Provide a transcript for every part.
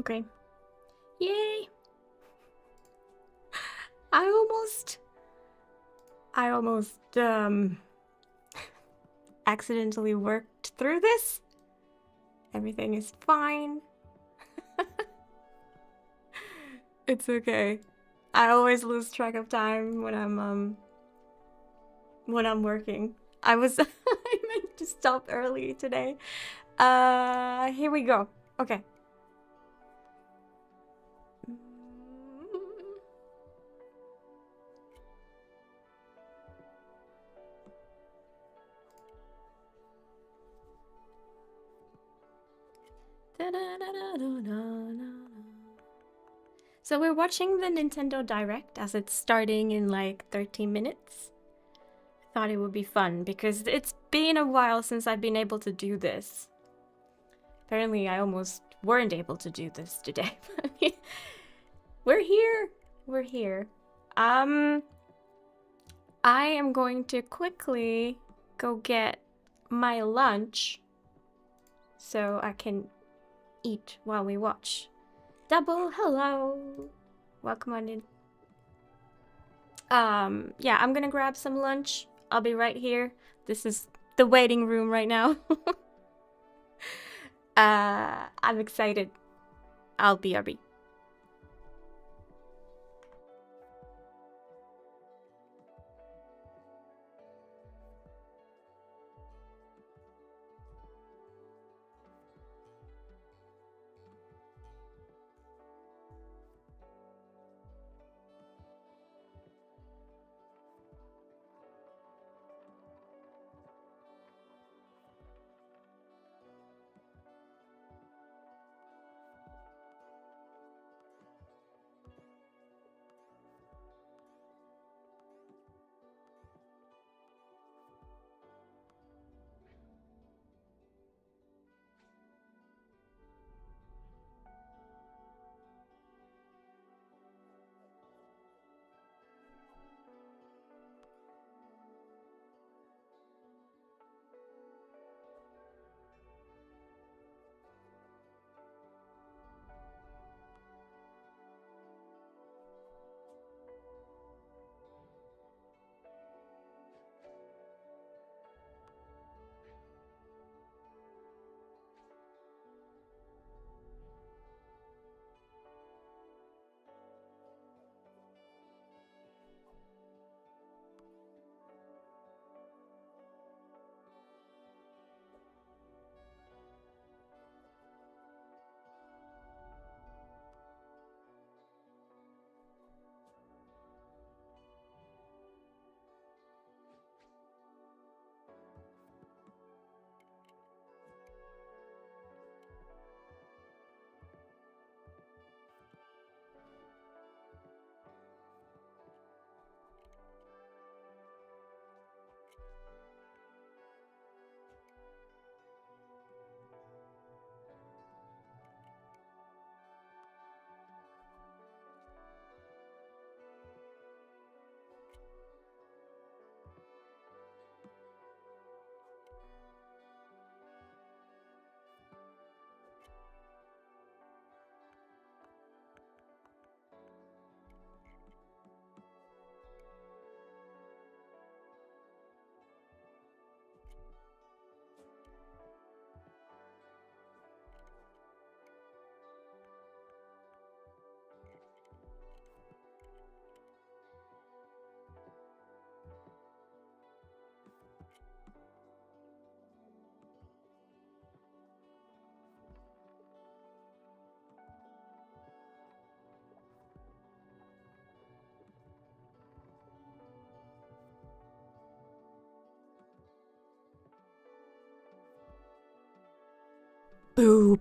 Okay. Yay! I almost accidentally worked through this. Everything is fine. It's okay. I always lose track of time when I'm working. I meant to stop early today. Here we go. Okay. So we're watching the Nintendo Direct as it's starting in like 13 minutes. I thought it would be fun because it's been a while since I've been able to do this. Apparently I almost weren't able to do this today. We're here. We're here. I am going to quickly go get my lunch so I can eat while we watch. Double hello. Welcome on in. Yeah, I'm gonna grab some lunch. I'll be right here. This is the waiting room right now. I'm excited. I'll be RB. Boo.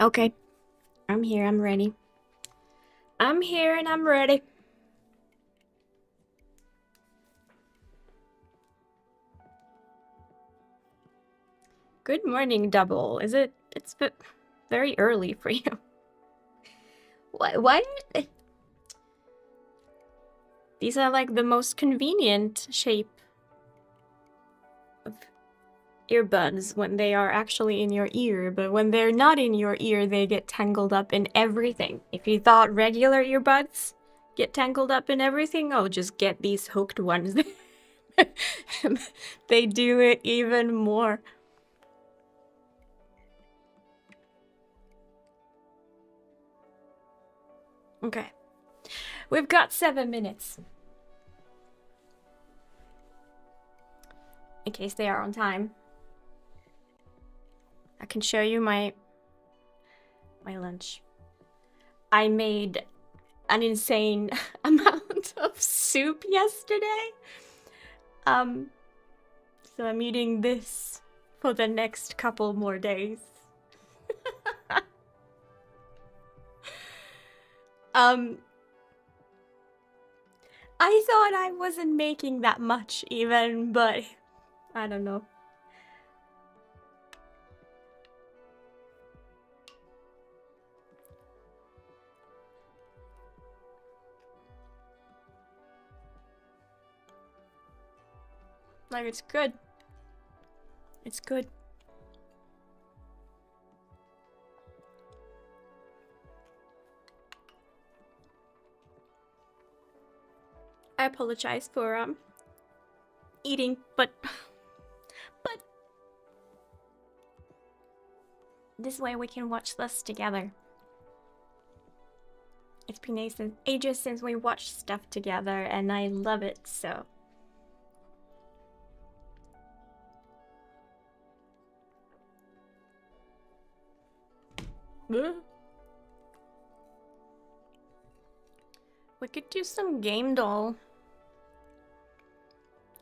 Okay. I'm here, I'm ready. I'm here and I'm ready. Good morning, Double. It's very early for you. Why? These are like the most convenient shape of earbuds when they are actually in your ear, but when they're not in your ear, they get tangled up in everything. If you thought regular earbuds get tangled up in everything, oh, just get these hooked ones. They do it even more. Okay. We've got 7 minutes. In case they are on time. I can show you my lunch. I made an insane amount of soup yesterday. So I'm eating this for the next couple more days. I thought I wasn't making that much even, but I don't know. Like, it's good. It's good. I apologize for eating, but this way we can watch this together. It's been ages since we watched stuff together, and I love it so. We could do some game doll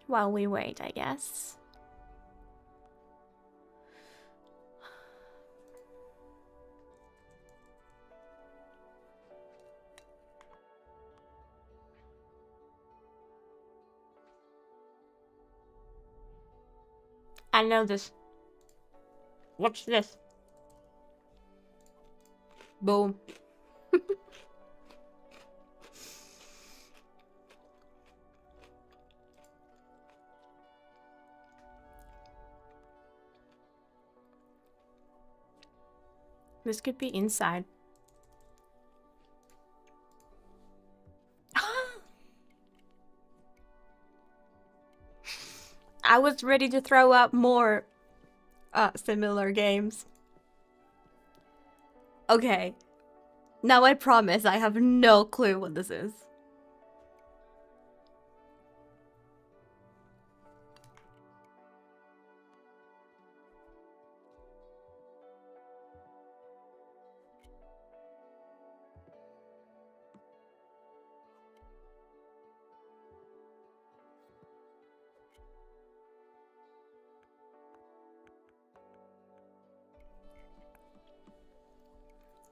while we wait, I guess. I know this. Watch this. Boom. This could be inside. I was ready to throw out more similar games. Okay. Now I promise I have no clue what this is.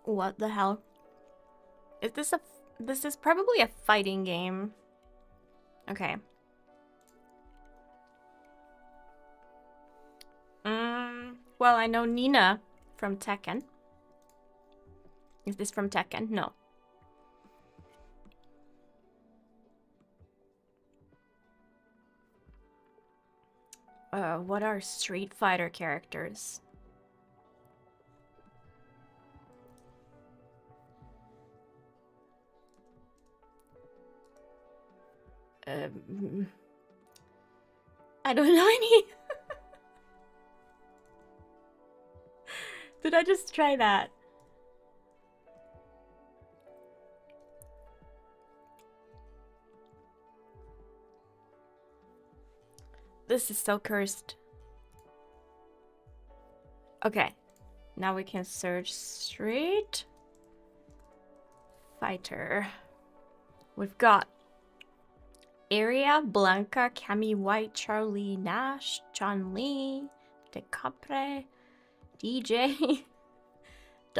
What the hell? Is this a... This is probably a fighting game. Okay. Well, I know Nina from Tekken. Is this from Tekken? No. What are Street Fighter characters? I don't know any. Did I just try that? This is so cursed. Okay. Now we can search Street Fighter. We've got Area, Blanca, Cammy White, Charlie Nash, John Lee, DeCapre, DJ,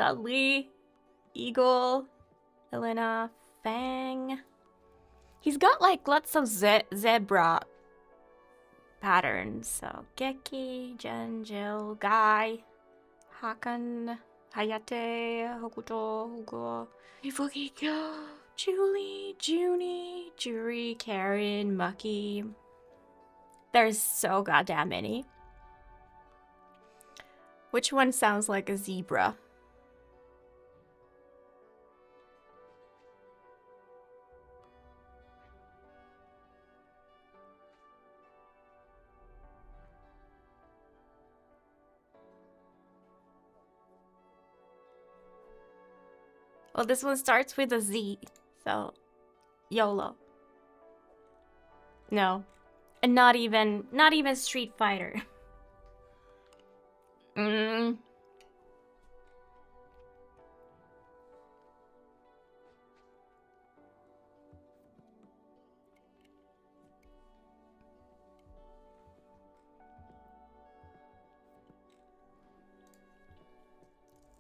Dudley, Eagle, Elena, Fang. He's got like lots of zebra patterns. So Geki, Jen, Jill, Guy, Hakan, Hayate, Hokuto, Hugo, Ifukiko, Julie, Junie, Juri, Karen, Mucky. There's so goddamn many. Which one sounds like a zebra? Well, this one starts with a Z, so YOLO. No, and not even Street Fighter.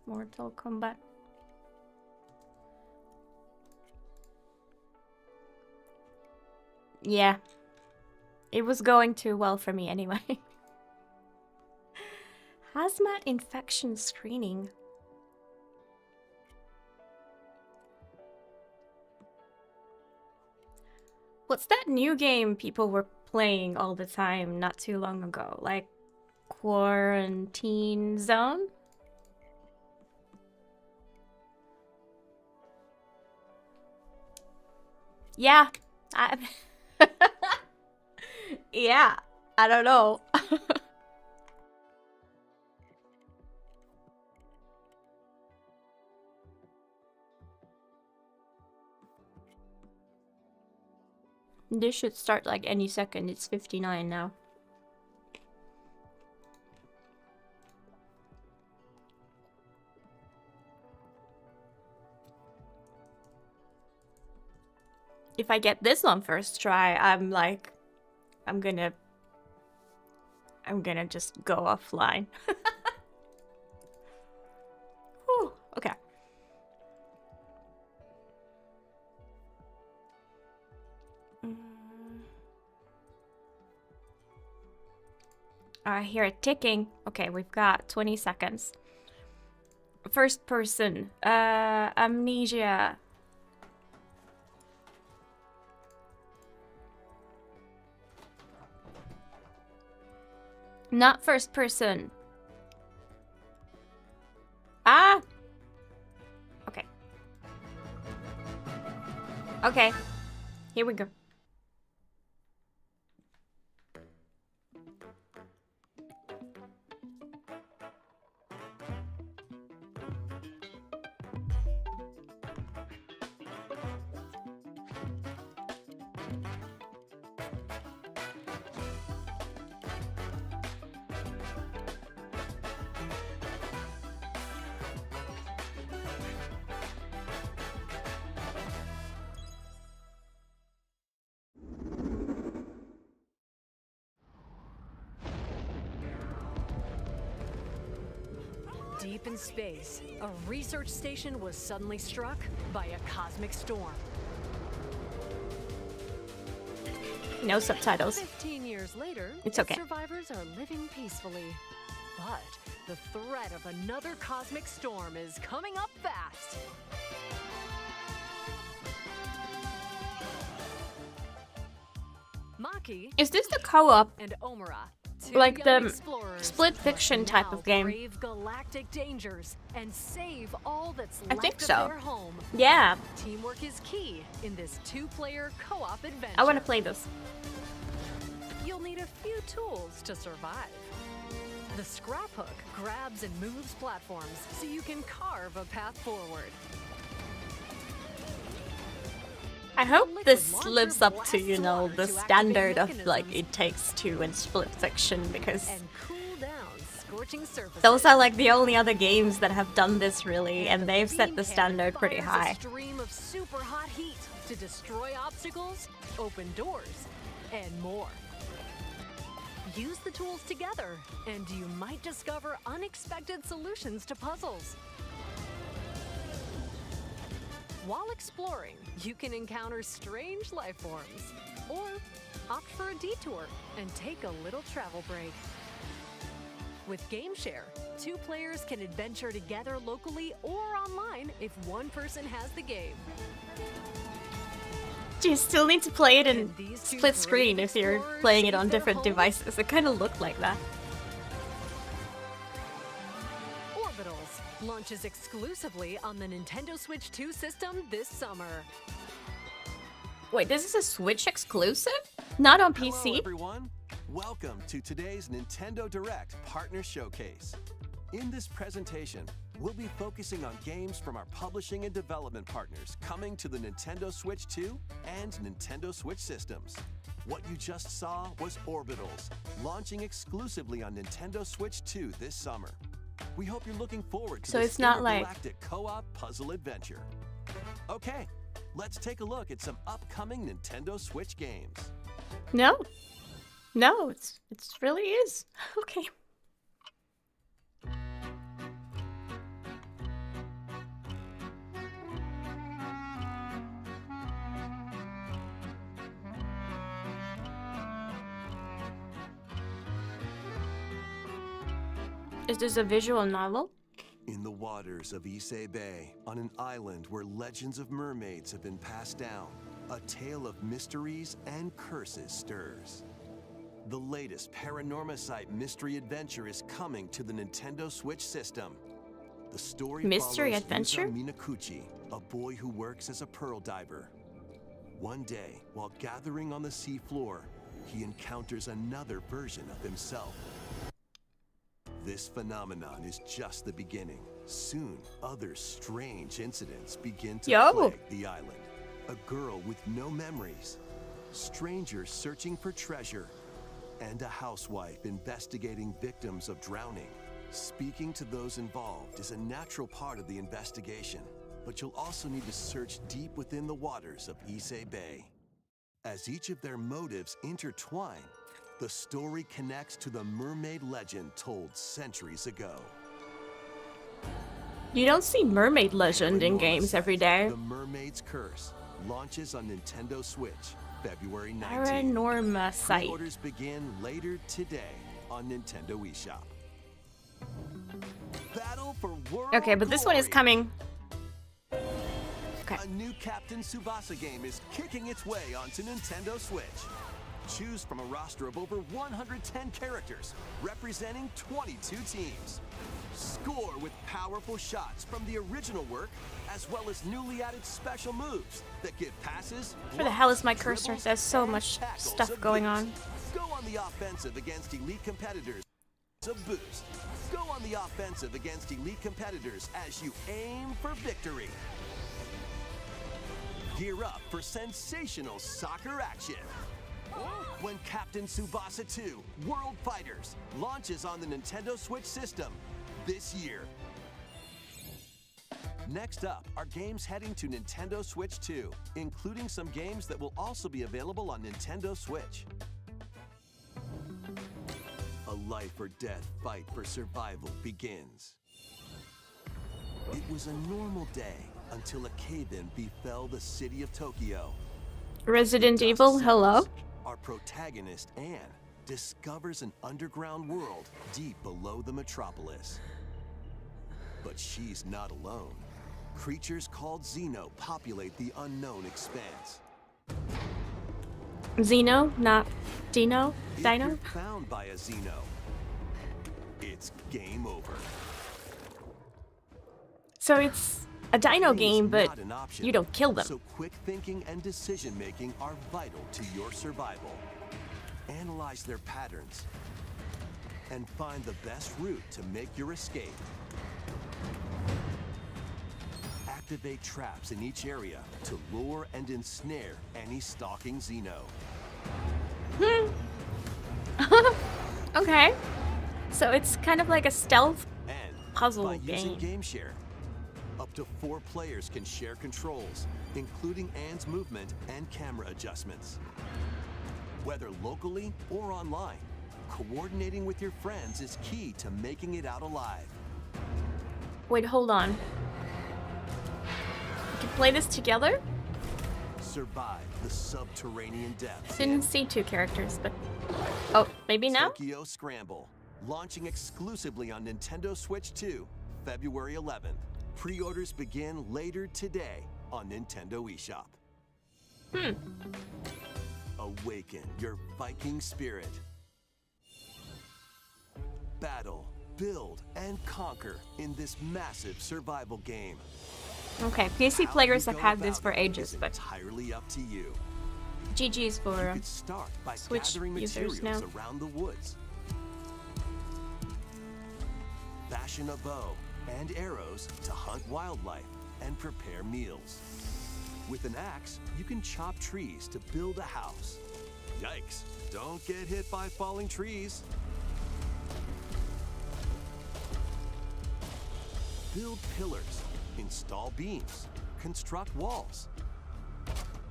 Mortal Kombat. Yeah. It was going too well for me anyway. Hazmat infection screening. What's that new game people were playing all the time not too long ago? Like Quarantine Zone? Yeah. Yeah, I don't know. This should start like any second. It's 59 now. If I get this on first try, I'm gonna just go offline. Whew, okay. I hear it ticking. Okay, we've got 20 seconds. First person. Amnesia. Not first person. Ah! Okay. Okay. Here we go. Deep in space, a research station was suddenly struck by a cosmic storm. No subtitles. 15 years later, It's okay. survivors are living peacefully. But the threat of another cosmic storm is coming up fast. Maki Is this the co-op? and Omura, Like young the explorers, split fiction must type now of game? brave galactic dangers and save all that's I left think of so. their home. Yeah, Teamwork is key in this two-player co-op adventure. I want to play this. You'll need a few tools to survive. The scrap hook grabs and moves platforms so you can carve a path forward. I hope Liquid this launcher lives up to, blasts you know, water the to standard activate of like mechanisms. It Takes Two and Split Fiction, because And cool down scorching surfaces. those are like the only other games that have done this really, and the they've set beam the cannon standard pretty fires high. A stream of super hot heat to destroy obstacles, open doors, and more. Use the tools together, and you might discover unexpected solutions to puzzles. While exploring, you can encounter strange life forms, or opt for a detour and take a little travel break. With GameShare, 2 players can adventure together locally or online if one person has the game. Do you still need to play it in And these two split screen brave if you're explorers playing it seek on their different home? devices? It kind of looked like that. Orbitals launches exclusively on the Nintendo Switch 2 system this summer. Wait, this is a Switch exclusive? Not on Hello, PC? everyone. Welcome to today's Nintendo Direct Partner Showcase. In this presentation, we'll be focusing on games from our publishing and development partners coming to the Nintendo Switch 2 and Nintendo Switch systems. What you just saw was Orbitals, launching exclusively on Nintendo Switch 2 this summer. We hope you're looking forward to So this it's not like- intergalactic co-op puzzle adventure. Okay, let's take a look at some upcoming Nintendo Switch games. No. No, it's really is. Okay. Is this a visual novel? In the waters of Issei Bay, on an island where legends of mermaids have been passed down, a tale of mysteries and curses stirs. The latest Paranormacite mystery adventure is coming to the Nintendo Switch system. The story Mystery follows adventure? Yuza Minakuchi, a boy who works as a pearl diver. One day, while gathering on the seafloor, he encounters another version of himself. This phenomenon is just the beginning. Soon, other strange incidents begin to plague the island. A girl with no memories, strangers searching for treasure, and a housewife investigating victims of drowning. Speaking to those involved is a natural part of the investigation, but you'll also need to search deep within the waters of Issei Bay. As each of their motives intertwine, the story connects to the mermaid legend told centuries ago. You don't see mermaid legend in games every day. The Mermaid's Curse launches on Nintendo Switch February 19th. Paranormacite. Pre-orders begin later today on Nintendo eShop. Battle for World Okay, but this one is Glory. coming. Okay. A new Captain Tsubasa game is kicking its way onto Nintendo Switch. Choose from a roster of over 110 characters, representing 22 teams. Score with powerful shots from the original work, as well as newly added special moves that give passes. Where the hell is my blocks, cursor? dribbles, There's so and much tackles stuff of going boost. on. Go on the offensive against elite competitors. A boost. Go on the offensive against elite competitors as you aim for victory. Gear up for sensational soccer action. When Captain Tsubasa 2 World Fighters launches on the Nintendo Switch system this year. Next up are games heading to Nintendo Switch 2, including some games that will also be available on Nintendo Switch. A life or death fight for survival begins. It was a normal day until a cave-in befell the city of Tokyo. Resident Dust Evil, settles. hello? Our protagonist, Anne, discovers an underground world deep below the metropolis. But she's not alone. Creatures called Xeno populate the unknown expanse. Xeno, not Dino? If Dino? you're found by a Xeno, it's game over. So it's a dino Fleeing's game, but not an option, you don't kill them. So quick thinking and decision making are vital to your survival. Analyze their patterns and find the best route to make your escape. Activate traps in each area to lure and ensnare any stalking Xeno. Okay. So it's kind of like a stealth And puzzle by using game. GameShare, up to 4 players can share controls, including Anne's movement and camera adjustments. Whether locally or online, coordinating with your friends is key to making it out alive. Wait, hold on. can play this together? Survive the subterranean depths. Didn't see two characters, but... Oh, maybe now? Tokyo Scramble, launching exclusively on Nintendo Switch 2, February 11th. Pre-orders begin later today on Nintendo eShop. Awaken your Viking spirit. Battle, build, and conquer in this massive survival game. Okay, PC How players you have go had this about for it ages, is but entirely up to you. GG's for You could start by Switch gathering users materials now. around the woods. Fashion a bow and arrows to hunt wildlife and prepare meals. With an axe, you can chop trees to build a house. Yikes, don't get hit by falling trees. Build pillars, install beams, construct walls,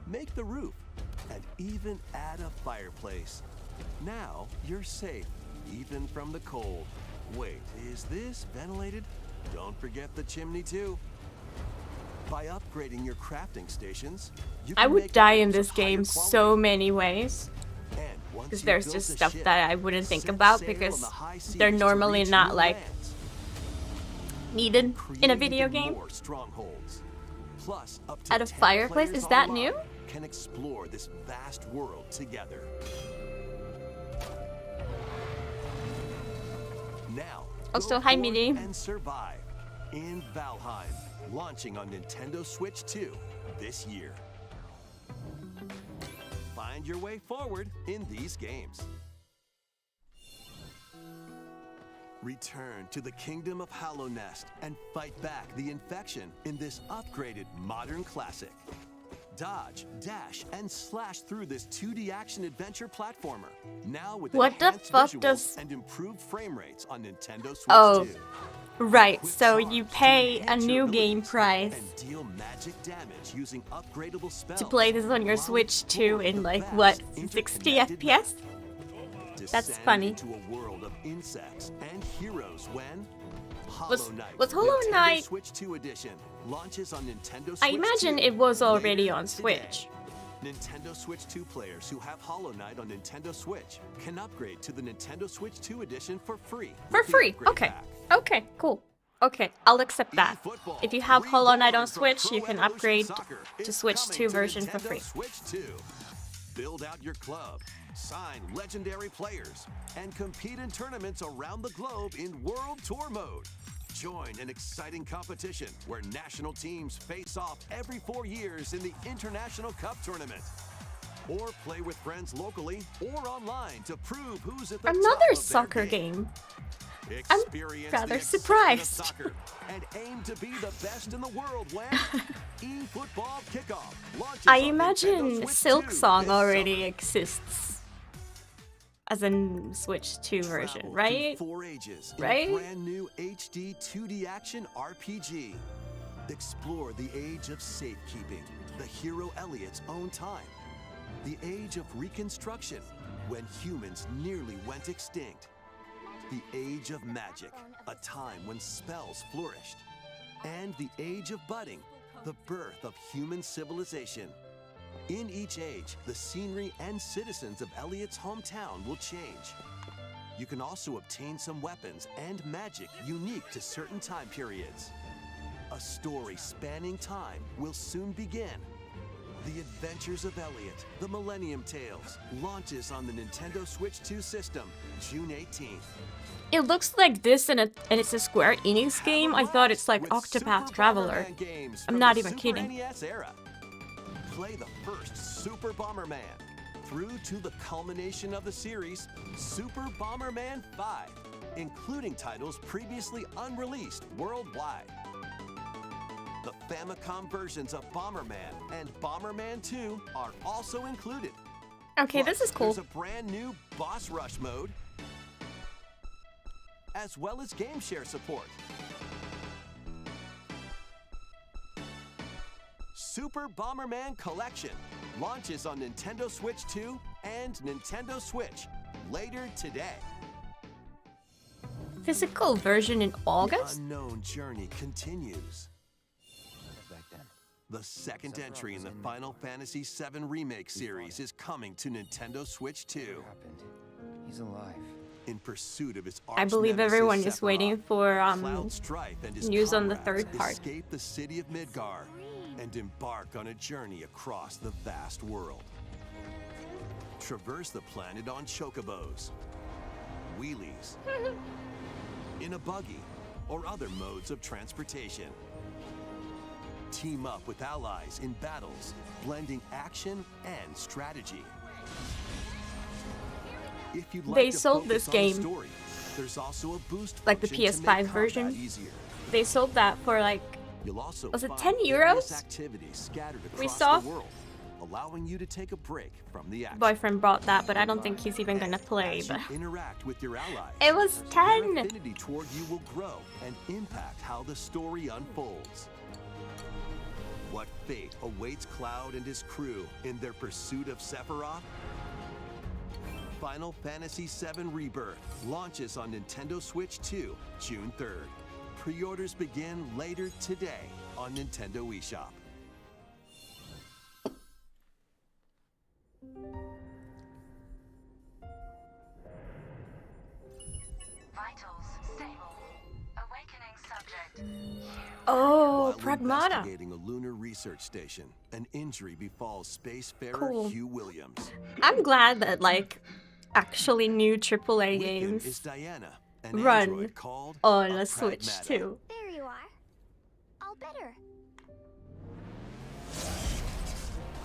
make the roof, and even add a fireplace. Now you're safe, even from the cold. Wait, is this ventilated? Don't forget the chimney too. By upgrading your crafting stations, you I can would make die in items this of higher game quality. so many ways. And once Because you've there's built just a stuff ship, that I wouldn't think set about sail on because the high seas they're to normally reach not new like lands. needed in a Create video even game. more strongholds. Plus, up to At a 10 fireplace, players is that online new? Can explore this vast world together. Now, Oh, go so hi, forth Midi. and survive in Valheim, launching on Nintendo Switch 2 this year. Find your way forward in these games. Return to the Kingdom of Hallownest and fight back the infection in this upgraded modern classic. Dodge, dash, and slash through this 2D action adventure platformer. Now with What the enhanced fuck visuals does- and improved frame rates on Nintendo Switch Oh, 2. right, Quick so charge you to pay a enhance your new game abilities price and deal magic damage using upgradable spells. to play this on your while Switch 2 explore in the like, vast what, 60 interconnected FPS? map. That's Descend funny. into a world of insects and heroes when Was- Hollow Knight, was Hollow Nintendo Knight- Switch 2 edition launches on Nintendo Switch I imagine 2 it was later already on today. Switch. Nintendo Switch 2 players who have Hollow Knight on Nintendo Switch can upgrade to the Nintendo Switch 2 edition for free. For with the free, upgrade okay. pack. Okay, cool. Okay, I'll accept that. eFootball, If you have Hollow Knight on reborn from Switch, Pro you can Evolution upgrade Soccer to is Switch coming 2 to version for Nintendo free. Switch 2. Build out your club, sign legendary players, and compete in tournaments around the globe in World Tour mode. Join an exciting competition where national teams face off every 4 years in the International Cup Tournament. Or play with friends locally or online to prove who's at the top Another of their soccer game. I'm Experience rather the excitement of surprised. soccer and aim to be the best in the world when eFootball Kickoff launches I on Nintendo imagine Switch Silk 2 Song this already summer. exists as a Switch 2 version, Travel right? through 4 ages in Right? a brand new HD 2D action RPG. Explore the age of safekeeping, the hero Elliot's own time. The age of reconstruction, when humans nearly went extinct. The age of magic, a time when spells flourished. And the age of budding, the birth of human civilization. In each age, the scenery and citizens of Elliot's hometown will change. You can also obtain some weapons and magic unique to certain time periods. A story spanning time will soon begin. The Adventures of Elliot, The Millennium Tales, launches on the Nintendo Switch 2 system, June 18th. It looks like this and it's a Square Enix game. I thought it's like With Octopath Super Traveler. Bomberman games I'm from not the even Super kidding. NES era. Play the first Super Bomberman through to the culmination of the series, Super Bomberman 5, including titles previously unreleased worldwide. The Famicom versions of Bomberman and Bomberman 2 are also included. Okay, Plus, this is cool. There's a brand new Boss Rush mode, as well as game share support. Super Bomberman Collection launches on Nintendo Switch 2 and Nintendo Switch later today. Physical version in The August? unknown journey continues. Back then, The second entry in the Final Fantasy VII Remake series is coming to Nintendo Switch 2. What happened? He's alive. In pursuit of his I believe everyone is waiting for Cloud Strife and his news on the comrades third part. escape the city of Midgar and embark on a journey across the vast world. Traverse the planet on chocobos, wheelies, in a buggy, or other modes of transportation. Team up with allies in battles, blending action and strategy. If you'd like They to sold focus this on the game, story, there's also a boost like the function to PS5 make version. combat easier. They sold that for like, You'll also was it find 10 various euros? activities scattered We across saw? the world, allowing you to take a break from the action. boyfriend brought that, but I don't think he's even gonna play. As you But interact with your allies, it was their 10. affinity toward you will grow and impact how the story unfolds. What fate awaits Cloud and his crew in their pursuit of Sephiroth? Final Fantasy VII Rebirth launches on Nintendo Switch 2, June 3rd. Pre-orders begin later today on Nintendo eShop. Vitals stable. Awakening subject. Oh, While Pragmata. investigating a lunar research station, an injury befalls spacefarer Cool. Hugh Williams. I'm glad that like actually new AAA With him is games Diana, an run android called on a a Switch Pragmata. too. There you are. All better.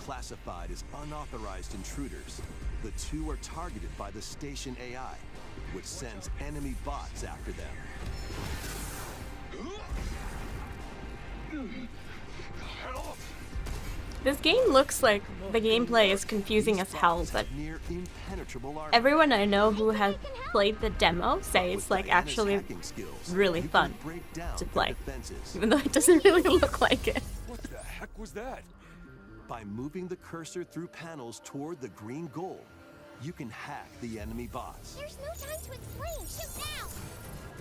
Classified as unauthorized intruders, the two are targeted by the station AI, which sends enemy bots after them. This game looks like the gameplay is confusing as hell, Bots but have near impenetrable armor. everyone I know who has played the demo say With it's like Diana's actually hacking skills, really you can fun break down to their play. defenses. even though it doesn't really look like it. What the heck was that? By moving the cursor through panels toward the green goal, you can hack the enemy bots. There's no time to explain. Shoot now.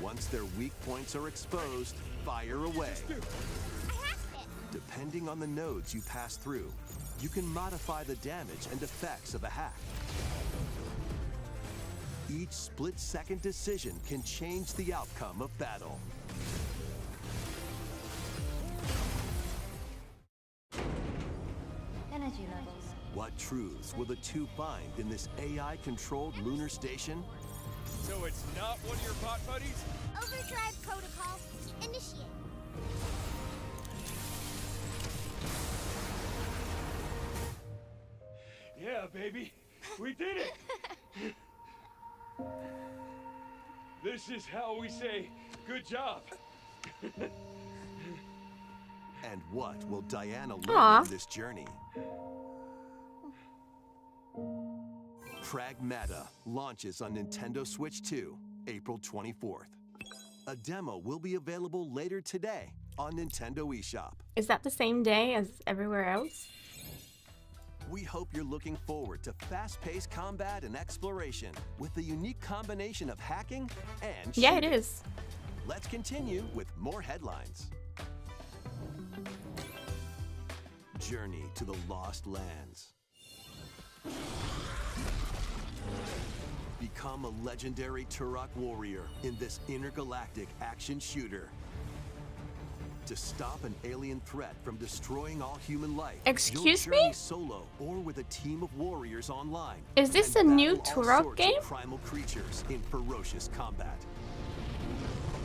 Once their weak points are exposed, fire away. I hacked it. Depending on the nodes you pass through, you can modify the damage and effects of a hack. Each split-second decision can change the outcome of battle. Energy levels. What truths will the two find in this AI-controlled lunar station? So it's not one of your bot buddies? Overdrive protocol. Initiate. Yeah, baby. We did it! This is how we say good job. And what will Diana learn Aw. from this journey? Pragmata launches on Nintendo Switch 2, April 24th. A demo will be available later today on Nintendo eShop. Is that the same day as everywhere else? We hope you're looking forward to fast-paced combat and exploration with the unique combination of hacking and Yeah, it shooting. is. Let's continue with more headlines. Journey to the Lost Lands. Become a legendary Turok warrior in this intergalactic action shooter. To stop an alien threat from destroying all human life, Excuse you'll journey me? solo or with a team of warriors online. Is this and a new battle all Turok sorts of game? primal creatures in ferocious combat.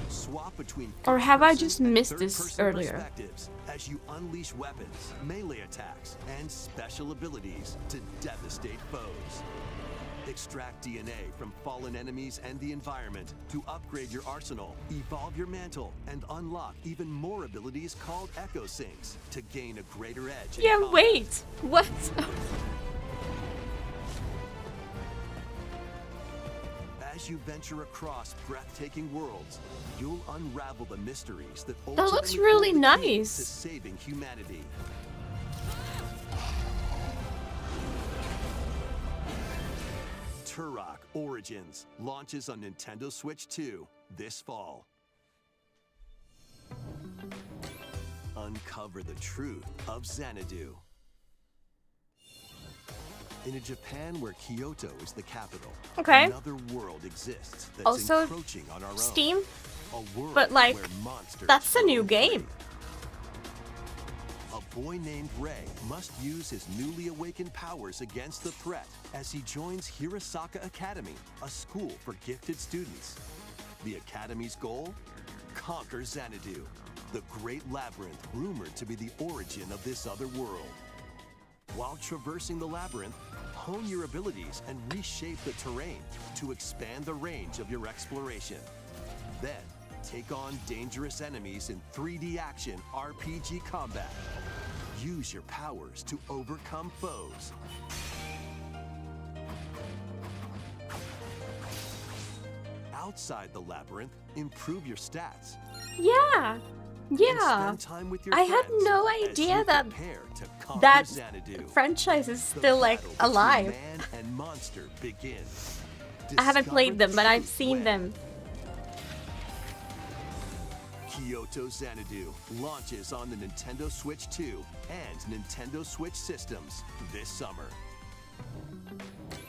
Swap between Or have I first-person just and missed this third-person earlier? perspectives as you unleash weapons, melee attacks, and special abilities to devastate foes. Extract DNA from fallen enemies and the environment to upgrade your arsenal, evolve your mantle, and unlock even more abilities called Echo Syncs to gain a greater edge in Yeah, combat. wait. What? As you venture across breathtaking worlds, you'll unravel the mysteries that That looks ultimately really hold the key nice. to saving humanity. Turok Origins launches on Nintendo Switch 2 this fall. Uncover the truth of Xanadu. In a Japan where Kyoto is the capital, Okay. another world exists that's Also, encroaching on our own. Steam, A world but like, where monsters that's a new roam game. free. A boy named Ray must use his newly awakened powers against the threat as he joins Hirasaka Academy, a school for gifted students. The Academy's goal? Conquer Xanadu, the great labyrinth rumored to be the origin of this other world. While traversing the labyrinth, hone your abilities and reshape the terrain to expand the range of your exploration. Then, take on dangerous enemies in 3D action RPG combat. Use your powers to overcome foes. Outside the labyrinth, improve your stats. Yeah. And Yeah. spend time with your I had friends no as idea you that prepare to conquer that Xanadu. franchise is The still like battle between alive. Man and monster begins. I haven't Discover played them, the but I've truth seen when them. Kyoto Xanadu launches on the Nintendo Switch 2 and Nintendo Switch systems this summer.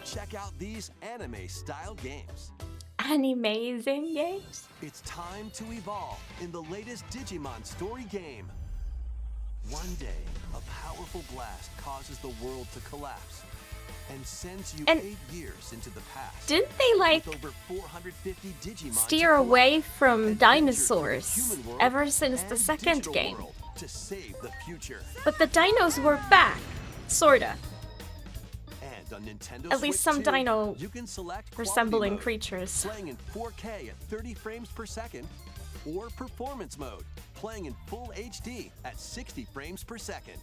Check out these anime-style games. Animazing games. It's time to evolve in the latest Digimon story game. One day, a powerful blast causes the world to collapse and sends you And 8 years into the past. Didn't they like With over 450 Digimon to steer collect. away from Adventure through the dinosaurs human world ever since the and second digital game? world to save the future. But the dinos were back, sorta. And on Nintendo At least Switch some 2, dino you can select quality resembling mode, creatures. playing in 4K at 30 frames per second, or performance mode, playing in full HD at 60 frames per second.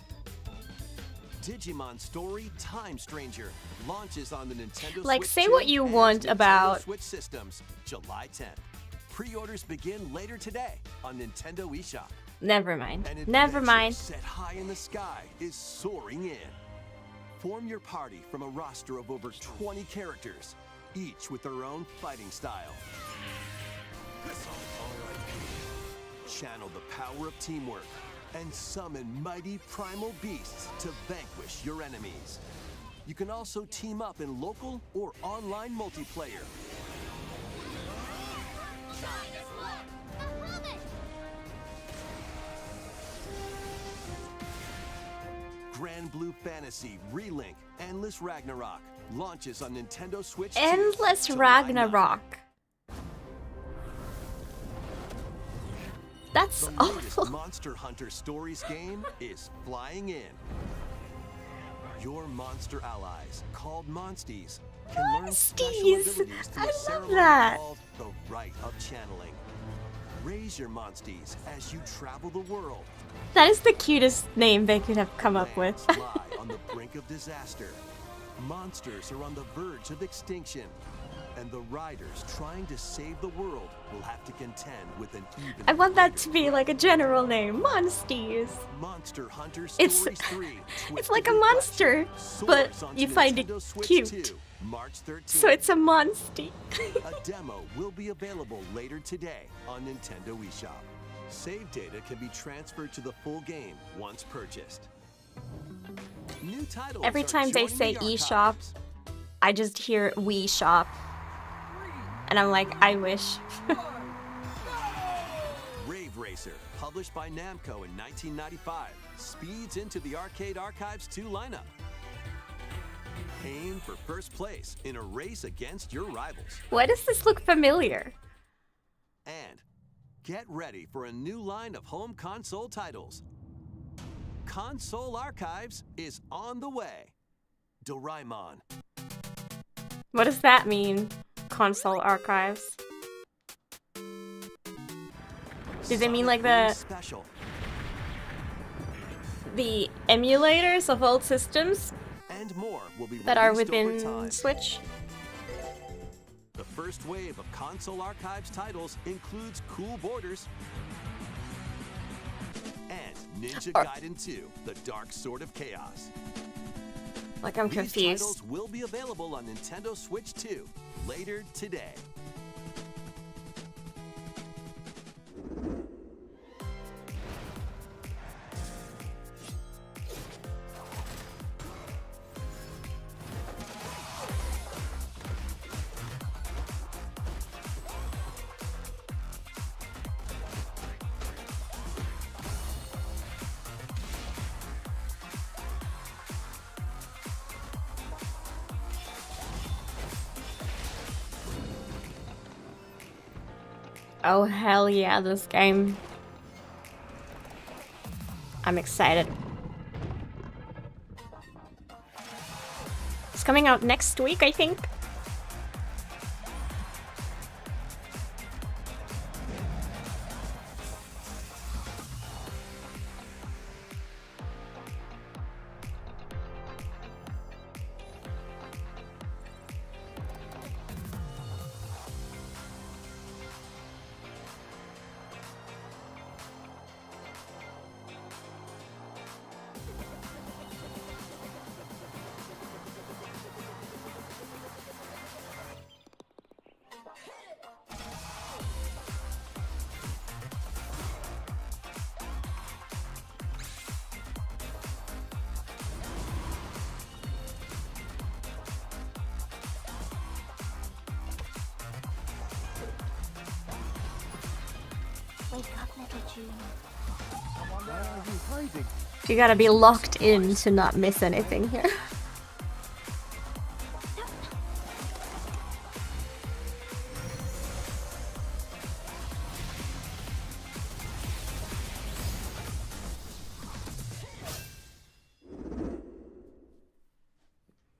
Digimon Story Time Stranger launches on the Nintendo Like, Switch say 2 what you and want Nintendo about- Switch systems, July 10th. Pre-orders begin later today on Nintendo eShop. Never mind. An Never adventure mind. set high in the sky is soaring in. Form your party from a roster of over 20 characters, each with their own fighting style. Channel the power of teamwork and summon mighty primal beasts to vanquish your enemies. You can also team up in local or online multiplayer. Grand Blue Fantasy Relink Endless Ragnarok launches on Nintendo Switch 2, Endless July 9th. Ragnarok. That's The latest awful. Monster Hunter Stories game is flying in. Your monster allies, called Monsties, can learn special Monsties! abilities through I a love ceremony that. called the Rite of Channeling. Raise your Monsties as you travel the world. That is the cutest name they could have come up with. Lands lie on the brink of disaster. Monsters are on the verge of extinction. And the riders trying to save the world will have to contend with an even I want that greater to be like a general name. Monsties. Monster Hunter It's- Stories 3. it's like a Twisted monster, Adventure but soars onto you find it Nintendo Switch cute. 2, March 13th. So it's a monstie. A demo will be available later today on Nintendo eShop. Save data can be transferred to the full game once purchased. New titles Every are time they joining say the eShop, archives. I just hear Wii Shop. And I'm like, I wish. Rave Racer, published by Namco in 1995, speeds into the Arcade Archives 2 lineup. Aim for first place in a race against your rivals. Why does this look familiar? And get ready for a new line of home console titles. Console Archives is on the way. Doraemon, What does that mean? Console archives. Does it mean like Sonic Boom the Special, emulators of old systems and more will be that are released over within time. Switch? The first wave of Console Archives titles includes Cool Borders and Ninja Or- Gaiden 2: The Dark Sword of Chaos. Like, I'm These confused. titles will be available on Nintendo Switch 2 later today. Oh hell yeah, this game. I'm excited. It's coming out next week, I think. Wake up, little June. Why are you hiding? You gotta be locked in to not miss anything here.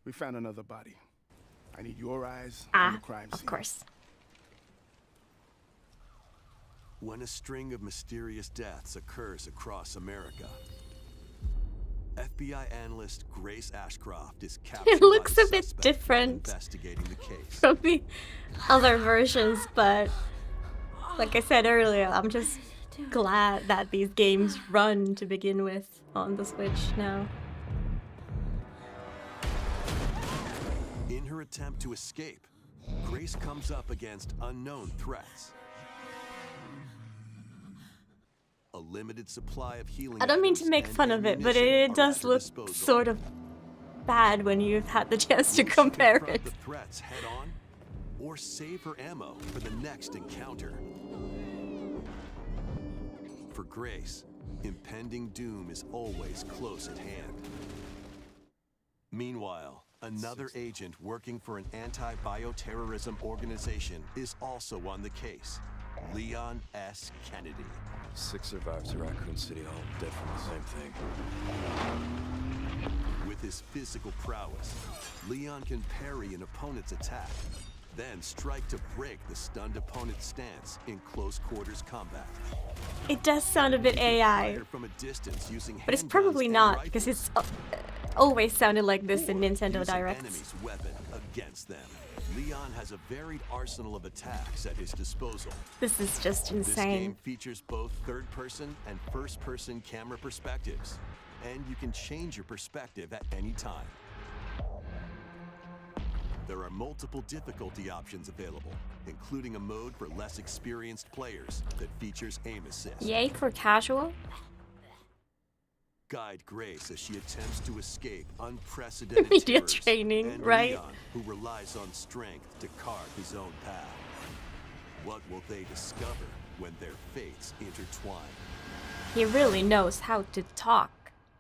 We found another body. I need your eyes on the crime scene. Of course. When a string of mysterious deaths occurs across America, FBI analyst Grace Ashcroft is captured It looks by a bit suspect different investigating the case. from the other versions, but like I said earlier, I'm just glad that these games run to begin with on the Switch now. In her attempt to escape, Grace comes up against unknown threats. A limited supply of healing I don't mean to items make and fun of it, but ammunition it are does at her look disposal. sort of bad when you've had the chance to Will she compare confront it. the threats head on, or save her ammo for the next encounter? For Grace, impending doom is always close at hand. Meanwhile, another agent working for an anti-bioterrorism organization is also on the case, Leon S. Kennedy. 6 survivors of Raccoon City, all dead from the same thing. With his physical prowess, Leon can parry an opponent's attack, then strike to break the stunned opponent's stance in close quarters combat. It does sound a bit AI, Fire from a distance using but it's handguns probably and not because it's always sounded like this in or Nintendo use an Directs. enemy's weapon against them. Leon has a varied arsenal of attacks at his disposal. This is just This game insane. features both third-person and first-person camera perspectives, and you can change your perspective at any time. There are multiple difficulty options available, including a mode for less experienced players that features aim assist. Yay for casual? Guide Grace as she attempts to escape unprecedented Media terrors, training, and right? Leon, who relies on strength to carve his own path. What will they discover when their fates intertwine? He really knows how to talk.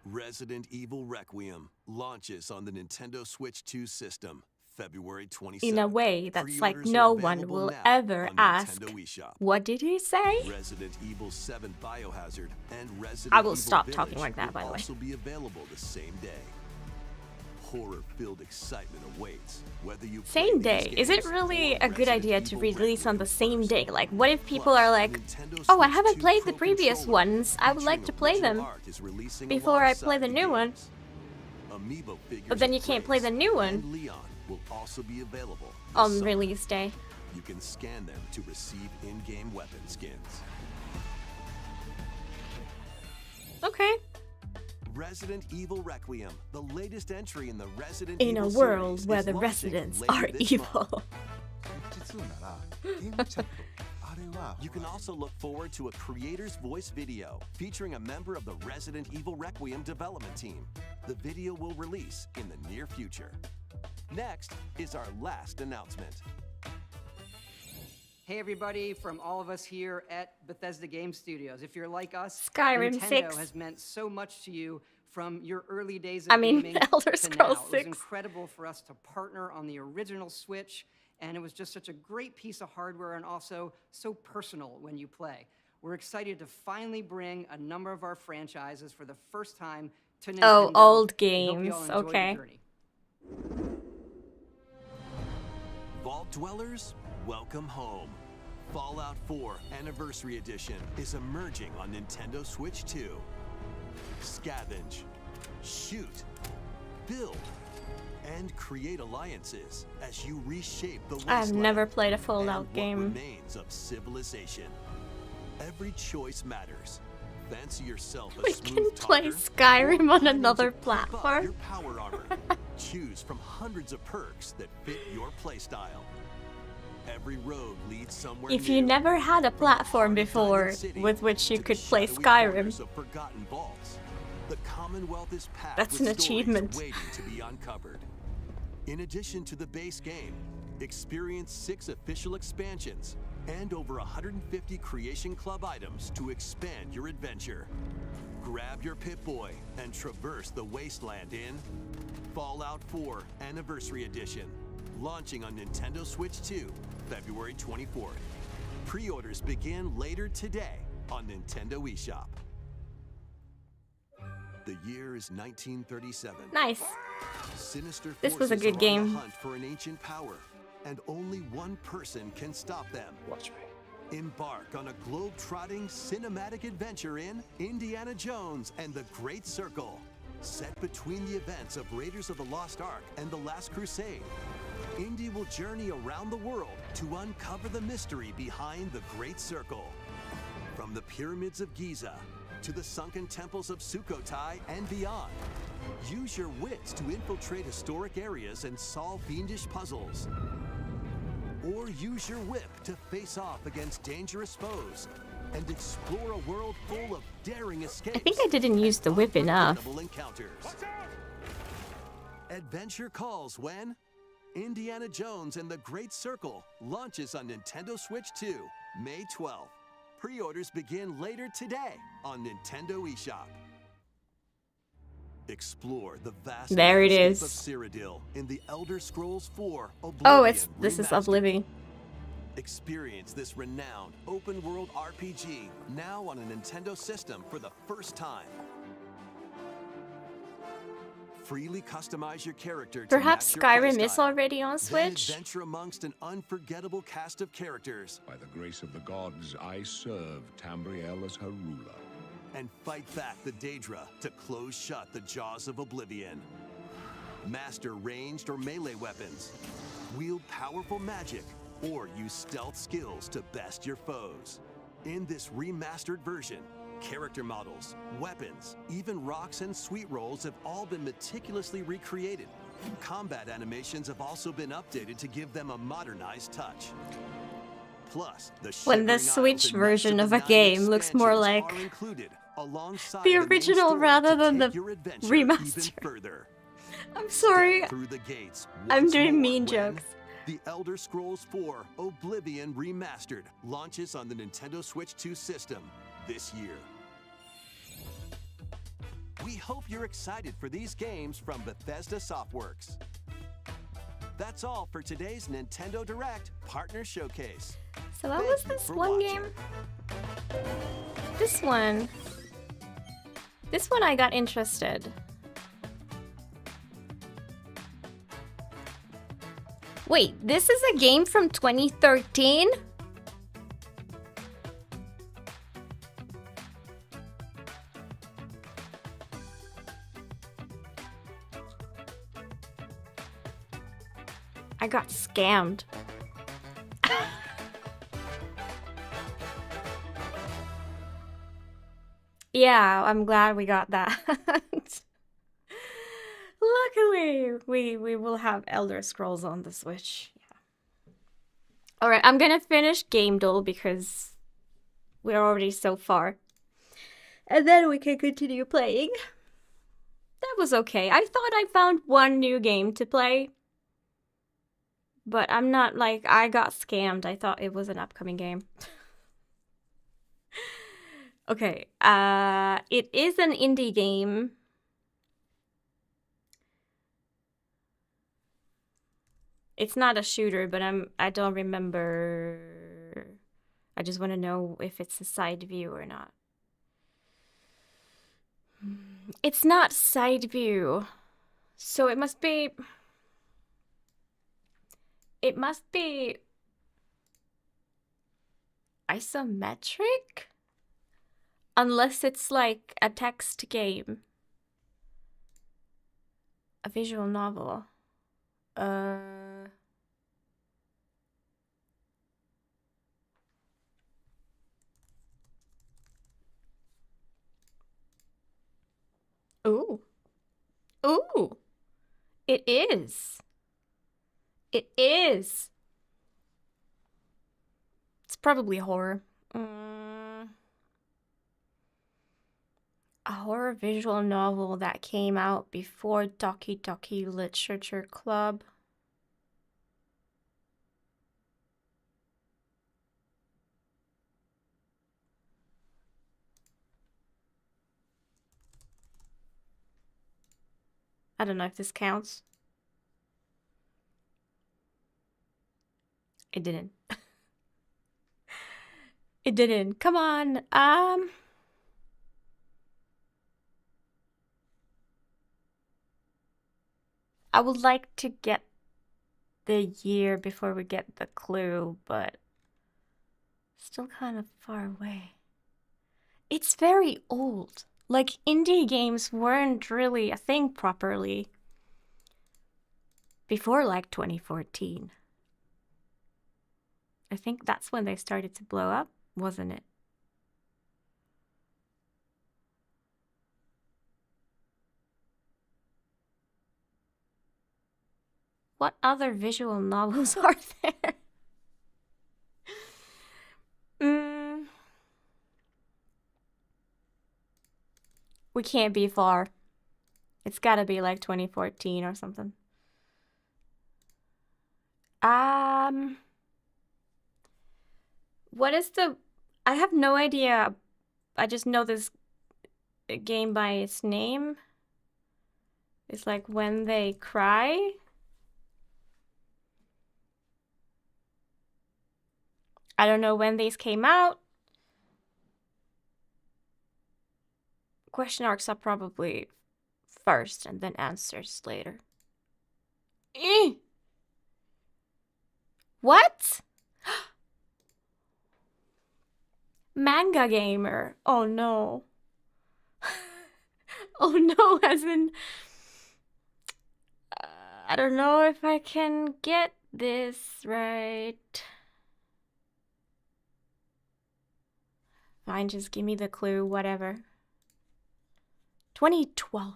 Resident Evil Requiem launches on the Nintendo Switch 2 system February 27th. In a way that's like Pre-orders no are one available will now ever on the ask, Nintendo eShop. what did he say? Resident Evil 7 Biohazard and Resident I will Evil stop Village talking like that, will by the way. also be available the same day. Horror-filled excitement awaits. Whether you play Same these day. Is it games really or a good Resident idea to Evil release on the Requiem same day? first. Like, what if people Plus, are like, Nintendo oh, I Switch haven't 2 played the Pro previous controller ones. I would like to featuring play original them art is releasing before I play alongside the new one. games. Amiibo figures But then you of can't play the Grace new one and Leon will also be available this on summer. release day. You can scan them to receive in-game weapon skins. Okay. Resident Evil Requiem, the latest entry in the Resident In a Evil world series, where is the launching residents later are this evil. month. 実ならゲームチャットあれは You can also look forward to a creator's voice video featuring a member of the Resident Evil Requiem development team. The video will release in the near future. Next is our last announcement. Hey everybody, from all of us here at Bethesda Game Studios. If you're like us, Skyrim Nintendo 6. has meant so much to you from your early days of I mean, gaming Elder to Scrolls now. It 6. was incredible for us to partner on the original Switch and it was just such a great piece of hardware and also so personal when you play. We're excited to finally bring a number of our franchises for the first time to Nintendo. Oh, old We hope you games. all enjoy Okay. the journey. Vault Dwellers, welcome home. Fallout 4 Anniversary Edition is emerging on Nintendo Switch 2. Scavenge, shoot, build, and create alliances as you reshape the I've wasteland never played a and Fallout what game. remains of civilization. Every choice matters. Fancy yourself a We smooth can play talker, Skyrim or on plan another to keep up platform. your power armor. Choose from hundreds of perks that fit your playstyle. Every road leads somewhere If you new. never had a From the platform heart of before Diamond City with which you to the could play shadowy Skyrim, corners of forgotten vaults, the Commonwealth is packed That's with an stories achievement. waiting to be uncovered. In addition to the base game, experience 6 official expansions and over 150 Creation Club items to expand your adventure. Grab your Pip-Boy and traverse the wasteland in Fallout 4 Anniversary Edition, launching on Nintendo Switch 2, February 24th. Pre-orders begin later today on Nintendo eShop. The year is 1937. nice. Sinister This was a forces good are on game. the hunt for an ancient power, and only one person can stop them. Watch me. Embark on a globe-trotting cinematic adventure in Indiana Jones and the Great Circle. Set between the events of Raiders of the Lost Ark and The Last Crusade, Indy will journey around the world to uncover the mystery behind the Great Circle. From the pyramids of Giza to the sunken temples of Sukhothai and beyond, use your wits to infiltrate historic areas and solve fiendish puzzles. Or use your whip to face off against dangerous foes and explore a world full of daring escapes. I think I didn't use the whip enough. Unforgettable encounters. Adventure calls when Indiana Jones and the Great Circle launches on Nintendo Switch 2, May 12th. Pre-orders begin later today on Nintendo eShop. Explore the vast There it landscape is. of Cyrodiil in the Elder Scrolls 4 Oblivion Oh, this is Remastered. Oblivion. Experience this renowned open-world RPG now on a Nintendo system for the first time. Freely customize your character to Perhaps match your Skyrim is playstyle. already on Then Switch. adventure amongst an unforgettable cast of characters By the grace of the gods, I serve Tambriel as her ruler. and fight back the Daedra to close shut the jaws of Oblivion. Master ranged or melee weapons, wield powerful magic, or use stealth skills to best your foes. In this remastered version, character models, weapons, even rocks and sweet rolls have all been meticulously recreated. Combat animations have also been updated to give them a modernized touch. Plus, the When the Shivering Isles Switch and version next of to a the 9 game looks more expansions like are included, alongside the main original story rather to than take the your adventure remaster. even further. I'm sorry. Step through the gates I'm once doing more mean when jokes. The Elder Scrolls 4 Oblivion Remastered launches on the Nintendo Switch 2 system this year. We hope you're excited for these games from Bethesda Softworks. That's all for today's Nintendo Direct Partner Showcase. So what Thank was you this for one watching. game? This one. This one I got interested. Wait, this is a game from 2013? I got scammed. Yeah, I'm glad we got that. Luckily, we will have Elder Scrolls on the Switch. Yeah. All right, I'm gonna finish Game Duel because we're already so far, and then we can continue playing. That was okay. I thought I found one new game to play, but I'm not like I got scammed. I thought it was an upcoming game. Okay, it is an indie game. It's not a shooter, but I don't remember. I just want to know if it's a side view or not. It's not side view. So it must be isometric? Unless it's like a text game. A visual novel. Ooh. Ooh. It is. It is. It's probably horror. A horror visual novel that came out before Doki Doki Literature Club. I don't know if this counts. It didn't. It didn't. Come on. I would like to get the year before we get the clue, but still kind of far away. It's very old. Like, indie games weren't really a thing properly before, like, 2014. I think that's when they started to blow up, wasn't it? What other visual novels are there? We can't be far. It's gotta be like 2014 or something. What is the... I have no idea. I just know this game by its name. It's like When They Cry. I don't know when these came out. Question marks are probably first and then answers later. What? Manga gamer. Oh no. Oh no, as in... I don't know if I can get this right. Fine, just give me the clue, whatever. 2012.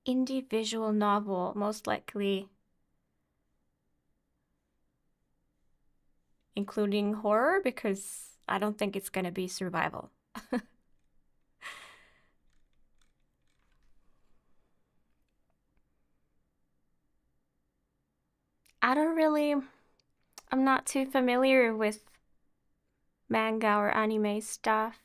Indie visual novel, most likely including horror, because I don't think it's gonna be survival. I'm not too familiar with manga or anime stuff.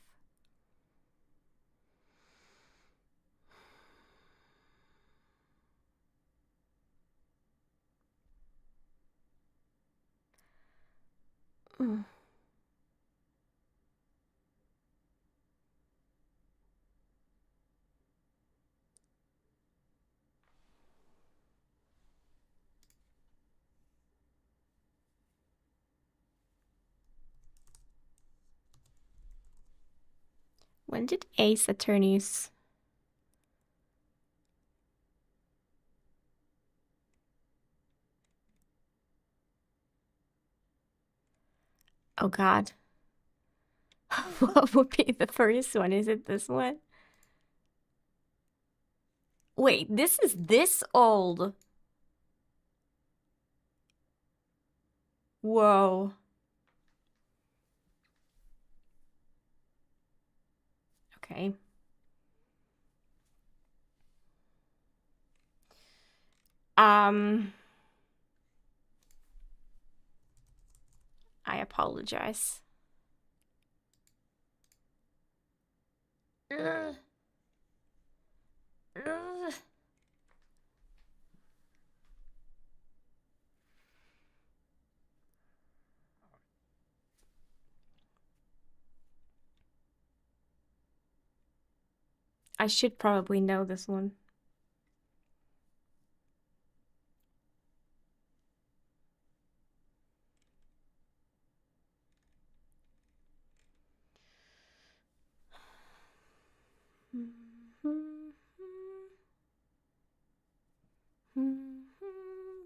When did Ace Attorneys... Oh god. What would be the first one? Is it this one? Wait, this is this old. Whoa. Okay. I apologize. I should probably know this one.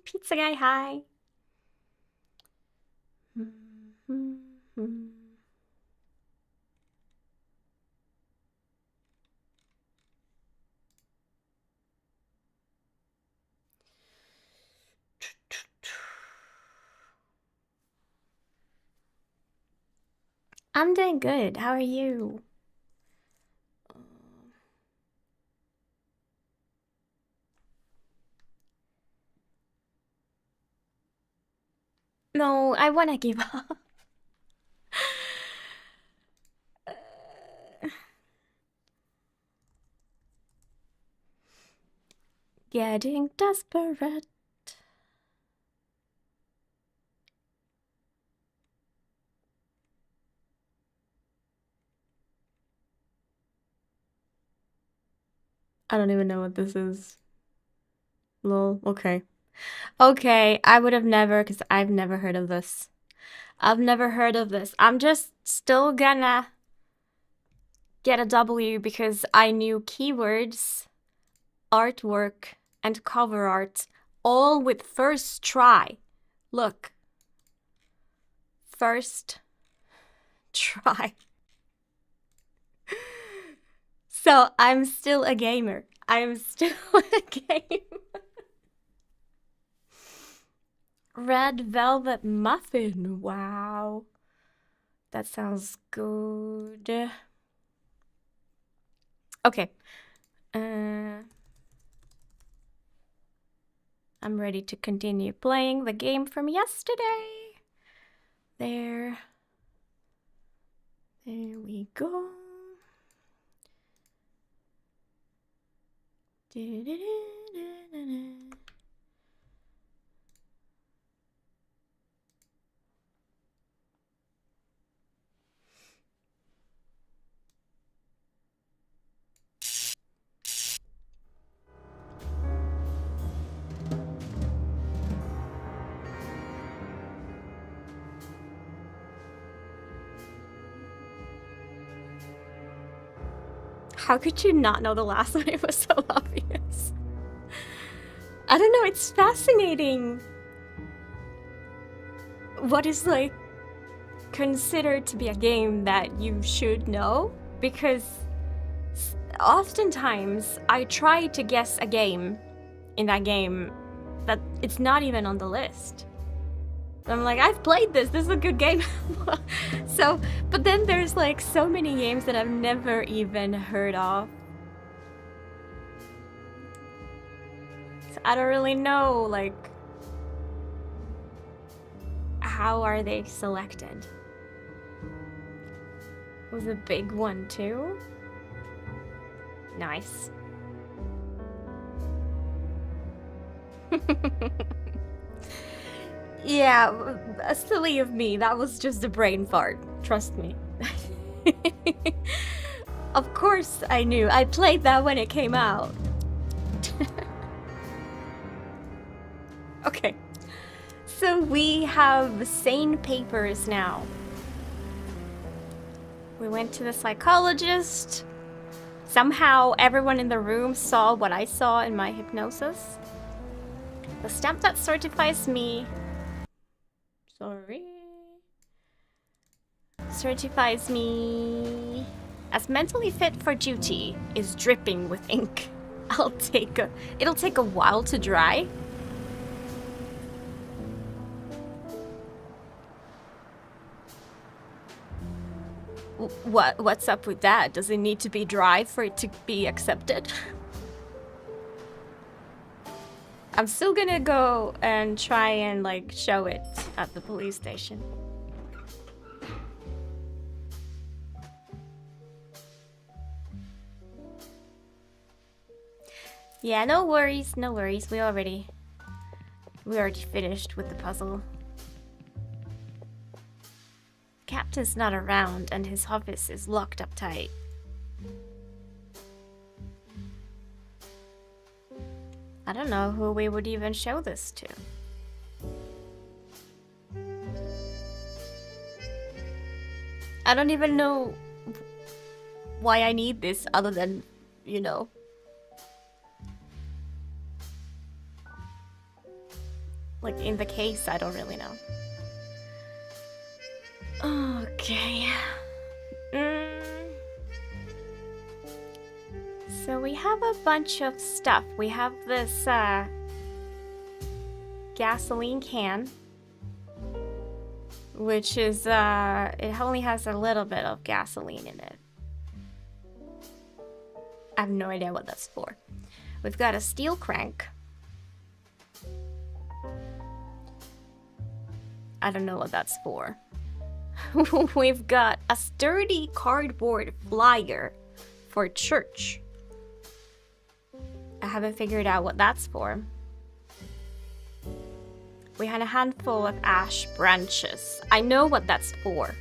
Pizza guy, hi. I'm doing good. How are you? No, I wanna give up. Getting desperate. I don't even know what this is. Lol, okay. Okay, I would have never, because I've never heard of this. I've never heard of this. I'm just still gonna get a W because I knew keywords, artwork, and cover art all with first try. Look. First try. So I'm still a gamer. I'm still a gamer. Red velvet muffin. Wow. That sounds good. Okay. I'm ready to continue playing the game from yesterday. There we go. How could you not know the last one? It was so obvious. I don't know, it's fascinating. What is like considered to be a game that you should know? Because oftentimes I try to guess a game in that game that it's not even on the list. I'm like, I've played this is a good game. So, but then there's like so many games that I've never even heard of. So I don't really know, like, how are they selected? It was a big one too. Nice. Yeah, silly of me. That was just a brain fart. Trust me. Of course I knew. I played that when it came out. Okay. So we have sane papers now. We went to the psychologist. Somehow everyone in the room saw what I saw in my hypnosis. The stamp that certifies me... Sorry. Certifies me as mentally fit for duty is dripping with ink. It'll take a while to dry. What's up with that? Does it need to be dry for it to be accepted? I'm still gonna go and try and like show it at the police station. Yeah, no worries, no worries. We already finished with the puzzle. Captain's not around and his office is locked up tight. I don't know who we would even show this to. I don't even know why I need this other than, you know. Like in the case, I don't really know. Okay. So we have a bunch of stuff. We have this gasoline can, which is it only has a little bit of gasoline in it. I have no idea what that's for. We've got a steel crank. I don't know what that's for. We've got a sturdy cardboard flyer for church. I haven't figured out what that's for. We had a handful of ash branches. I know what that's for.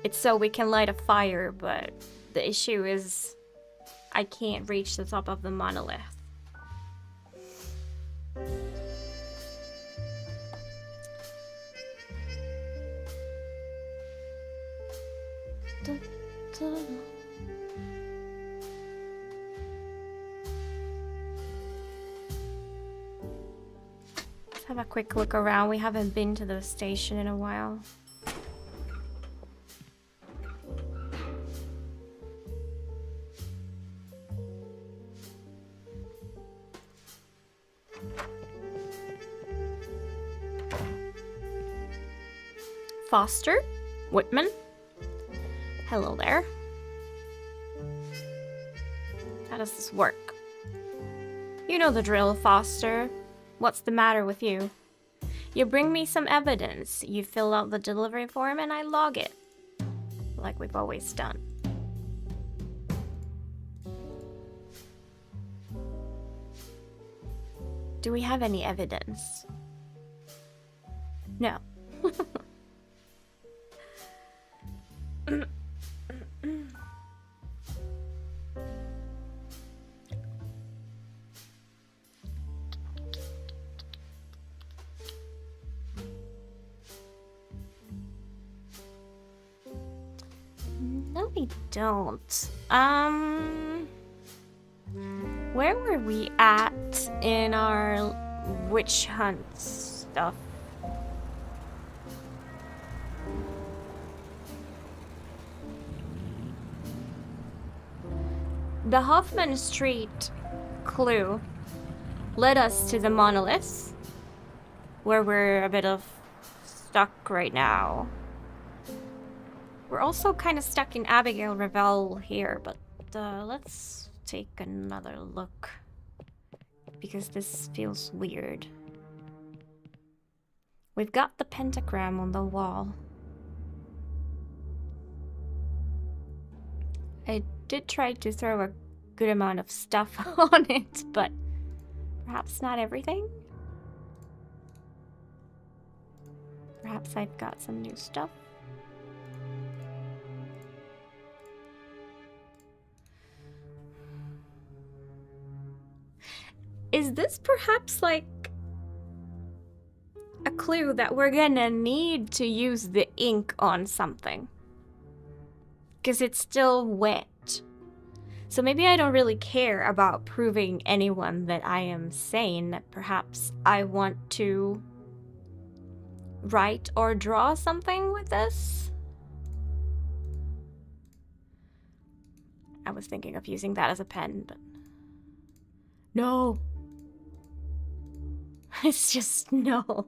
It's so we can light a fire, but the issue is I can't reach the top of the monolith. Let's have a quick look around. We haven't been to the station in a while. Foster? Whitman? Hello there. How does this work? You know the drill, Foster. What's the matter with you? You bring me some evidence, you fill out the delivery form, and I log it. Like we've always done. Do we have any evidence? No. No, we don't. Where were we at in our witch hunt stuff? The Hoffman Street clue led us to the monolith, where we're a bit of stuck right now. We're also kind of stuck in Abigail Revel here, but let's take another look, because this feels weird. We've got the pentagram on the wall. I did try to throw a good amount of stuff on it, but perhaps not everything. Perhaps I've got some new stuff. Is this perhaps like a clue that we're gonna need to use the ink on something? Because it's still wet. So maybe I don't really care about proving anyone that I am sane. Perhaps I want to write or draw something with this. I was thinking of using that as a pen, but no. It's just no.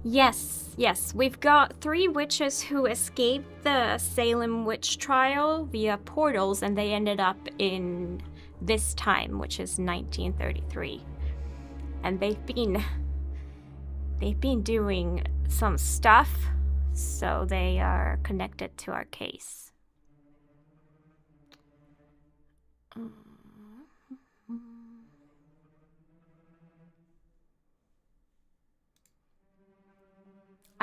Yes, we've got 3 witches who escaped the Salem witch trial via portals, and they ended up in this time, which is 1933. And they've been doing some stuff, so they are connected to our case.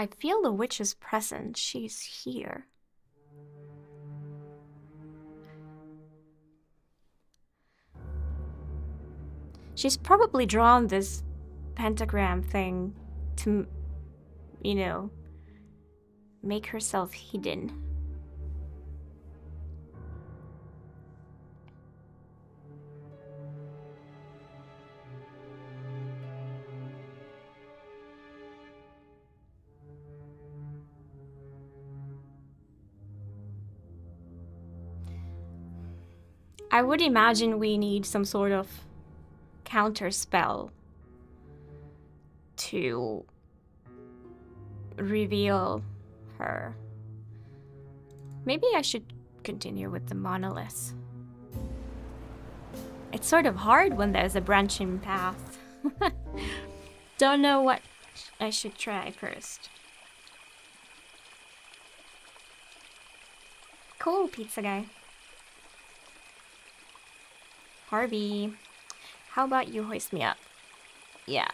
I feel the witch's presence. She's here. She's probably drawn this pentagram thing to, you know, make herself hidden. I would imagine we need some sort of counter spell to reveal her. Maybe I should continue with the monolith. It's sort of hard when there's a branching path. Don't know what I should try first. Cool, pizza guy. Harvey, how about you hoist me up? Yeah.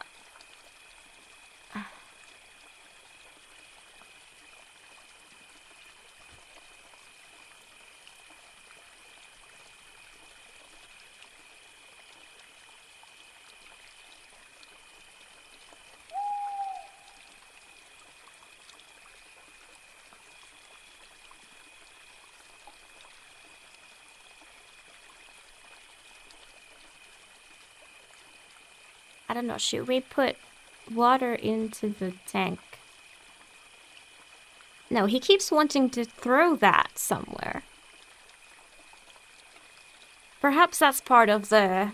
I don't know, should we put water into the tank? No, he keeps wanting to throw that somewhere. Perhaps that's part of the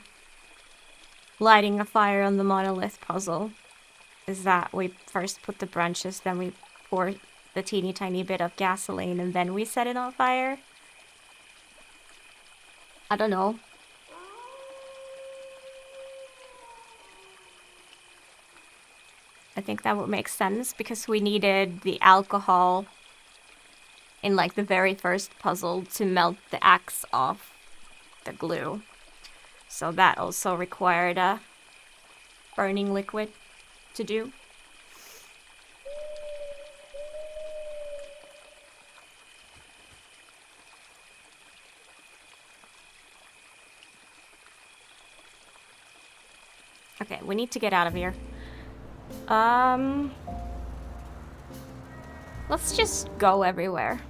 lighting a fire on the monolith puzzle. Is that we first put the branches, then we pour the teeny tiny bit of gasoline, and then we set it on fire? I don't know. I think that would make sense because we needed the alcohol in like the very first puzzle to melt the axe off the glue. So that also required a burning liquid to do. Okay, we need to get out of here. Let's just go everywhere.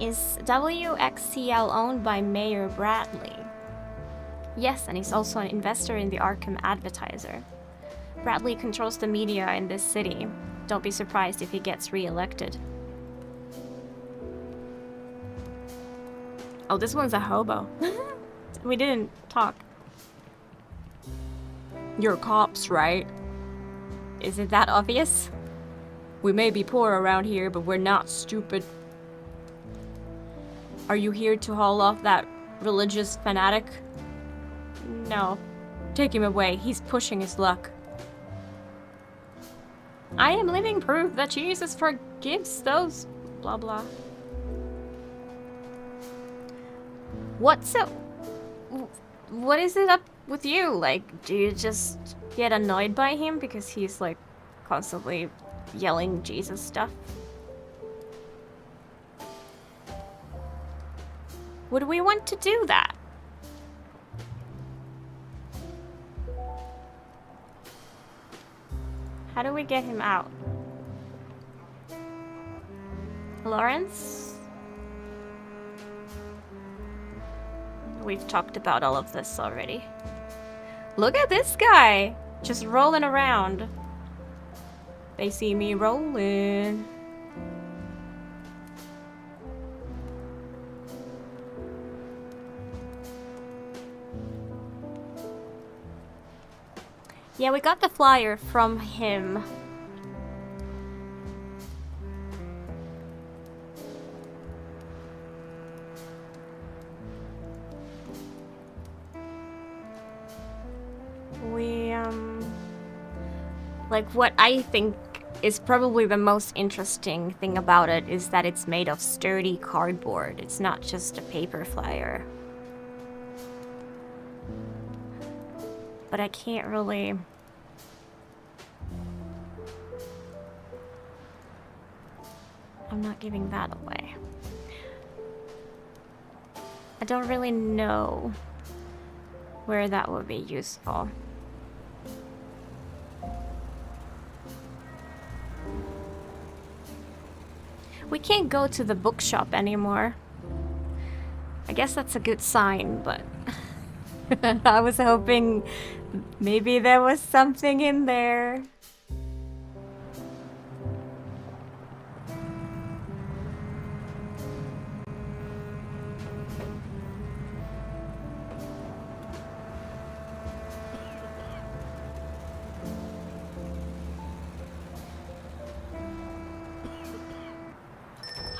Is WXCL owned by Mayor Bradley? Yes, and he's also an investor in the Arkham Advertiser. Bradley controls the media in this city. Don't be surprised if he gets re-elected. Oh, this one's a hobo. We didn't talk. You're cops, right? Is it that obvious? We may be poor around here, but we're not stupid. Are you here to haul off that religious fanatic? No. Take him away. He's pushing his luck. I am living proof that Jesus forgives those... blah blah. What is it up with you? Like, do you just get annoyed by him because he's like constantly yelling Jesus stuff? Would we want to do that? How do we get him out? Lawrence? We've talked about all of this already. Look at this guy! Just rolling around. They see me rolling. Yeah, we got the flyer from him. Like, what I think is probably the most interesting thing about it is that it's made of sturdy cardboard. It's not just a paper flyer. but I can't really... I'm not giving that away. I don't really know where that would be useful. We can't go to the bookshop anymore. I guess that's a good sign, but I was hoping maybe there was something in there.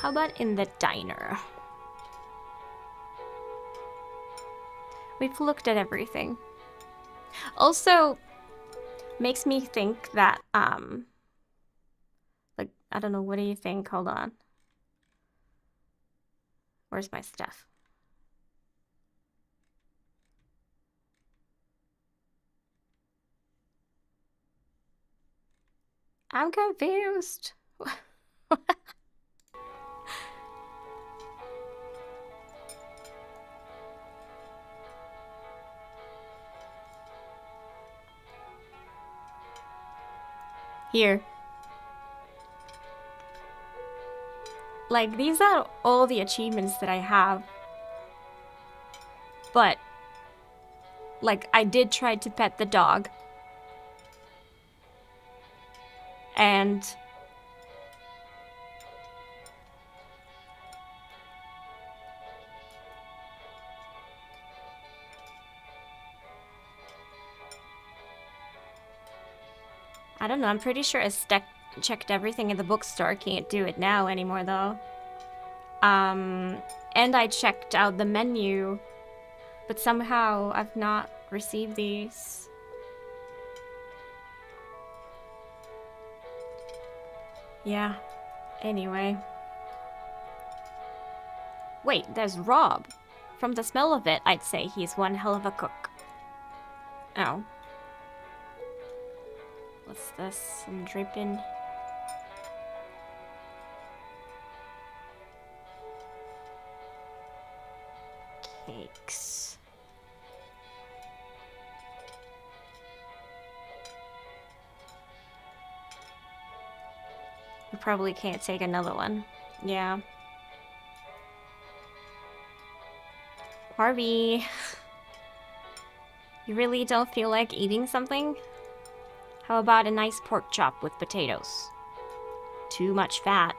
How about in the diner? We've looked at everything. Also, makes me think that, like, I don't know, what do you think? Hold on. Where's my stuff? I'm confused. Here. Like, these are all the achievements that I have. But, like, I did try to pet the dog. And... I don't know, I'm pretty sure I checked everything in the bookstore. Can't do it now anymore, though. And I checked out the menu, but somehow I've not received these. Yeah, anyway. Wait, there's Rob. From the smell of it, I'd say he's one hell of a cook. Oh. What's this? I'm dripping. Cakes. We probably can't take another one. Yeah. Harvey. You really don't feel like eating something? How about a nice pork chop with potatoes? Too much fat.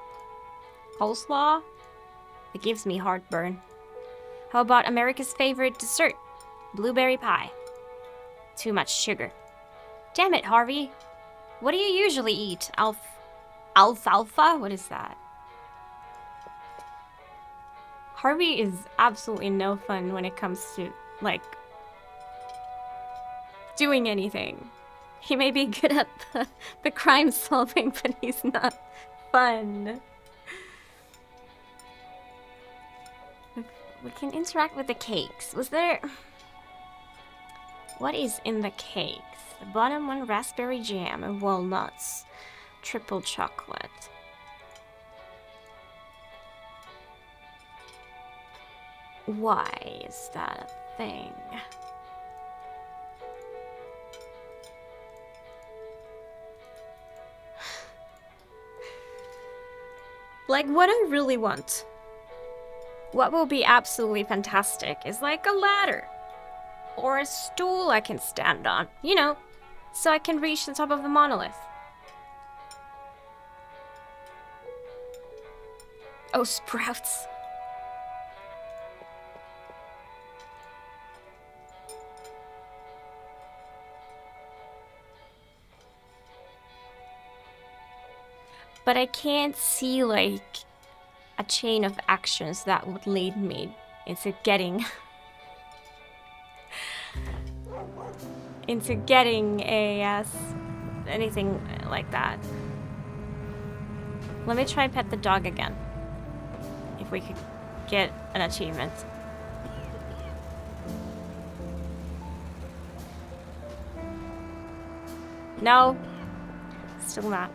Coleslaw? It gives me heartburn. How about America's favorite dessert? Blueberry pie. Too much sugar. Damn it, Harvey. What do you usually eat? Alfalfa? What is that? Harvey is absolutely no fun when it comes to, like, doing anything. He may be good at the crime solving, but he's not fun. We can interact with the cakes. Was there... What is in the cakes? The bottom one, raspberry jam and walnuts. Triple chocolate. Why is that a thing? Like, what I really want, what will be absolutely fantastic is like a ladder or a stool I can stand on, you know, so I can reach the top of the monolith. Oh, sprouts. But I can't see, like, a chain of actions that would lead me into getting... into getting a, anything like that. Let me try and pet the dog again. If we could get an achievement. No. Still not.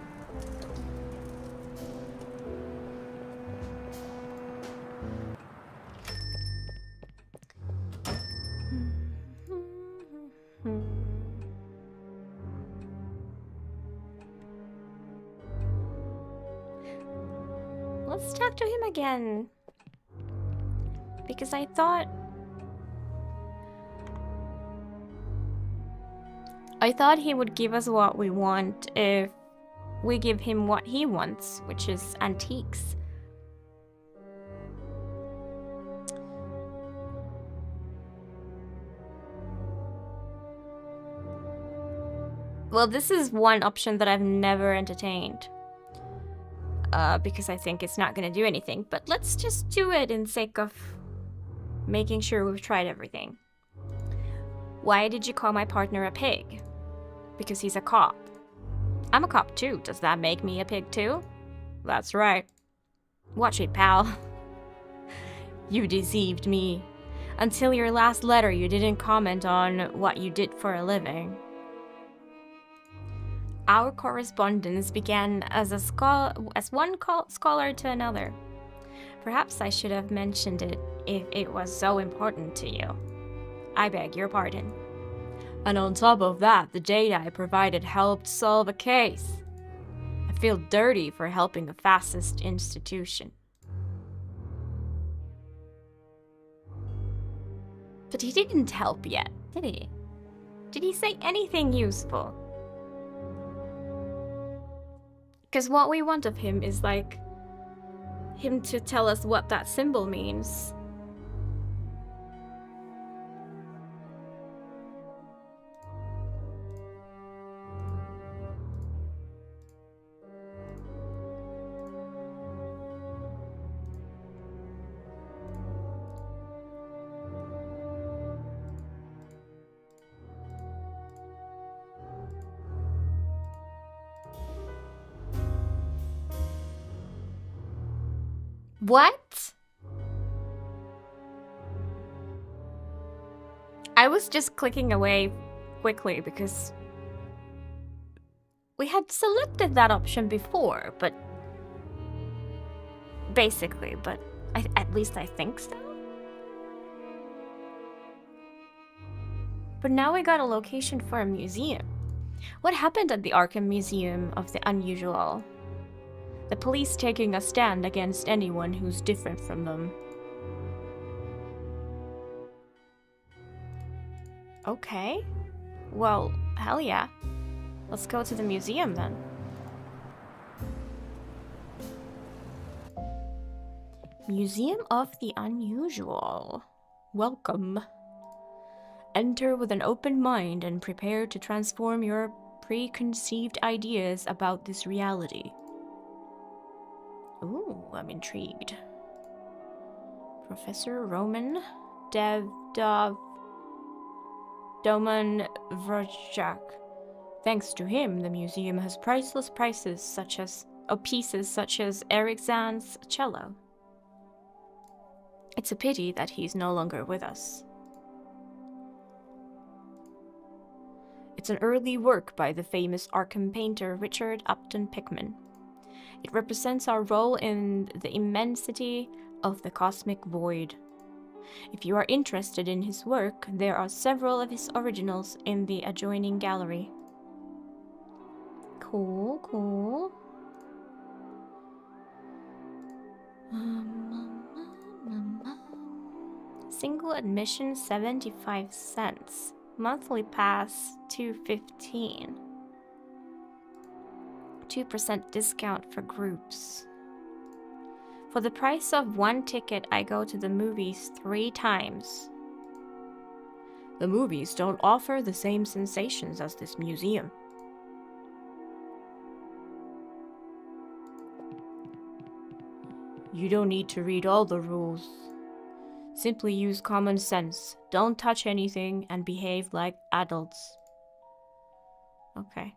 Let's talk to him again. Because I thought he would give us what we want if we give him what he wants, which is antiques. Well, this is one option that I've never entertained. Because I think it's not gonna do anything. But let's just do it in sake of making sure we've tried everything. Why did you call my partner a pig? Because he's a cop. I'm a cop too. Does that make me a pig too? That's right. Watch it, pal. You deceived me. Until your last letter, you didn't comment on what you did for a living. Our correspondence began as one scholar to another. Perhaps I should have mentioned it if it was so important to you. I beg your pardon. And on top of that, the data I provided helped solve a case. I feel dirty for helping a fascist institution. But he didn't help yet, did he? Did he say anything useful? Because what we want of him is like him to tell us what that symbol means. What? I was just clicking away quickly because we had selected that option before, but basically, but at least I think so. But now we got a location for a museum. What happened at the Arkham Museum of the Unusual? The police taking a stand against anyone who's different from them. Okay. Well, hell yeah. Let's go to the museum then. Museum of the Unusual. Welcome. Enter with an open mind and prepare to transform your preconceived ideas about this reality. Ooh, I'm intrigued. Professor Roman Doman Vrojak. Thanks to him, the museum has priceless pieces such as Eric Zan's cello. It's a pity that he's no longer with us. It's an early work by the famous Arkham painter Richard Upton Pickman. It represents our role in the immensity of the cosmic void. If you are interested in his work, there are several of his originals in the adjoining gallery. Cool, cool. Single admission 75 cents. Monthly pass $2.15. 2% discount for groups. For the price of one ticket, I go to the movies 3 times. The movies don't offer the same sensations as this museum. You don't need to read all the rules. Simply use common sense, don't touch anything, and behave like adults. Okay.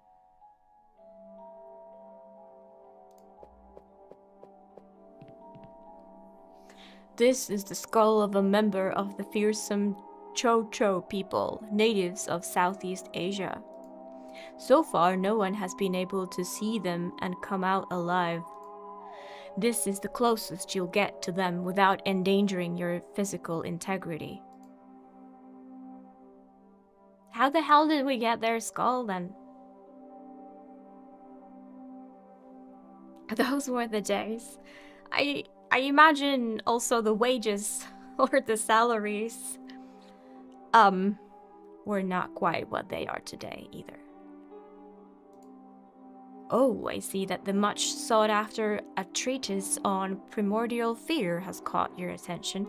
This is the skull of a member of the fearsome Cho-Cho people, natives of Southeast Asia. So far, no one has been able to see them and come out alive. This is the closest you'll get to them without endangering your physical integrity. How the hell did we get their skull then? Those were the days. I imagine also the wages or the salaries were not quite what they are today either. Oh, I see that the much sought after a treatise on primordial fear has caught your attention.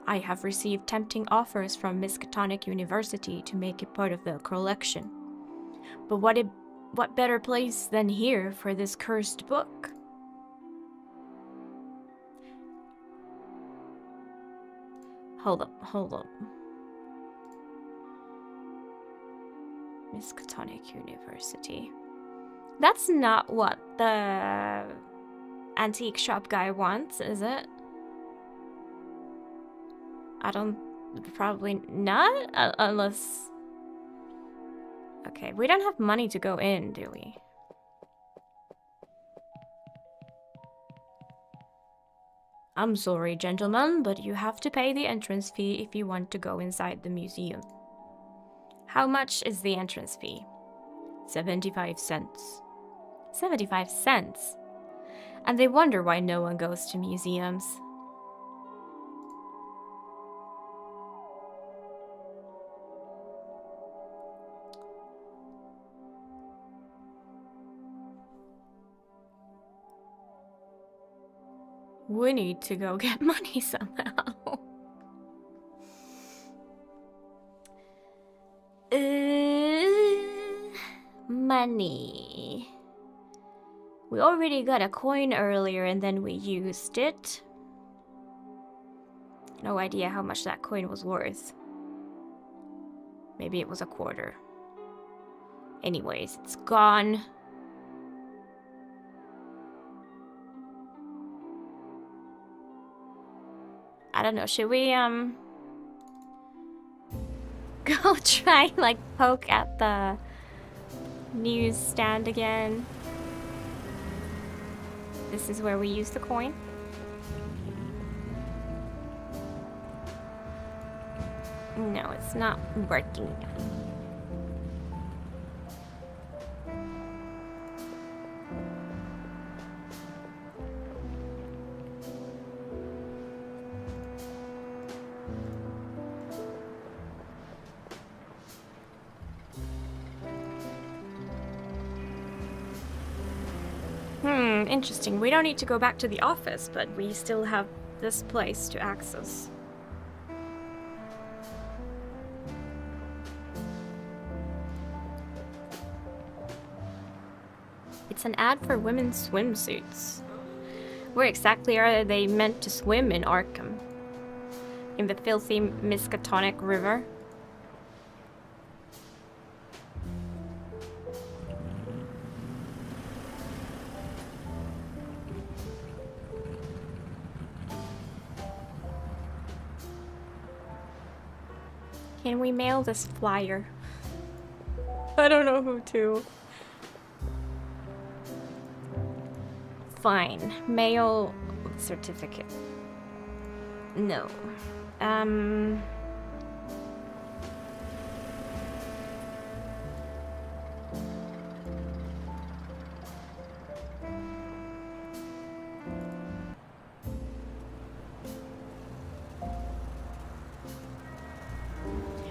I have received tempting offers from Miskatonic University to make it part of the collection. But what better place than here for this cursed book? Hold up. Miskatonic University. That's not what the antique shop guy wants, is it? Probably not, unless... Okay, we don't have money to go in, do we? I'm sorry, gentlemen, but you have to pay the entrance fee if you want to go inside the museum. How much is the entrance fee? 75 cents. 75 cents? And they wonder why no one goes to museums. We need to go get money somehow. Money. We already got a coin earlier and then we used it. No idea how much that coin was worth. Maybe it was a quarter. Anyways, it's gone. I don't know, should we go try like poke at the newsstand again? This is where we use the coin. No, it's not working. Interesting. We don't need to go back to the office, but we still have this place to access. It's an ad for women's swimsuits. Where exactly are they meant to swim in Arkham? In the filthy Miskatonic River? Can we mail this flyer? I don't know who to. Fine. Mail certificate. No.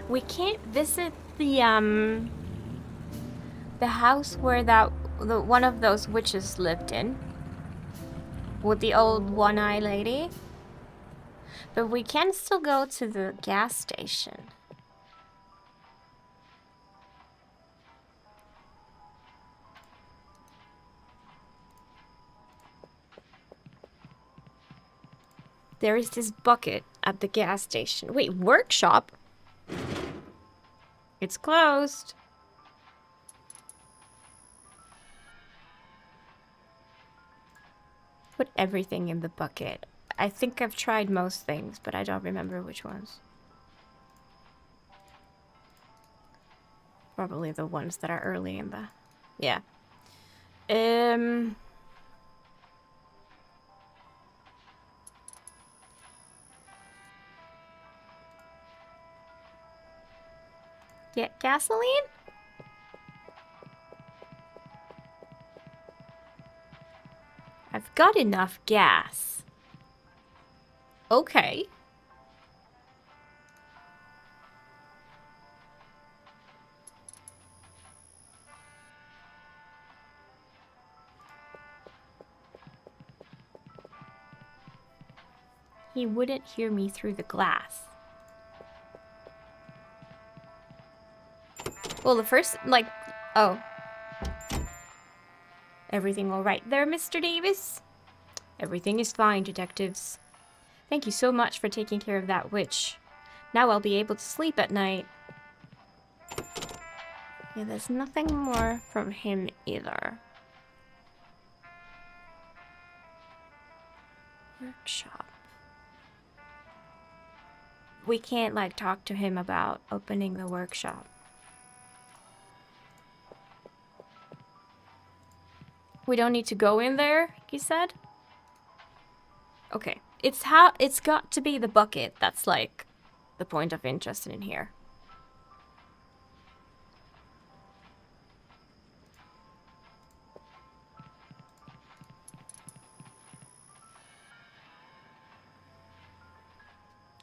We can't visit the house where one of those witches lived in. With the old one-eye lady. But we can still go to the gas station. There is this bucket at the gas station. Wait, workshop? It's closed. Put everything in the bucket. I think I've tried most things, but I don't remember which ones. Probably the ones that are early in the... Yeah. Get gasoline? I've got enough gas. Okay. He wouldn't hear me through the glass. Well, the first, like... Oh. Everything all right there, Mr. Davis? Everything is fine, detectives. Thank you so much for taking care of that witch. Now I'll be able to sleep at night. Yeah, there's nothing more from him either. Workshop. We can't, like, talk to him about opening the workshop. We don't need to go in there, he said? Okay. It's got to be the bucket that's, like, the point of interest in here.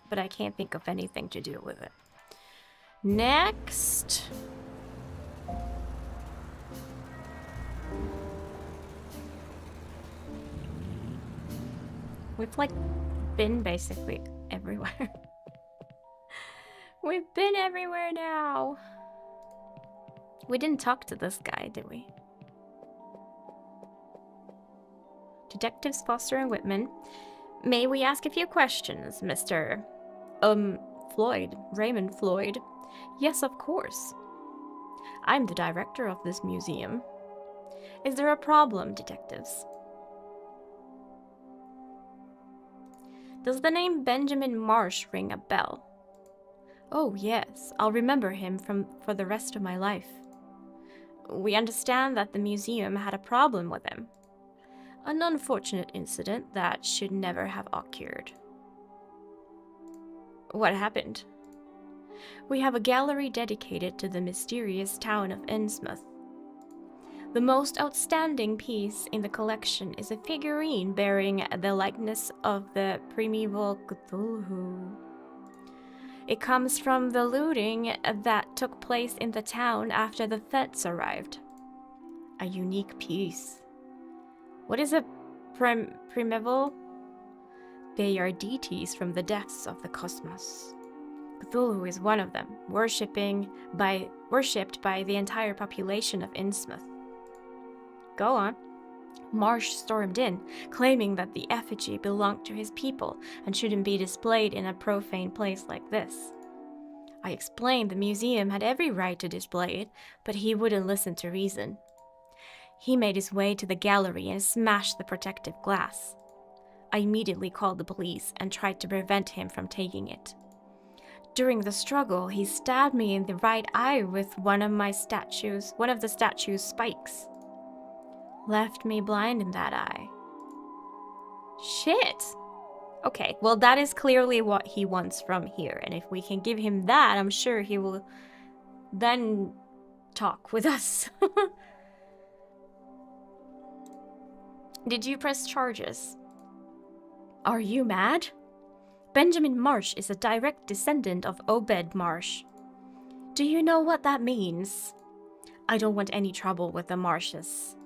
But I can't think of anything to do with it. Next. We've, like, been basically everywhere. We've been everywhere now. We didn't talk to this guy, did we? Detectives Foster and Whitman. May we ask a few questions, Mr. Floyd, Raymond Floyd? Yes, of course. I'm the director of this museum. Is there a problem, detectives? Does the name Benjamin Marsh ring a bell? Oh, yes, I'll remember him for the rest of my life. We understand that the museum had a problem with him. An unfortunate incident that should never have occurred. What happened? We have a gallery dedicated to the mysterious town of Innsmouth. The most outstanding piece in the collection is a figurine bearing the likeness of the primeval Cthulhu. It comes from the looting that took place in the town after the feds arrived. A unique piece. What is a primeval? They are deities from the depths of the cosmos. Cthulhu is one of them, worshipped by the entire population of Innsmouth. Go on. Marsh stormed in, claiming that the effigy belonged to his people and shouldn't be displayed in a profane place like this. I explained the museum had every right to display it, but he wouldn't listen to reason. He made his way to the gallery and smashed the protective glass. I immediately called the police and tried to prevent him from taking it. During the struggle, he stabbed me in the right eye with one of the statue's spikes. Left me blind in that eye. Shit! Okay, well that is clearly what he wants from here, and if we can give him that, I'm sure he will then talk with us. Did you press charges? Are you mad? Benjamin Marsh is a direct descendant of Obed Marsh. Do you know what that means? I don't want any trouble with the Marshes.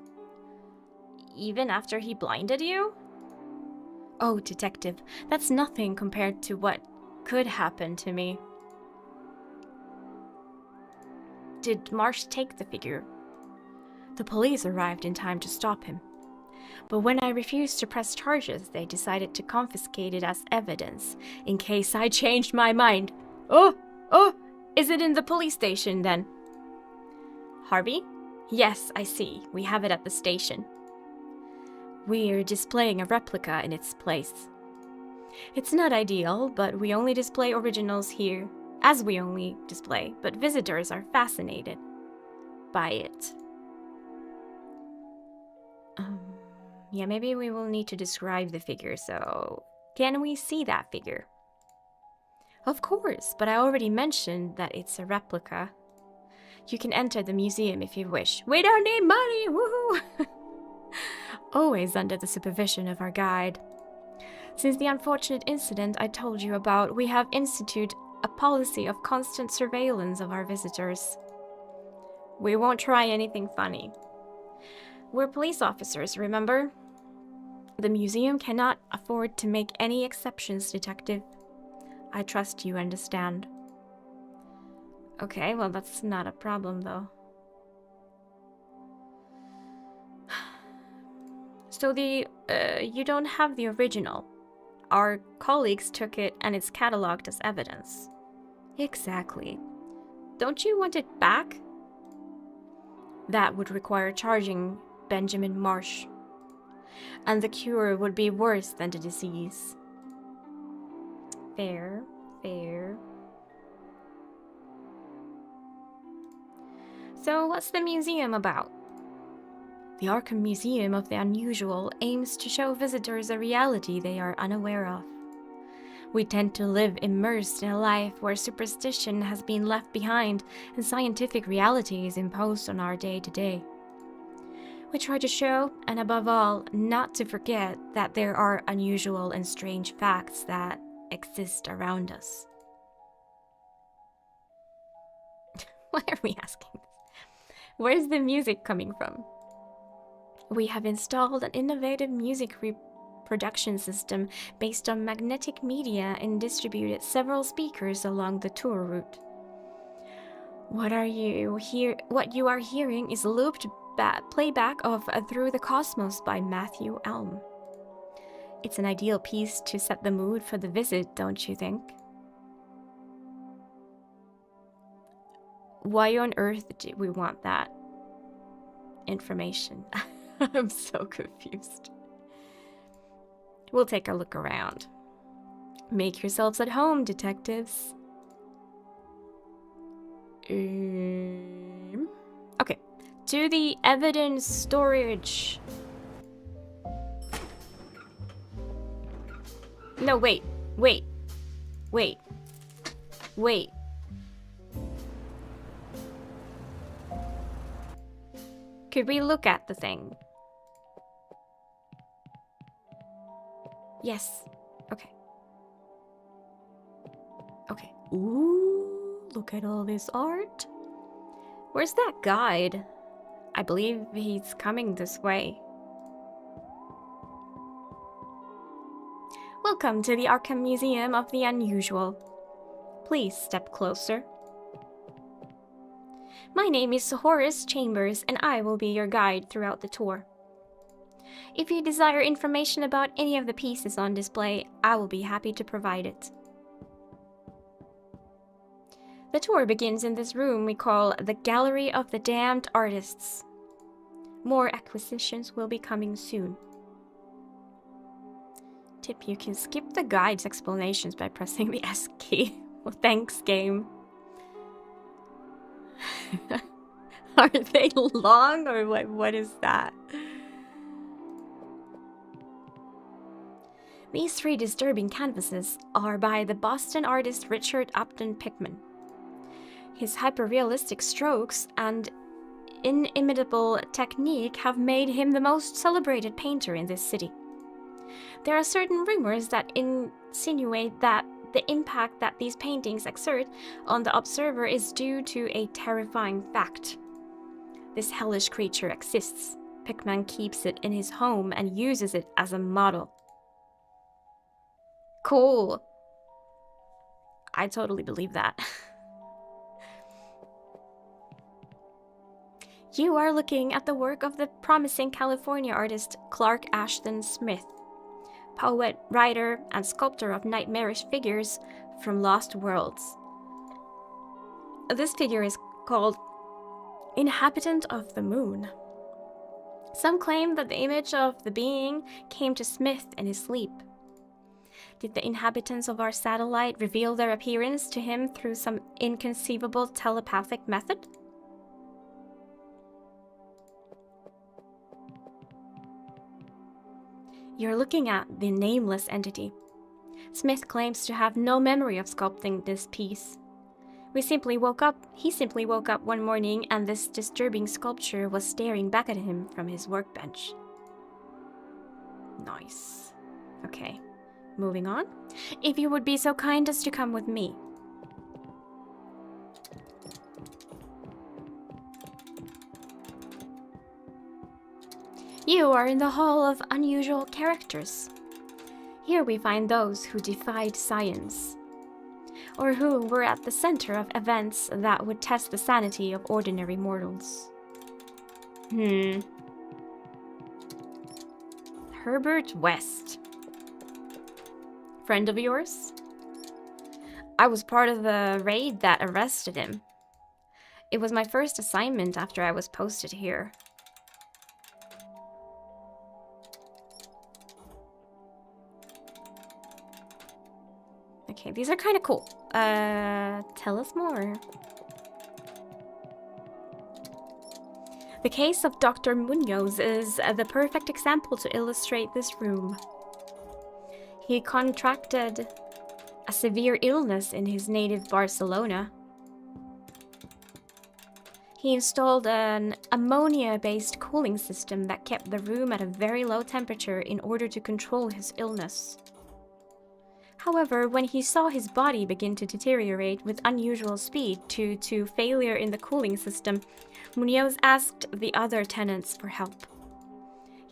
Even after he blinded you? Oh, detective, that's nothing compared to what could happen to me. Did Marsh take the figure? The police arrived in time to stop him. But when I refused to press charges, they decided to confiscate it as evidence, in case I changed my mind. Oh, is it in the police station then? Harvey? Yes, I see. We have it at the station. We're displaying a replica in its place. It's not ideal, but we only display originals here, but visitors are fascinated. by it. Yeah, maybe we will need to describe the figure, so... Can we see that figure? Of course, but I already mentioned that it's a replica. You can enter the museum if you wish. We don't need money! Woohoo! Always under the supervision of our guide. Since the unfortunate incident I told you about, we have instituted a policy of constant surveillance of our visitors. We won't try anything funny. We're police officers, remember? The museum cannot afford to make any exceptions, Detective. I trust you understand. Okay, well that's not a problem though. So you don't have the original. Our colleagues took it and it's catalogued as evidence. Exactly. Don't you want it back? That would require charging Benjamin Marsh. And the cure would be worse than the disease. Fair, fair. So what's the museum about? The Arkham Museum of the Unusual aims to show visitors a reality they are unaware of. We tend to live immersed in a life where superstition has been left behind and scientific reality is imposed on our day-to-day. We try to show, and above all, not to forget that there are unusual and strange facts that exist around us. Why are we asking this? Where's the music coming from? We have installed an innovative music reproduction system based on magnetic media and distributed several speakers along the tour route. What you are hearing is looped playback of Through the Cosmos by Matthew Elm. It's an ideal piece to set the mood for the visit, don't you think? Why on earth do we want that information? I'm so confused. We'll take a look around. Make yourselves at home, detectives. Okay, to the evidence storage. No, wait. Could we look at the thing? Yes. Okay. Okay. Ooh, look at all this art. Where's that guide? I believe he's coming this way. Welcome to the Arkham Museum of the Unusual. Please step closer. My name is Horace Chambers, and I will be your guide throughout the tour. If you desire information about any of the pieces on display, I will be happy to provide it. The tour begins in this room we call the Gallery of the Damned Artists. More acquisitions will be coming soon. Tip, you can skip the guide's explanations by pressing the S key. Well, thanks, game. Are they long or what is that? These three disturbing canvases are by the Boston artist Richard Upton Pickman. His hyper-realistic strokes and inimitable technique have made him the most celebrated painter in this city. There are certain rumors that insinuate that the impact that these paintings exert on the observer is due to a terrifying fact. This hellish creature exists. Pickman keeps it in his home and uses it as a model. Cool. I totally believe that. You are looking at the work of the promising California artist Clark Ashton Smith, poet, writer, and sculptor of nightmarish figures from lost worlds. This figure is called Inhabitant of the Moon. Some claim that the image of the being came to Smith in his sleep. Did the inhabitants of our satellite reveal their appearance to him through some inconceivable telepathic method? You're looking at the nameless entity. Smith claims to have no memory of sculpting this piece. He simply woke up one morning and this disturbing sculpture was staring back at him from his workbench. Nice. Okay, moving on. If you would be so kind as to come with me. You are in the Hall of Unusual Characters. Here we find those who defied science, or who were at the center of events that would test the sanity of ordinary mortals. Herbert West. Friend of yours? I was part of the raid that arrested him. It was my first assignment after I was posted here. Okay, these are kind of cool. Tell us more. The case of Dr. Munoz is the perfect example to illustrate this room. He contracted a severe illness in his native Barcelona. He installed an ammonia-based cooling system that kept the room at a very low temperature in order to control his illness. However, when he saw his body begin to deteriorate with unusual speed due to failure in the cooling system, Munoz asked the other tenants for help.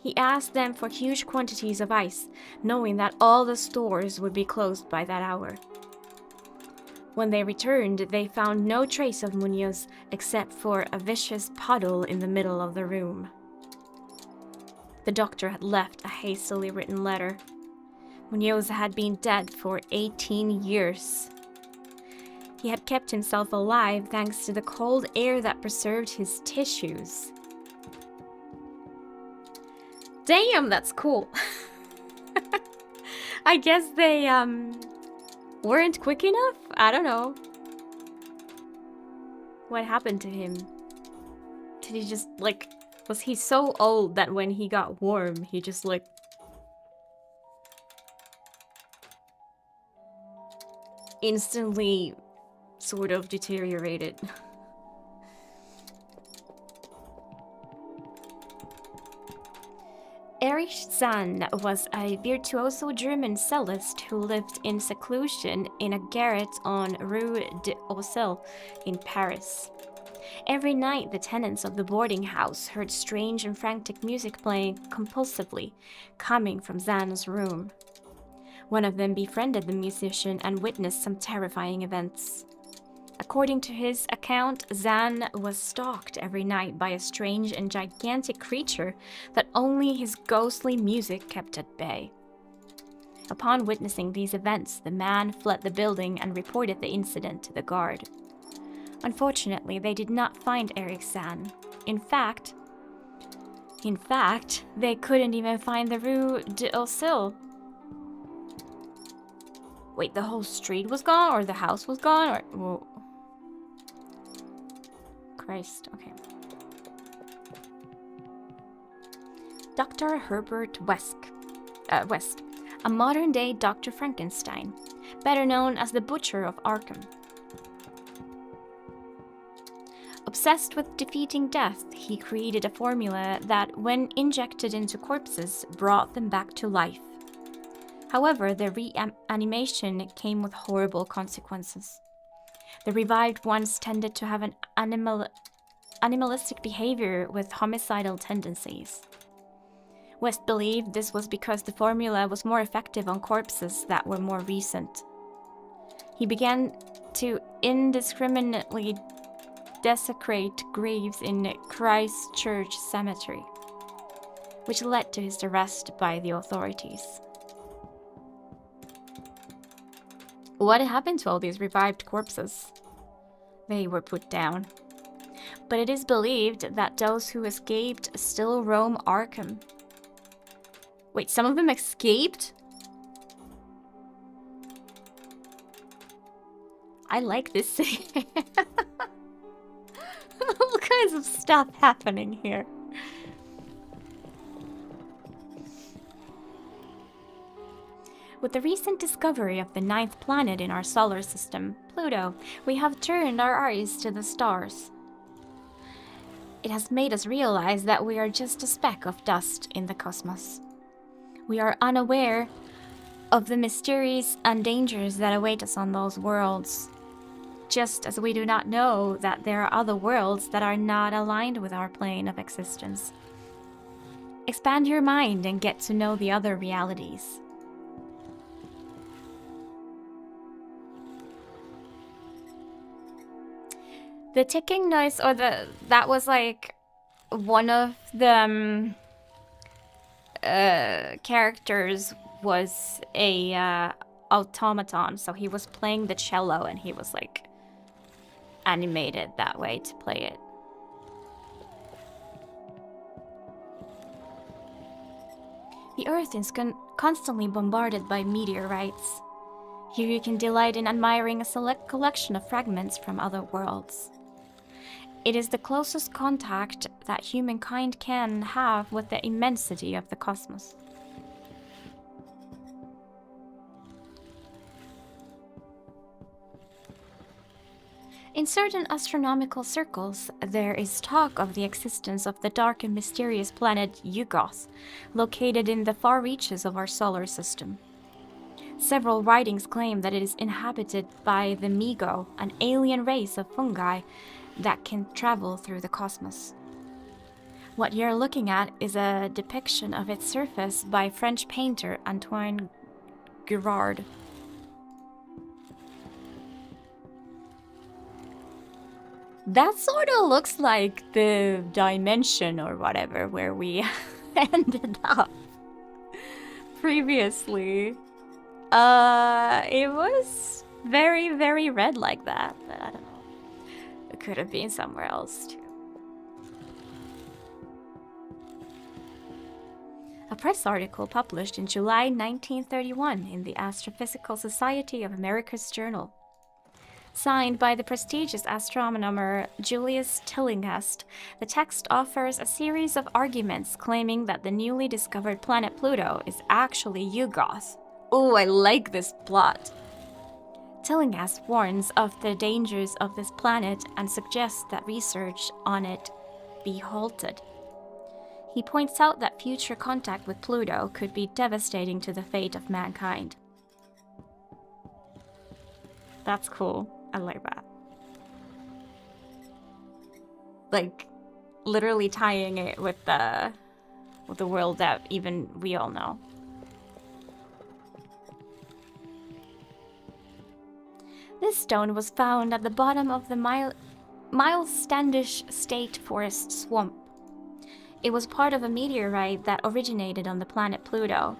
He asked them for huge quantities of ice, knowing that all the stores would be closed by that hour. When they returned, they found no trace of Munoz except for a vicious puddle in the middle of the room. The doctor had left a hastily written letter. Munoz had been dead for 18 years. He had kept himself alive thanks to the cold air that preserved his tissues. Damn, that's cool. I guess they, weren't quick enough? I don't know. What happened to him? Did he just, like, was he so old that when he got warm, he just, like, instantly sort of deteriorated? Erich Zahn was a virtuoso German cellist who lived in seclusion in a garret on Rue d'Auxerre in Paris. Every night, the tenants of the boarding house heard strange and frantic music playing compulsively, coming from Zahn's room. One of them befriended the musician and witnessed some terrifying events. According to his account, Zahn was stalked every night by a strange and gigantic creature that only his ghostly music kept at bay. Upon witnessing these events, the man fled the building and reported the incident to the guard. Unfortunately, they did not find Erich Zahn. In fact, they couldn't even find the Rue d'Auxerre. Wait, the whole street was gone, or the house was gone, or... Whoa. Christ, okay. Dr. Herbert West, a modern-day Dr. Frankenstein, better known as the Butcher of Arkham. Obsessed with defeating death, he created a formula that, when injected into corpses, brought them back to life. However, the reanimation came with horrible consequences. The revived ones tended to have an animalistic behavior with homicidal tendencies. West believed this was because the formula was more effective on corpses that were more recent. He began to indiscriminately desecrate graves in Christchurch Cemetery, which led to his arrest by the authorities. What happened to all these revived corpses? They were put down. But it is believed that those who escaped still roam Arkham. Wait, some of them escaped? I like this scene. All kinds of stuff happening here. With the recent discovery of the 9th planet in our solar system, Pluto, we have turned our eyes to the stars. It has made us realize that we are just a speck of dust in the cosmos. We are unaware of the mysteries and dangers that await us on those worlds, just as we do not know that there are other worlds that are not aligned with our plane of existence. Expand your mind and get to know the other realities. The ticking noise, or that was like one of the characters was a automaton, so he was playing the cello and he was like animated that way to play it. The Earth is constantly bombarded by meteorites. Here you can delight in admiring a select collection of fragments from other worlds. It is the closest contact that humankind can have with the immensity of the cosmos. In certain astronomical circles, there is talk of the existence of the dark and mysterious planet Yugoth, located in the far reaches of our solar system. Several writings claim that it is inhabited by the Migo, an alien race of fungi that can travel through the cosmos. What you're looking at is a depiction of its surface by French painter Antoine Girard. That sort of looks like the dimension or whatever where we ended up previously. It was very, very red like that, but I don't know. It could have been somewhere else too. A press article published in July 1931 in the Astrophysical Society of America's Journal. Signed by the prestigious astronomer Julius Tillinghast, the text offers a series of arguments claiming that the newly discovered planet Pluto is actually Yugoth. Ooh, I like this plot. Tillinghast warns of the dangers of this planet and suggests that research on it be halted. He points out that future contact with Pluto could be devastating to the fate of mankind. That's cool. I like that. Like, literally tying it with the world that even we all know. This stone was found at the bottom of the Miles Standish State Forest swamp. It was part of a meteorite that originated on the planet Pluto.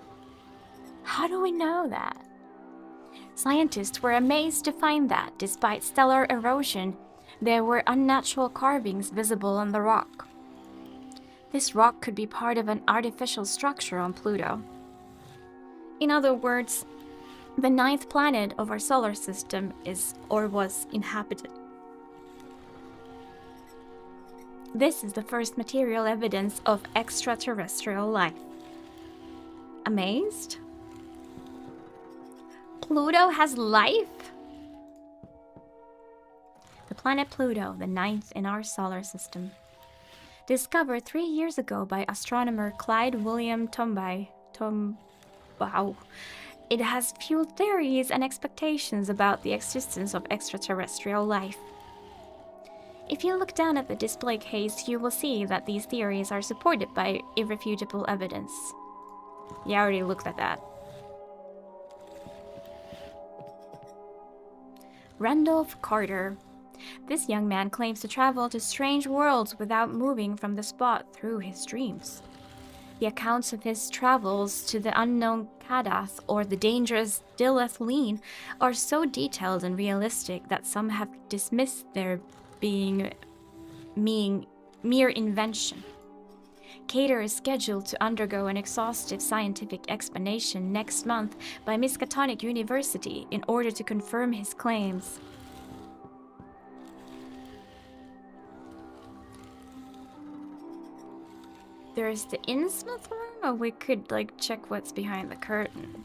How do we know that? Scientists were amazed to find that, despite stellar erosion, there were unnatural carvings visible on the rock. This rock could be part of an artificial structure on Pluto. In other words, the 9th planet of our solar system is or was inhabited. This is the first material evidence of extraterrestrial life. Amazed? Pluto has life? The planet Pluto, the 9th in our solar system. Discovered 3 years ago by astronomer Clyde William Tombaugh. It has fueled theories and expectations about the existence of extraterrestrial life. If you look down at the display case, you will see that these theories are supported by irrefutable evidence. Yeah, I already looked at that. Randolph Carter. This young man claims to travel to strange worlds without moving from the spot through his dreams. The accounts of his travels to the unknown Kadath or the dangerous Dilithleen are so detailed and realistic that some have dismissed their being mere invention. Carter is scheduled to undergo an exhaustive scientific explanation next month by Miskatonic University in order to confirm his claims. There's the Innsmouth room, or we could check what's behind the curtain.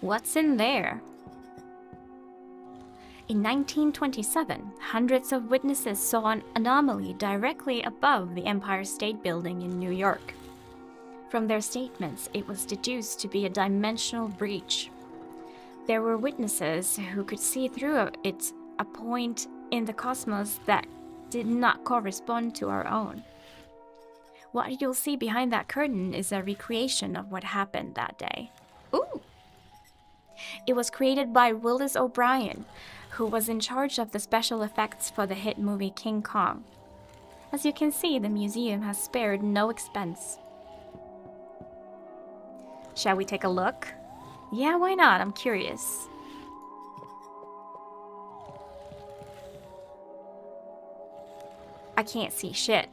What's in there? In 1927, hundreds of witnesses saw an anomaly directly above the Empire State Building in New York. From their statements, it was deduced to be a dimensional breach. There were witnesses who could see through it, a point in the cosmos that did not correspond to our own. What you'll see behind that curtain is a recreation of what happened that day. Ooh! It was created by Willis O'Brien, who was in charge of the special effects for the hit movie King Kong. As you can see, the museum has spared no expense. Shall we take a look? Yeah, why not? I'm curious. I can't see shit.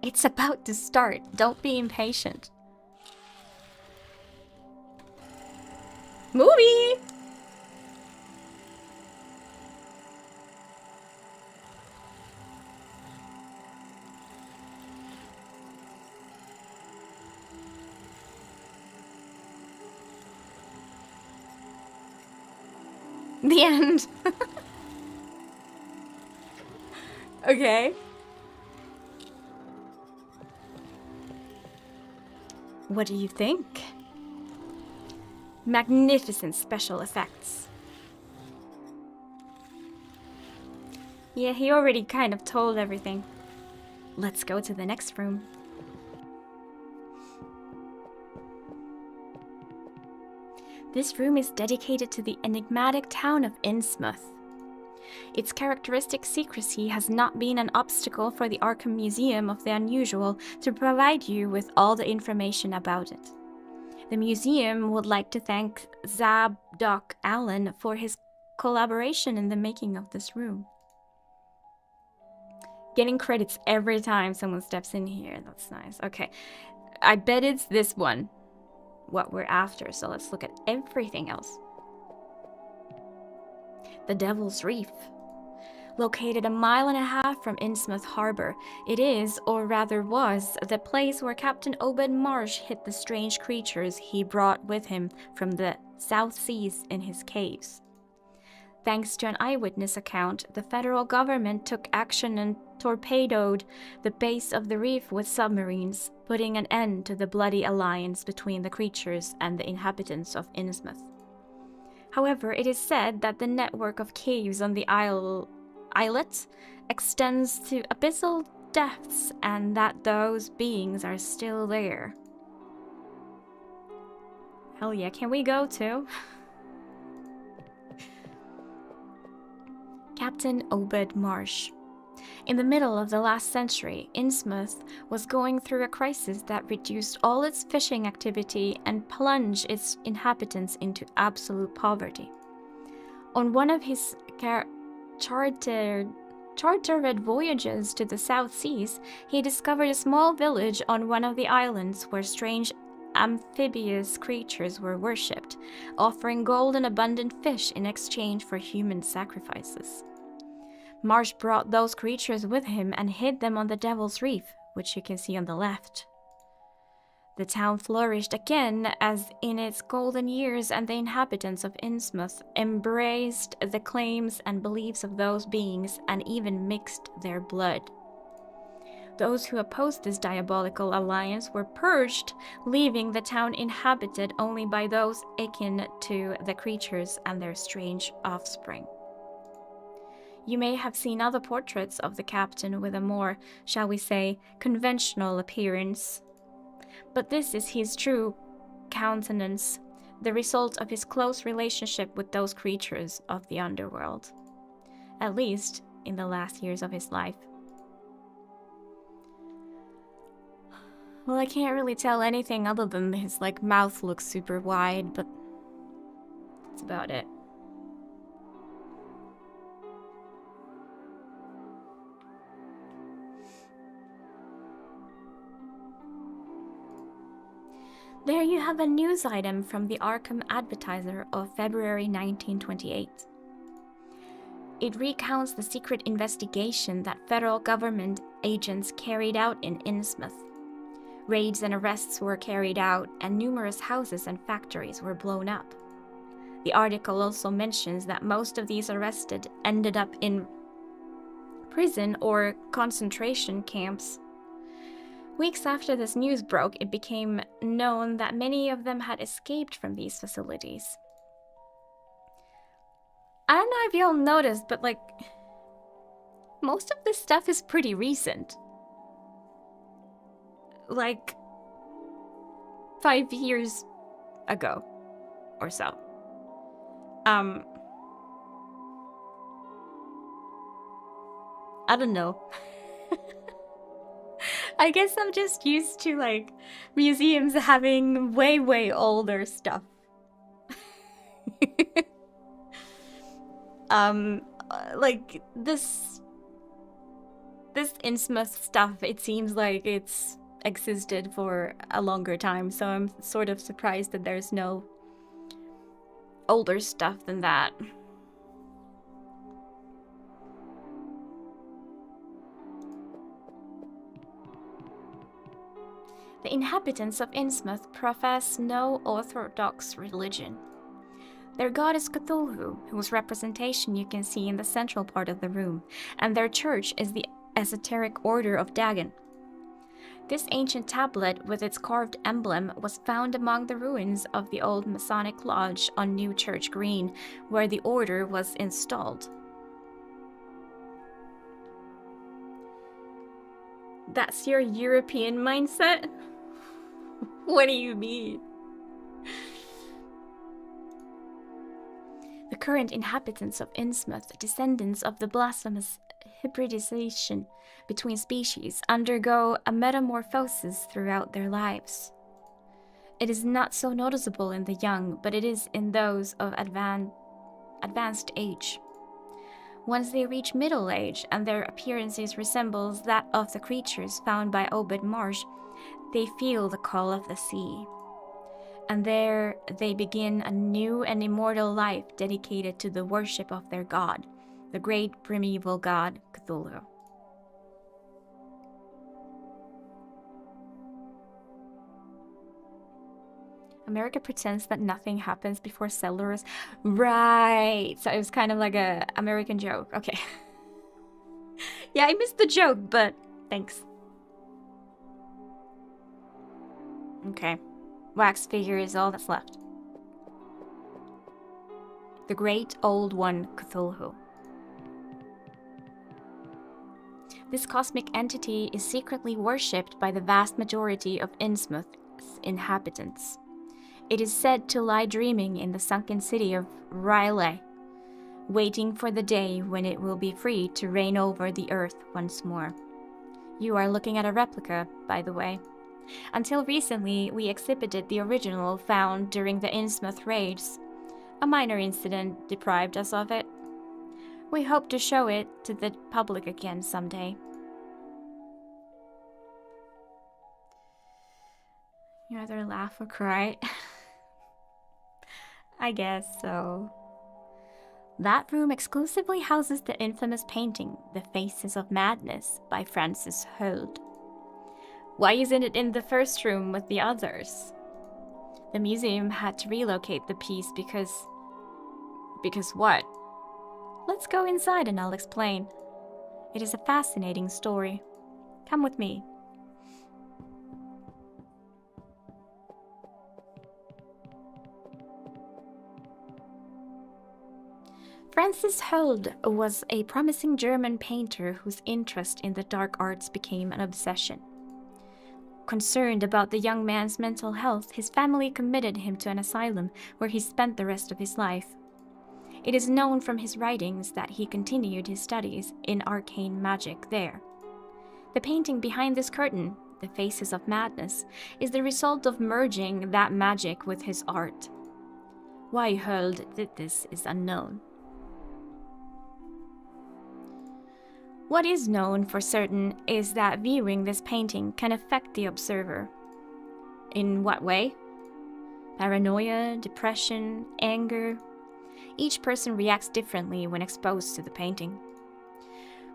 It's about to start. Don't be impatient. Movie! The end. Okay. What do you think? Magnificent special effects. Yeah, he already kind of told everything. Let's go to the next room. This room is dedicated to the enigmatic town of Innsmouth. Its characteristic secrecy has not been an obstacle for the Arkham Museum of the Unusual to provide you with all the information about it. The museum would like to thank Doc Allen for his collaboration in the making of this room. Getting credits every time someone steps in here. That's nice. Okay. I bet it's this one, what we're after. So let's look at everything else. The Devil's Reef. Located a mile and a half from Innsmouth Harbor, it is, or rather was, the place where Captain Obed Marsh hid the strange creatures he brought with him from the South Seas in his caves. Thanks to an eyewitness account, the federal government took action and torpedoed the base of the reef with submarines, putting an end to the bloody alliance between the creatures and the inhabitants of Innsmouth. However, it is said that the network of caves on the islet extends to abyssal depths and that those beings are still there. Hell yeah, can we go too? Captain Obed Marsh. In the middle of the last century, Innsmouth was going through a crisis that reduced all its fishing activity and plunged its inhabitants into absolute poverty. On one of his chartered voyages to the South Seas, he discovered a small village on one of the islands where strange amphibious creatures were worshipped, offering gold and abundant fish in exchange for human sacrifices. Marsh brought those creatures with him and hid them on the Devil's Reef, which you can see on the left. The town flourished again as in its golden years, and the inhabitants of Innsmouth embraced the claims and beliefs of those beings and even mixed their blood. Those who opposed this diabolical alliance were purged, leaving the town inhabited only by those akin to the creatures and their strange offspring. You may have seen other portraits of the captain with a more, shall we say, conventional appearance. But this is his true countenance, the result of his close relationship with those creatures of the underworld, at least in the last years of his life. Well, I can't really tell anything other than his mouth looks super wide, but that's about it. There you have a news item from the Arkham Advertiser of February 1928. It recounts the secret investigation that federal government agents carried out in Innsmouth. Raids and arrests were carried out, and numerous houses and factories were blown up. The article also mentions that most of these arrested ended up in prison or concentration camps. Weeks after this news broke, it became known that many of them had escaped from these facilities. I don't know if y'all noticed, but like, most of this stuff is pretty recent. Like, 5 years ago or so. I don't know. I guess I'm just used to like museums having way older stuff. Like this Innsmouth stuff, it seems like it's existed for a longer time, so I'm sort of surprised that there's no older stuff than that. The inhabitants of Innsmouth profess no orthodox religion. Their god is Cthulhu, whose representation you can see in the central part of the room, and their church is the esoteric order of Dagon. This ancient tablet with its carved emblem was found among the ruins of the old Masonic Lodge on New Church Green, where the order was installed. That's your European mindset? What do you mean? The current inhabitants of Innsmouth, descendants of the blasphemous hybridization between species, undergo a metamorphosis throughout their lives. It is not so noticeable in the young, but it is in those of advanced age. Once they reach middle age and their appearances resembles that of the creatures found by Obed Marsh, they feel the call of the sea. And there they begin a new and immortal life dedicated to the worship of their god, the great primeval god Cthulhu. America pretends that nothing happens before settlers. Right. So it was kind of like a American joke. Okay. Yeah, I missed the joke, but thanks. Okay. Wax figure is all that's left. The Great Old One Cthulhu. This cosmic entity is secretly worshipped by the vast majority of Innsmouth's inhabitants. It is said to lie dreaming in the sunken city of R'lyeh, waiting for the day when it will be free to reign over the earth once more. You are looking at a replica, by the way. Until recently, we exhibited the original found during the Innsmouth raids. A minor incident deprived us of it. We hope to show it to the public again someday. You either laugh or cry. I guess so. That room exclusively houses the infamous painting, The Faces of Madness, by Francis Holt. Why isn't it in the first room with the others? The museum had to relocate the piece because what? Let's go inside and I'll explain. It is a fascinating story. Come with me. Francis Holt was a promising German painter whose interest in the dark arts became an obsession. Concerned about the young man's mental health, his family committed him to an asylum where he spent the rest of his life. It is known from his writings that he continued his studies in arcane magic there. The painting behind this curtain, The Faces of Madness, is the result of merging that magic with his art. Why Holt did this is unknown. What is known for certain is that viewing this painting can affect the observer. In what way? Paranoia, depression, anger. Each person reacts differently when exposed to the painting.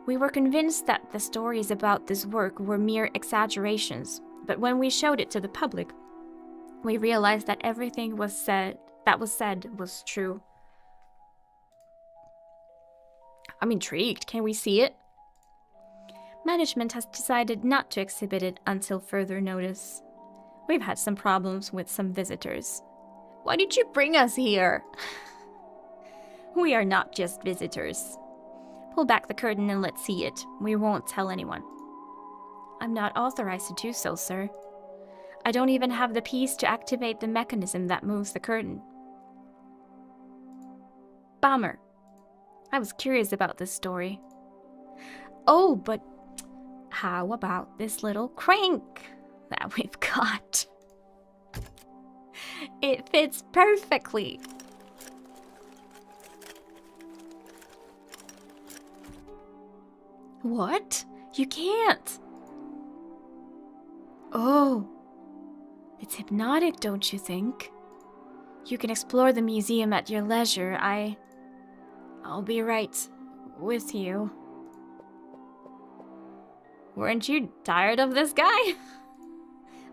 We were convinced that the stories about this work were mere exaggerations, but when we showed it to the public, we realized that everything was said that was said was true. I'm intrigued. Can we see it? Management has decided not to exhibit it until further notice. We've had some problems with some visitors. Why did you bring us here? We are not just visitors. Pull back the curtain and let's see it. We won't tell anyone. I'm not authorized to do so, sir. I don't even have the piece to activate the mechanism that moves the curtain. Bummer. I was curious about this story. Oh, but how about this little crank that we've got? It fits perfectly. What? You can't. Oh. It's hypnotic, don't you think? You can explore the museum at your leisure. I'll be right with you. Weren't you tired of this guy?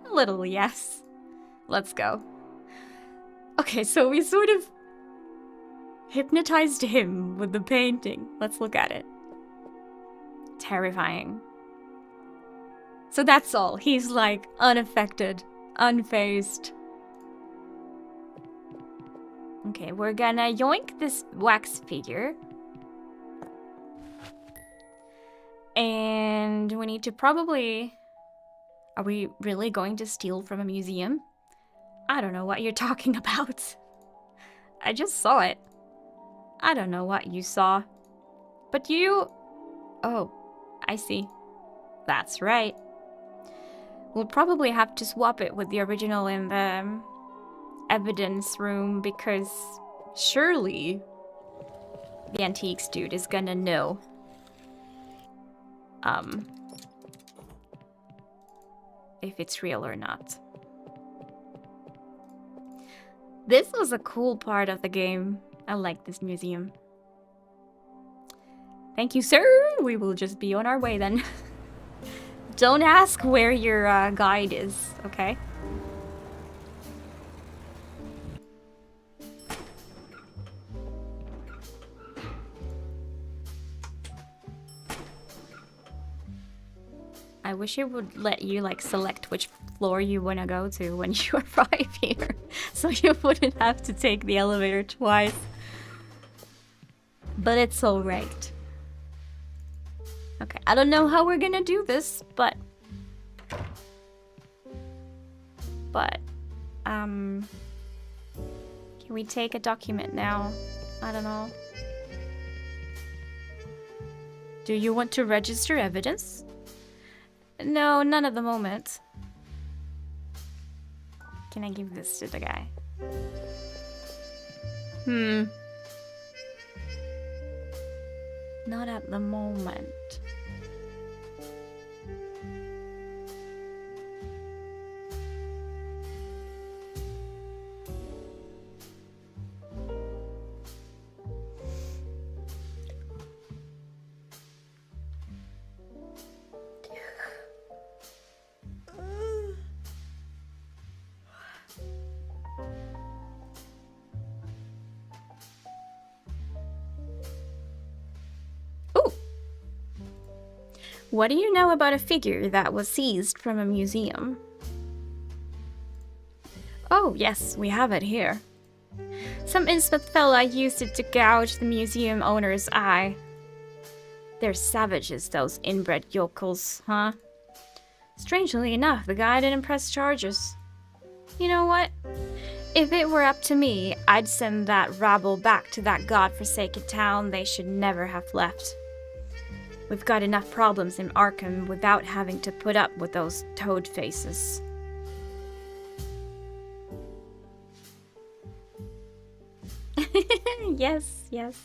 A little, yes. Let's go. Okay, so we sort of hypnotized him with the painting. Let's look at it. Terrifying. So that's all. He's like unaffected, unfazed. Okay, we're gonna yoink this wax figure. And we need to probably... Are we really going to steal from a museum? I don't know what you're talking about. I just saw it. I don't know what you saw. But you... Oh, I see. That's right. We'll probably have to swap it with the original in the evidence room because surely the antiques dude is gonna know. If it's real or not. This was a cool part of the game. I like this museum. Thank you, sir. We will just be on our way then. Don't ask where your guide is, okay? I wish it would let you like select which floor you want to go to when you arrive here, so you wouldn't have to take the elevator twice. But it's all right. Okay, I don't know how we're gonna do this, but can we take a document now? I don't know. Do you want to register evidence? No, none at the moment. Can I give this to the guy? Not at the moment. What do you know about a figure that was seized from a museum? Oh, yes, we have it here. Some Innsmouth fella used it to gouge the museum owner's eye. They're savages, those inbred yokels, huh? Strangely enough, the guy didn't press charges. You know what? If it were up to me, I'd send that rabble back to that godforsaken town they should never have left. We've got enough problems in Arkham without having to put up with those toad faces. Yes, yes.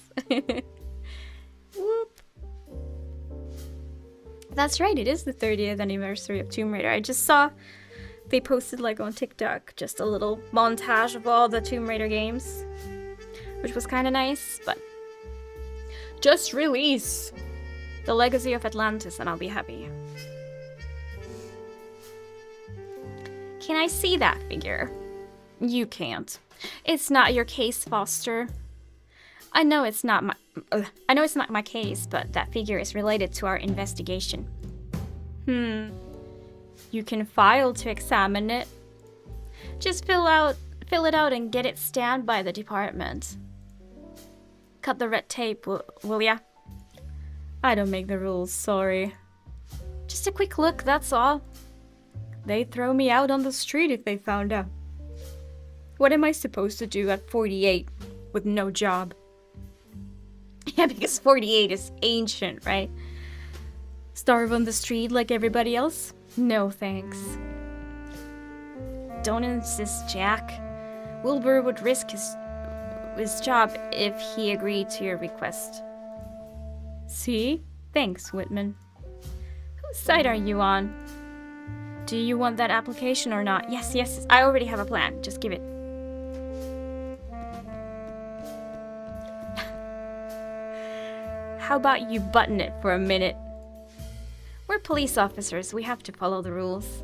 Whoop. That's right, it is the 30th anniversary of Tomb Raider. I just saw they posted like on TikTok just a little montage of all the Tomb Raider games, which was kind of nice, but just release The Legacy of Atlantis and I'll be happy. Can I see that figure? You can't. It's not your case, Foster. I know it's not my case, but that figure is related to our investigation. You can file to examine it. Just fill it out and get it stamped by the department. Cut the red tape, will ya? I don't make the rules, sorry. Just a quick look, that's all. They'd throw me out on the street if they found out. What am I supposed to do at 48 with no job? Yeah, because 48 is ancient, right? Starve on the street like everybody else? No thanks. Don't insist, Jack. Wilbur would risk his job if he agreed to your request. See? Thanks, Whitman. Whose side are you on? Do you want that application or not? Yes, I already have a plan. Just give it. How about you button it for a minute? We're police officers. We have to follow the rules.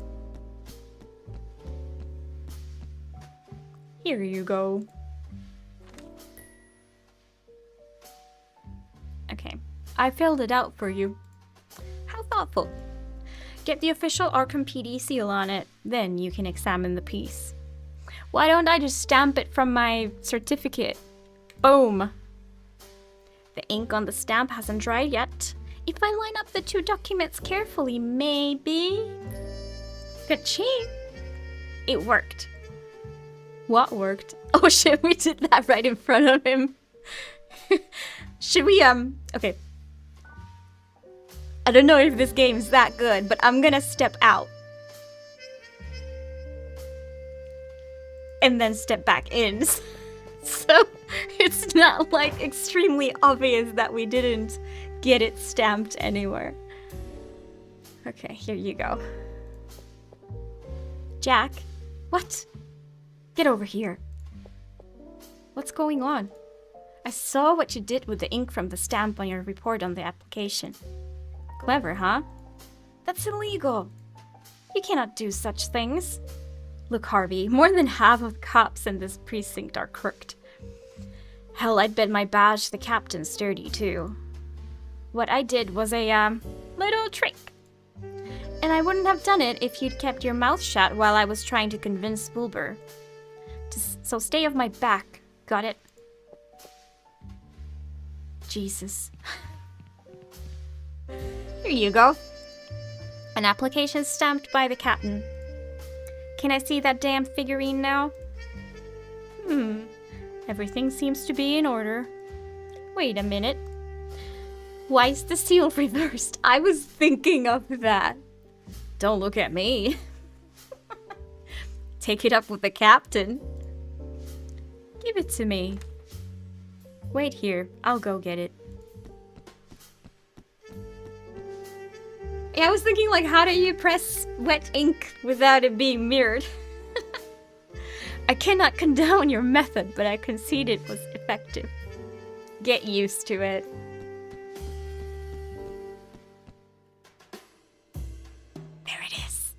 Here you go. Okay. I filled it out for you. How thoughtful. Get the official Arkham PD seal on it. Then you can examine the piece. Why don't I just stamp it from my certificate? Boom. The ink on the stamp hasn't dried yet. If I line up the two documents carefully, maybe... Ka-ching! It worked. What worked? Oh shit, we did that right in front of him. Should we, okay. I don't know if this game is that good, but I'm gonna step out. And then step back in. So it's not like extremely obvious that we didn't get it stamped anywhere. Okay, here you go. Jack? What? Get over here. What's going on? I saw what you did with the ink from the stamp on your report on the application. Clever, huh? That's illegal. You cannot do such things. Look, Harvey, more than half of the cops in this precinct are crooked. Hell, I'd bet my badge the captain's dirty, too. What I did was a, little trick. And I wouldn't have done it if you'd kept your mouth shut while I was trying to convince Wilbur. So stay off my back, got it? Jesus. Here you go. An application stamped by the captain. Can I see that damn figurine now? Everything seems to be in order. Wait a minute. Why is the seal reversed? I was thinking of that. Don't look at me. Take it up with the captain. Give it to me. Wait here. I'll go get it. Yeah, I was thinking, like, how do you press wet ink without it being mirrored? I cannot condone your method, but I concede it was effective. Get used to it. There it is.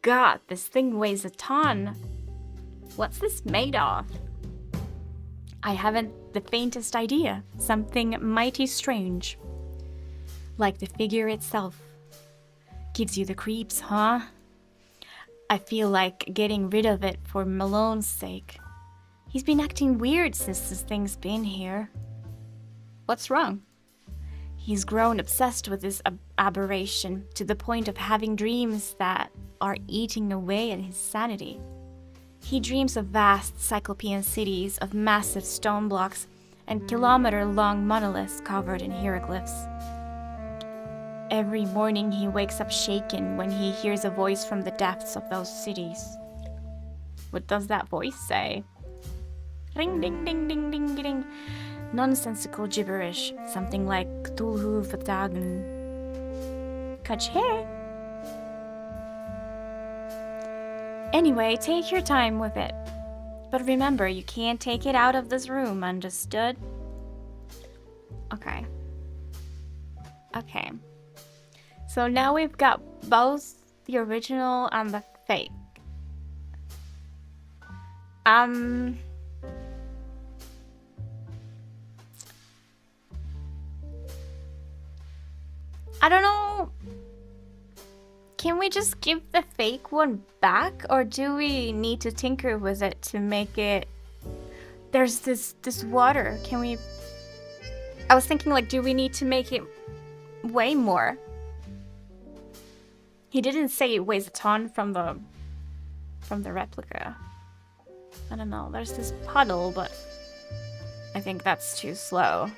God, this thing weighs a ton. What's this made of? I haven't the faintest idea. Something mighty strange. Like the figure itself. Gives you the creeps, huh? I feel like getting rid of it for Malone's sake. He's been acting weird since this thing's been here. What's wrong? He's grown obsessed with this aberration to the point of having dreams that are eating away at his sanity. He dreams of vast cyclopean cities of massive stone blocks and kilometer-long monoliths covered in hieroglyphs. Every morning he wakes up shaken when he hears a voice from the depths of those cities. What does that voice say? Ring ding ding ding ding ding. Nonsensical gibberish. Something like Cthulhu Fatagan. Kache. Anyway, take your time with it. But remember, you can't take it out of this room, understood? Okay. Okay. So now we've got both the original and the fake. I don't know. Can we just give the fake one back, or do we need to tinker with it to make it... There's this water. Can we... I was thinking, like, do we need to make it weigh more? He didn't say it weighs a ton from the replica. I don't know. There's this puddle, but I think that's too slow.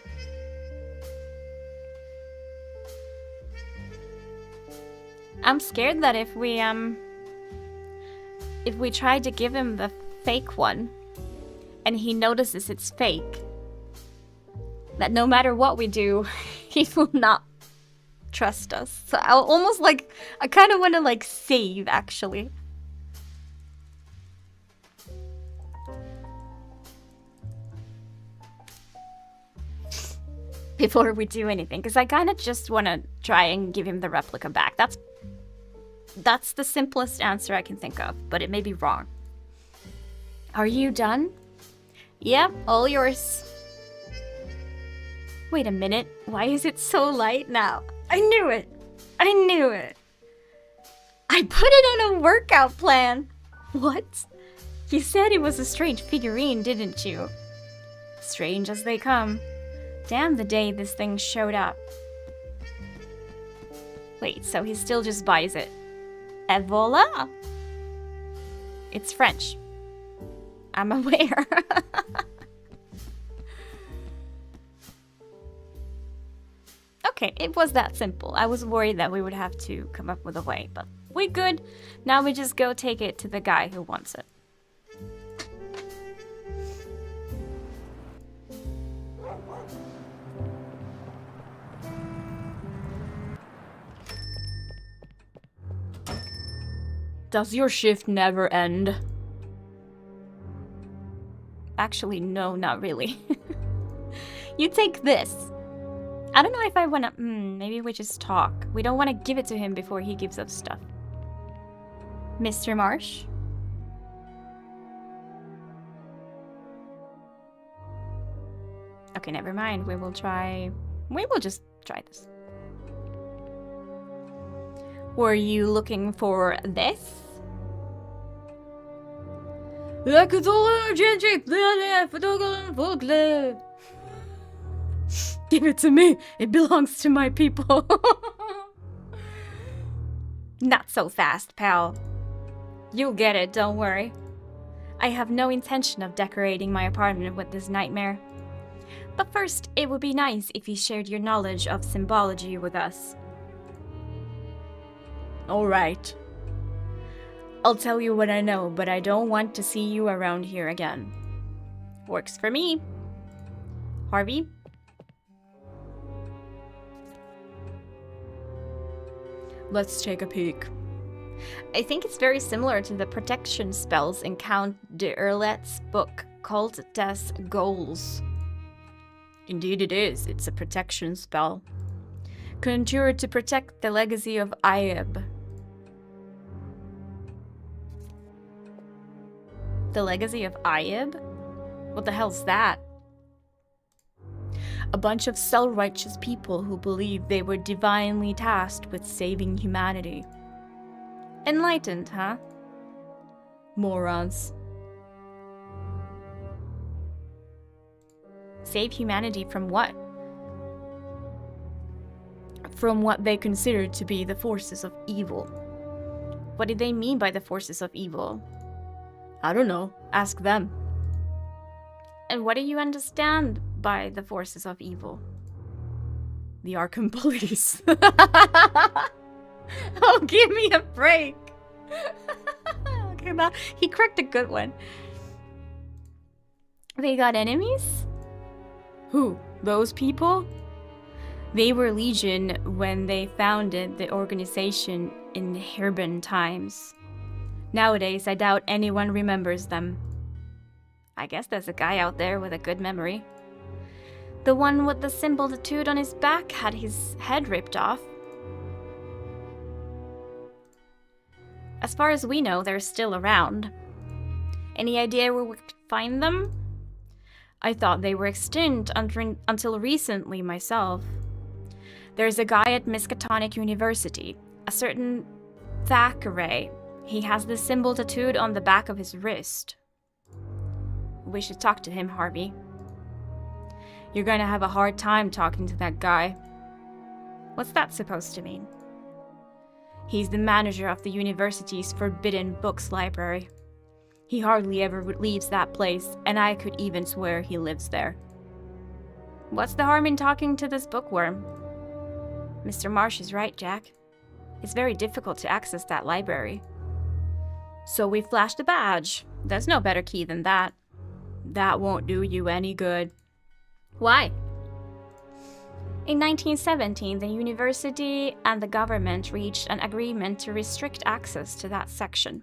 I'm scared that if we try to give him the fake one and he notices it's fake, that no matter what we do, he will not trust us. So I almost like, I kind of want to like save actually. Before we do anything, because I kind of just want to try and give him the replica back. That's the simplest answer I can think of, but it may be wrong. Are you done? Yep, all yours. Wait a minute, why is it so light now? I knew it! I knew it! I put it on a workout plan! What? You said it was a strange figurine, didn't you? Strange as they come. Damn the day this thing showed up. Wait, so he still just buys it. Et voila! It's French. I'm aware. Okay, it was that simple. I was worried that we would have to come up with a way, but we good. Now we just go take it to the guy who wants it. Does your shift never end? Actually, no, not really. You take this. I don't know if I wanna... maybe we just talk. We don't want to give it to him before he gives us stuff. Mr. Marsh? Okay, never mind. We will just try this. Were you looking for this? Give it to me. It belongs to my people. Not so fast, pal. You'll get it, don't worry. I have no intention of decorating my apartment with this nightmare. But first, it would be nice if you shared your knowledge of symbology with us. Alright. I'll tell you what I know, but I don't want to see you around here again. Works for me. Harvey? Let's take a peek. I think it's very similar to the protection spells in Count de Erlet's book called Des Goals. Indeed it is. It's a protection spell. Conjured to protect the legacy of Ayeb. The legacy of Ayeb? What the hell's that? A bunch of self-righteous people who believe they were divinely tasked with saving humanity. Enlightened, huh? Morons. Save humanity from what? From what they considered to be the forces of evil. What did they mean by the forces of evil? I don't know. Ask them. And what do you understand by the forces of evil? The Arkham police. Oh, give me a break. Okay, well, he cracked a good one. They got enemies? Who? Those people? They were Legion when they founded the organization in Herban times. Nowadays, I doubt anyone remembers them. I guess there's a guy out there with a good memory. The one with the symbol tattooed on his back had his head ripped off. As far as we know, they're still around. Any idea where we could find them? I thought they were extinct until recently myself. There's a guy at Miskatonic University, a certain Thackeray. He has this symbol tattooed on the back of his wrist. We should talk to him, Harvey. You're gonna have a hard time talking to that guy. What's that supposed to mean? He's the manager of the university's Forbidden Books library. He hardly ever leaves that place, and I could even swear he lives there. What's the harm in talking to this bookworm? Mr. Marsh is right, Jack. It's very difficult to access that library. So we flashed a badge. There's no better key than that. That won't do you any good. Why? In 1917, the university and the government reached an agreement to restrict access to that section.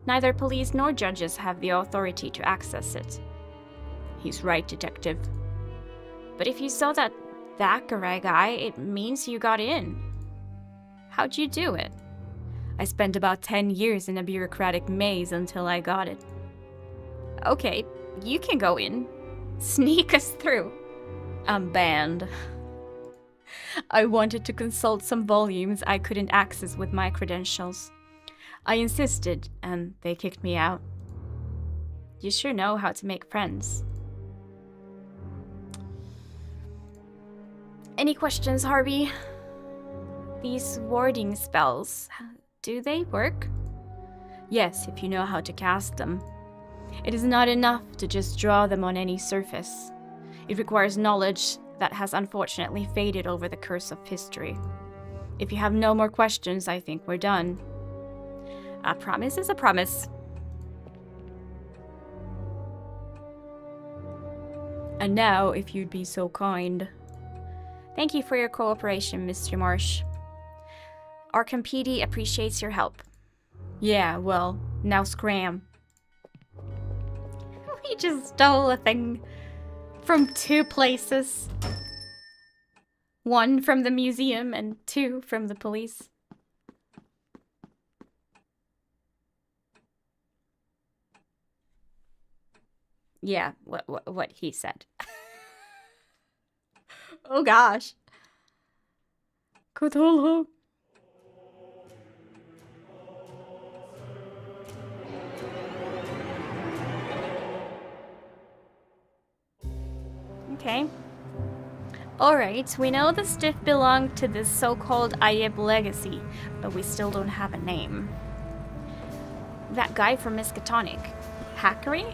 Neither police nor judges have the authority to access it. He's right, Detective. But if you saw that Thackeray guy, it means you got in. How'd you do it? I spent about 10 years in a bureaucratic maze until I got it. Okay, you can go in. Sneak us through. I'm banned. I wanted to consult some volumes I couldn't access with my credentials. I insisted, and they kicked me out. You sure know how to make friends. Any questions, Harvey? These warding spells, do they work? Yes, if you know how to cast them. It is not enough to just draw them on any surface. It requires knowledge that has unfortunately faded over the curse of history. If you have no more questions, I think we're done. A promise is a promise. And now, if you'd be so kind. Thank you for your cooperation, Mr. Marsh. Arkham PD appreciates your help. Yeah, well, now scram. We just stole a thing from 2 places. 1 from the museum and 2 from the police. Yeah, what he said. Oh gosh. Cthulhu. Okay. Alright, we know the stiff belonged to this so-called Ayeb legacy, but we still don't have a name. That guy from Miskatonic. Thackeray?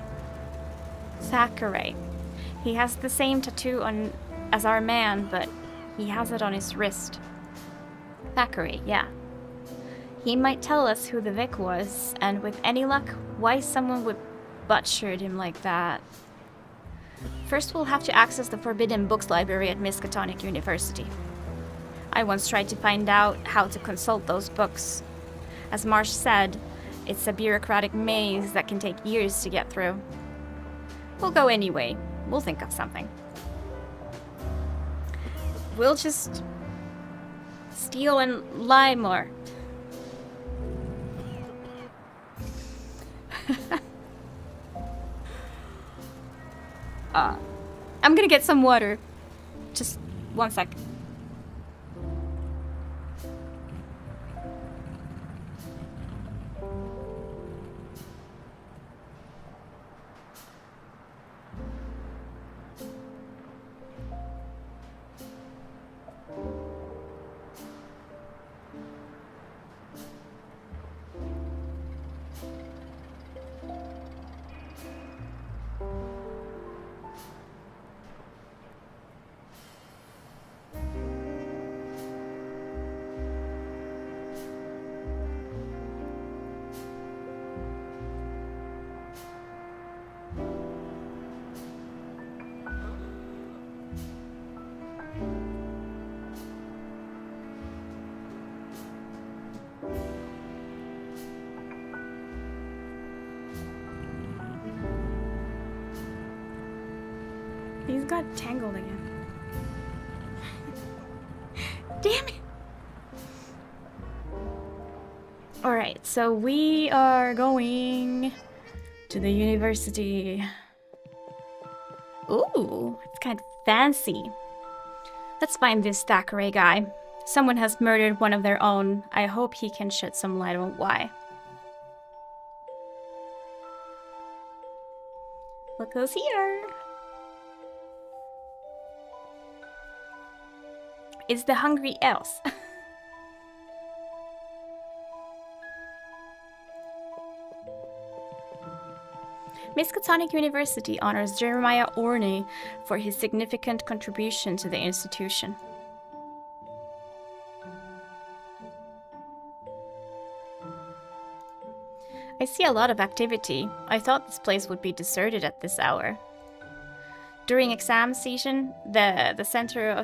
Thackeray. He has the same tattoo on as our man, but he has it on his wrist. Thackeray, yeah. He might tell us who the Vic was, and with any luck, why someone would butcher him like that. First, we'll have to access the Forbidden Books library at Miskatonic University. I once tried to find out how to consult those books. As Marsh said, it's a bureaucratic maze that can take years to get through. We'll go anyway. We'll think of something. We'll just steal and lie more. I'm gonna get some water. Just 1 sec. These got tangled again. Damn it! Alright, so we are going to to the university. Ooh, it's kind of fancy. Let's find this Thackeray guy. Someone has murdered one of their own. I hope he can shed some light on why. Look who's here. It's the hungry elves. Miskatonic University honors Jeremiah Orney for his significant contribution to the institution. I see a lot of activity. I thought this place would be deserted at this hour. During exam season, the center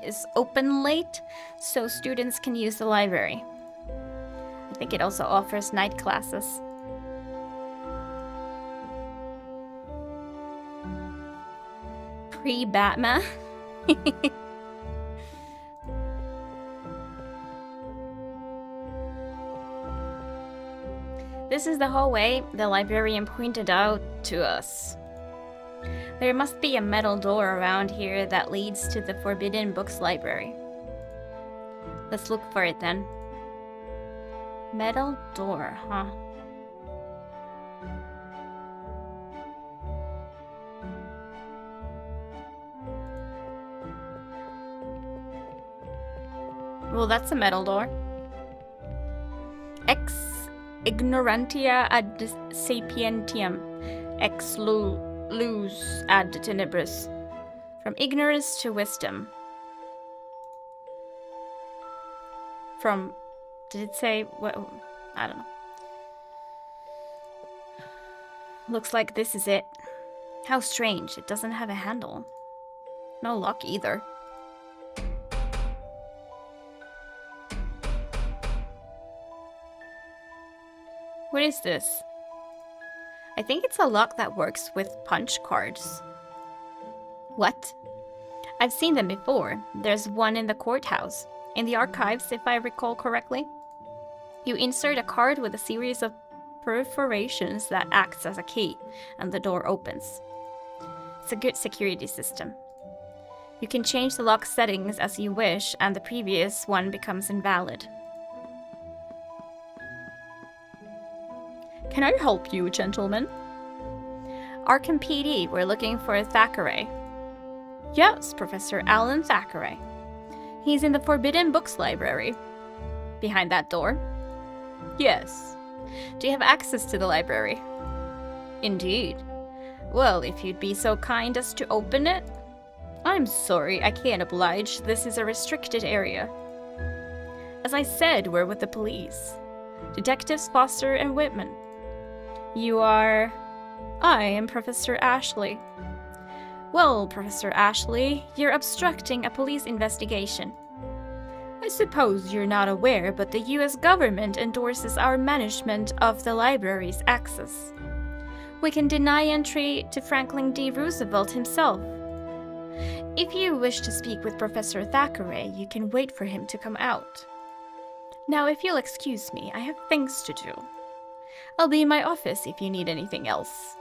is open late, so students can use the library. I think it also offers night classes. Pre-Batman. This is the hallway the librarian pointed out to us. There must be a metal door around here that leads to the Forbidden Books library. Let's look for it then. Metal door, huh? Well, that's a metal door. Ex ignorantia ad sapientiam, ex luz ad tenebris. From ignorance to wisdom. From, did it say what? I don't know. Looks like this is it. How strange, it doesn't have a handle. No lock either. What is this? I think it's a lock that works with punch cards. What? I've seen them before. There's one in the courthouse. In the archives, if I recall correctly. You insert a card with a series of perforations that acts as a key, and the door opens. It's a good security system. You can change the lock settings as you wish, and the previous one becomes invalid. Can I help you, gentlemen? Arkham PD, we're looking for Thackeray. Yes, Professor Alan Thackeray. He's in the Forbidden Books library. Behind that door? Yes. Do you have access to the library? Indeed. Well, if you'd be so kind as to open it. I'm sorry, I can't oblige. This is a restricted area. As I said, we're with the police. Detectives Foster and Whitman. You are... I am Professor Ashley. Well, Professor Ashley, you're obstructing a police investigation. I suppose you're not aware, but the US government endorses our management of the library's access. We can deny entry to Franklin D. Roosevelt himself. If you wish to speak with Professor Thackeray, you can wait for him to come out. Now, if you'll excuse me, I have things to do. I'll be in my office if you need anything else.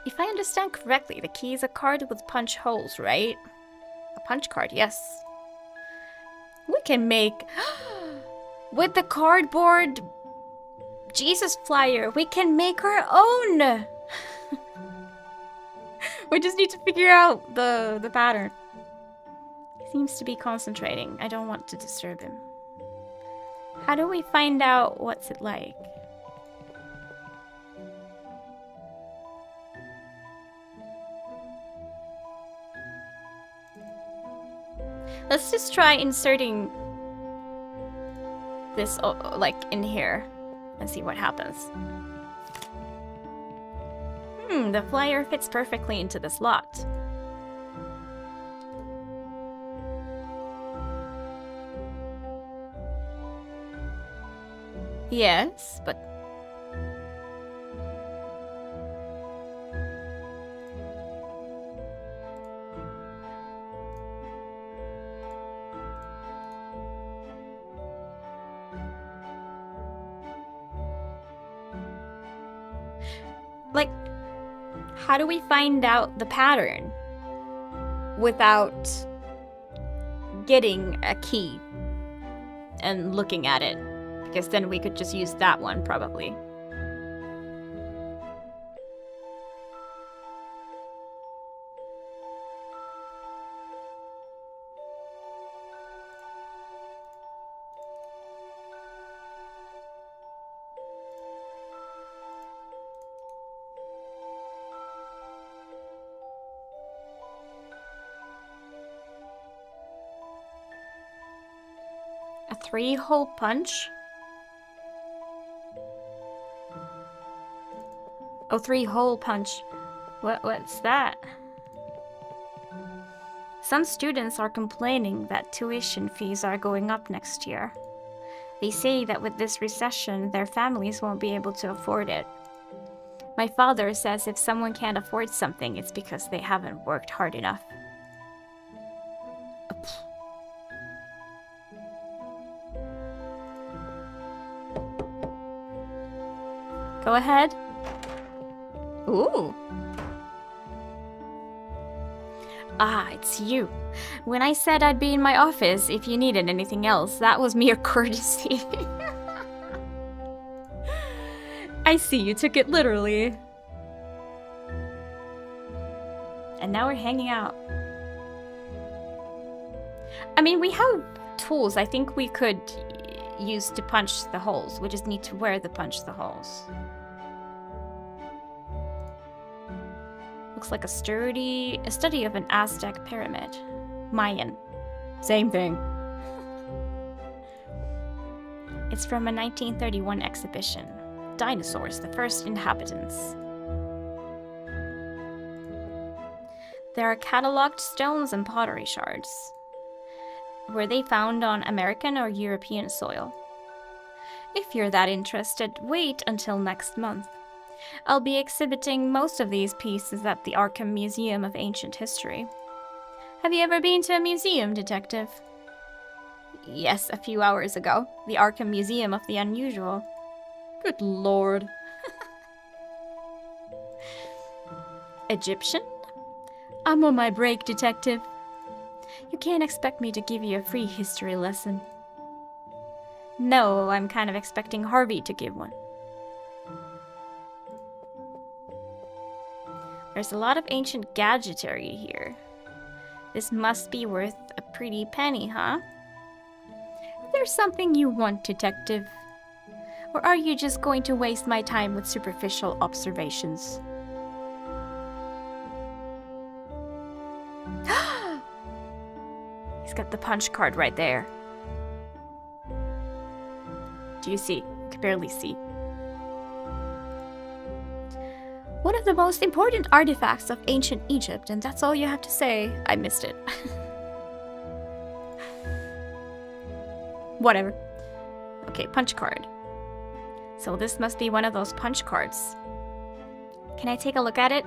If I understand correctly, the key is a card with punch holes, right? A punch card, yes. We can make... with the cardboard Jesus flyer, we can make our own! We just need to figure out the pattern. He seems to be concentrating. I don't want to disturb him. How do we find out what's it like? Let's just try inserting this like in here and see what happens. The flyer fits perfectly into the slot. Yes, but... How do we find out the pattern without getting a key and looking at it? Because then we could just use that one, probably. A 3-hole punch? Oh, 3-hole punch. What's that? Some students are complaining that tuition fees are going up next year. They say that with this recession, their families won't be able to afford it. My father says if someone can't afford something, it's because they haven't worked hard enough. Go ahead. Ooh. Ah, it's you. When I said I'd be in my office if you needed anything else, that was mere courtesy. I see, you took it literally. And now we're hanging out. I mean, we have tools I think we could use to punch the holes. We just need to wear the punch the holes. Looks like a study of an Aztec pyramid. Mayan. Same thing. It's from a 1931 exhibition. Dinosaurs, the first inhabitants. There are cataloged stones and pottery shards. Were they found on American or European soil? If you're that interested, wait until next month. I'll be exhibiting most of these pieces at the Arkham Museum of Ancient History. Have you ever been to a museum, Detective? Yes, a few hours ago. The Arkham Museum of the Unusual. Good lord. Egyptian? I'm on my break, Detective. You can't expect me to give you a free history lesson. No, I'm kind of expecting Harvey to give one. There's a lot of ancient gadgetry here. This must be worth a pretty penny, huh? There's something you want, Detective. Or are you just going to waste my time with superficial observations? He's got the punch card right there. Do you see? I can barely see. One of the most important artifacts of ancient Egypt, and that's all you have to say. I missed it. Whatever. Okay, punch card. So this must be one of those punch cards. Can I take a look at it?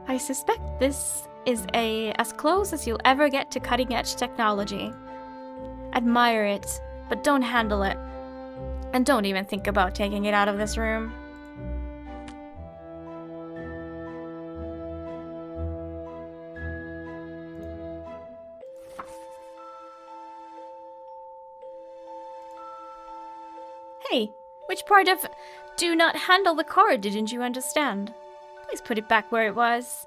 I suspect this is as close as you'll ever get to cutting-edge technology. Admire it, but don't handle it. And don't even think about taking it out of this room. Hey, which part of do not handle the card didn't you understand? Please put it back where it was.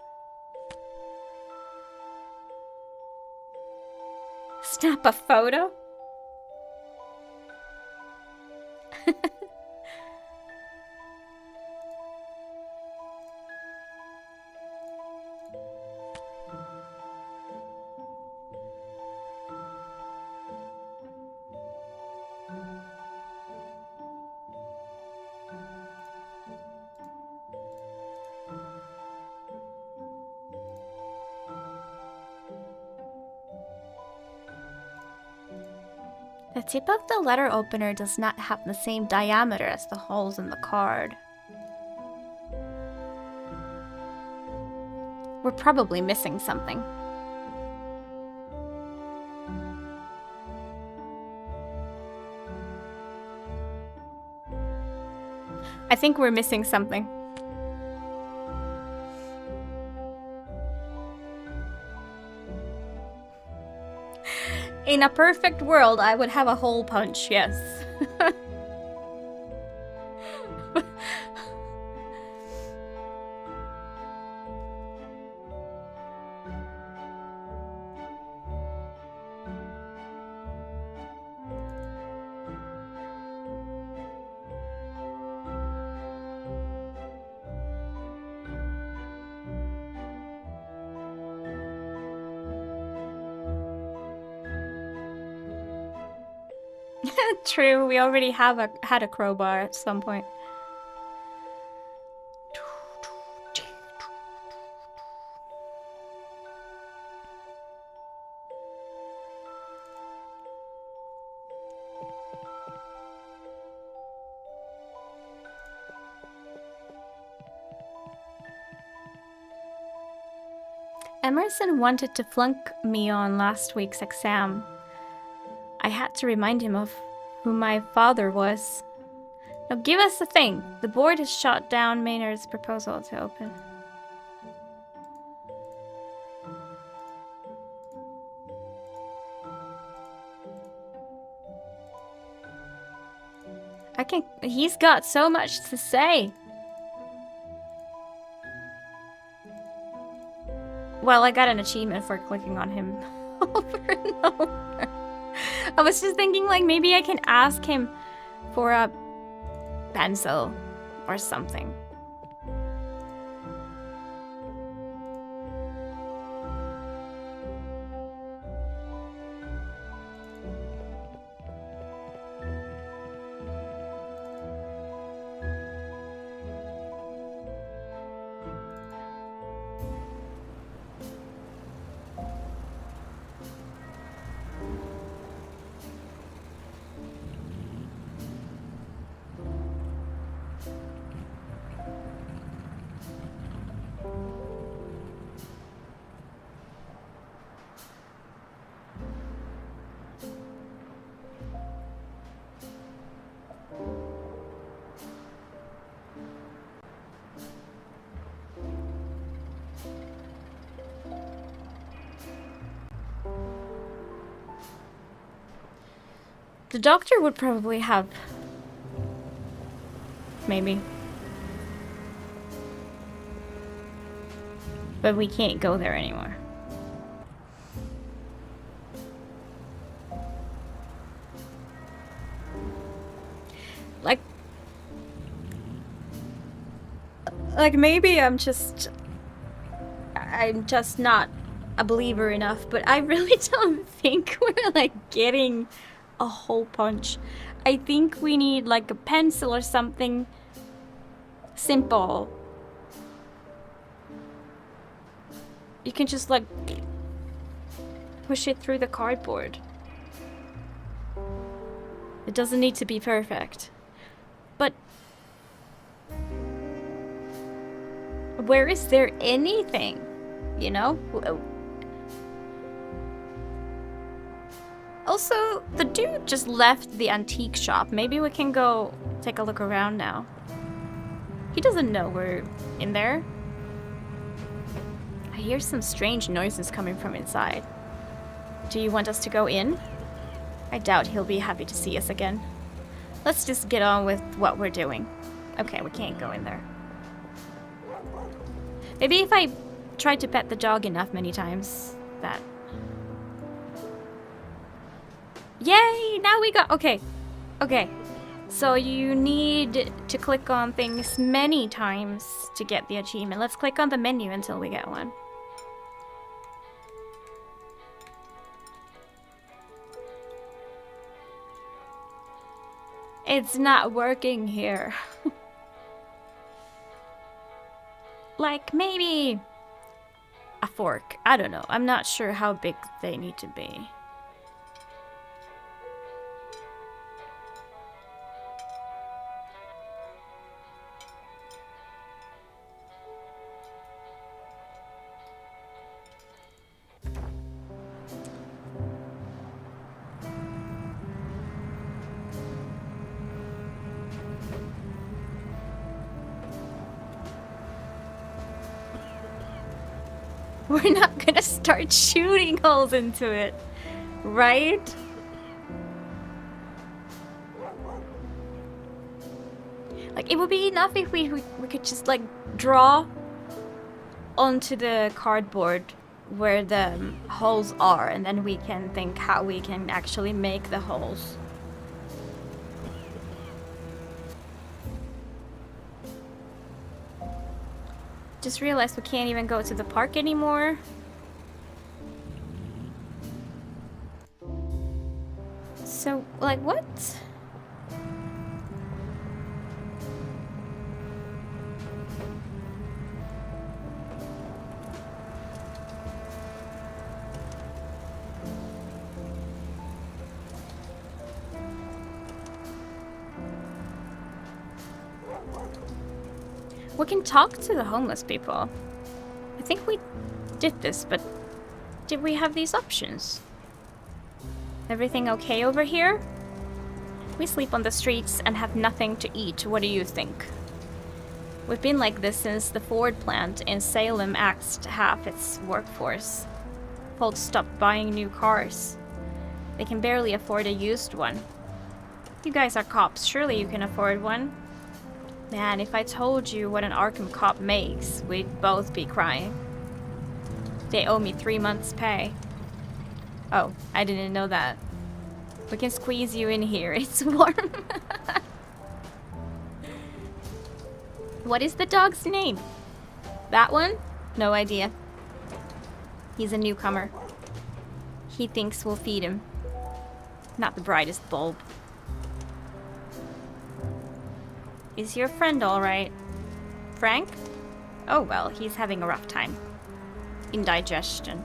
Snap a photo? The tip of the letter opener does not have the same diameter as the holes in the card. We're probably missing something. I think we're missing something. In a perfect world, I would have a hole punch, yes. True, we already had a crowbar at some point. Emerson wanted to flunk me on last week's exam. I had to remind him of who my father was. Now give us the thing. The board has shot down Maynard's proposal to open. He's got so much to say. Well, I got an achievement for clicking on him over and over. I was just thinking, like, maybe I can ask him for a pencil or something. The doctor would probably have... maybe. But we can't go there anymore. Like maybe I'm just not a believer enough, but I really don't think we're like getting a hole punch. I think we need like a pencil or something simple. You can just like push it through the cardboard. It doesn't need to be perfect. But where is there anything, you know? Also, the dude just left the antique shop. Maybe we can go take a look around now. He doesn't know we're in there. I hear some strange noises coming from inside. Do you want us to go in? I doubt he'll be happy to see us again. Let's just get on with what we're doing. Okay, we can't go in there. Maybe if I tried to pet the dog enough many times, that... Yay! Now we got... Okay. Okay. So you need to click on things many times to get the achievement. Let's click on the menu until we get one. It's not working here. Like maybe a fork. I don't know. I'm not sure how big they need to be. We're not gonna start shooting holes into it. Right? Like, it would be enough if we could just, like, draw onto the cardboard where the holes are, and then we can think how we can actually make the holes. Just realized we can't even go to the park anymore. So, like, what? We can talk to the homeless people. I think we did this, but did we have these options? Everything okay over here? We sleep on the streets and have nothing to eat. What do you think? We've been like this since the Ford plant in Salem axed half its workforce. Folks stopped buying new cars. They can barely afford a used one. You guys are cops. Surely you can afford one. Man, if I told you what an Arkham cop makes, we'd both be crying. They owe me 3 months' pay. Oh, I didn't know that. We can squeeze you in here. It's warm. What is the dog's name? That one? No idea. He's a newcomer. He thinks we'll feed him. Not the brightest bulb. Is your friend alright? Frank? Oh well, he's having a rough time. Indigestion.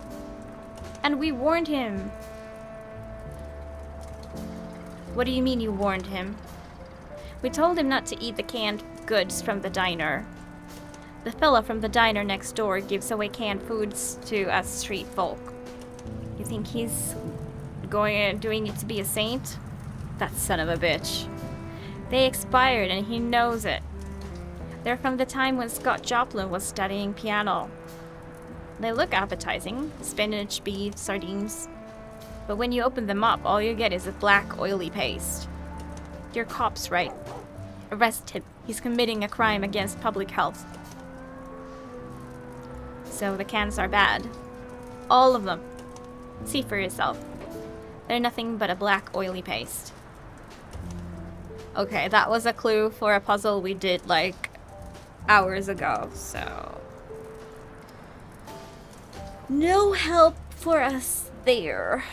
And we warned him. What do you mean you warned him? We told him not to eat the canned goods from the diner. The fella from the diner next door gives away canned foods to us street folk. You think he's doing it to be a saint? That son of a bitch. They expired and he knows it. They're from the time when Scott Joplin was studying piano. They look appetizing. Spinach, beef, sardines. But when you open them up, all you get is a black, oily paste. Your cop's right. Arrest him. He's committing a crime against public health. So the cans are bad. All of them. See for yourself. They're nothing but a black, oily paste. Okay, that was a clue for a puzzle we did, like, hours ago, so... no help for us there.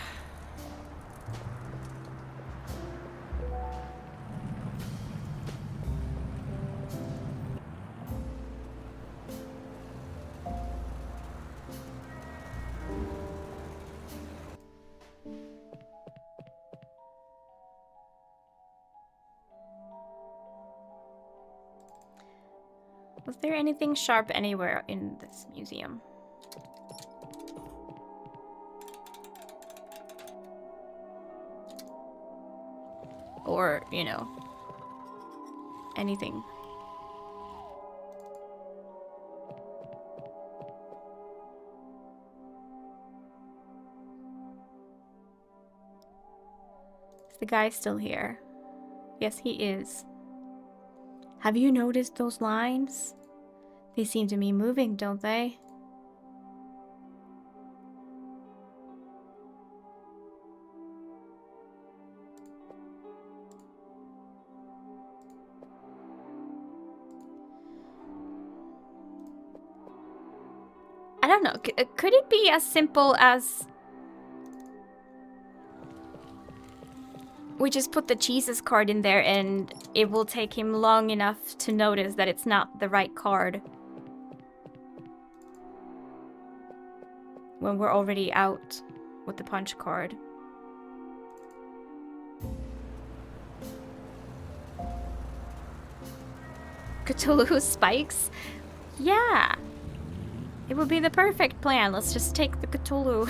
Was there anything sharp anywhere in this museum? Or, you know, anything. Is the guy still here? Yes, he is. Have you noticed those lines? They seem to be moving, don't they? I don't know. Could it be as simple as we just put the Jesus card in there and it will take him long enough to notice that it's not the right card when we're already out with the punch card? Cthulhu spikes? Yeah. It would be the perfect plan. Let's just take the Cthulhu.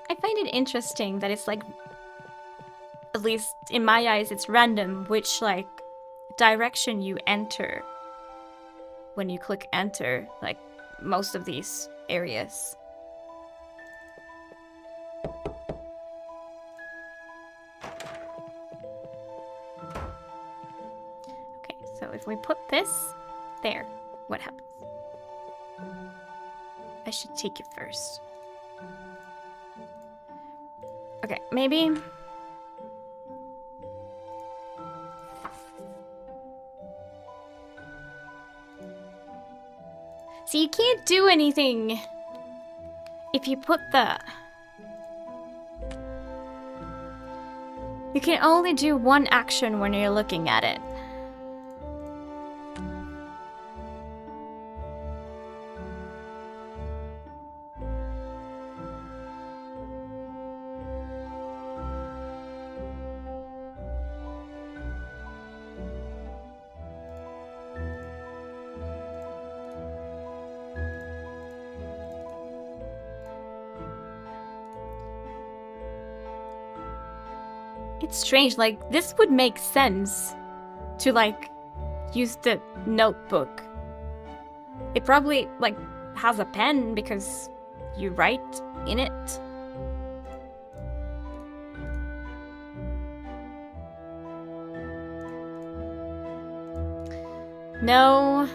I find it interesting that it's like least in my eyes, it's random which, like, direction you enter when you click enter, like, most of these areas. Okay, so if we put this there, what happens? I should take it first. Okay, maybe... See, you can't do anything if you put the... You can only do one action when you're looking at it. It's strange, like, this would make sense to, like, use the notebook. It probably, like, has a pen because you write in it. No.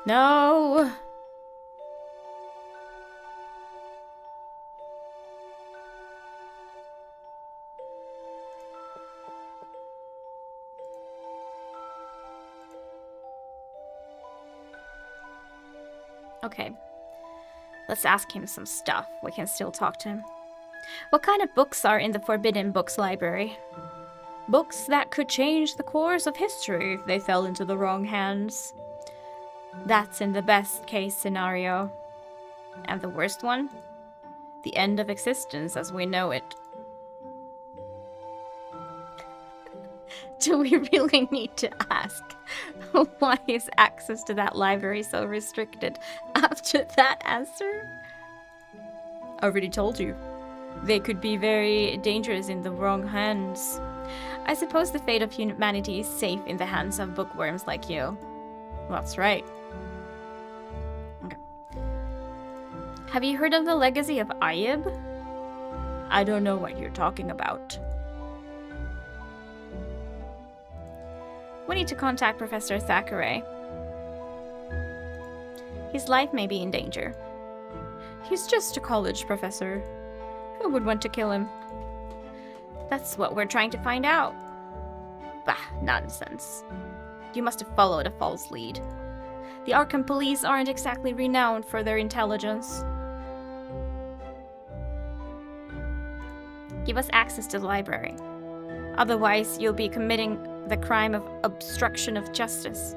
No. Okay. Let's ask him some stuff. We can still talk to him. What kind of books are in the Forbidden Books library? Books that could change the course of history if they fell into the wrong hands. That's in the best case scenario. And the worst one? The end of existence as we know it. Do we really need to ask? Why is access to that library so restricted? After that answer? I already told you. They could be very dangerous in the wrong hands. I suppose the fate of humanity is safe in the hands of bookworms like you. That's right. Okay. Have you heard of the legacy of Ayib? I don't know what you're talking about. We need to contact Professor Thackeray. His life may be in danger. He's just a college professor. Who would want to kill him? That's what we're trying to find out. Bah, nonsense. You must have followed a false lead. The Arkham police aren't exactly renowned for their intelligence. Give us access to the library. Otherwise, you'll be committing the crime of obstruction of justice.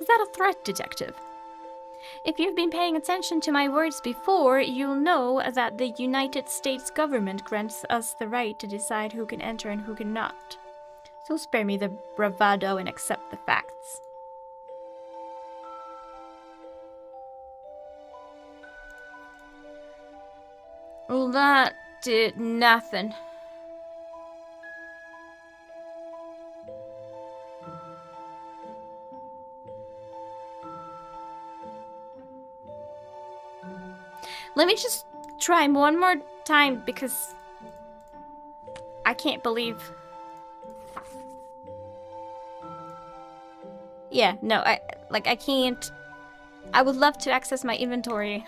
Is that a threat, detective? If you've been paying attention to my words before, you'll know that the United States government grants us the right to decide who can enter and who cannot. So spare me the bravado and accept the facts. Well, that did nothing. Let me just try one more time because I can't believe. Yeah, no, I can't. I would love to access my inventory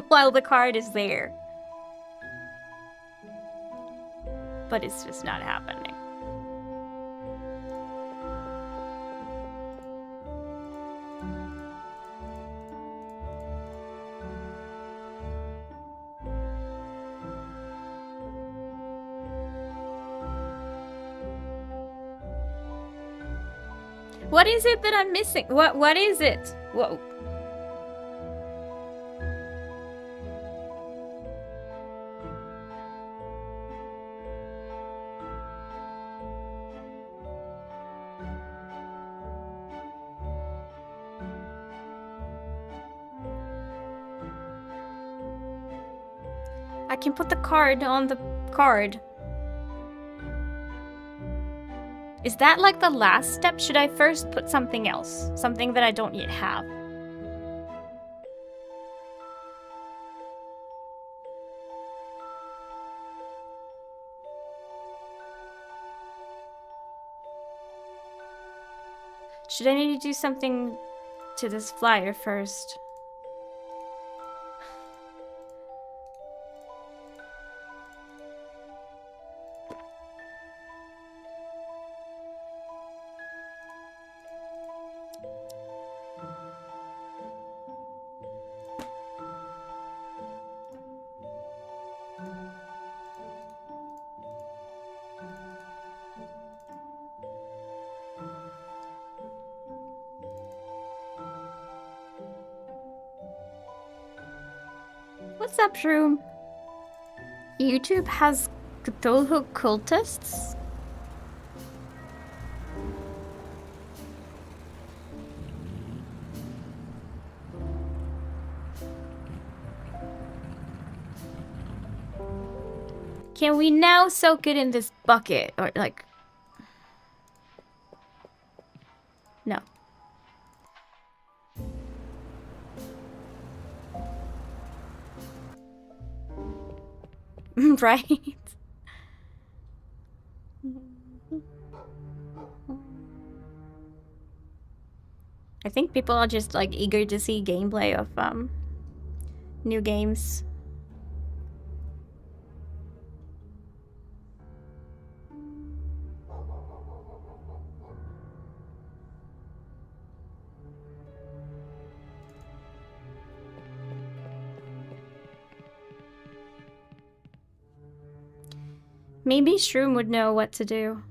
while the card is there. But it's just not happening. What is it that I'm missing? What is it? Whoa. can put the card on the card. Is that like the last step? Should I first put something else? Something that I don't yet have? Should I need to do something to this flyer first? What's up, Shroom? YouTube has Cthulhu cultists? Can we now soak it in this bucket? Or like... No. Right? I think people are just like eager to see gameplay of new games. Maybe Shroom would know what to do.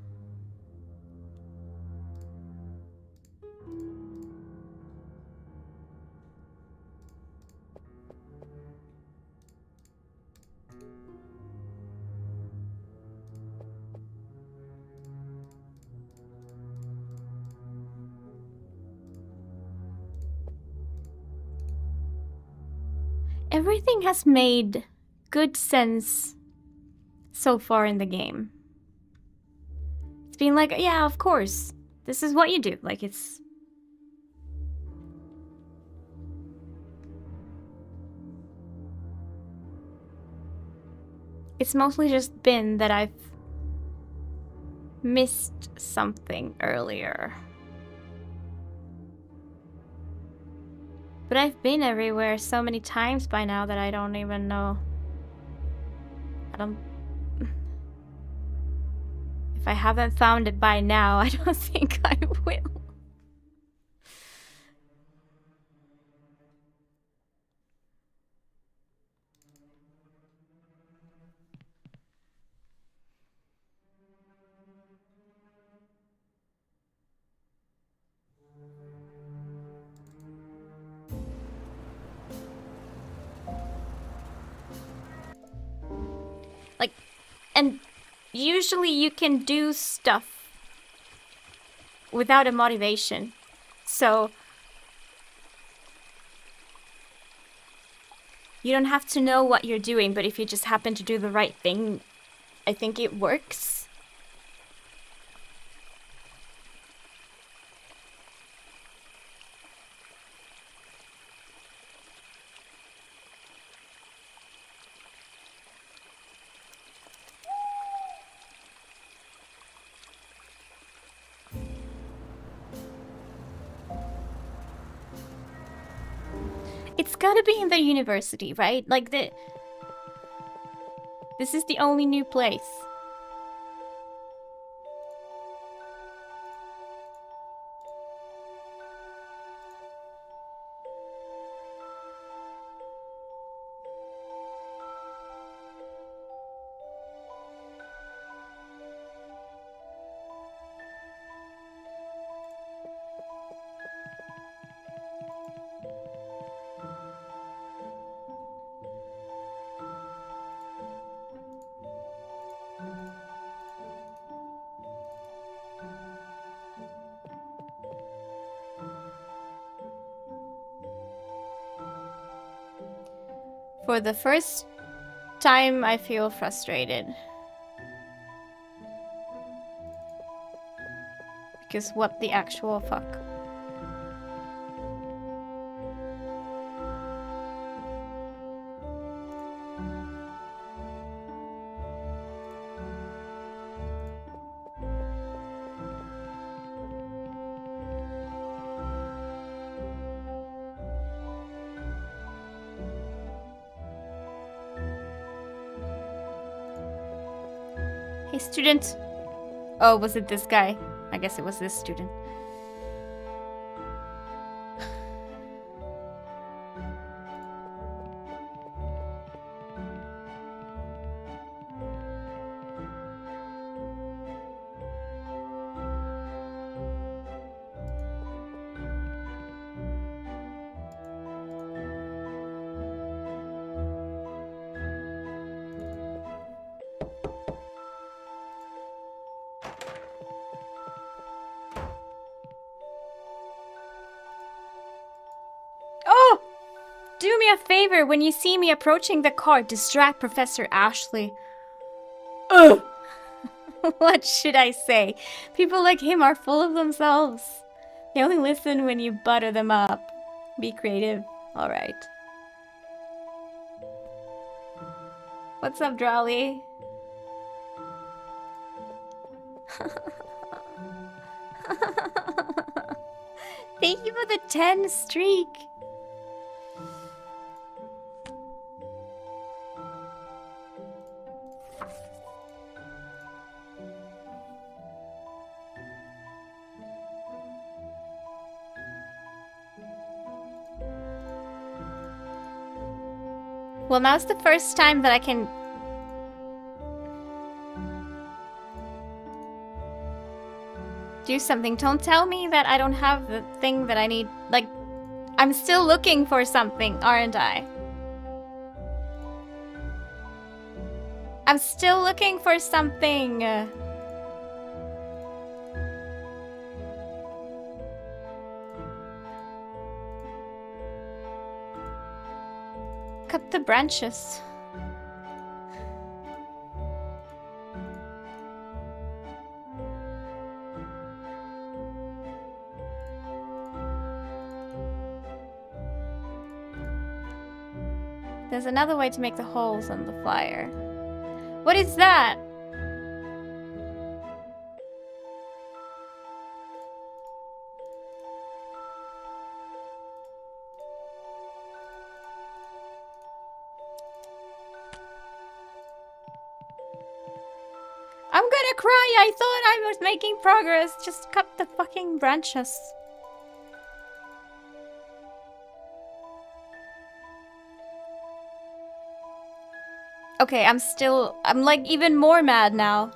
Everything has made good sense so far in the game. It's been like, yeah, of course. This is what you do. Like, it's... It's mostly just been that I've missed something earlier. But I've been everywhere so many times by now that I don't even know. If I haven't found it by now, I don't think I will. Like, and usually you can do stuff without a motivation. So you don't have to know what you're doing, but if you just happen to do the right thing, I think it works. It's gotta be in the university, right? Like, this is the only new place. For the first time I feel frustrated. Because what the actual fuck? Hey, student. Oh, was it this guy? I guess it was this student. Oh! Do me a favor when you see me approaching the car, distract Professor Ashley. Ugh! What should I say? People like him are full of themselves. They only listen when you butter them up. Be creative. Alright. What's up, Drawley? Thank you for the 10 streak. Well, now's the first time that I can... do something. Don't tell me that I don't have the thing that I need. Like, I'm still looking for something, aren't I? I'm still looking for something. Cut the branches. There's another way to make the holes on the flyer. What is that? I'm gonna cry! I thought I was making progress. Just cut the fucking branches. Okay, I'm like even more mad now.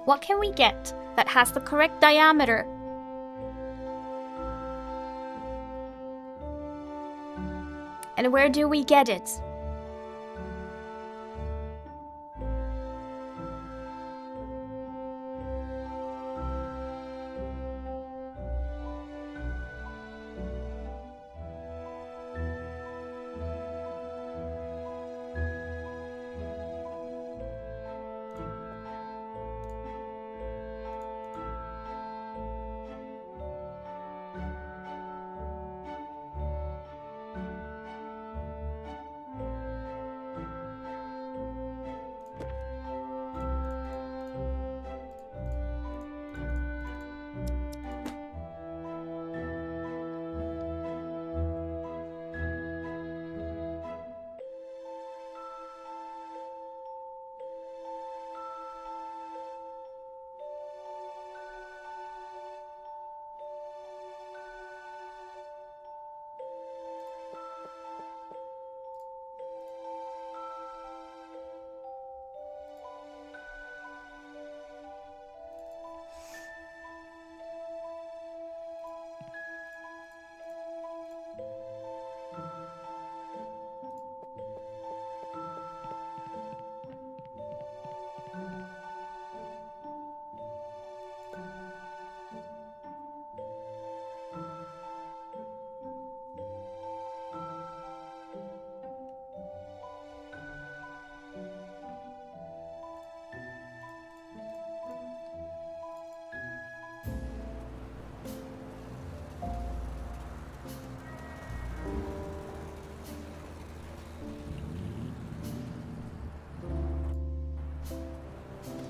What can we get that has the correct diameter? And where do we get it?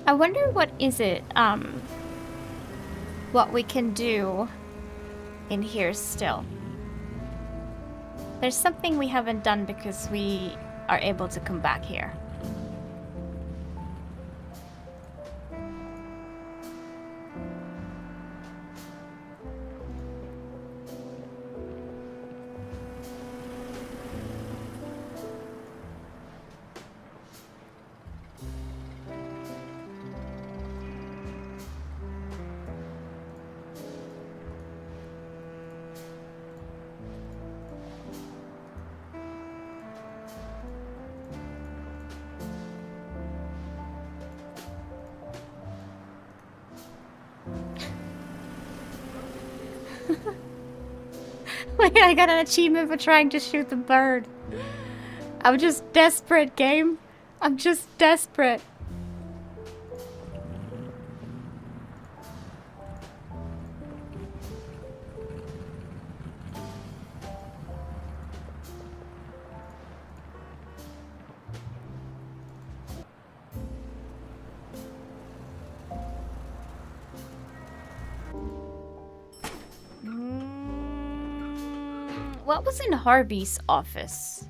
I wonder what is it, what we can do in here still. There's something we haven't done because we are able to come back here. Wait, I got an achievement for trying to shoot the bird. I'm just desperate, game. I'm just desperate. What was in Harvey's office?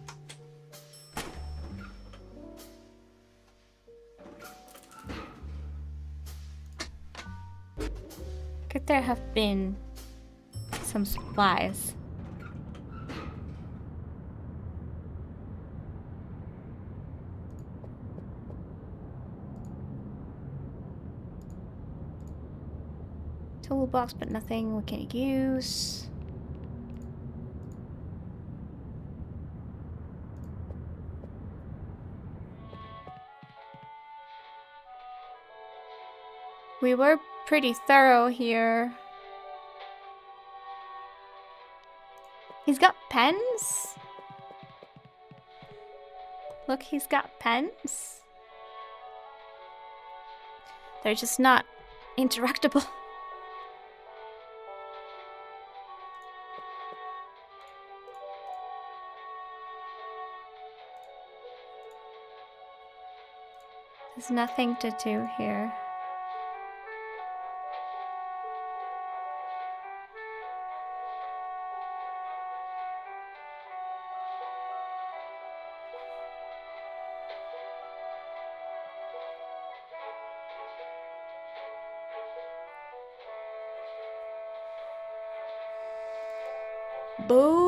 Could there have been some supplies? Toolbox, but nothing we can use. We were pretty thorough here. He's got pens? Look, he's got pens. They're just not interactable. There's nothing to do here. Boo.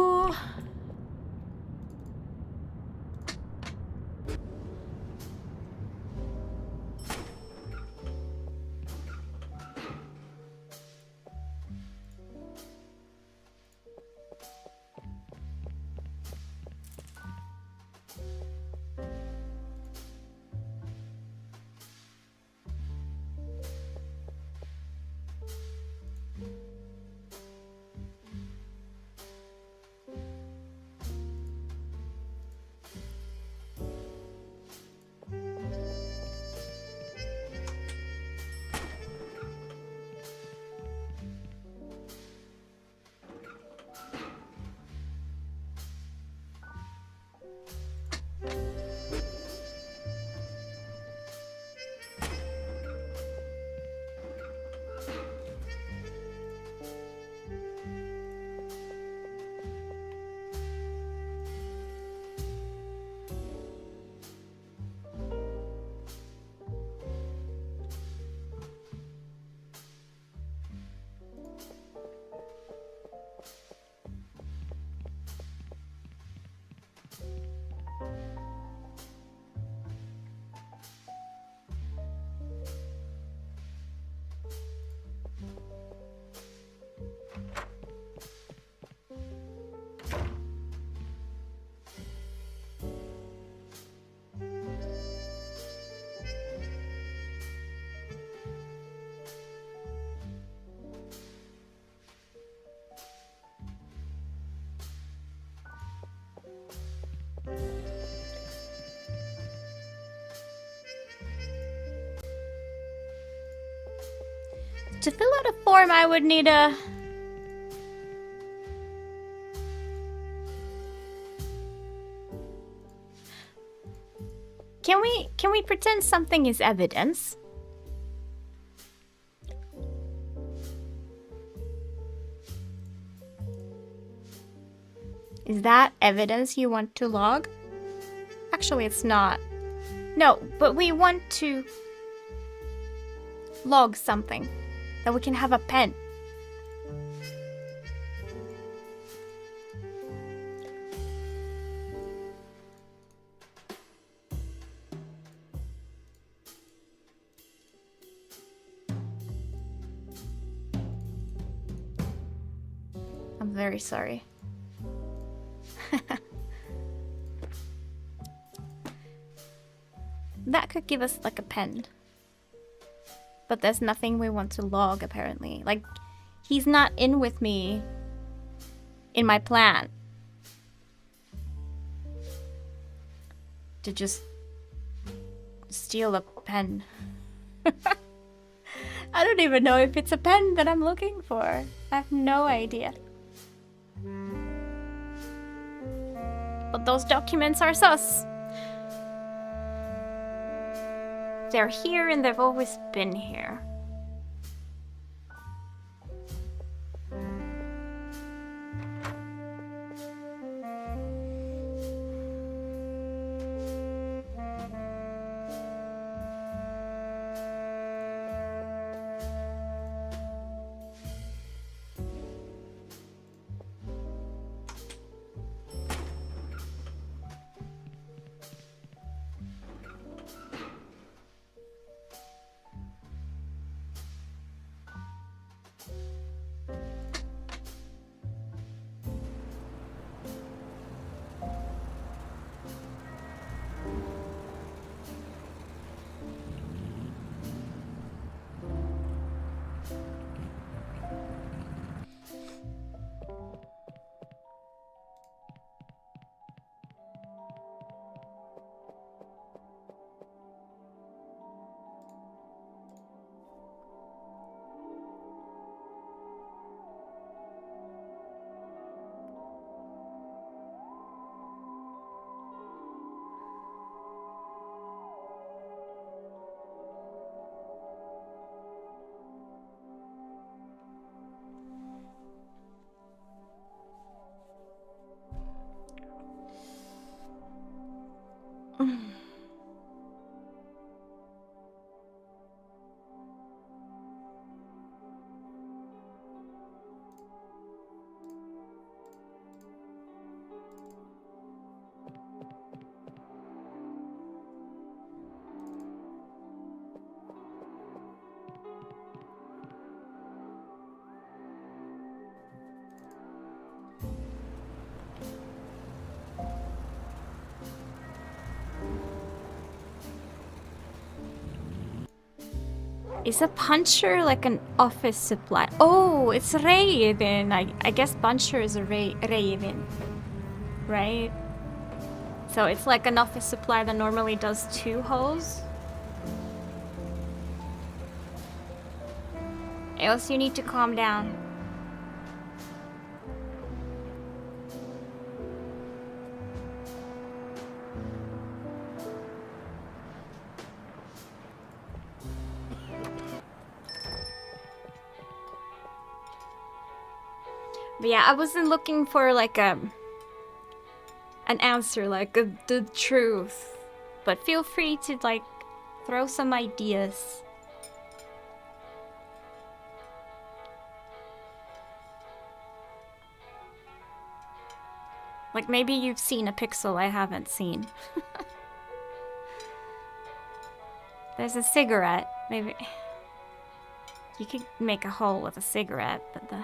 To fill out a form, I would need a... Can we pretend something is evidence? Is that evidence you want to log? Actually, it's not. No, but we want to log something that we can have a pen. I'm very sorry. That could give us like a pen. But there's nothing we want to log apparently. Like, he's not in with me in my plan to just steal a pen. I don't even know if it's a pen that I'm looking for. I have no idea. But those documents are sus. They're here and they've always been here. Is a puncher like an office supply? Oh, it's Raven. I guess puncher is a Raven, right? So it's like an office supply that normally does 2 holes. Else you need to calm down. But yeah, I wasn't looking for like an answer, like the truth. But feel free to like throw some ideas. Like maybe you've seen a pixel I haven't seen. There's a cigarette. Maybe you could make a hole with a cigarette, but the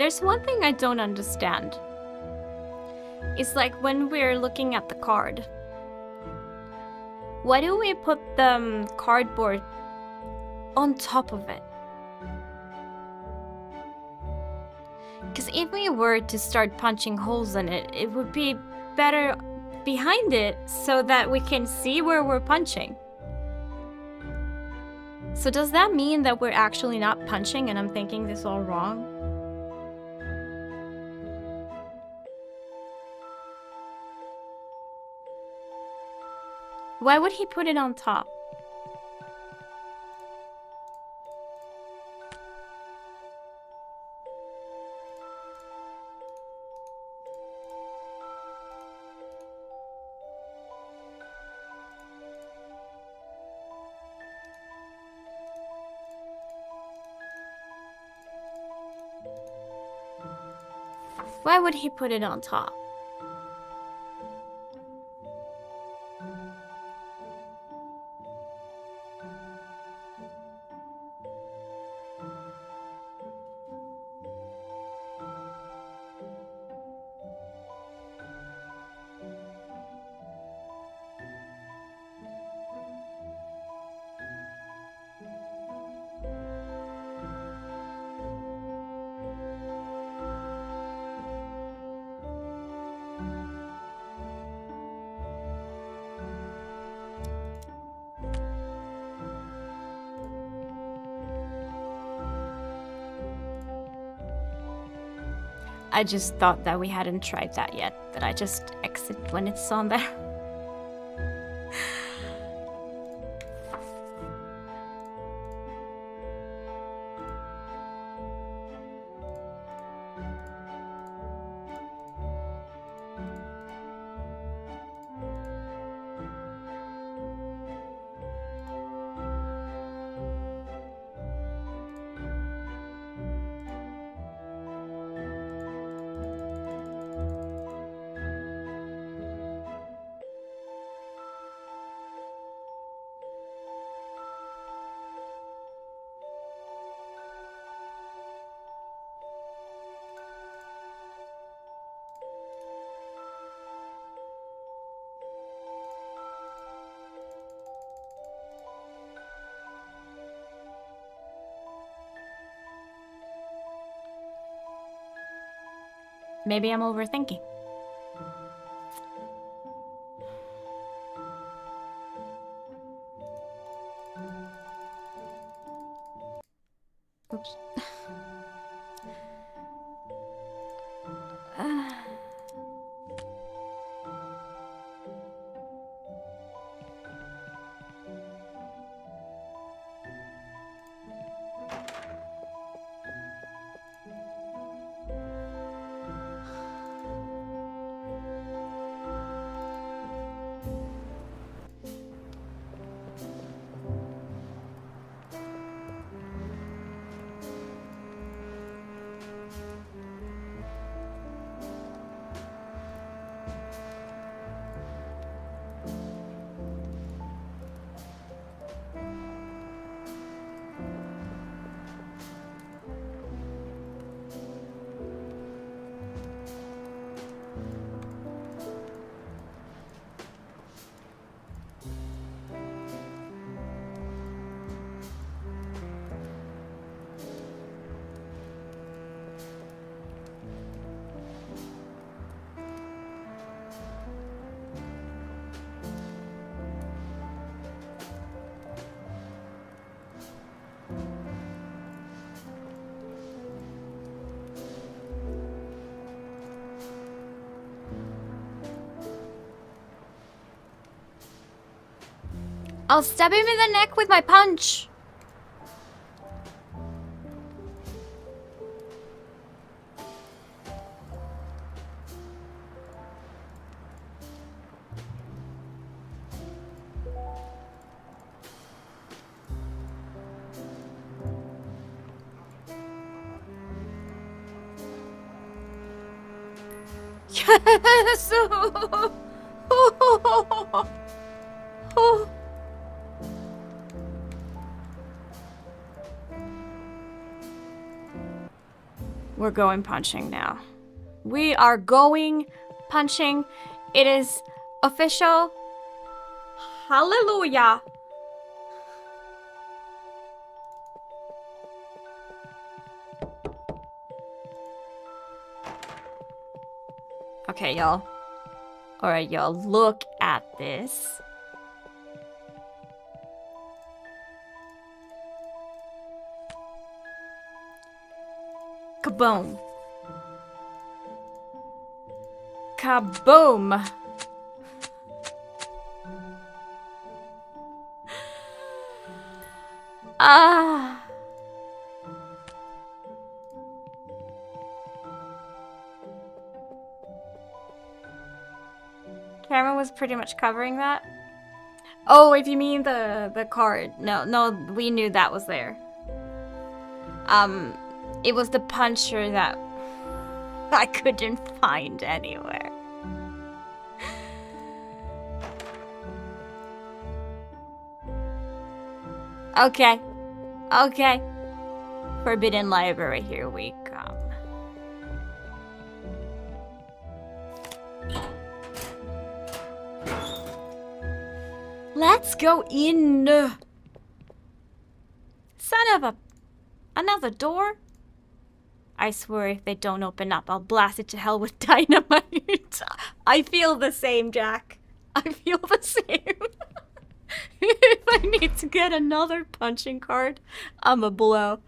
There's one thing I don't understand. It's like when we're looking at the card. Why do we put the cardboard on top of it? Because if we were to start punching holes in it, it would be better behind it so that we can see where we're punching. So does that mean that we're actually not punching and I'm thinking this all wrong? Why would he put it on top? Why would he put it on top? I just thought that we hadn't tried that yet, that I just exit when it's on there. Maybe I'm overthinking. Oops. I'll stab him in the neck with my punch. Yes! We're going punching now. We are going punching. It is official. Hallelujah. Okay, y'all. Alright, y'all. Look at this. Kaboom. Kaboom. Ah. Camera was pretty much covering that. Oh, if you mean the card. No, we knew that was there. It was the puncher that I couldn't find anywhere. Okay. Forbidden Library, here we come. Let's go in. Son of a... Another door? I swear if they don't open up, I'll blast it to hell with dynamite. I feel the same, Jack. I feel the same. If I need to get another punching card, I'ma blow.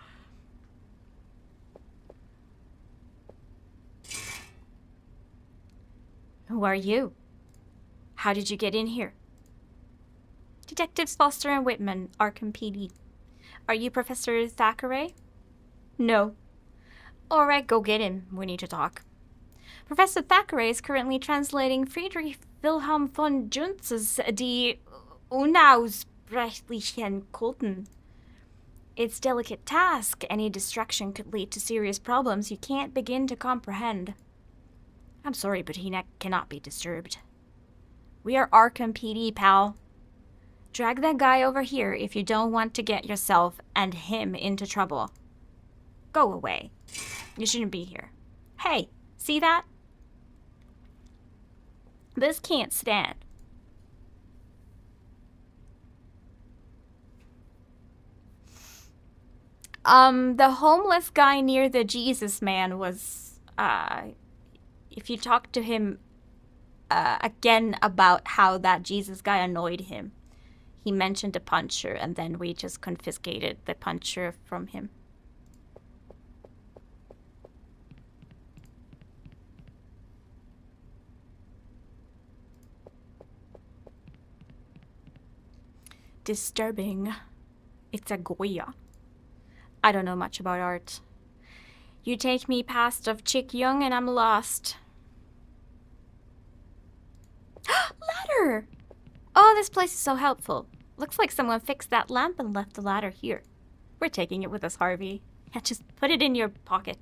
Who are you? How did you get in here? Detectives Foster and Whitman, Arkham PD. Are you Professor Thackeray? No. Alright, go get him. We need to talk. Professor Thackeray is currently translating Friedrich Wilhelm von Juntz's Die Unausbrechlichen Kulten. It's a delicate task. Any distraction could lead to serious problems you can't begin to comprehend. I'm sorry, but he cannot be disturbed. We are Arkham PD, pal. Drag that guy over here if you don't want to get yourself and him into trouble. Go away. You shouldn't be here. Hey, see that? This can't stand. The homeless guy near the Jesus man was, if you talk to him, again about how that Jesus guy annoyed him, he mentioned a puncher, and then we just confiscated the puncher from him. Disturbing. It's a Goya. I don't know much about art. You take me past of Chick Young and I'm lost. Ladder! Oh, this place is so helpful. Looks like someone fixed that lamp and left the ladder here. We're taking it with us, Harvey. Yeah, just put it in your pocket.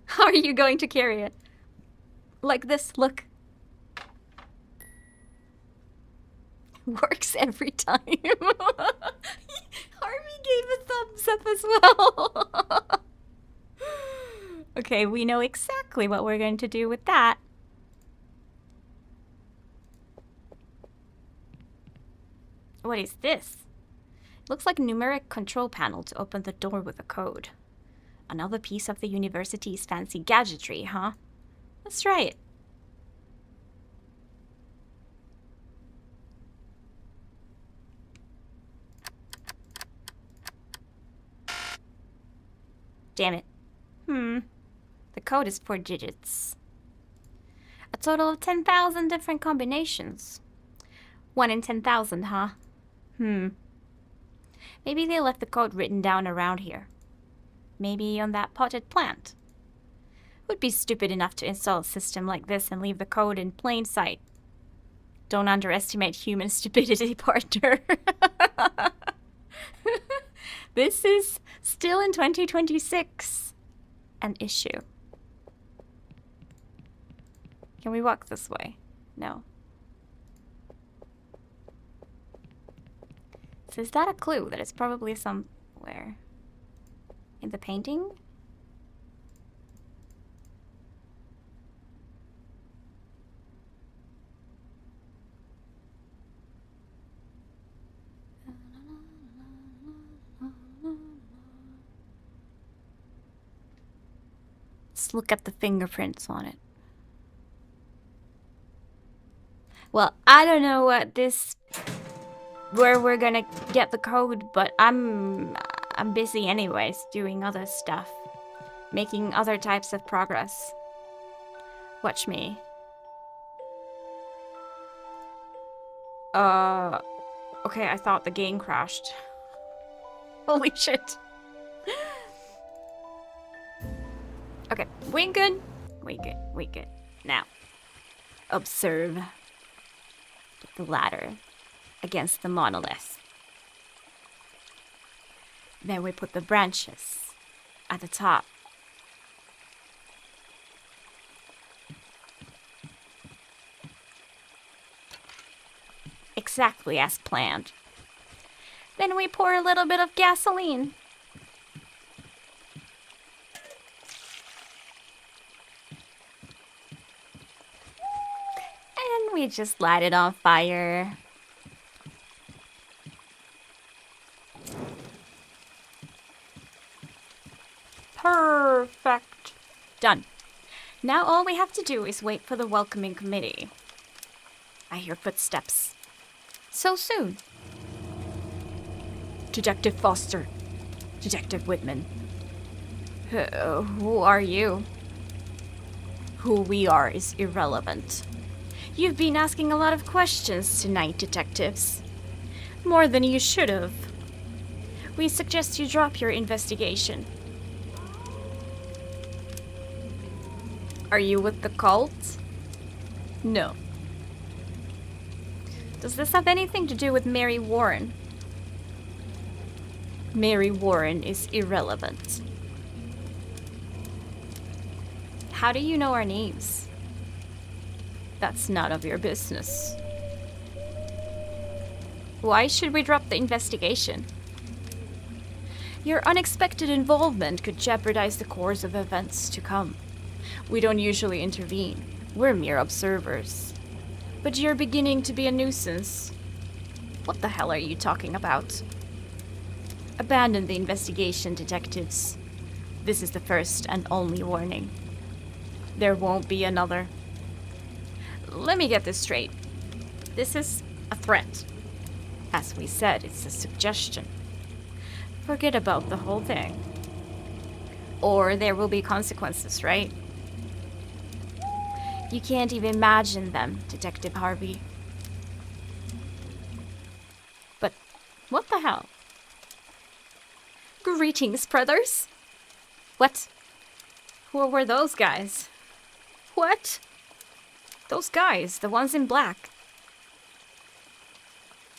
How are you going to carry it? Like this, look. Works every time. Harvey gave a thumbs up as well. Okay, we know exactly what we're going to do with that. What is this? Looks like a numeric control panel to open the door with a code. Another piece of the university's fancy gadgetry, huh? That's right. Damn it. The code is 4 digits. A total of 10,000 different combinations. 1 in 10,000, huh? Maybe they left the code written down around here. Maybe on that potted plant. Would be stupid enough to install a system like this and leave the code in plain sight. Don't underestimate human stupidity, partner. This is still in 2026 an issue. Can we walk this way? No. So is that a clue that it's probably somewhere in the painting? Let's look at the fingerprints on it. Well, I don't know where we're gonna get the code, but I'm busy anyways, doing other stuff, making other types of progress. Watch me. Okay, I thought the game crashed. Holy shit. Okay, we good? We good. Now, observe the ladder against the monolith. Then we put the branches at the top. Exactly as planned. Then we pour a little bit of gasoline. And we just light it on fire. Perfect. Done. Now all we have to do is wait for the welcoming committee. I hear footsteps. So soon. Detective Foster. Detective Whitman. Who are you? Who we are is irrelevant. You've been asking a lot of questions tonight, detectives. More than you should have. We suggest you drop your investigation. Are you with the cult? No. Does this have anything to do with Mary Warren? Mary Warren is irrelevant. How do you know our names? That's none of your business. Why should we drop the investigation? Your unexpected involvement could jeopardize the course of events to come. We don't usually intervene. We're mere observers. But you're beginning to be a nuisance. What the hell are you talking about? Abandon the investigation, detectives. This is the first and only warning. There won't be another. Let me get this straight. This is a threat. As we said, it's a suggestion. Forget about the whole thing. Or there will be consequences, right? You can't even imagine them, Detective Harvey. But what the hell? Greetings, brothers. What? Who were those guys? What? Those guys, the ones in black.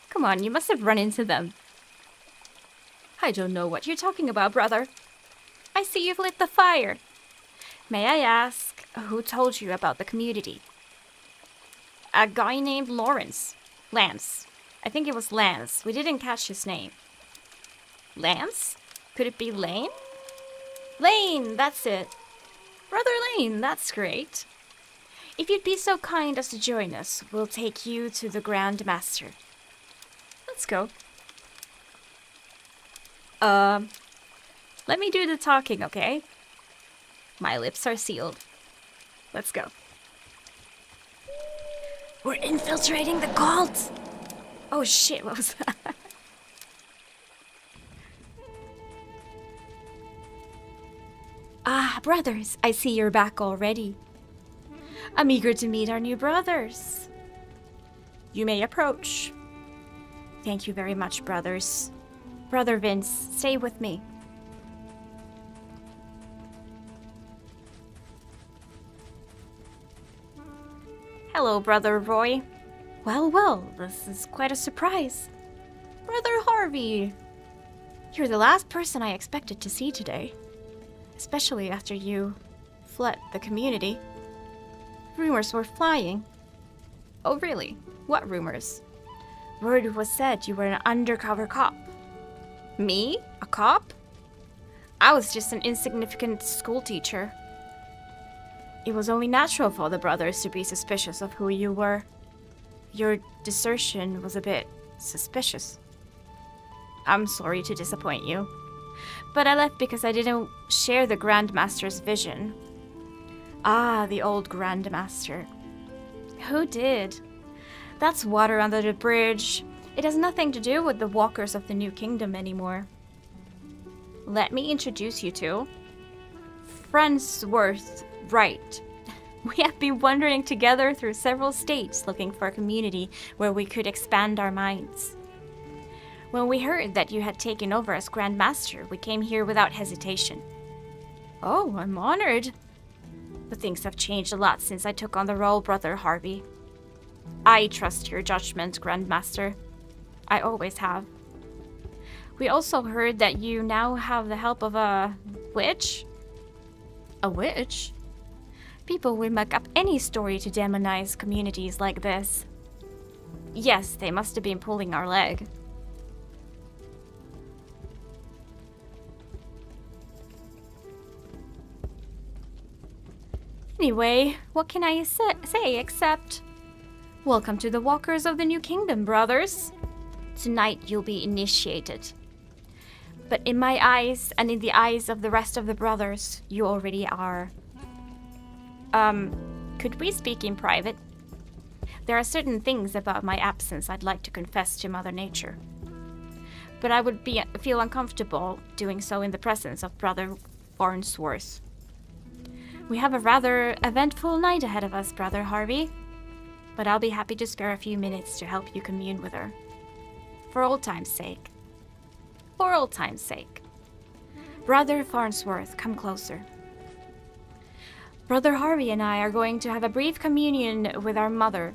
Come on, you must have run into them. I don't know what you're talking about, brother. I see you've lit the fire. May I ask, who told you about the community? A guy named Lance. I think it was Lance. We didn't catch his name. Lance? Could it be Lane? Lane, that's it. Brother Lane, that's great. If you'd be so kind as to join us, we'll take you to the Grand Master. Let's go. Let me do the talking, okay? My lips are sealed. Let's go. We're infiltrating the cult! Oh shit, what was that? Ah, brothers, I see you're back already. I'm eager to meet our new brothers. You may approach. Thank you very much, brothers. Brother Vince, stay with me. Hello, Brother Roy. Well, this is quite a surprise. Brother Harvey! You're the last person I expected to see today. Especially after you fled the community. Rumors were flying. Oh, really? What rumors? Word was said you were an undercover cop. Me? A cop? I was just an insignificant schoolteacher. It was only natural for the brothers to be suspicious of who you were. Your desertion was a bit suspicious. I'm sorry to disappoint you, but I left because I didn't share the Grandmaster's vision. Ah, the old Grandmaster. Who did? That's water under the bridge. It has nothing to do with the Walkers of the New Kingdom anymore. Let me introduce you to Farnsworth Wright. We have been wandering together through several states looking for a community where we could expand our minds. When we heard that you had taken over as Grand Master, we came here without hesitation. Oh, I'm honored. But things have changed a lot since I took on the role, Brother Harvey. I trust your judgment, Grand Master. I always have. We also heard that you now have the help of a witch. A witch? People will make up any story to demonize communities like this. Yes, they must have been pulling our leg. Anyway, what can I say except... Welcome to the Walkers of the New Kingdom, brothers. Tonight you'll be initiated. But in my eyes, and in the eyes of the rest of the brothers, you already are. Could we speak in private? There are certain things about my absence I'd like to confess to Mother Nature. But I would feel uncomfortable doing so in the presence of Brother Farnsworth. We have a rather eventful night ahead of us, Brother Harvey. But I'll be happy to spare a few minutes to help you commune with her. For old time's sake. For old time's sake. Brother Farnsworth, come closer. Brother Harvey and I are going to have a brief communion with our mother.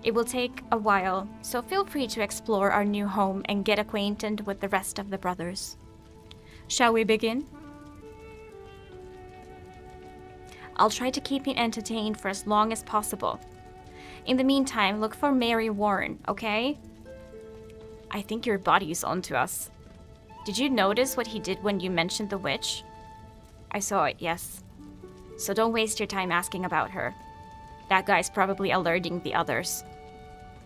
It will take a while, so feel free to explore our new home and get acquainted with the rest of the brothers. Shall we begin? I'll try to keep you entertained for as long as possible. In the meantime, look for Mary Warren, okay? I think your body's onto us. Did you notice what he did when you mentioned the witch? I saw it, yes. So don't waste your time asking about her. That guy's probably alerting the others.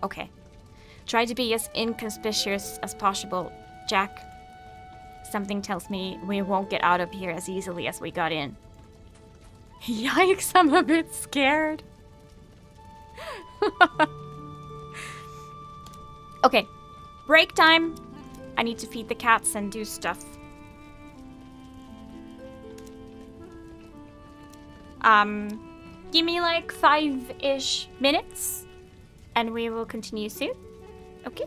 Okay. Try to be as inconspicuous as possible, Jack. Something tells me we won't get out of here as easily as we got in. Yikes, I'm a bit scared. Okay, break time. I need to feed the cats and do stuff. Give me like 5-ish minutes and we will continue soon. Okay?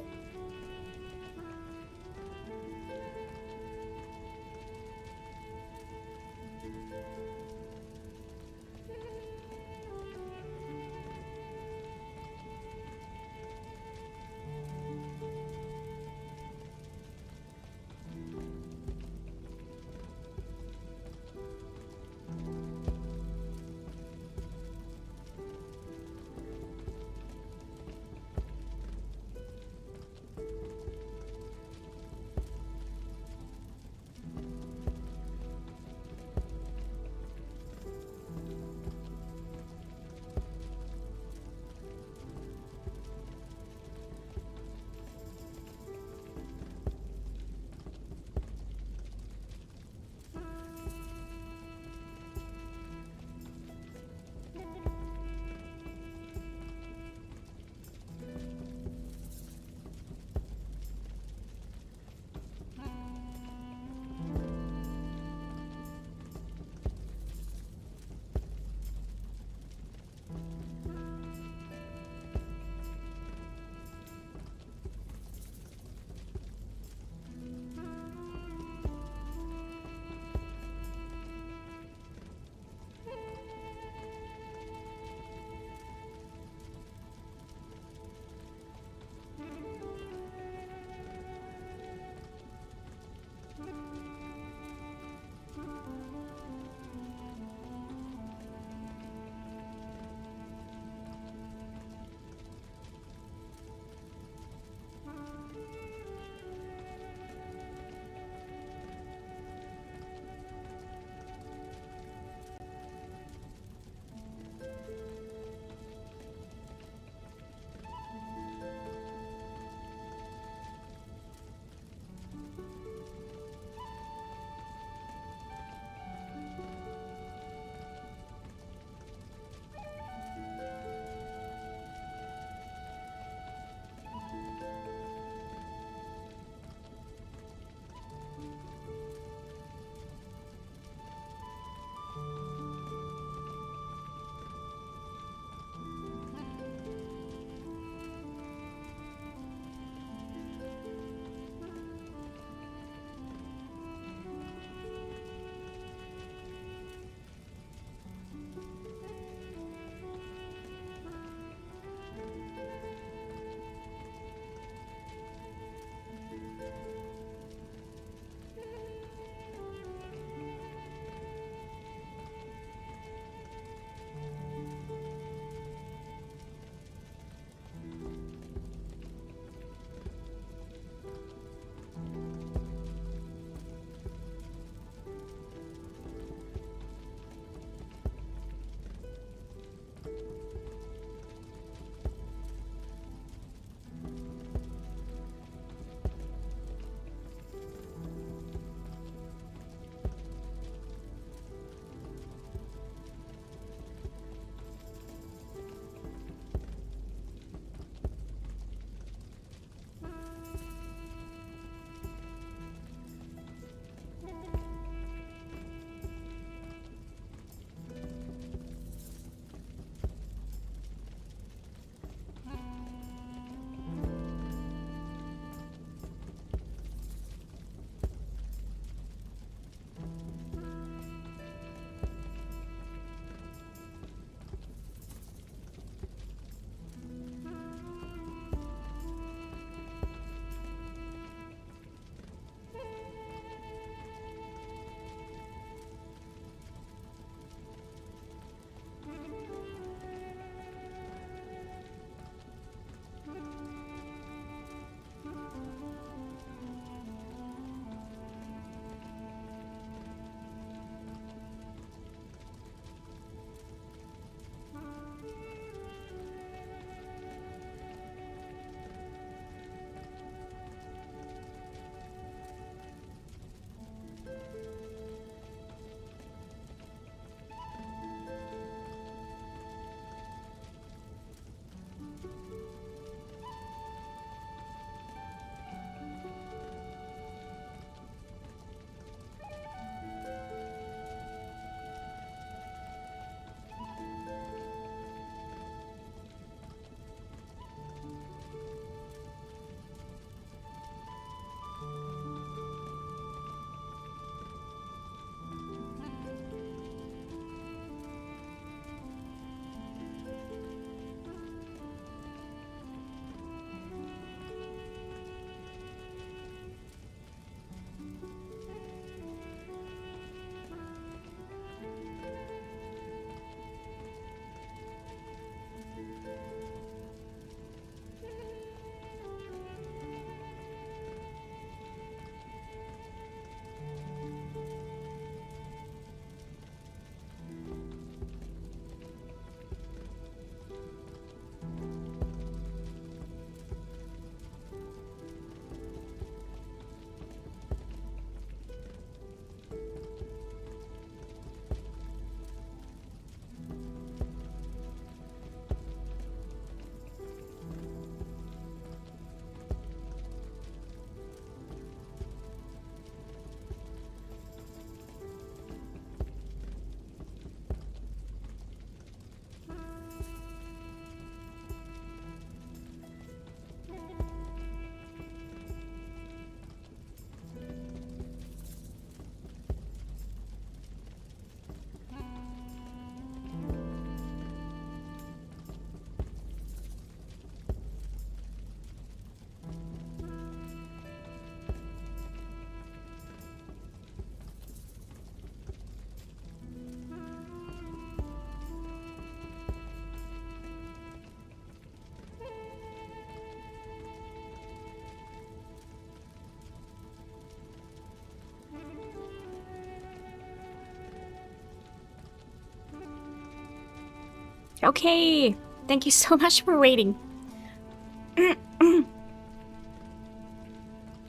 Okay, thank you so much for waiting.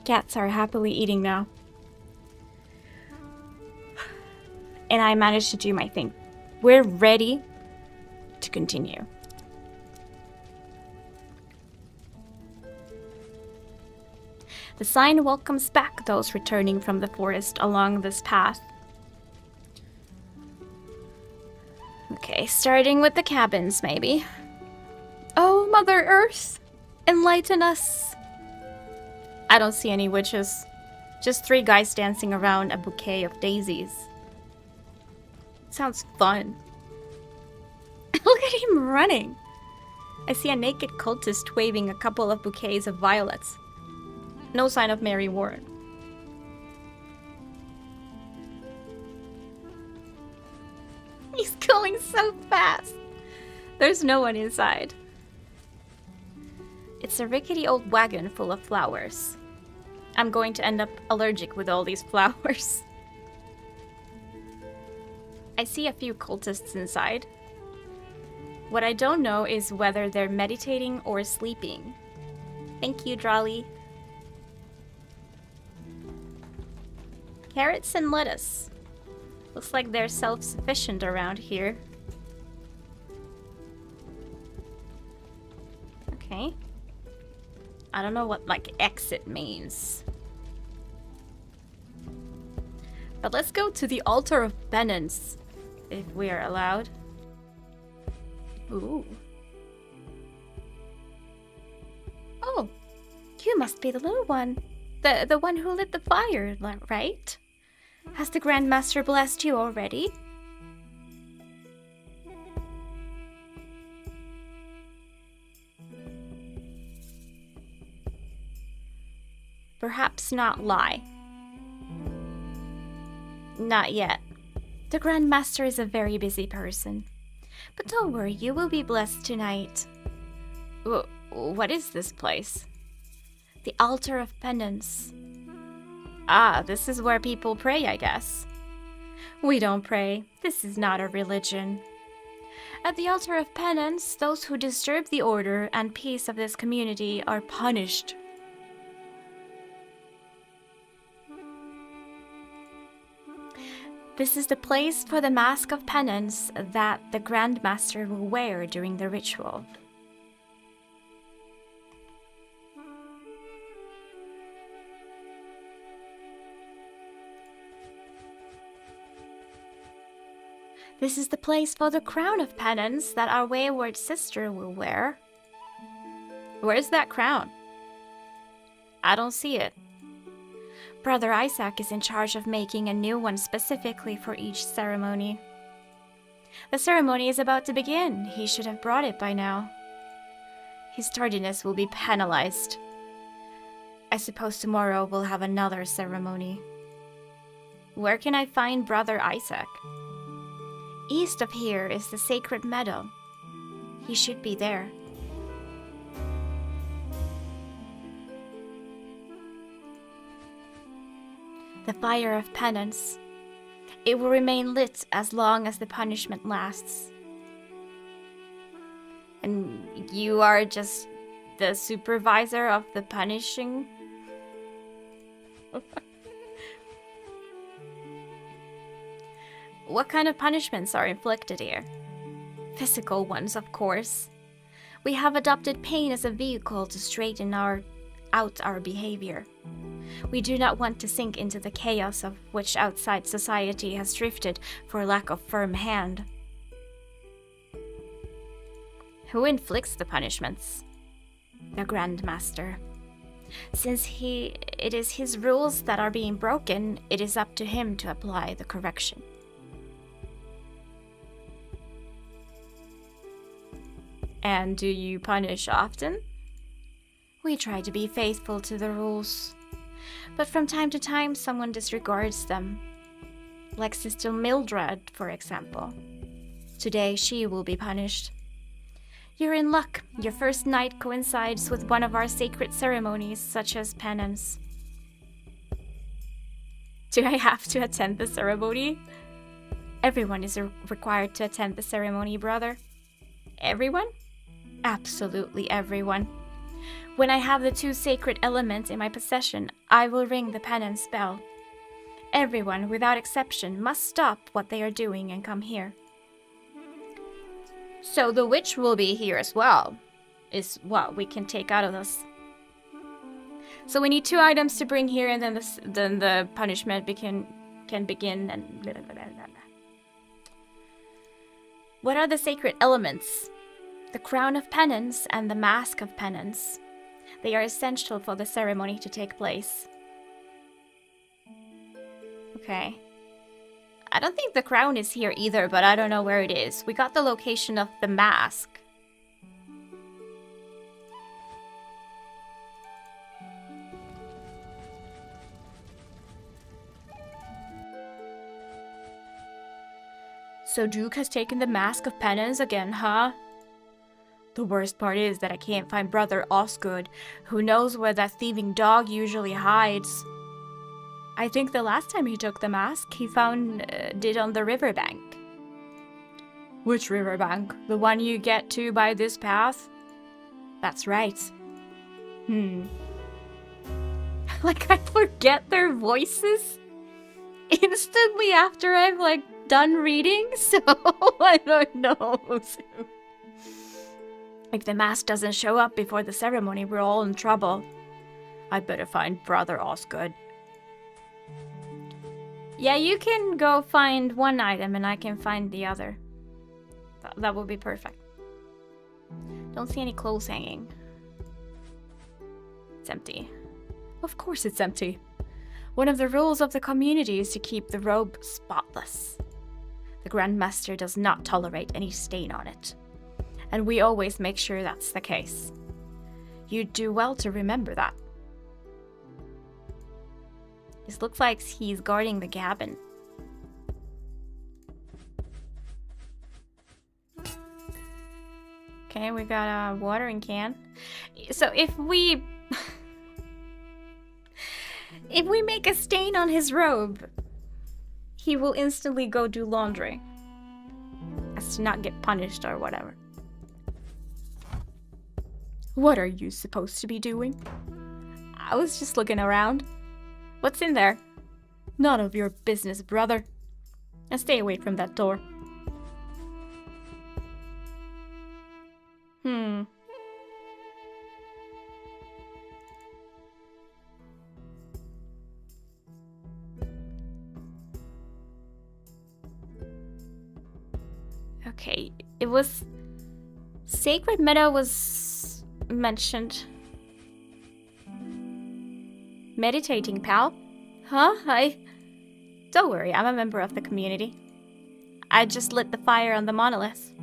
Cats are happily eating now. And I managed to do my thing. We're ready to continue. The sign welcomes back those returning from the forest along this path. Okay, starting with the cabins, maybe. Oh, Mother Earth, enlighten us. I don't see any witches. Just 3 guys dancing around a bouquet of daisies. Sounds fun. Look at him running. I see a naked cultist waving a couple of bouquets of violets. No sign of Mary Warren. He's going so fast. There's no one inside. It's a rickety old wagon full of flowers. I'm going to end up allergic with all these flowers. I see a few cultists inside. What I don't know is whether they're meditating or sleeping. Thank you, Drawley. Carrots and lettuce. Looks like they're self-sufficient around here. Okay. I don't know what, like, exit means. But let's go to the altar of penance, if we are allowed. Ooh. Oh, you must be the little one. The one who lit the fire, right? Has the Grand Master blessed you already? Perhaps not lie. Not yet. The Grand Master is a very busy person. But don't worry, you will be blessed tonight. What is this place? The Altar of Penance. Ah, this is where people pray, I guess. We don't pray. This is not a religion. At the Altar of Penance, those who disturb the order and peace of this community are punished. This is the place for the mask of penance that the Grand Master will wear during the ritual. This is the place for the crown of penance that our wayward sister will wear. Where's that crown? I don't see it. Brother Isaac is in charge of making a new one specifically for each ceremony. The ceremony is about to begin. He should have brought it by now. His tardiness will be penalized. I suppose tomorrow we'll have another ceremony. Where can I find Brother Isaac? East of here is the Sacred Meadow. He should be there. The fire of penance. It will remain lit as long as the punishment lasts. And you are just the supervisor of the punishing? What kind of punishments are inflicted here? Physical ones, of course. We have adopted pain as a vehicle to straighten out our behavior. We do not want to sink into the chaos of which outside society has drifted for lack of firm hand. Who inflicts the punishments? The Grand Master. Since it is his rules that are being broken, it is up to him to apply the correction. And do you punish often? We try to be faithful to the rules. But from time to time, someone disregards them. Like Sister Mildred, for example. Today, she will be punished. You're in luck. Your first night coincides with one of our sacred ceremonies, such as penance. Do I have to attend the ceremony? Everyone is required to attend the ceremony, brother. Everyone? Absolutely everyone. When I have the 2 sacred elements in my possession, I will ring the penance bell. Everyone, without exception, must stop what they are doing and come here. So the witch will be here as well, is what we can take out of this. So we need 2 items to bring here, and then the punishment can begin. And blah, blah, blah, blah, blah. What are the sacred elements? The crown of penance and the mask of penance. They are essential for the ceremony to take place. Okay. I don't think the crown is here either, but I don't know where it is. We got the location of the mask. So Duke has taken the mask of penance again, huh? The worst part is that I can't find Brother Osgood. Who knows where that thieving dog usually hides? I think the last time he took the mask, he found it on the riverbank. Which riverbank? The one you get to by this path? That's right. Like, I forget their voices instantly after I've, like, done reading, so I don't know. If the mask doesn't show up before the ceremony, we're all in trouble. I'd better find Brother Osgood. Yeah, you can go find one item and I can find the other. That would be perfect. Don't see any clothes hanging. It's empty. Of course it's empty. One of the rules of the community is to keep the robe spotless. The Grand Master does not tolerate any stain on it. And we always make sure that's the case. You'd do well to remember that. This looks like he's guarding the cabin. Okay, we got a watering can. So if we... if we make a stain on his robe, he will instantly go do laundry. As to not get punished or whatever. What are you supposed to be doing? I was just looking around. What's in there? None of your business, brother. And stay away from that door. Okay, it was... Sacred Meadow was mentioned. Meditating, pal? Huh? Don't worry, I'm a member of the community. I just lit the fire on the monolith.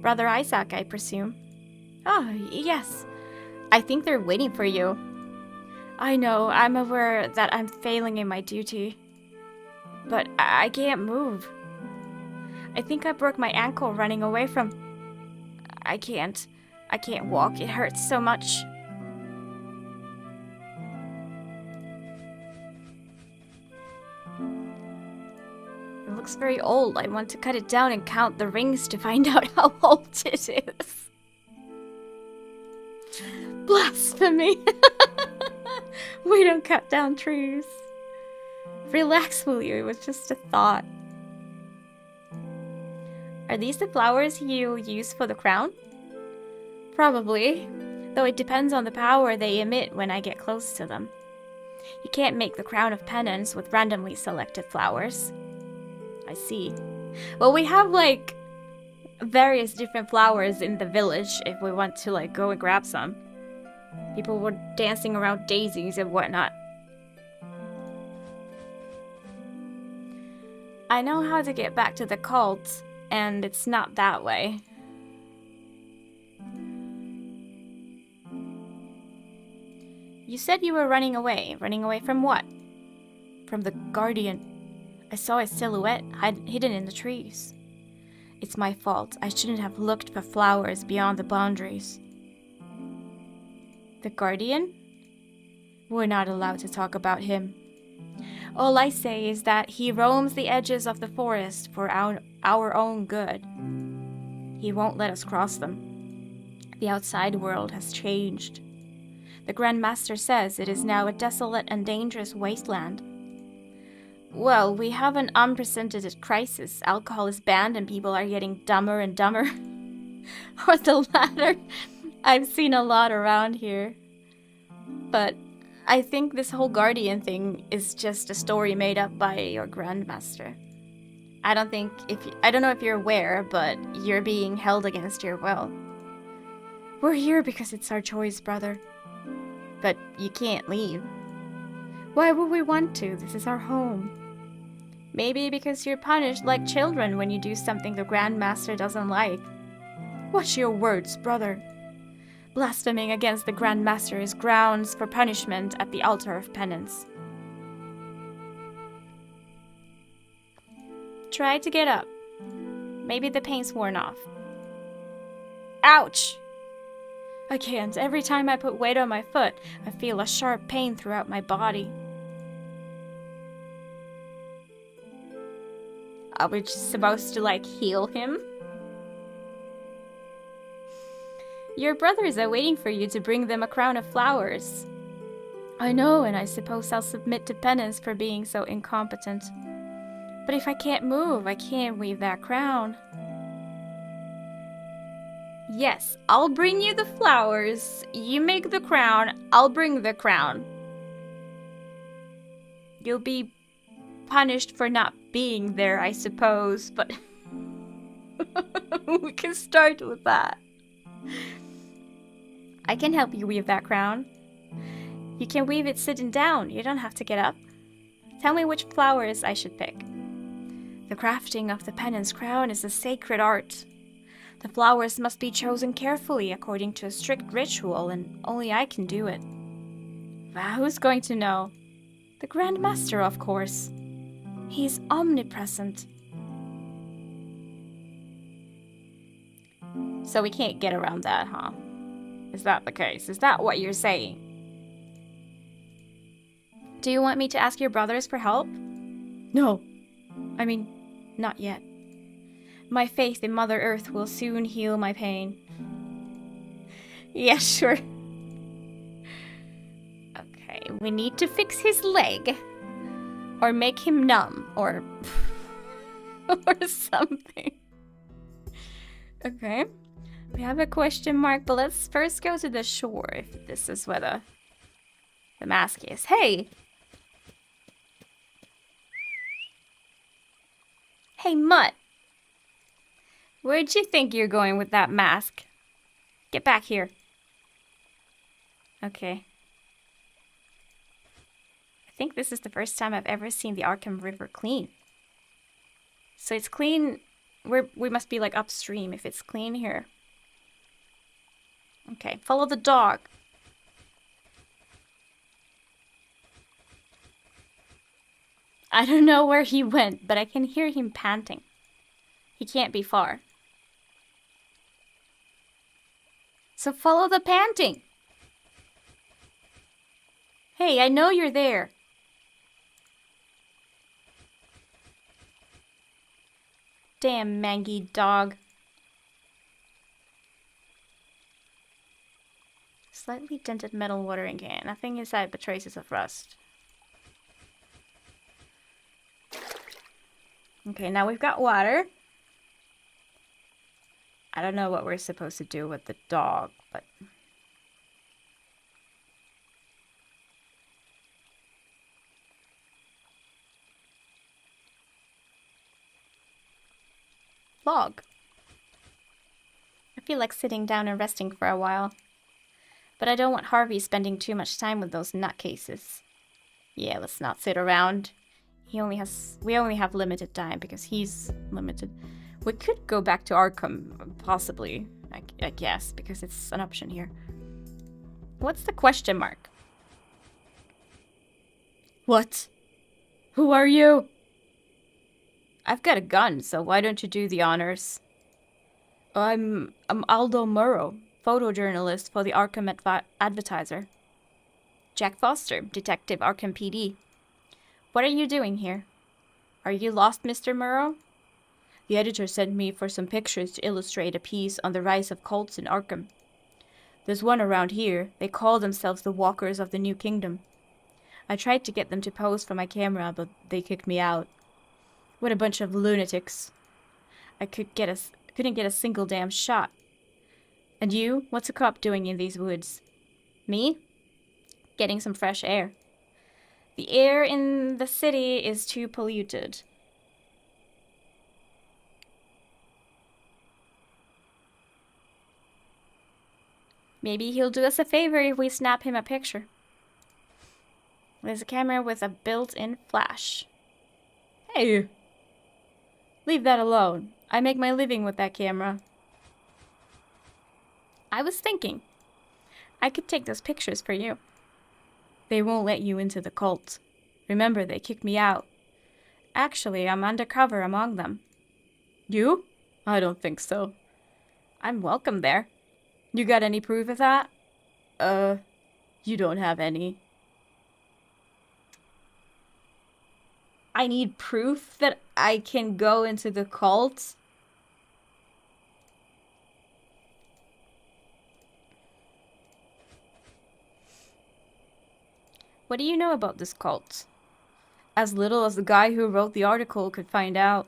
Brother Isaac, I presume. Oh, yes. I think they're waiting for you. I know, I'm aware that I'm failing in my duty. But I can't move. I think I broke my ankle running away from... I can't walk, it hurts so much. It looks very old. I want to cut it down and count the rings to find out how old it is. Blasphemy! We don't cut down trees. Relax, will you? It was just a thought. Are these the flowers you use for the crown? Probably, though it depends on the power they emit when I get close to them. You can't make the crown of penance with randomly selected flowers. I see. Well, we have, like, various different flowers in the village if we want to, like, go and grab some. People were dancing around daisies and whatnot. I know how to get back to the cult, and it's not that way. You said you were running away. Running away from what? From the Guardian. I saw his silhouette hidden in the trees. It's my fault. I shouldn't have looked for flowers beyond the boundaries. The Guardian? We're not allowed to talk about him. All I say is that he roams the edges of the forest for our own good. He won't let us cross them. The outside world has changed. The Grand Master says it is now a desolate and dangerous wasteland. Well, we have an unprecedented crisis. Alcohol is banned and people are getting dumber and dumber. Or the latter. I've seen a lot around here. But I think this whole Guardian thing is just a story made up by your Grandmaster. I don't know if you're aware, but you're being held against your will. We're here because it's our choice, brother. But you can't leave. Why would we want to? This is our home. Maybe because you're punished like children when you do something the Grandmaster doesn't like. Watch your words, brother. Blaspheming against the Grandmaster is grounds for punishment at the altar of penance. Try to get up. Maybe the pain's worn off. Ouch! I can't. Every time I put weight on my foot, I feel a sharp pain throughout my body. Are we supposed to, like, heal him? Your brothers are waiting for you to bring them a crown of flowers. I know, and I suppose I'll submit to penance for being so incompetent. But if I can't move, I can't weave that crown. Yes, I'll bring you the flowers. You make the crown, I'll bring the crown. You'll be punished for not being there, I suppose, but we can start with that. I can help you weave that crown. You can weave it sitting down. You don't have to get up. Tell me which flowers I should pick. The crafting of the penance crown is a sacred art. The flowers must be chosen carefully according to a strict ritual, and only I can do it. Well, who's going to know? The Grand Master, of course. He's omnipresent. So we can't get around that, huh? Is that the case? Is that what you're saying? Do you want me to ask your brothers for help? No. I mean, not yet. My faith in Mother Earth will soon heal my pain. Yeah, sure. Okay, we need to fix his leg. Or make him numb. Or... or something. Okay. We have a question mark, but let's first go to the shore, if this is where the mask is. Hey! Hey, Mutt! Where'd you think you're going with that mask? Get back here. Okay. I think this is the first time I've ever seen the Arkham River clean. So it's clean... We must be, like, upstream if it's clean here. Okay, follow the dog. I don't know where he went, but I can hear him panting. He can't be far. So follow the panting. Hey, I know you're there. Damn mangy dog. Slightly dented metal watering can. Nothing inside but traces of rust. Okay, now we've got water. I don't know what we're supposed to do with the dog, but... Log. I feel like sitting down and resting for a while. But I don't want Harvey spending too much time with those nutcases. Yeah, let's not sit around. We only have limited time because he's limited. We could go back to Arkham, possibly, I guess, because it's an option here. What's the question mark? What? Who are you? I've got a gun, so why don't you do the honors? I'm Aldo Murrow, photojournalist for the Arkham Advertiser. Jack Foster, Detective Arkham PD. What are you doing here? Are you lost, Mr. Murrow? The editor sent me for some pictures to illustrate a piece on the rise of cults in Arkham. There's one around here. They call themselves the Walkers of the New Kingdom. I tried to get them to pose for my camera, but they kicked me out. What a bunch of lunatics. I couldn't get a single damn shot. And you? What's a cop doing in these woods? Me? Getting some fresh air. The air in the city is too polluted. Maybe he'll do us a favor if we snap him a picture. There's a camera with a built-in flash. Hey! Leave that alone. I make my living with that camera. I was thinking, I could take those pictures for you. They won't let you into the cult. Remember, they kicked me out. Actually, I'm undercover among them. You? I don't think so. I'm welcome there. You got any proof of that? You don't have any. I need proof that I can go into the cult? What do you know about this cult? As little as the guy who wrote the article could find out.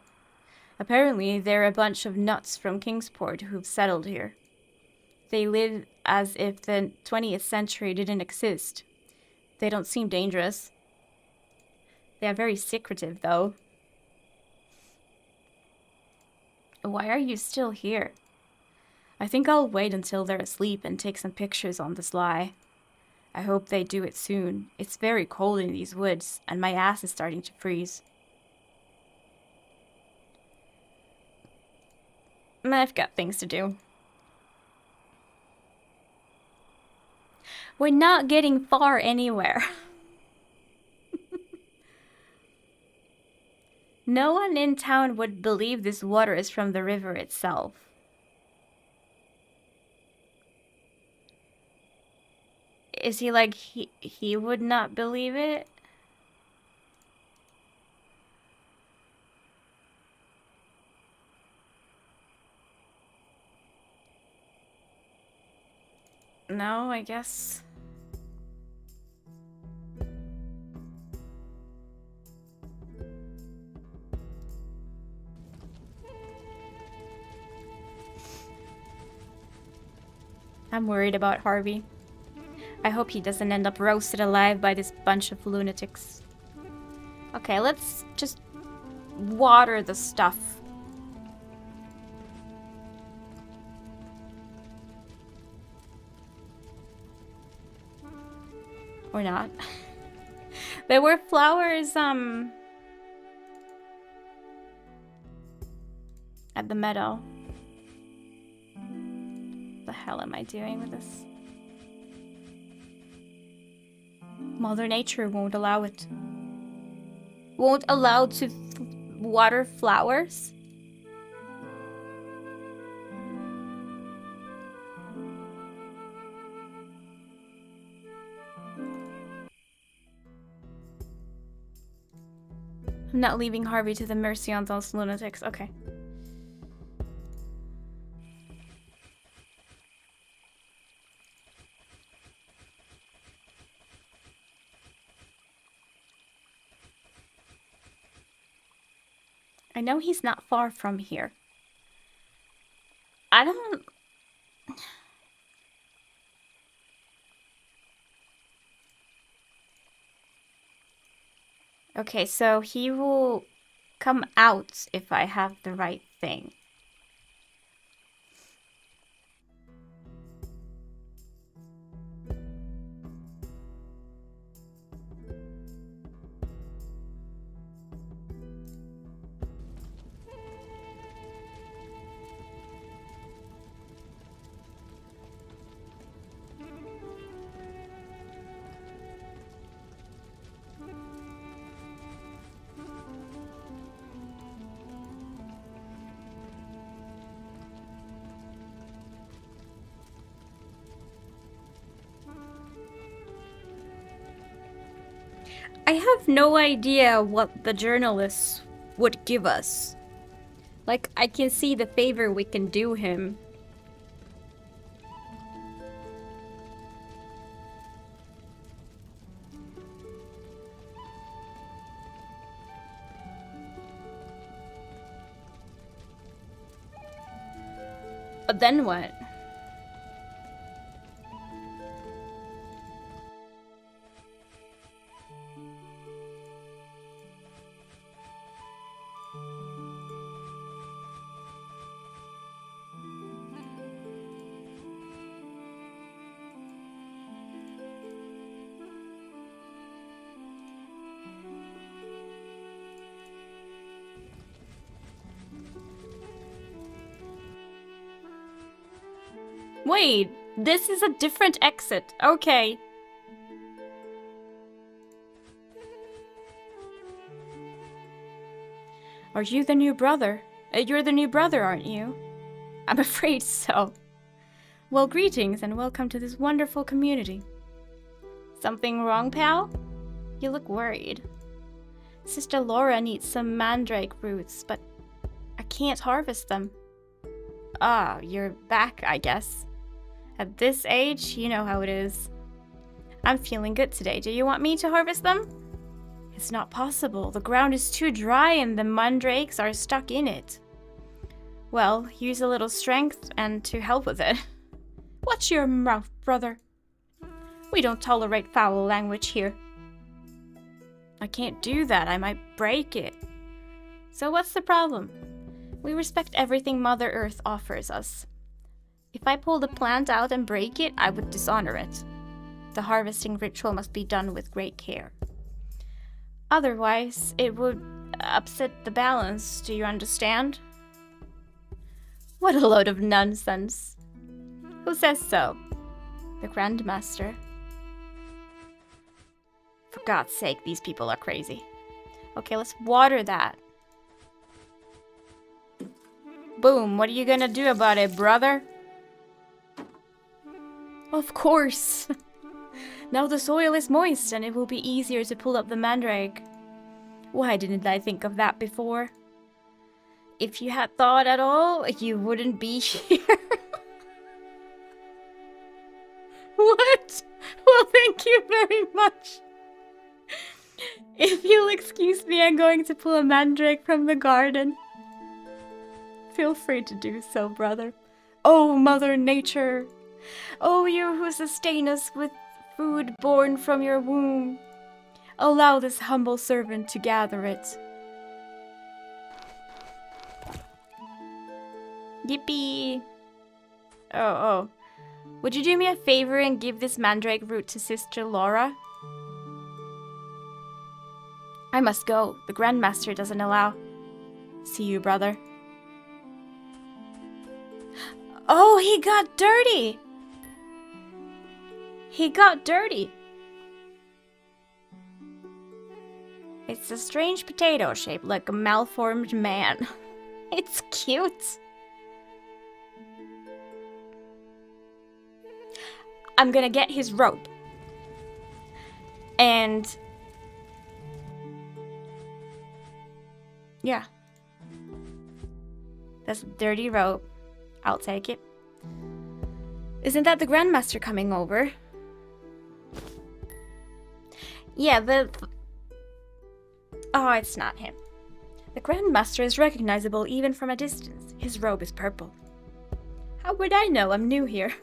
Apparently, they're a bunch of nuts from Kingsport who've settled here. They live as if the 20th century didn't exist. They don't seem dangerous. They are very secretive, though. Why are you still here? I think I'll wait until they're asleep and take some pictures on the sly. I hope they do it soon. It's very cold in these woods, and my ass is starting to freeze. I've got things to do. We're not getting far anywhere. No one in town would believe this water is from the river itself. Is he like, he would not believe it? No, I guess. I'm worried about Harvey. I hope he doesn't end up roasted alive by this bunch of lunatics. Okay, let's just water the stuff. Or not. There were flowers, at the meadow. What the hell am I doing with this? Mother Nature won't allow it. Won't allow to water flowers? I'm not leaving Harvey to the mercy on those lunatics. Okay. I know he's not far from here. I don't... Okay, so he will come out if I have the right thing. I have no idea what the journalists would give us. Like, I can see the favor we can do him. But then what? Wait, this is a different exit. Okay. Are you the new brother? You're the new brother, aren't you? I'm afraid so. Well, greetings and welcome to this wonderful community. Something wrong, pal? You look worried. Sister Laura needs some mandrake roots, but I can't harvest them. Ah, you're back, I guess. At this age, you know how it is. I'm feeling good today. Do you want me to harvest them? It's not possible. The ground is too dry and the mandrakes are stuck in it. Well, use a little strength and to help with it. Watch your mouth, brother. We don't tolerate foul language here. I can't do that. I might break it. So what's the problem? We respect everything Mother Earth offers us. If I pull the plant out and break it, I would dishonor it. The harvesting ritual must be done with great care. Otherwise, it would upset the balance, do you understand? What a load of nonsense. Who says so? The Grandmaster. For God's sake, these people are crazy. Okay, let's water that. Boom, what are you gonna do about it, brother? Of course! Now the soil is moist and it will be easier to pull up the mandrake. Why didn't I think of that before? If you had thought at all, you wouldn't be here. What? Well, thank you very much. If you'll excuse me, I'm going to pull a mandrake from the garden. Feel free to do so, brother. Oh, Mother Nature! Oh, you who sustain us with food born from your womb, allow this humble servant to gather it. Yippee! Oh. Would you do me a favor and give this mandrake root to Sister Laura? I must go. The Grandmaster doesn't allow. See you, brother. Oh, he got dirty! He got dirty. It's a strange potato shaped like a malformed man. It's cute. I'm gonna get his rope. And... yeah. That's a dirty rope. I'll take it. Isn't that the Grandmaster coming over? Yeah, oh, it's not him. The Grandmaster is recognizable even from a distance. His robe is purple. How would I know? I'm new here.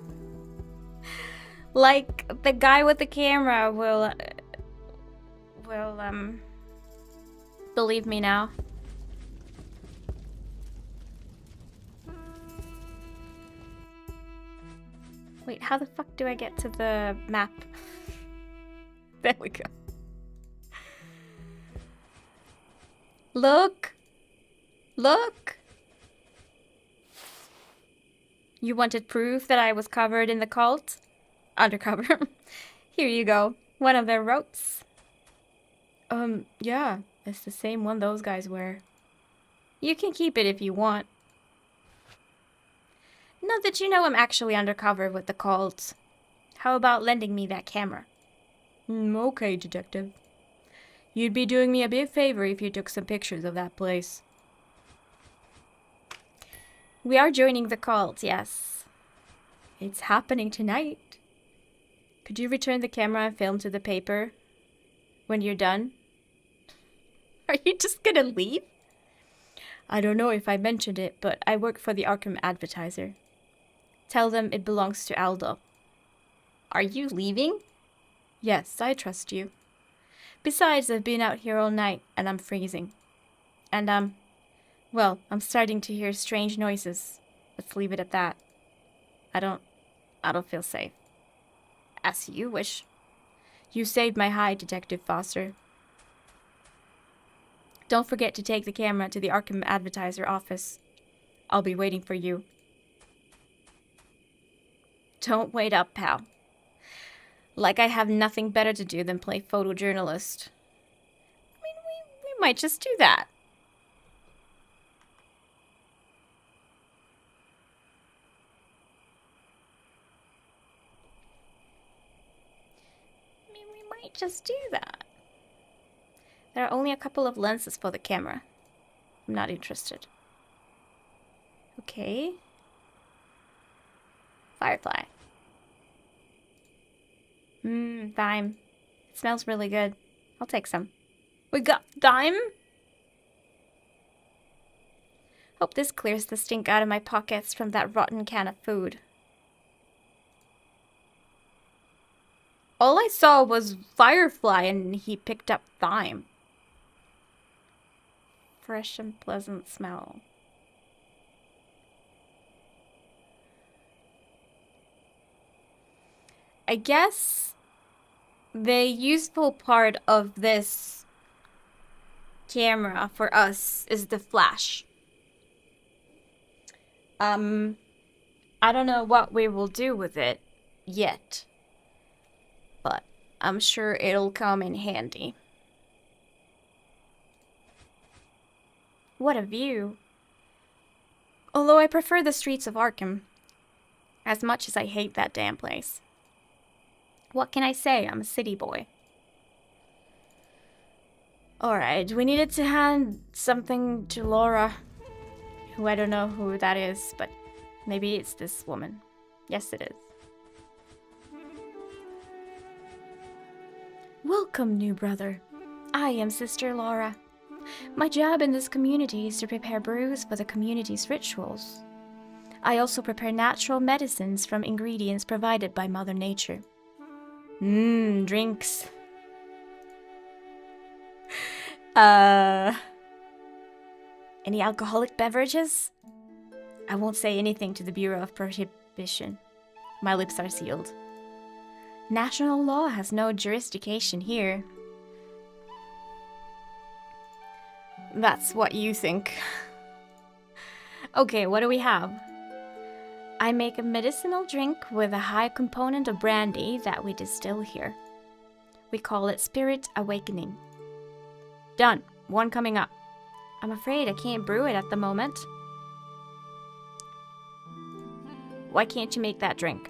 Like, the guy with the camera will believe me now. Wait, how the fuck do I get to the map? There we go. Look! Look! You wanted proof that I was covered in the cult? Undercover. Here you go. One of their ropes. Yeah. It's the same one those guys wear. You can keep it if you want. Not that you know I'm actually undercover with the cult. How about lending me that camera? Okay, detective. You'd be doing me a big favor if you took some pictures of that place. We are joining the cult, yes. It's happening tonight. Could you return the camera and film to the paper when you're done? Are you just gonna leave? I don't know if I mentioned it, but I work for the Arkham Advertiser. Tell them it belongs to Aldo. Are you leaving? Yes, I trust you. Besides, I've been out here all night and I'm freezing. And, well, I'm starting to hear strange noises. Let's leave it at that. I don't feel safe. As you wish. You saved my hide, Detective Foster. Don't forget to take the camera to the Arkham Advertiser office. I'll be waiting for you. Don't wait up, pal. Like I have nothing better to do than play photojournalist. I mean, we might just do that. Just do that. There are only a couple of lenses for the camera. I'm not interested. Okay. Firefly. Thyme. It smells really good. I'll take some. We got thyme? Hope this clears the stink out of my pockets from that rotten can of food. All I saw was Firefly and he picked up thyme. Fresh and pleasant smell. I guess the useful part of this camera for us is the flash. I don't know what we will do with it yet. But I'm sure it'll come in handy. What a view. Although I prefer the streets of Arkham, as much as I hate that damn place. What can I say? I'm a city boy. Alright, we needed to hand something to Laura, who I don't know who that is, but maybe it's this woman. Yes, it is. Welcome, new brother. I am Sister Laura. My job in this community is to prepare brews for the community's rituals. I also prepare natural medicines from ingredients provided by Mother Nature. Drinks. Any alcoholic beverages? I won't say anything to the Bureau of Prohibition. My lips are sealed. National law has no jurisdiction here. That's what you think. Okay, what do we have? I make a medicinal drink with a high component of brandy that we distill here. We call it Spirit Awakening. Done. One coming up. I'm afraid I can't brew it at the moment. Why can't you make that drink?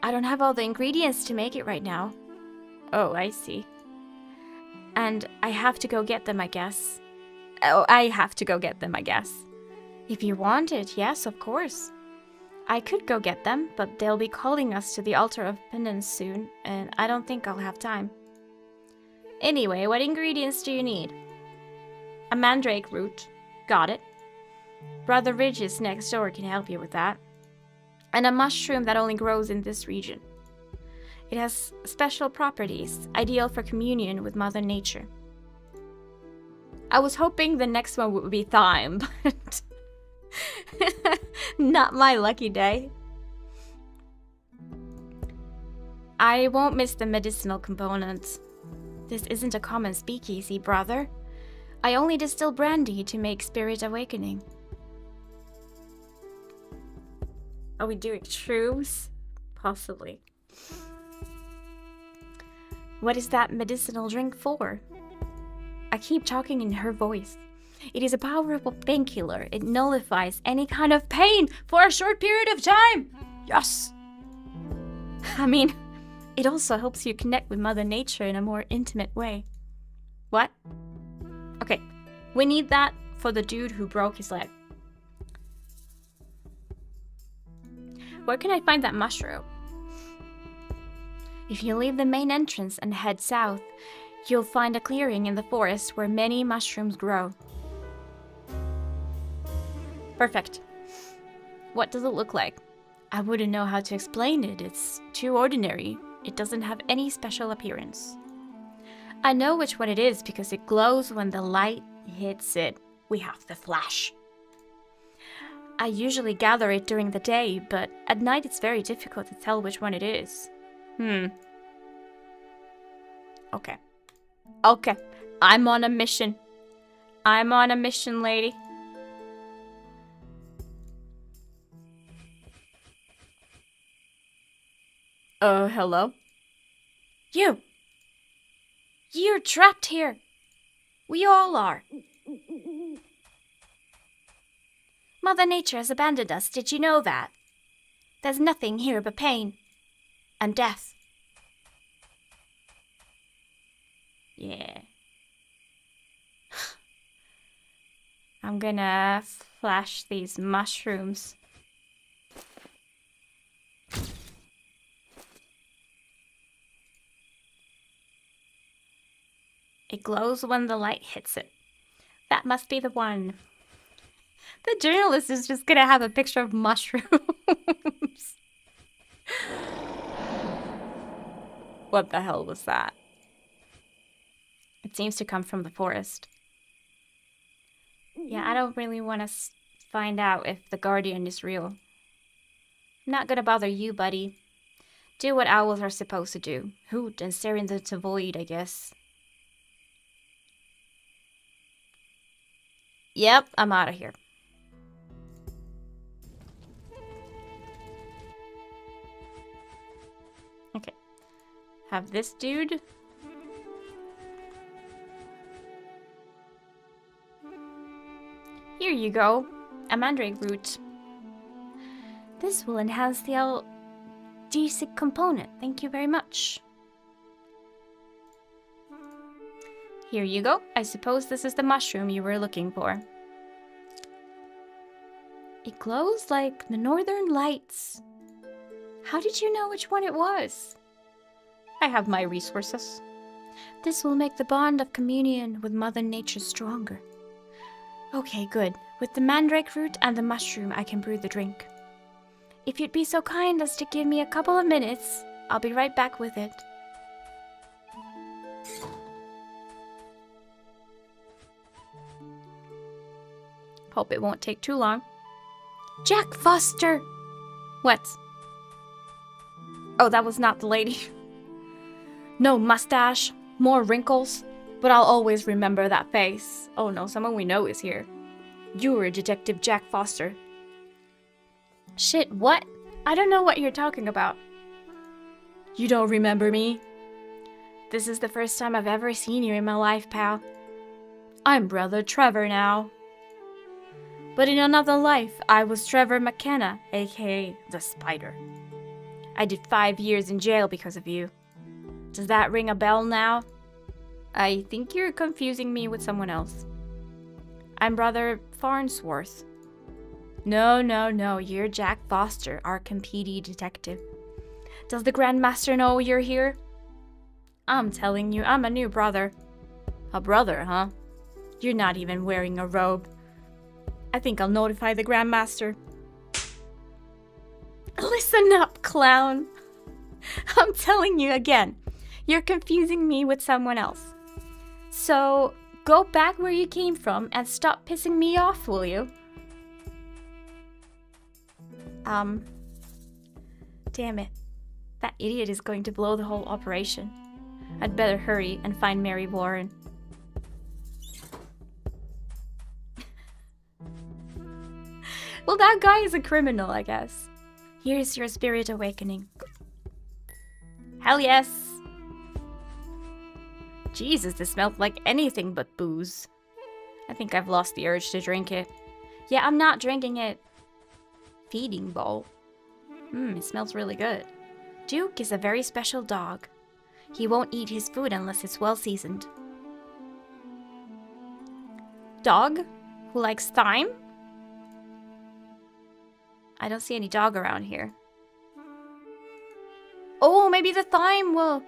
I don't have all the ingredients to make it right now. Oh, I see. And I have to go get them, I guess. Oh, I have to go get them, I guess. If you want it, yes, of course. I could go get them, but they'll be calling us to the altar of penance soon, and I don't think I'll have time. Anyway, what ingredients do you need? A mandrake root. Got it. Brother Ridges next door can help you with that. And a mushroom that only grows in this region. It has special properties, ideal for communion with Mother Nature. I was hoping the next one would be thyme, but not my lucky day. I won't miss the medicinal components. This isn't a common speakeasy, brother. I only distill brandy to make Spirit Awakening. Are we doing shrooms? Possibly. What is that medicinal drink for? I keep talking in her voice. It is a powerful painkiller. It nullifies any kind of pain for a short period of time. Yes. I mean, it also helps you connect with Mother Nature in a more intimate way. What? Okay, we need that for the dude who broke his leg. Where can I find that mushroom? If you leave the main entrance and head south, you'll find a clearing in the forest where many mushrooms grow. Perfect. What does it look like? I wouldn't know how to explain it. It's too ordinary. It doesn't have any special appearance. I know which one it is because it glows when the light hits it. We have the flash. I usually gather it during the day, but at night it's very difficult to tell which one it is. Okay. Okay. I'm on a mission. I'm on a mission, lady. Hello? You! You're trapped here! We all are. Mother Nature has abandoned us, did you know that? There's nothing here but pain. And death. Yeah. I'm gonna flash these mushrooms. It glows when the light hits it. That must be the one. The journalist is just gonna have a picture of mushrooms. What the hell was that? It seems to come from the forest. Yeah, I don't really want to find out if the Guardian is real. I'm not gonna bother you, buddy. Do what owls are supposed to do. Hoot and stare into the void, I guess. Yep, I'm out of here. Okay. Have this dude. Here you go. A mandrake root. This will enhance the analgesic component. Thank you very much. Here you go. I suppose this is the mushroom you were looking for. It glows like the northern lights. How did you know which one it was? I have my resources. This will make the bond of communion with Mother Nature stronger. Okay, good. With the mandrake root and the mushroom, I can brew the drink. If you'd be so kind as to give me a couple of minutes, I'll be right back with it. Hope it won't take too long. Jack Foster! What? Oh, that was not the lady. No mustache, more wrinkles, but I'll always remember that face. Oh no, someone we know is here. You're Detective Jack Foster. Shit, what? I don't know what you're talking about. You don't remember me? This is the first time I've ever seen you in my life, pal. I'm Brother Trevor now. But in another life, I was Trevor McKenna, aka the Spider. I did 5 years in jail because of you. Does that ring a bell now? I think you're confusing me with someone else. I'm Brother Farnsworth. No, you're Jack Foster, Arkham PD detective. Does the Grandmaster know you're here? I'm telling you, I'm a new brother. A brother, huh? You're not even wearing a robe. I think I'll notify the Grandmaster. Listen up, clown. I'm telling you again, you're confusing me with someone else. So, go back where you came from and stop pissing me off, will you? Damn it. That idiot is going to blow the whole operation. I'd better hurry and find Mary Warren. Well, that guy is a criminal, I guess. Here's your spirit awakening. Hell yes! Jesus, this smelled like anything but booze. I think I've lost the urge to drink it. Yeah, I'm not drinking it. Feeding bowl. It smells really good. Duke is a very special dog. He won't eat his food unless it's well seasoned. Dog? Who likes thyme? I don't see any dog around here. Oh, maybe the thyme will...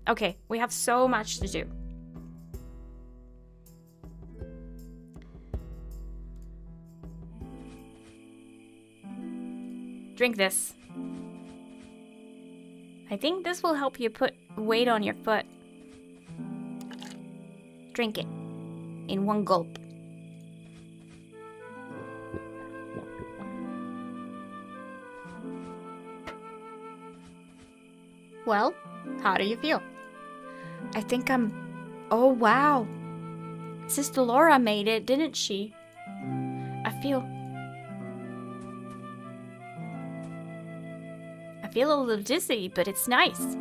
Okay, we have so much to do. Drink this. I think this will help you put weight on your foot. Drink it in one gulp. Well, how do you feel? I think I'm... Oh, wow. Sister Laura made it, didn't she? I feel a little dizzy, but it's nice.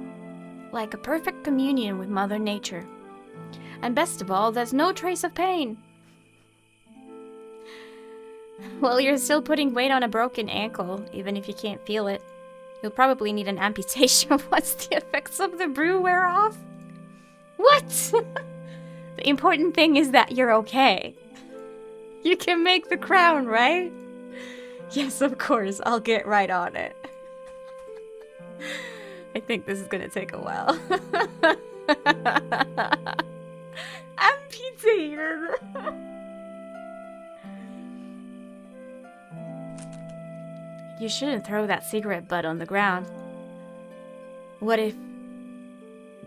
Like a perfect communion with Mother Nature. And best of all, there's no trace of pain. Well, you're still putting weight on a broken ankle, even if you can't feel it. You'll probably need an amputation once the effects of the brew wear off. What? The important thing is that you're okay. You can make the crown, right? Yes, of course. I'll get right on it. I think this is gonna take a while. Amputated. You shouldn't throw that cigarette butt on the ground. What if,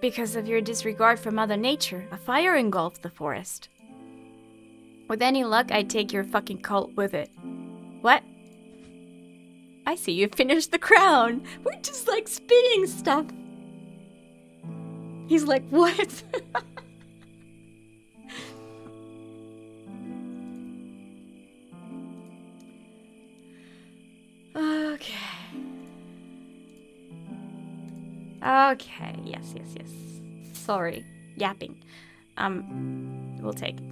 because of your disregard for Mother Nature, a fire engulfed the forest? With any luck, I'd take your fucking cult with it. What? I see you finished the crown. We're just like spinning stuff. He's like, what? Okay. Okay, yes. Sorry, yapping. We'll take it.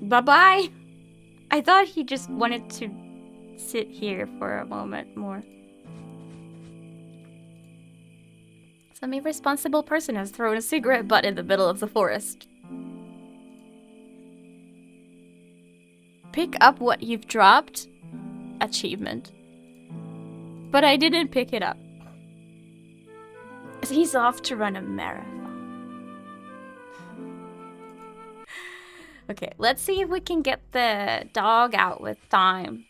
Bye-bye. I thought he just wanted to sit here for a moment more. Some irresponsible person has thrown a cigarette butt in the middle of the forest. Pick up what you've dropped. Achievement. But I didn't pick it up. He's off to run a marathon. Okay, let's see if we can get the dog out with thyme.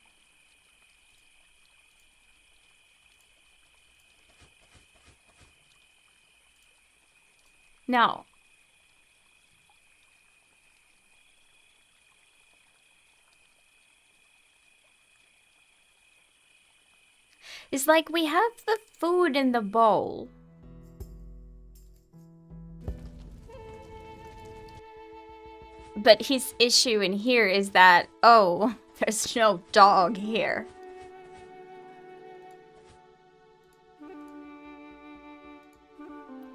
No. It's like we have the food in the bowl. But his issue in here is that, oh, there's no dog here.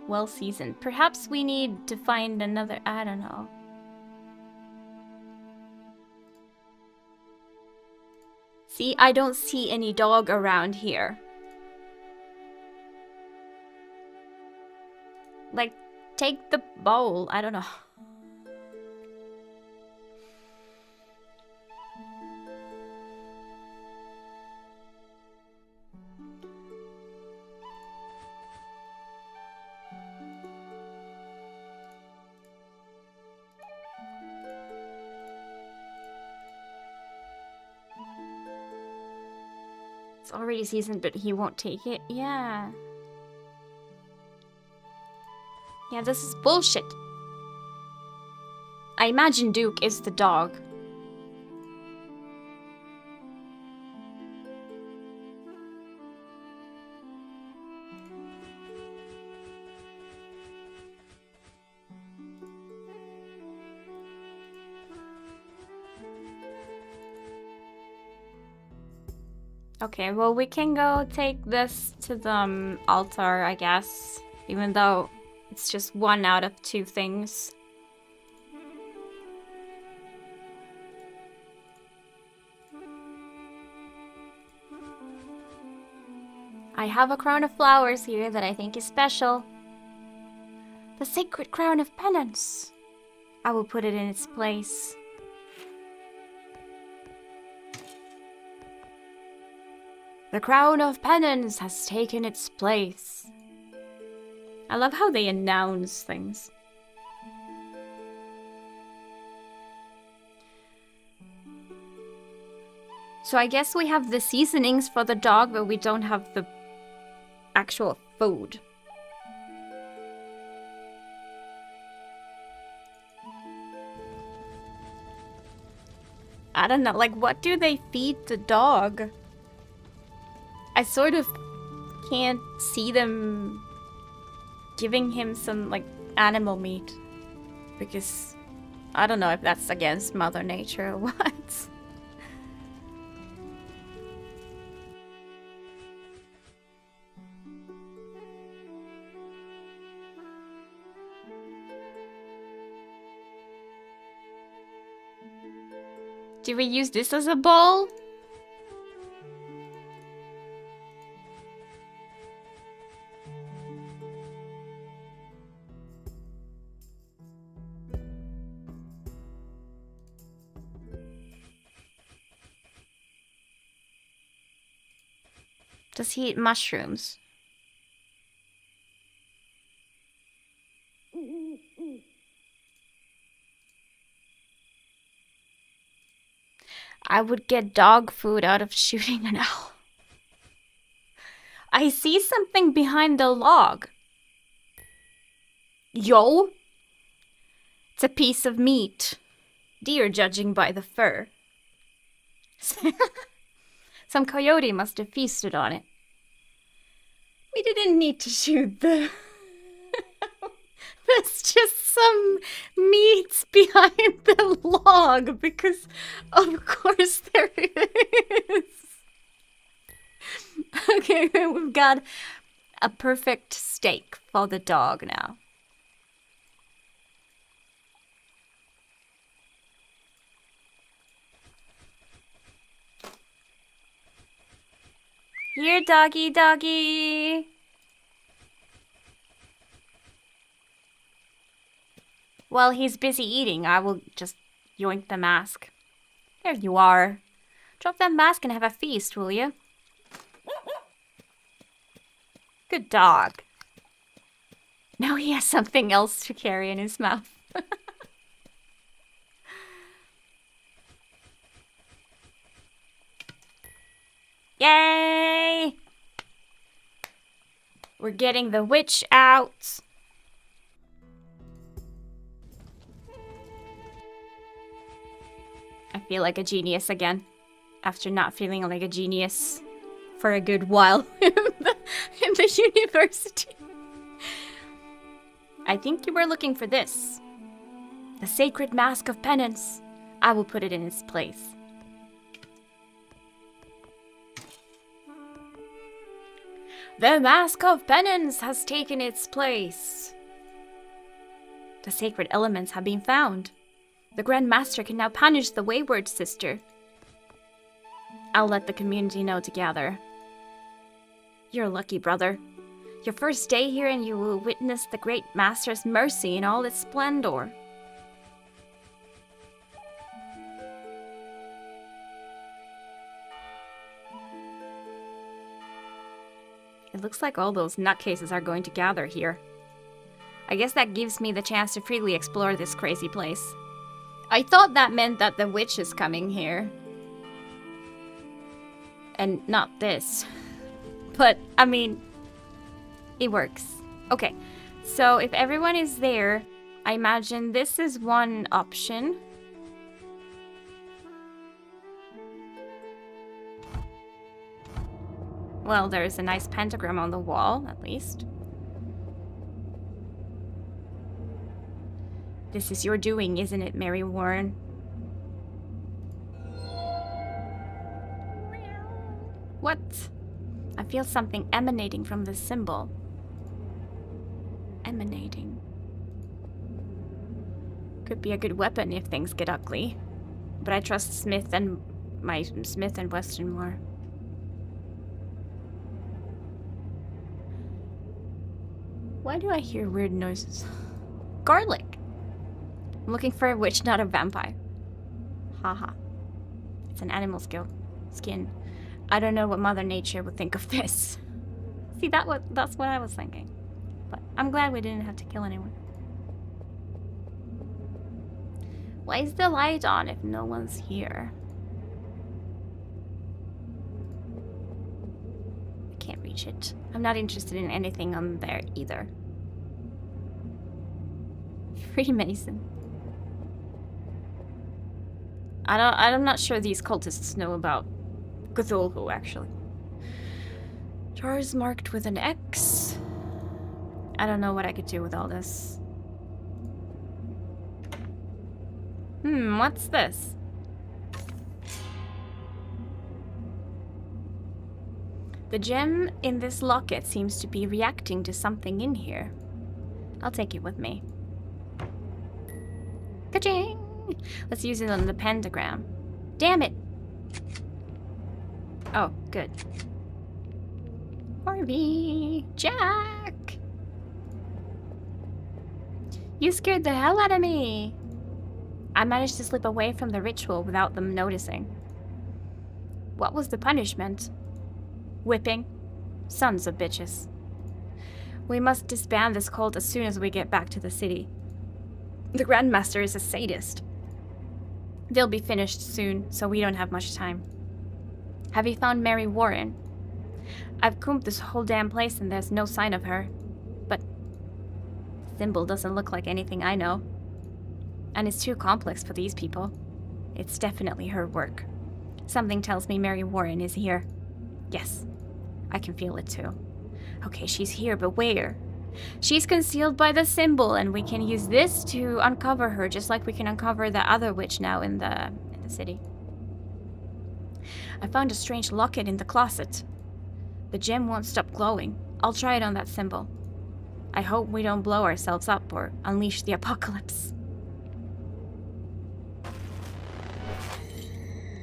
Well seasoned. Perhaps we need to find another, I don't know. See, I don't see any dog around here. Like, take the bowl. I don't know. It's already seasoned, but he won't take it. Yeah. Yeah, this is bullshit. I imagine Duke is the dog. Okay, well, we can go take this to the altar, I guess. Even though it's just 1 out of 2 things. I have a crown of flowers here that I think is special. The sacred crown of penance. I will put it in its place. The crown of penance has taken its place. I love how they announce things. So I guess we have the seasonings for the dog, but we don't have the actual food. I don't know, like, what do they feed the dog? I sort of can't see them giving him some, like, animal meat. Because I don't know if that's against Mother Nature or what. Do we use this as a bowl? Does he eat mushrooms? I would get dog food out of shooting an owl. I see something behind the log. Yo! It's a piece of meat. Deer, judging by the fur. Some coyote must have feasted on it. We didn't need to shoot the... There's just some meat behind the log, because of course there is. Okay, we've got a perfect steak for the dog now. Here, doggy, doggy. While he's busy eating, I will just yoink the mask. There you are. Drop that mask and have a feast, will you? Good dog. Now he has something else to carry in his mouth. Yay! We're getting the witch out. I feel like a genius again, after not feeling like a genius for a good while in the university. I think you were looking for this. The sacred mask of penance. I will put it in its place. The mask of penance has taken its place. The sacred elements have been found. The Grand Master can now punish the wayward sister. I'll let the community know to gather. You're lucky, brother. Your first day here and you will witness the Great Master's mercy in all its splendor. It looks like all those nutcases are going to gather here. I guess that gives me the chance to freely explore this crazy place. I thought that meant that the witch is coming here. And not this. But, I mean, it works. Okay, so if everyone is there, I imagine this is one option. Well, there's a nice pentagram on the wall, at least. This is your doing, isn't it, Mary Warren? What? I feel something emanating from this symbol. Emanating. Could be a good weapon if things get ugly. But I trust Smith and Weston more. Why do I hear weird noises? Garlic! I'm looking for a witch, not a vampire. Haha. It's an animal skin. I don't know what Mother Nature would think of this. See, that's what I was thinking. But I'm glad we didn't have to kill anyone. Why is the light on if no one's here? I can't reach it. I'm not interested in anything on there either. Freemason. I'm not sure these cultists know about Cthulhu, actually. Jars marked with an X. I don't know what I could do with all this. What's this? The gem in this locket seems to be reacting to something in here. I'll take it with me. Ka-ching! Let's use it on the pentagram. Damn it! Oh, good. Harvey! Jack! You scared the hell out of me! I managed to slip away from the ritual without them noticing. What was the punishment? Whipping? Sons of bitches. We must disband this cult as soon as we get back to the city. The Grandmaster is a sadist. They'll be finished soon, so we don't have much time. Have you found Mary Warren? I've combed this whole damn place and there's no sign of her. But the symbol doesn't look like anything I know. And it's too complex for these people. It's definitely her work. Something tells me Mary Warren is here. Yes, I can feel it too. Okay, she's here, but where? She's concealed by the symbol, and we can use this to uncover her, just like we can uncover the other witch now in the city. I found a strange locket in the closet. The gem won't stop glowing. I'll try it on that symbol. I hope we don't blow ourselves up or unleash the apocalypse.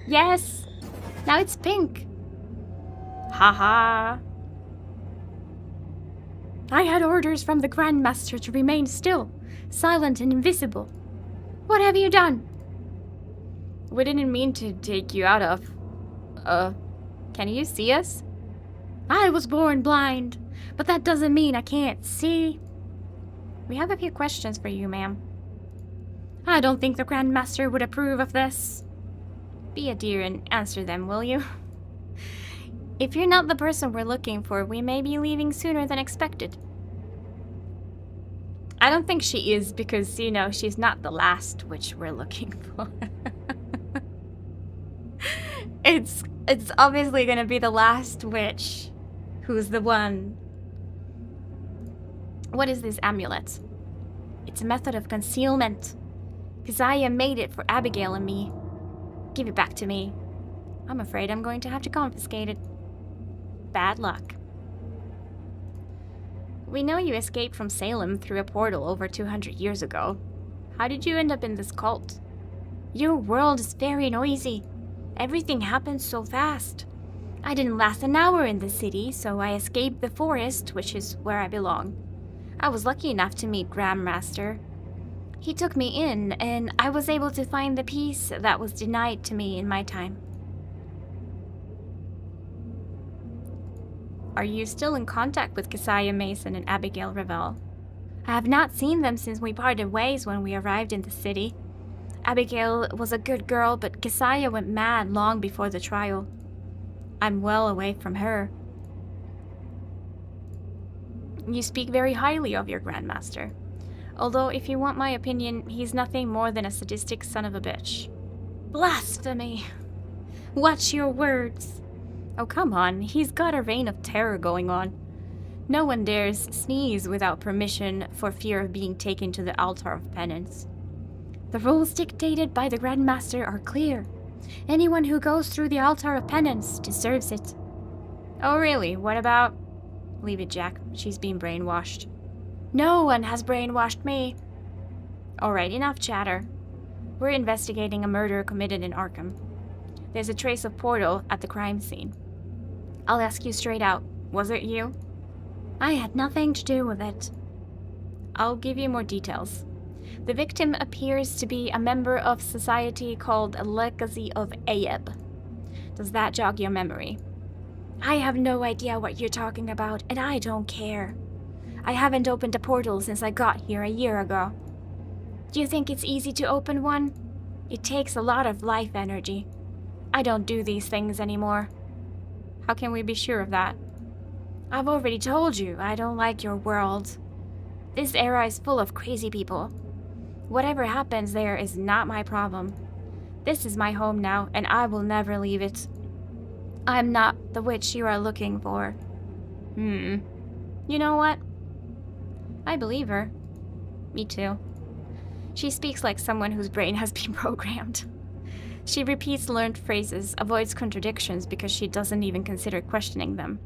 Yes! Now it's pink! Haha! I had orders from the Grandmaster to remain still, silent and invisible. What have you done? We didn't mean to take you out of... can you see us? I was born blind, but that doesn't mean I can't see. We have a few questions for you, ma'am. I don't think the Grandmaster would approve of this. Be a dear and answer them, will you? If you're not the person we're looking for, we may be leaving sooner than expected. I don't think she is because, you know, she's not the last witch we're looking for. It's obviously gonna be the last witch who's the one. What is this amulet? It's a method of concealment. Keziah made it for Abigail and me. Give it back to me. I'm afraid I'm going to have to confiscate it. Bad luck. We know you escaped from Salem through a portal over 200 years ago. How did you end up in this cult? Your world is very noisy. Everything happens so fast. I didn't last an hour in the city, so I escaped the forest, which is where I belong. I was lucky enough to meet Grandmaster. He took me in, and I was able to find the peace that was denied to me in my time. Are you still in contact with Keziah Mason and Abigail Revell? I have not seen them since we parted ways when we arrived in the city. Abigail was a good girl, but Keziah went mad long before the trial. I'm well away from her. You speak very highly of your Grandmaster. Although, if you want my opinion, he's nothing more than a sadistic son of a bitch. Blasphemy! Watch your words! Oh, come on, he's got a reign of terror going on. No one dares sneeze without permission for fear of being taken to the altar of penance. The rules dictated by the Grandmaster are clear. Anyone who goes through the altar of penance deserves it. Oh, really? What about... Leave it, Jack. She's been brainwashed. No one has brainwashed me. Alright, enough chatter. We're investigating a murder committed in Arkham. There's a trace of portal at the crime scene. I'll ask you straight out. Was it you? I had nothing to do with it. I'll give you more details. The victim appears to be a member of society called a Legacy of Ayeb. Does that jog your memory? I have no idea what you're talking about, and I don't care. I haven't opened a portal since I got here a year ago. Do you think it's easy to open one? It takes a lot of life energy. I don't do these things anymore. How can we be sure of that? I've already told you I don't like your world. This era is full of crazy people. Whatever happens there is not my problem. This is my home now, and I will never leave it. I'm not the witch you are looking for. You know what? I believe her. Me too. She speaks like someone whose brain has been programmed. She repeats learned phrases, avoids contradictions because she doesn't even consider questioning them.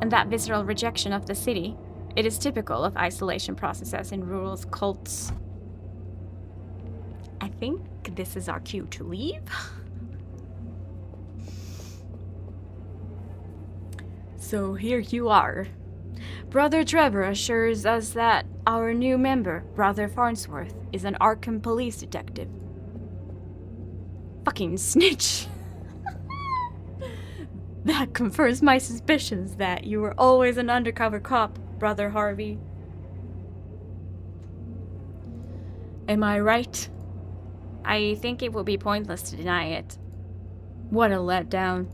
And that visceral rejection of the city, it is typical of isolation processes in rural cults. I think this is our cue to leave. So here you are. Brother Trevor assures us that our new member, Brother Farnsworth, is an Arkham police detective. Fucking snitch. That confirms my suspicions that you were always an undercover cop, Brother Harvey. Am I right? I think it would be pointless to deny it. What a letdown.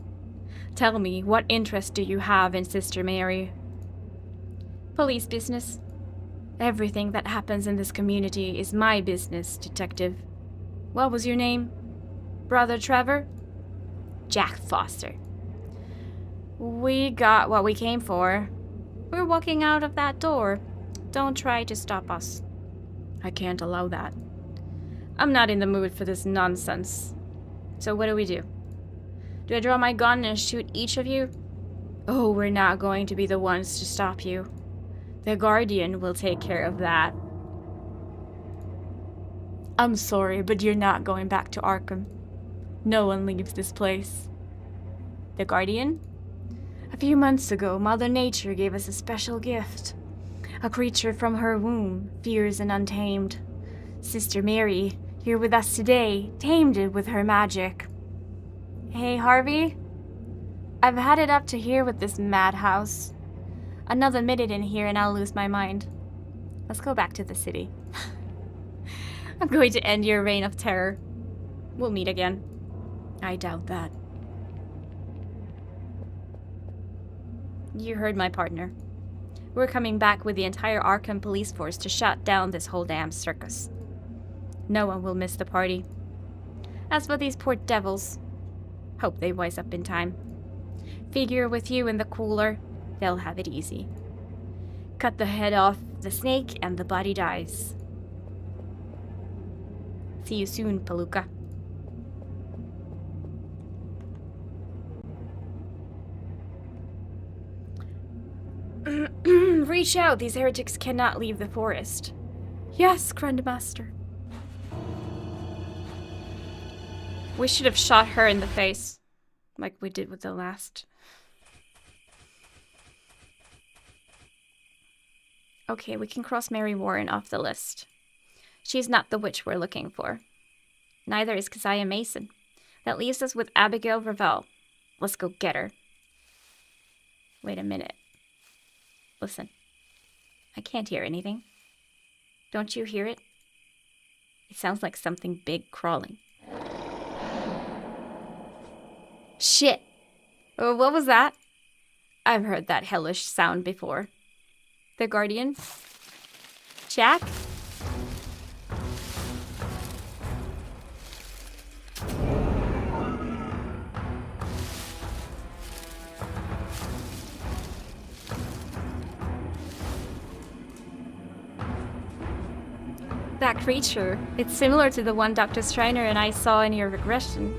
Tell me, what interest do you have in Sister Mary? Police business. Everything that happens in this community is my business, Detective. What was your name? Brother Trevor? Jack Foster. We got what we came for. We're walking out of that door. Don't try to stop us. I can't allow that. I'm not in the mood for this nonsense. So what do we do? Do I draw my gun and shoot each of you? Oh, we're not going to be the ones to stop you. The Guardian will take care of that. I'm sorry, but you're not going back to Arkham. No one leaves this place. The Guardian? A few months ago, Mother Nature gave us a special gift. A creature from her womb, fierce and untamed. Sister Mary, here with us today, tamed it with her magic. Hey, Harvey? I've had it up to here with this madhouse. Another minute in here and I'll lose my mind. Let's go back to the city. I'm going to end your reign of terror. We'll meet again. I doubt that. You heard my partner. We're coming back with the entire Arkham police force to shut down this whole damn circus. No one will miss the party. As for these poor devils, hope they wise up in time. Figure with you in the cooler, they'll have it easy. Cut the head off the snake and the body dies. See you soon, Palooka. Reach out, these heretics cannot leave the forest. Yes, Grandmaster. We should have shot her in the face, like we did with the last. Okay, we can cross Mary Warren off the list. She's not the witch we're looking for. Neither is Keziah Mason. That leaves us with Abigail Ravel. Let's go get her. Wait a minute. Listen. I can't hear anything. Don't you hear it? It sounds like something big crawling. Shit! What was that? I've heard that hellish sound before. The Guardian? Jack? That creature, it's similar to the one Dr. Schreiner and I saw in your regression.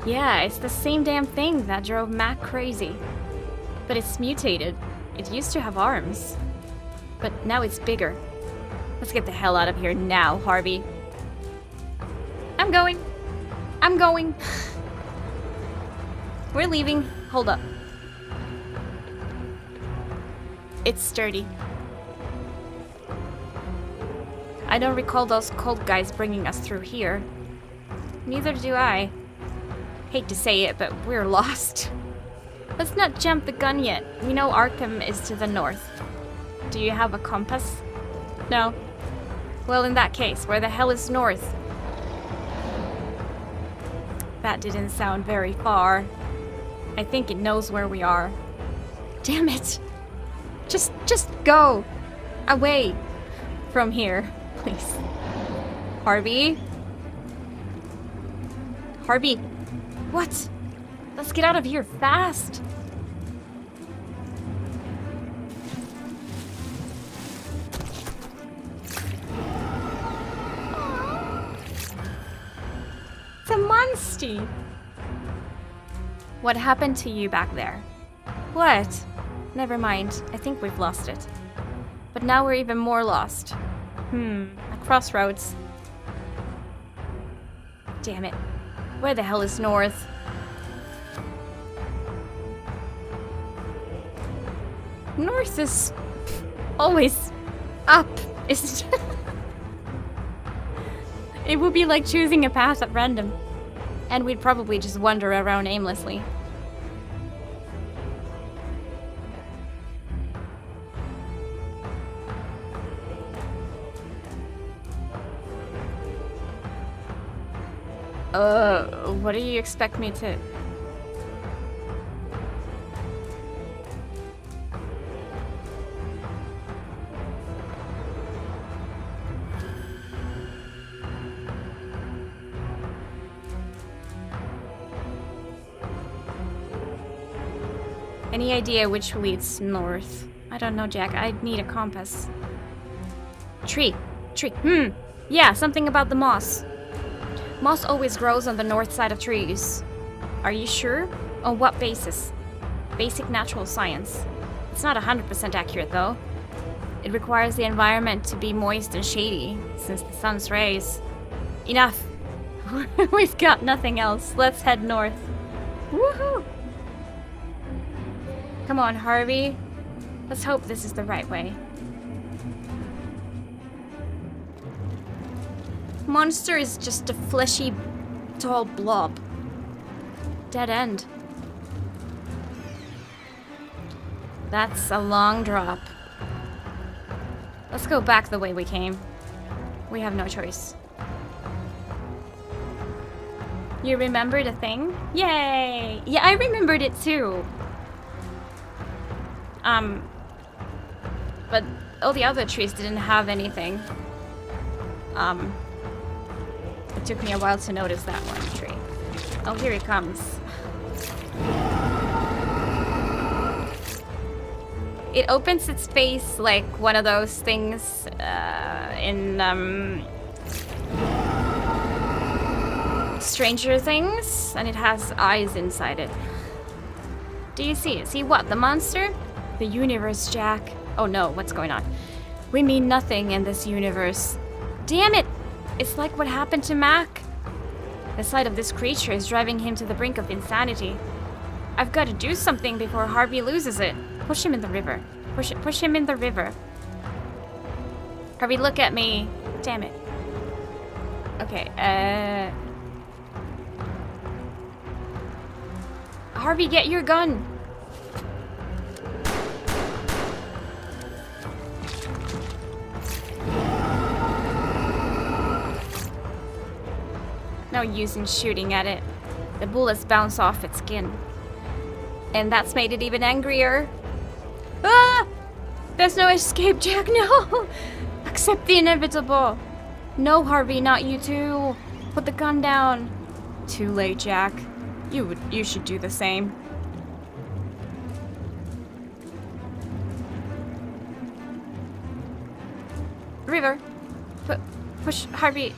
Yeah, it's the same damn thing that drove Mac crazy. But it's mutated. It used to have arms. But now it's bigger. Let's get the hell out of here now, Harvey. I'm going. I'm going. We're leaving. Hold up. It's sturdy. I don't recall those cult guys bringing us through here. Neither do I. Hate to say it, but we're lost. Let's not jump the gun yet. We know Arkham is to the north. Do you have a compass? No. Well, in that case, where the hell is north? That didn't sound very far. I think it knows where we are. Damn it! Just go! Away from here, please. Harvey? Harvey! What? Let's get out of here fast! It's a monster! What happened to you back there? What? Never mind. I think we've lost it. But now we're even more lost. A crossroads. Damn it. Where the hell is north? North is always up, isn't it? It would be like choosing a path at random. And we'd probably just wander around aimlessly. What do you expect me to... Any idea which leads north? I don't know, Jack. I'd need a compass. Tree. Yeah, something about the moss. Moss always grows on the north side of trees. Are you sure? On what basis? Basic natural science. It's not 100% accurate, though. It requires the environment to be moist and shady, since the sun's rays. Enough! We've got nothing else. Let's head north. Woohoo! Come on, Harvey. Let's hope this is the right way. Monster is just a fleshy, tall blob. Dead end. That's a long drop. Let's go back the way we came. We have no choice. You remembered a thing? Yay! Yeah, I remembered it too. But all the other trees didn't have anything. It took me a while to notice that one tree. Oh, here it comes. It opens its face like one of those things in Stranger Things, and it has eyes inside it. Do you see it? See what? The monster? The universe, Jack. Oh no, what's going on? We mean nothing in this universe. Damn it! It's like what happened to Mac. The sight of this creature is driving him to the brink of insanity. I've got to do something before Harvey loses it. Push him in the river. Push him in the river. Harvey, look at me. Damn it. Okay, Harvey, get your gun. No use in shooting at it. The bullets bounce off its skin. And that's made it even angrier. Ah! There's no escape, Jack, no! Accept the inevitable. No, Harvey, not you too. Put the gun down. Too late, Jack. You should do the same. River. Push, Harvey.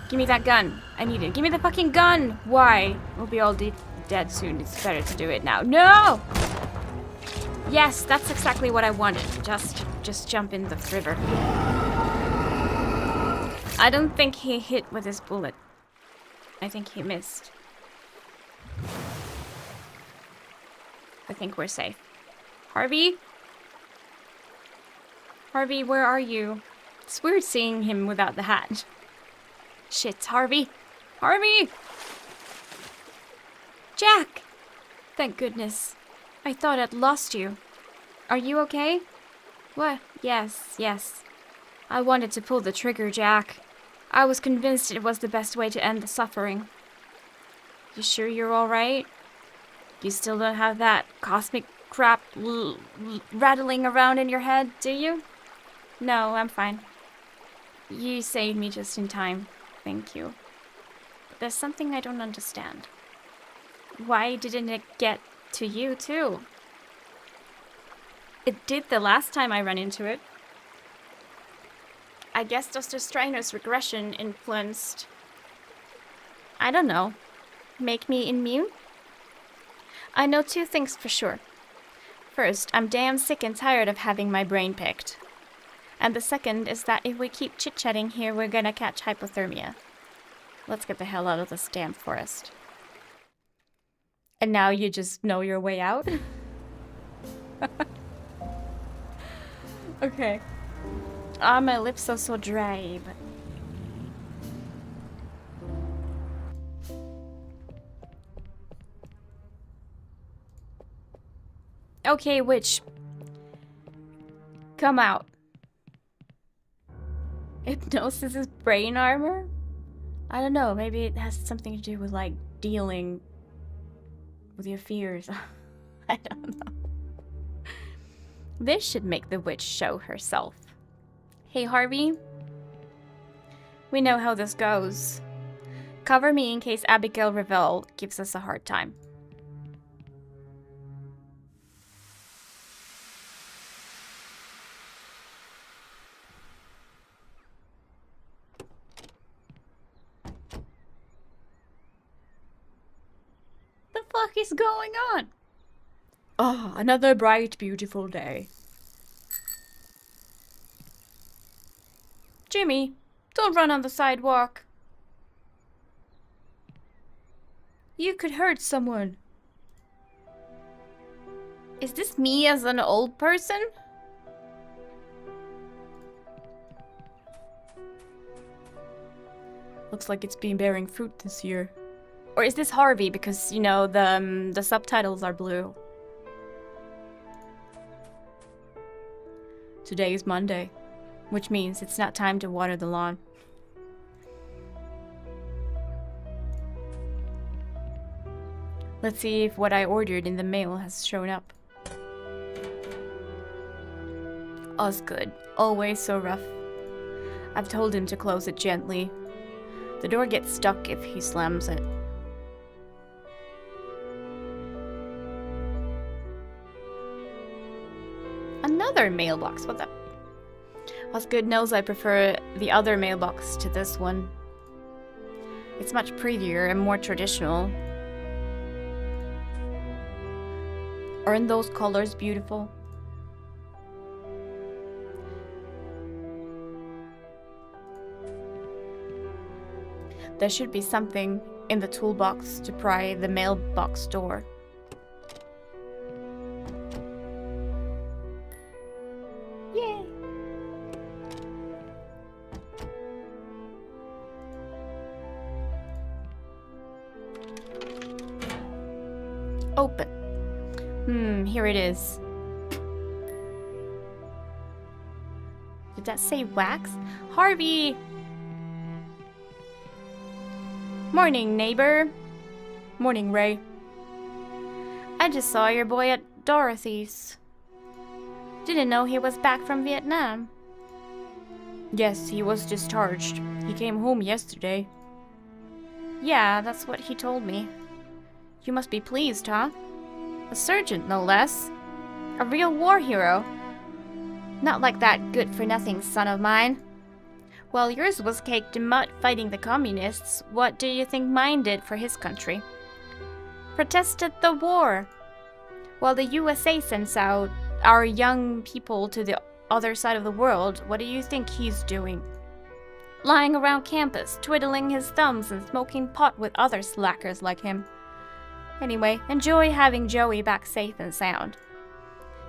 Give me that gun. I need it. Give me the fucking gun. Why? We'll be all dead soon. It's better to do it now. No! Yes, that's exactly what I wanted. Just jump in the river. I don't think he hit with his bullet. I think he missed. I think we're safe. Harvey? Harvey, where are you? It's weird seeing him without the hat. Shit, Harvey! Harvey! Jack! Thank goodness. I thought I'd lost you. Are you okay? What? Yes, yes. I wanted to pull the trigger, Jack. I was convinced it was the best way to end the suffering. You sure you're alright? You still don't have that cosmic crap rattling around in your head, do you? No, I'm fine. You saved me just in time. Thank you. But there's something I don't understand. Why didn't it get to you, too? It did the last time I ran into it. I guess Dr. Strainer's regression influenced... I don't know. Make me immune? I know two things for sure. First, I'm damn sick and tired of having my brain picked. And the second is that if we keep chit-chatting here, we're gonna catch hypothermia. Let's get the hell out of this damn forest. And now you just know your way out? Okay. Ah, my lips are so dry, but... Okay, witch. Come out. Hypnosis is brain armor? I don't know, maybe it has something to do with, like, dealing with your fears. I don't know. This should make the witch show herself. Hey, Harvey. We know how this goes. Cover me in case Abigail Revell gives us a hard time. The fuck is going on? Oh, another bright, beautiful day. Jimmy, don't run on the sidewalk. You could hurt someone. Is this me as an old person? Looks like it's been bearing fruit this year. Or is this Harvey? Because, you know, the subtitles are blue. Today is Monday, which means it's not time to water the lawn. Let's see if what I ordered in the mail has shown up. Osgood, always so rough. I've told him to close it gently. The door gets stuck if he slams it. Another mailbox, what the... Osgood knows I prefer the other mailbox to this one. It's much prettier and more traditional. Aren't those colors beautiful? There should be something in the toolbox to pry the mailbox door. Yay! Open. Here it is. Did that say wax? Harvey! Morning, neighbor. Morning, Ray. I just saw your boy at Dorothy's. Didn't know he was back from Vietnam. Yes, he was discharged. He came home yesterday. Yeah, that's what he told me. You must be pleased, huh? A surgeon, no less. A real war hero. Not like that good-for-nothing son of mine. While yours was caked in mud fighting the communists, what do you think mine did for his country? Protested the war. While the USA sends out our young people to the other side of the world, what do you think he's doing? Lying around campus, twiddling his thumbs and smoking pot with other slackers like him. Anyway, enjoy having Joey back safe and sound.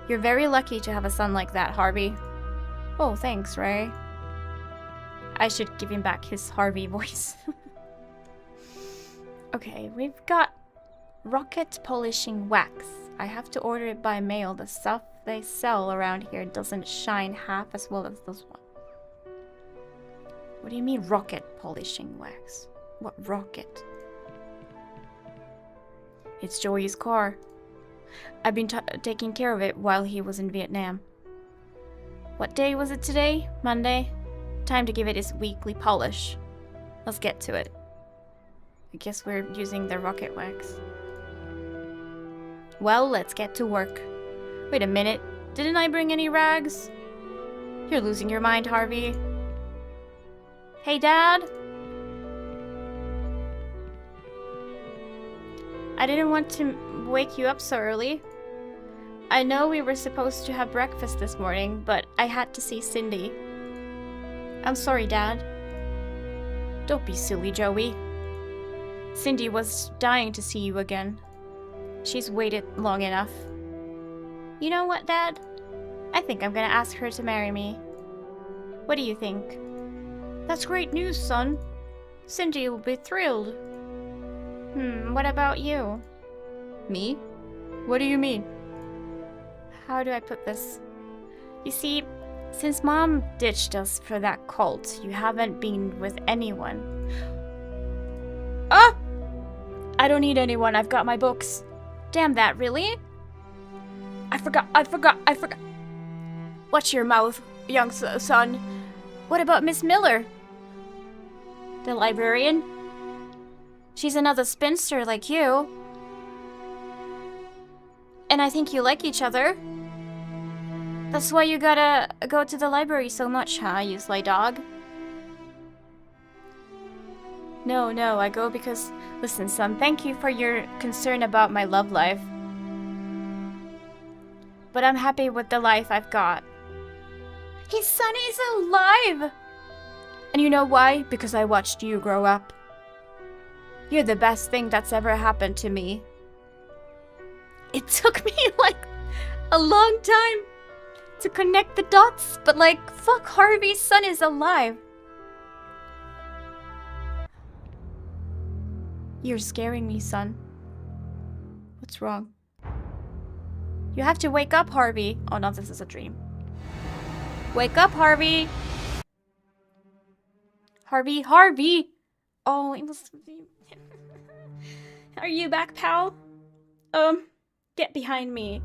You're very lucky to have a son like that, Harvey. Oh, thanks, Ray. I should give him back his Harvey voice. Okay, we've got Rocket polishing wax. I have to order it by mail. The stuff they sell around here doesn't shine half as well as this one. What do you mean rocket polishing wax? What rocket? It's Joey's car. I've been taking care of it while he was in Vietnam. What day was it today? Monday? Time to give it its weekly polish. Let's get to it. I guess we're using the rocket wax. Well, let's get to work. Wait a minute. Didn't I bring any rags? You're losing your mind, Harvey. Hey, Dad? I didn't want to wake you up so early. I know we were supposed to have breakfast this morning, but I had to see Cindy. I'm sorry, Dad. Don't be silly, Joey. Cindy was dying to see you again. She's waited long enough. You know what, Dad? I think I'm gonna ask her to marry me. What do you think? That's great news, son. Cindy will be thrilled. What about you? Me? What do you mean? How do I put this? You see, since Mom ditched us for that cult, you haven't been with anyone. Ah! I don't need anyone, I've got my books. Damn that, really? I forgot. Watch your mouth, young son. What about Miss Miller? The librarian? She's another spinster like you. And I think you like each other. That's why you gotta go to the library so much, huh, you sly dog? No, I go because... Listen, son, thank you for your concern about my love life. But I'm happy with the life I've got. His son is alive! And you know why? Because I watched you grow up. You're the best thing that's ever happened to me. It took me, like, a long time to connect the dots, but, like, fuck, Harvey's son is alive. You're scaring me, son. What's wrong? You have to wake up, Harvey. Oh no, this is a dream. Wake up, Harvey! Harvey! Oh, it was... Are you back, pal? Get behind me.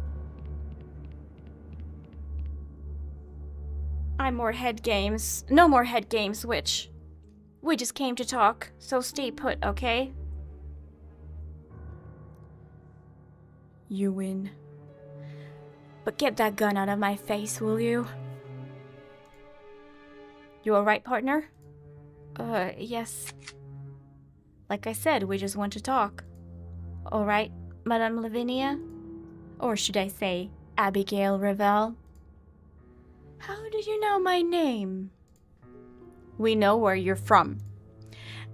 No more head games, witch. We just came to talk, so stay put, okay? You win. But get that gun out of my face, will you? You alright, partner? Yes. Like I said, we just want to talk. Alright, Madame Lavinia? Or should I say, Abigail Revell? How do you know my name? We know where you're from.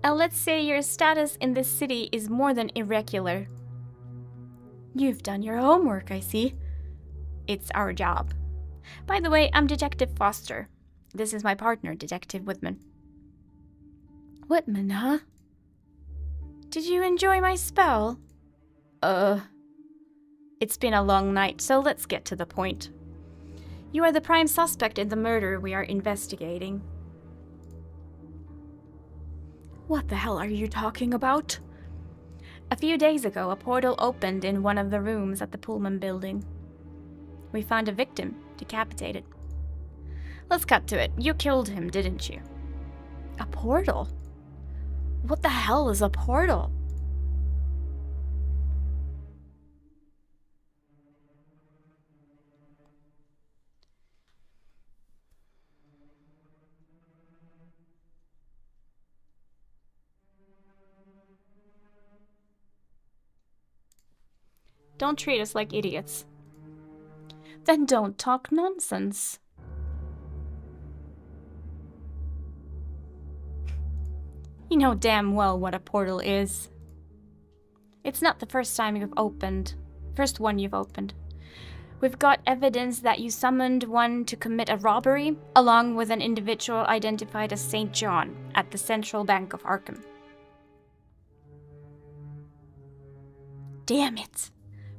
And let's say your status in this city is more than irregular. You've done your homework, I see. It's our job. By the way, I'm Detective Foster. This is my partner, Detective Whitman. Whitman, huh? Did you enjoy my spell? It's been a long night, so let's get to the point. You are the prime suspect in the murder we are investigating. What the hell are you talking about? A few days ago, a portal opened in one of the rooms at the Pullman building. We found a victim, decapitated. Let's cut to it. You killed him, didn't you? A portal? What the hell is a portal? Don't treat us like idiots. Then don't talk nonsense. You know damn well what a portal is. It's not the first one you've opened. We've got evidence that you summoned one to commit a robbery, along with an individual identified as St. John at the Central Bank of Arkham. Damn it.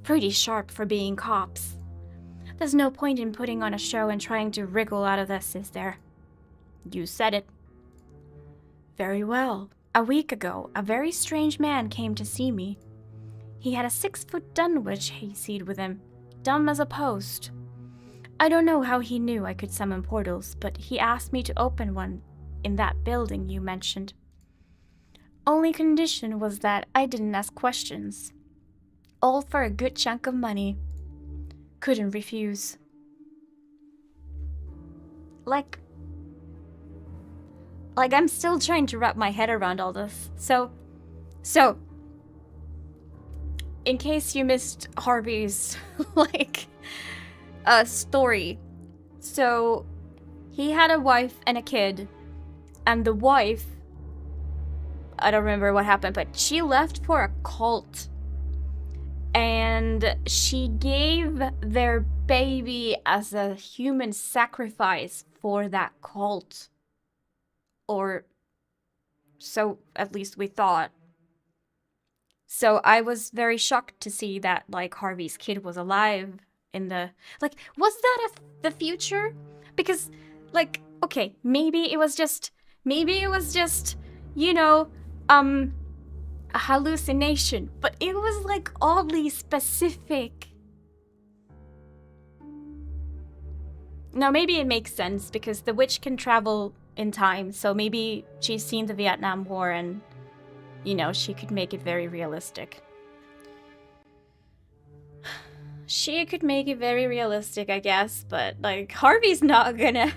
Pretty sharp for being cops. There's no point in putting on a show and trying to wriggle out of this, is there? You said it. Very well. A week ago, a very strange man came to see me. He had a 6-foot Dunwich hayseed with him, dumb as a post. I don't know how he knew I could summon portals, but he asked me to open one in that building you mentioned. Only condition was that I didn't ask questions. All for a good chunk of money. Couldn't refuse. Like I'm still trying to wrap my head around all this. So, in case you missed Harvey's, story. So, he had a wife and a kid, and the wife, I don't remember what happened, but she left for a cult. And she gave their baby as a human sacrifice for that cult. Or so at least we thought. So I was very shocked to see that, Harvey's kid was alive in the... was that the future? Because, okay, maybe it was just, a hallucination, but it was, oddly specific. No, maybe it makes sense, because the witch can travel in time, so maybe she's seen the Vietnam War and, she could make it very realistic. She could make it very realistic, I guess, but, Harvey's not gonna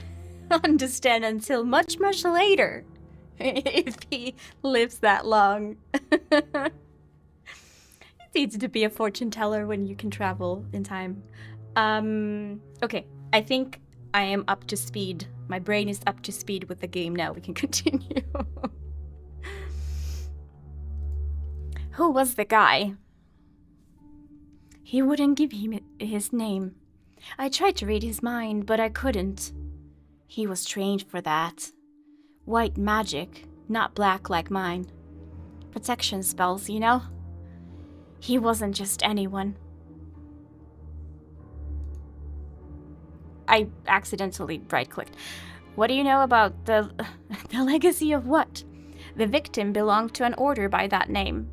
understand until much, much later. If he lives that long. It needs to be a fortune teller when you can travel in time. Okay, I think I am up to speed. My brain is up to speed with the game now. We can continue. Who was the guy? He wouldn't give him his name. I tried to read his mind, but I couldn't. He was trained for that. White magic, not black like mine. Protection spells, He wasn't just anyone. I accidentally right-clicked. What do you know about the legacy of what? The victim belonged to an order by that name.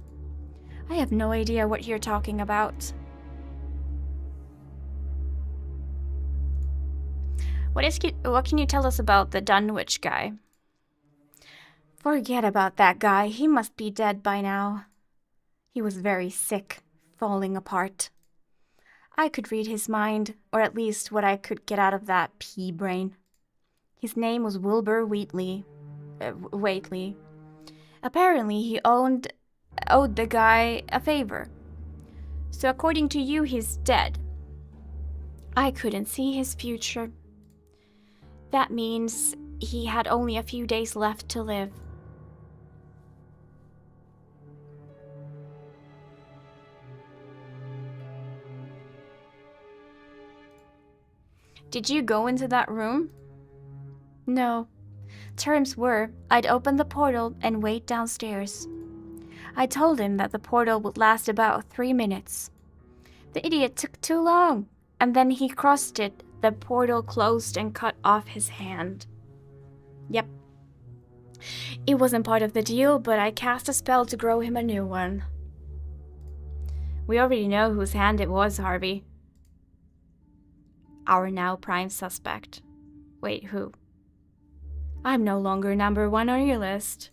I have no idea what you're talking about. What can you tell us about the Dunwich guy? Forget about that guy. He must be dead by now. He was very sick, falling apart. I could read his mind, or at least what I could get out of that pea brain. His name was Wilbur Wheatley. Apparently, he owed the guy a favor. So according to you, he's dead. I couldn't see his future. That means he had only a few days left to live. Did you go into that room? No. Terms were, I'd open the portal and wait downstairs. I told him that the portal would last about 3 minutes. The idiot took too long, and then he crossed it. The portal closed and cut off his hand. Yep. It wasn't part of the deal, but I cast a spell to grow him a new one. We already know whose hand it was, Harvey. Our now prime suspect. Wait, who? I'm no longer number 1 on your list.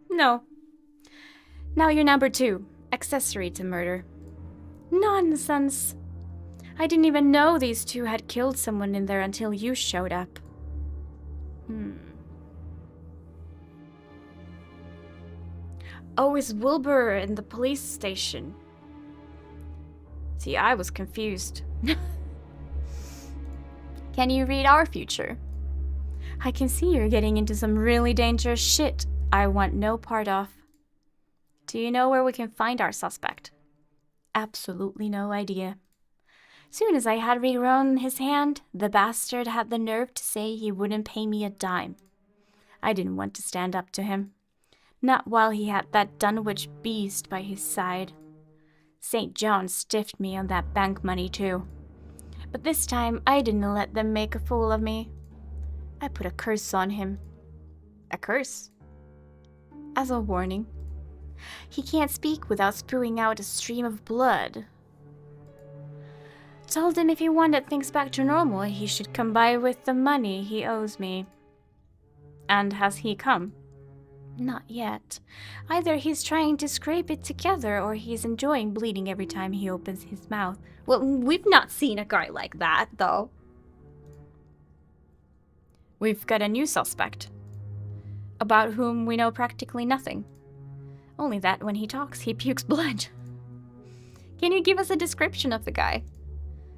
No. Now you're number 2, accessory to murder. Nonsense. I didn't even know these two had killed someone in there until you showed up. Oh, is Wilbur in the police station? See, I was confused. Can you read our future? I can see you're getting into some really dangerous shit I want no part of. Do you know where we can find our suspect? Absolutely no idea. Soon as I had regrown his hand, the bastard had the nerve to say he wouldn't pay me a dime. I didn't want to stand up to him. Not while he had that Dunwich beast by his side. St. John stiffed me on that bank money too. But this time, I didn't let them make a fool of me. I put a curse on him. A curse? As a warning. He can't speak without spewing out a stream of blood. Told him if he wanted things back to normal, he should come by with the money he owes me. And has he come? Not yet. Either he's trying to scrape it together or he's enjoying bleeding every time he opens his mouth. Well, we've not seen a guy like that, though. We've got a new suspect, about whom we know practically nothing. Only that when he talks, he pukes blood. Can you give us a description of the guy?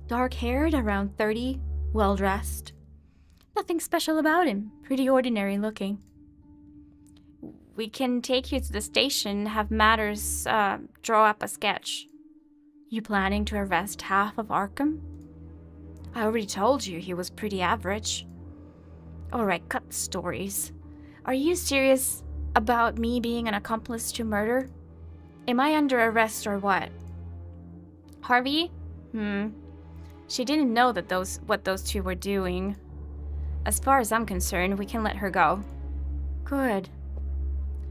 Dark-haired, around 30, well-dressed. Nothing special about him, pretty ordinary looking. We can take you to the station, have Matters draw up a sketch. You planning to arrest half of Arkham? I already told you he was pretty average. Alright, cut the stories. Are you serious about me being an accomplice to murder? Am I under arrest or what? Harvey? She didn't know that what those two were doing. As far as I'm concerned, we can let her go. Good.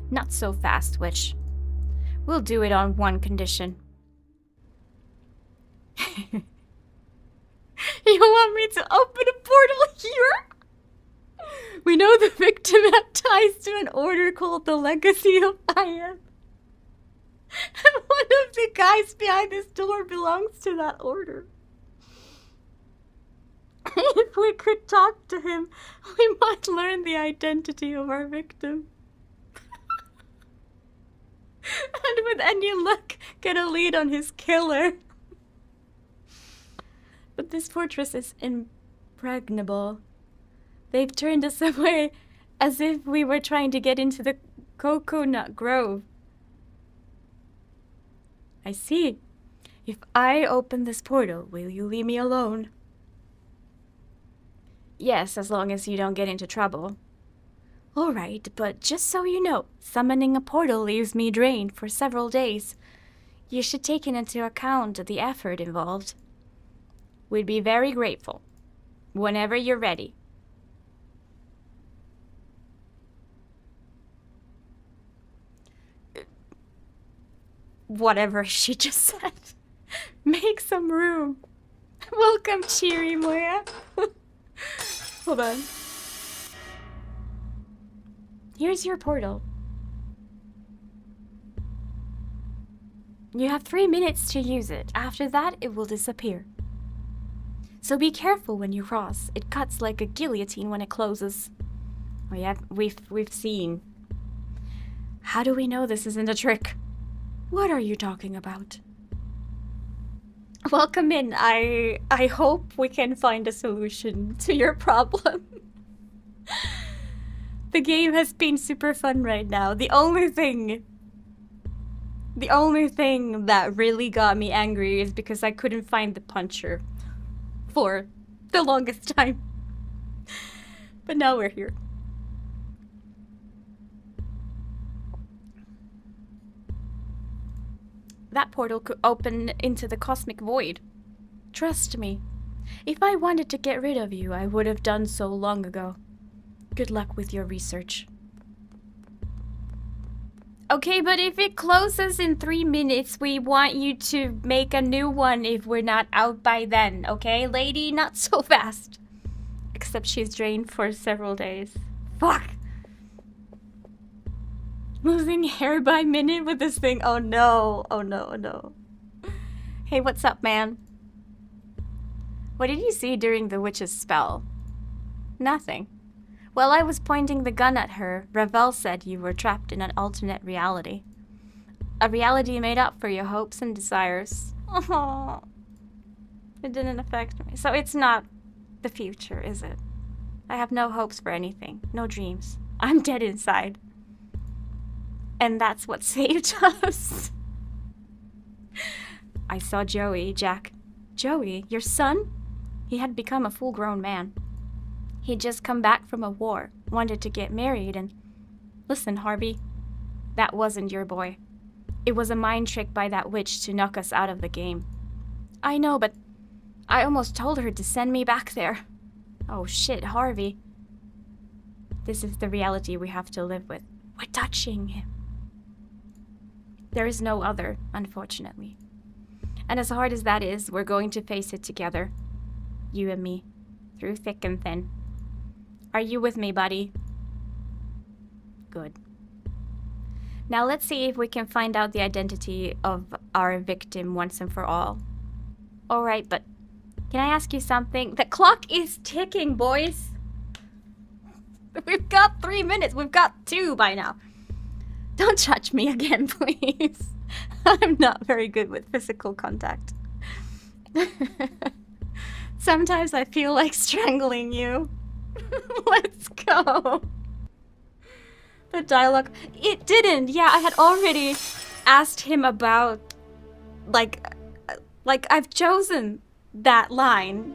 Not so fast, Witch. We'll do it on one condition. You want me to open a portal here? We know the victim had ties to an order called the Legacy of Iron. And one of the guys behind this door belongs to that order. If we could talk to him, we might learn the identity of our victim. And with any luck, get a lead on his killer. But this fortress is impregnable. They've turned us away as if we were trying to get into the coconut grove. I see. If I open this portal, will you leave me alone? Yes, as long as you don't get into trouble. All right, but just so you know, summoning a portal leaves me drained for several days. You should take into account the effort involved. We'd be very grateful. Whenever you're ready. Whatever she just said. Make some room. Welcome, Cheery Moya. Hold on. Here's your portal. You have 3 minutes to use it. After that, it will disappear. So be careful when you cross. It cuts like a guillotine when it closes. Oh yeah, we've seen. How do we know this isn't a trick? What are you talking about? Welcome in. I hope we can find a solution to your problem. The game has been super fun right now. The only thing that really got me angry is because I couldn't find the puncher for the longest time. But now we're here. That portal could open into the cosmic void. Trust me. If I wanted to get rid of you, I would have done so long ago. Good luck with your research. Okay, but if it closes in 3 minutes, we want you to make a new one if we're not out by then, okay? Lady, not so fast. Except she's drained for several days. Fuck! Losing hair by minute with this thing. Oh no, oh no, oh no. Hey, what's up, man? What did you see during the witch's spell? Nothing. While I was pointing the gun at her, Ravel said you were trapped in an alternate reality. A reality made up for your hopes and desires. Oh, it didn't affect me. So it's not the future, is it? I have no hopes for anything, no dreams. I'm dead inside. And that's what saved us. I saw Joey, Jack. Joey, your son? He had become a full-grown man. He'd just come back from a war, wanted to get married, and... Listen, Harvey, that wasn't your boy. It was a mind trick by that witch to knock us out of the game. I know, but I almost told her to send me back there. Oh shit, Harvey. This is the reality we have to live with. We're touching him. There is no other, unfortunately. And as hard as that is, we're going to face it together. You and me. Through thick and thin. Are you with me, buddy? Good. Now let's see if we can find out the identity of our victim once and for all. Alright, but can I ask you something? The clock is ticking, boys! We've got 3 minutes. We've got 2 by now. Don't touch me again, please. I'm not very good with physical contact. Sometimes I feel like strangling you. Let's go. The dialogue. It didn't. Yeah, I had already asked him about... Like I've chosen that line.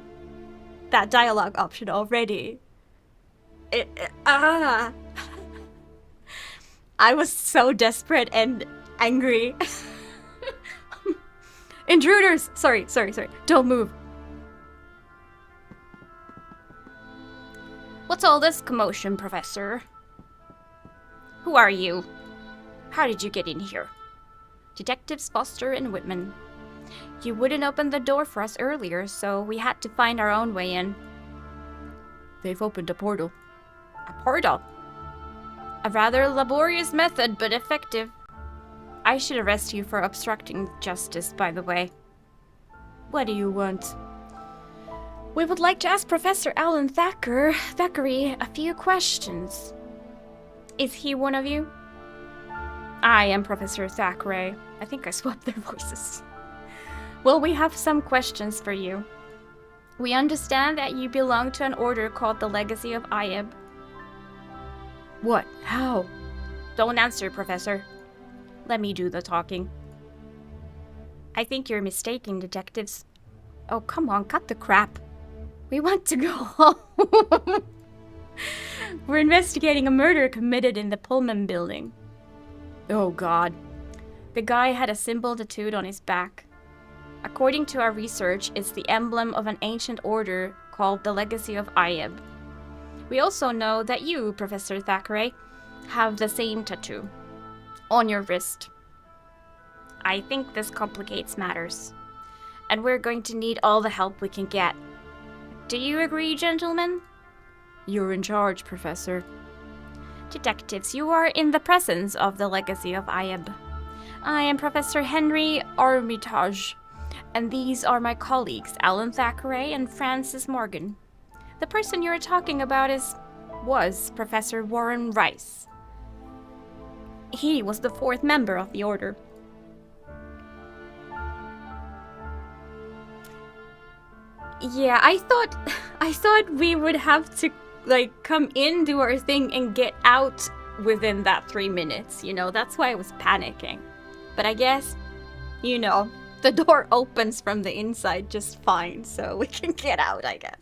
That dialogue option already. I was so desperate and angry. Intruders! Sorry. Don't move. What's all this commotion, Professor? Who are you? How did you get in here? Detectives Foster and Whitman. You wouldn't open the door for us earlier, so we had to find our own way in. They've opened a portal. A portal? A rather laborious method, but effective. I should arrest you for obstructing justice, by the way. What do you want? We would like to ask Professor Alan Thackeray a few questions. Is he one of you? I am Professor Thackeray. I think I swapped their voices. Well, we have some questions for you. We understand that you belong to an order called the Legacy of Ayeb. What? How? Don't answer, Professor. Let me do the talking. I think you're mistaken, detectives. Oh, come on, cut the crap. We want to go home. We're investigating a murder committed in the Pullman building. Oh, God. The guy had a symbol tattooed on his back. According to our research, it's the emblem of an ancient order called the Legacy of Ayeb. We also know that you, Professor Thackeray, have the same tattoo on your wrist. I think this complicates matters, and we're going to need all the help we can get. Do you agree, gentlemen? You're in charge, Professor. Detectives, you are in the presence of the Legacy of Ayeb. I am Professor Henry Armitage, and these are my colleagues, Alan Thackeray and Francis Morgan. The person you're talking about was Professor Warren Rice. He was the 4th member of the order. Yeah, I thought we would have to come in, do our thing, and get out within that 3 minutes, you know? That's why I was panicking. But I guess, you know, the door opens from the inside just fine, so we can get out, I guess.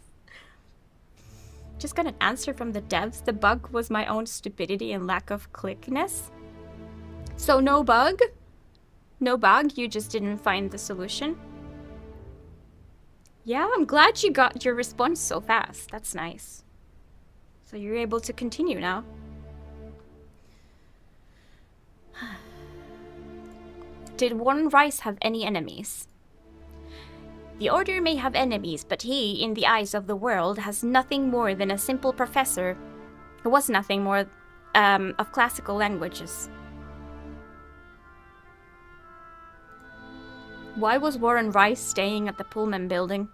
Just got an answer from the devs. The bug was my own stupidity and lack of clickness. So no bug? No bug, you just didn't find the solution? Yeah, I'm glad you got your response so fast. That's nice. So you're able to continue now. Did Warren Rice have any enemies? The Order may have enemies, but he, in the eyes of the world, has nothing more than a simple professor who was nothing more of classical languages. Why was Warren Rice staying at the Pullman building?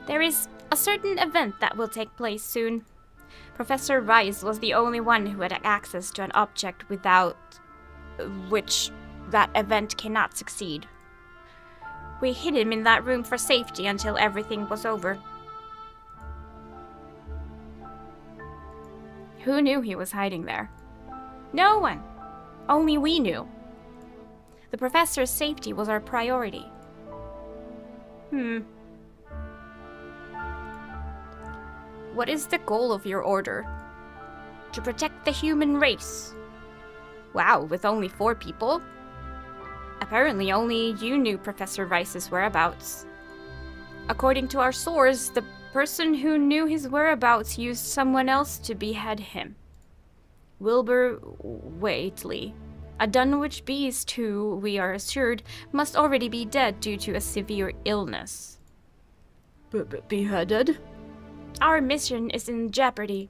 There is a certain event that will take place soon. Professor Rice was the only one who had access to an object without which that event cannot succeed. We hid him in that room for safety until everything was over. Who knew he was hiding there? No one. Only we knew. The professor's safety was our priority. What is the goal of your order? To protect the human race. Wow, with only 4 people? Apparently only you knew Professor Rice's whereabouts. According to our source, the person who knew his whereabouts used someone else to behead him. Wilbur Whately, a Dunwich beast who, we are assured, must already be dead due to a severe illness. Beheaded? Our mission is in jeopardy.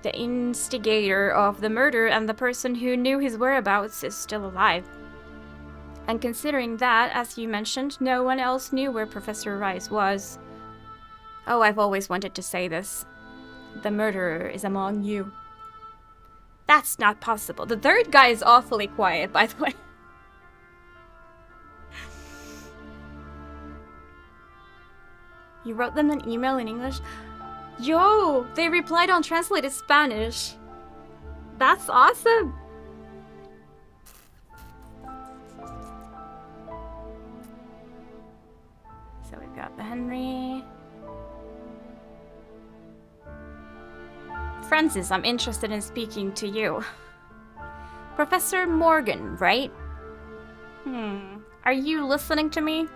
The instigator of the murder and the person who knew his whereabouts is still alive. And considering that, as you mentioned, no one else knew where Professor Rice was. Oh, I've always wanted to say this. The murderer is among you. That's not possible. The third guy is awfully quiet, by the way. You wrote them an email in English? Yo, they replied on translated Spanish. That's awesome. So we've got the Henry. Francis, I'm interested in speaking to you. Professor Morgan, right? Are you listening to me?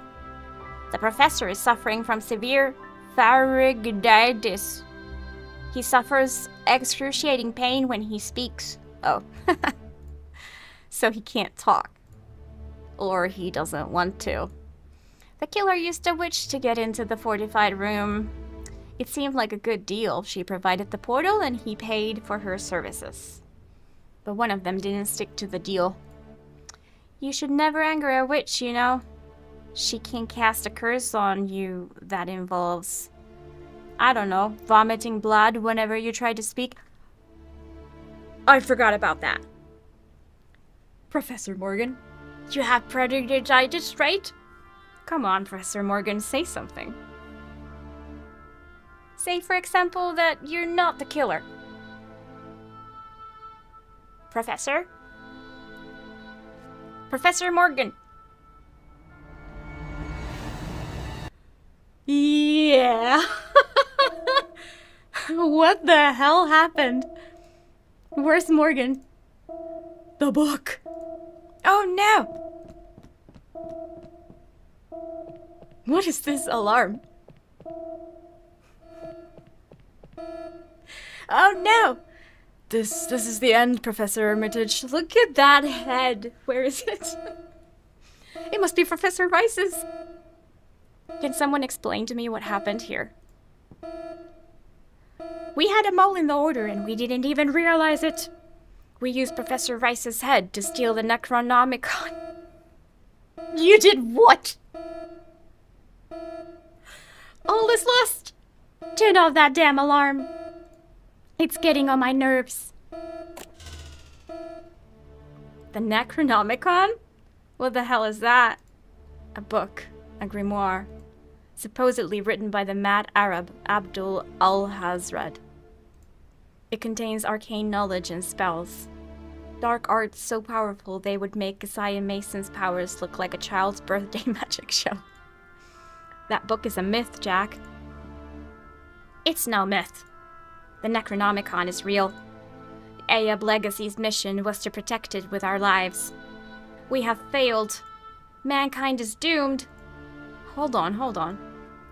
The professor is suffering from severe pharyngitis. He suffers excruciating pain when he speaks. Oh. So he can't talk. Or he doesn't want to. The killer used a witch to get into the fortified room. It seemed like a good deal. She provided the portal and he paid for her services. But one of them didn't stick to the deal. You should never anger a witch, you know. She can cast a curse on you that involves, I don't know, vomiting blood whenever you try to speak. I forgot about that. Professor Morgan, you have pharyngitis, right? Come on, Professor Morgan, say something. Say, for example, that you're not the killer. Professor? Professor Morgan. Yeah. What the hell happened? Where's Morgan? The book. Oh no. What is this alarm? Oh no! This is the end, Professor Armitage. Look at that head. Where is it? It must be Professor Rice's. Can someone explain to me what happened here? We had a mole in the order and we didn't even realize it. We used Professor Rice's head to steal the Necronomicon. You did what? All is lost. Turn off that damn alarm. It's getting on my nerves. The Necronomicon? What the hell is that? A book, a grimoire, supposedly written by the mad Arab Abdul al-Hazred. It contains arcane knowledge and spells. Dark arts so powerful they would make Isaiah Mason's powers look like a child's birthday magic show. That book is a myth, Jack. It's no myth. The Necronomicon is real. Ayab Legacy's mission was to protect it with our lives. We have failed. Mankind is doomed. Hold on.